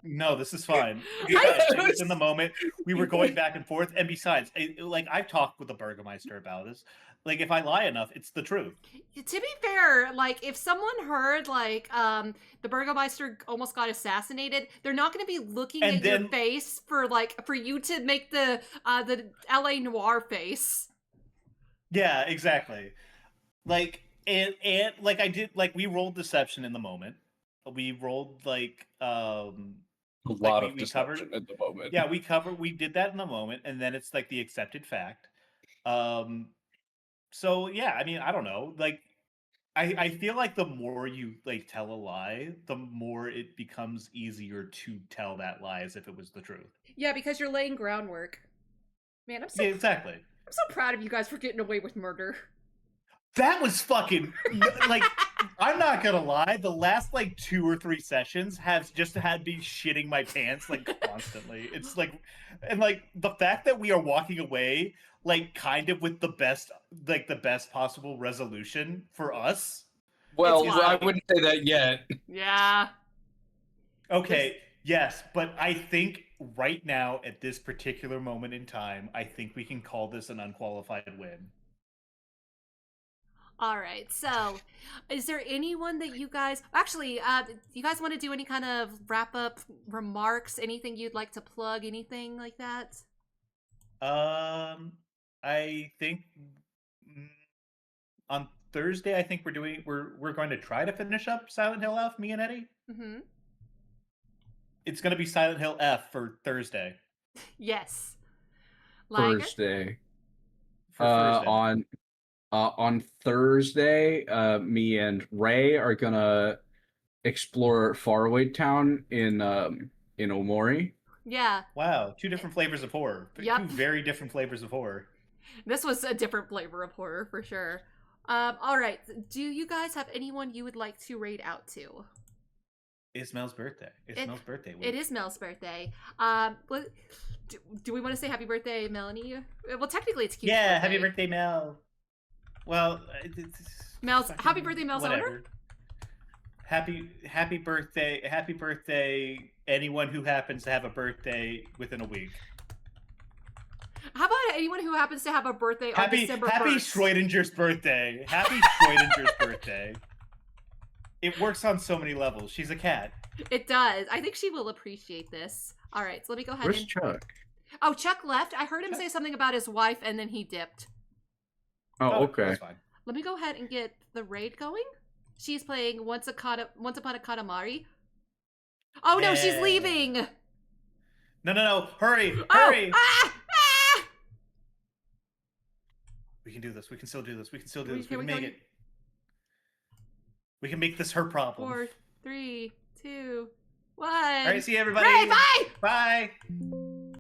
No, this is fine. It was in the moment. We were going back and forth, and besides, like I've talked with the Burgermeister about this. Like, if I lie enough, it's the truth. To be fair, like if someone heard like the Burgermeister almost got assassinated, they're not going to be looking at your face for you to make the LA Noir face. Yeah, exactly. Like and like I did, like we rolled deception in the moment. We rolled like A lot of we deception covered at the moment. Yeah, we did that in the moment, and then it's like the accepted fact. So yeah, I mean, I don't know. Like I feel like the more you like tell a lie, the more it becomes easier to tell that lie as if it was the truth. Yeah, because you're laying groundwork. Man, Yeah, exactly. I'm so proud of you guys for getting away with murder. That was fucking like I'm not gonna lie, the last like 2 or 3 sessions have just had me shitting my pants like constantly. It's like, and like the fact that we are walking away like kind of with the best possible resolution for us. Well, I wouldn't say that yet. Yeah. Okay, yes, but I think right now at this particular moment in time, I think we can call this an unqualified win. All right, so is there anyone that you guys actually you guys want to do any kind of wrap up remarks, anything you'd like to plug, anything like that? I think on Thursday I think we're going to try to finish up Silent Hill F, me and Eddie. Mm-hmm. It's going to be Silent Hill F for Thursday. Yes. Liger? Thursday. For Thursday. On Thursday, me and Ray are gonna explore Faraway Town in Omori. Yeah. Wow, 2 different flavors of horror. Yep. 2 very different flavors of horror. This was a different flavor of horror for sure. All right. Do you guys have anyone you would like to raid out to? It's Mel's birthday. Mel's birthday week. It is Mel's birthday. Do we want to say happy birthday, Melanie? Well, technically it's Keith's birthday. Happy birthday, Mel. Well, Mel's happy birthday, Mel's owner. Happy birthday, anyone who happens to have a birthday within a week. How about anyone who happens to have a birthday on December 1st? Happy Schrodinger's birthday. Happy Schrodinger's birthday. It works on so many levels. She's a cat. It does. I think she will appreciate this. All right, so let me go ahead. Where's Chuck? Oh, Chuck left. I heard him say something about his wife, and then he dipped. Oh, okay. That's fine. Let me go ahead and get the raid going. She's playing Once Upon a Katamari. Oh no, she's leaving! No, hurry! Hurry! Ah! We can do this. We can still do this. We can make it. We can make this her problem. 4, 3, 2, 1. All right, see you, everybody. Ray, bye! Bye!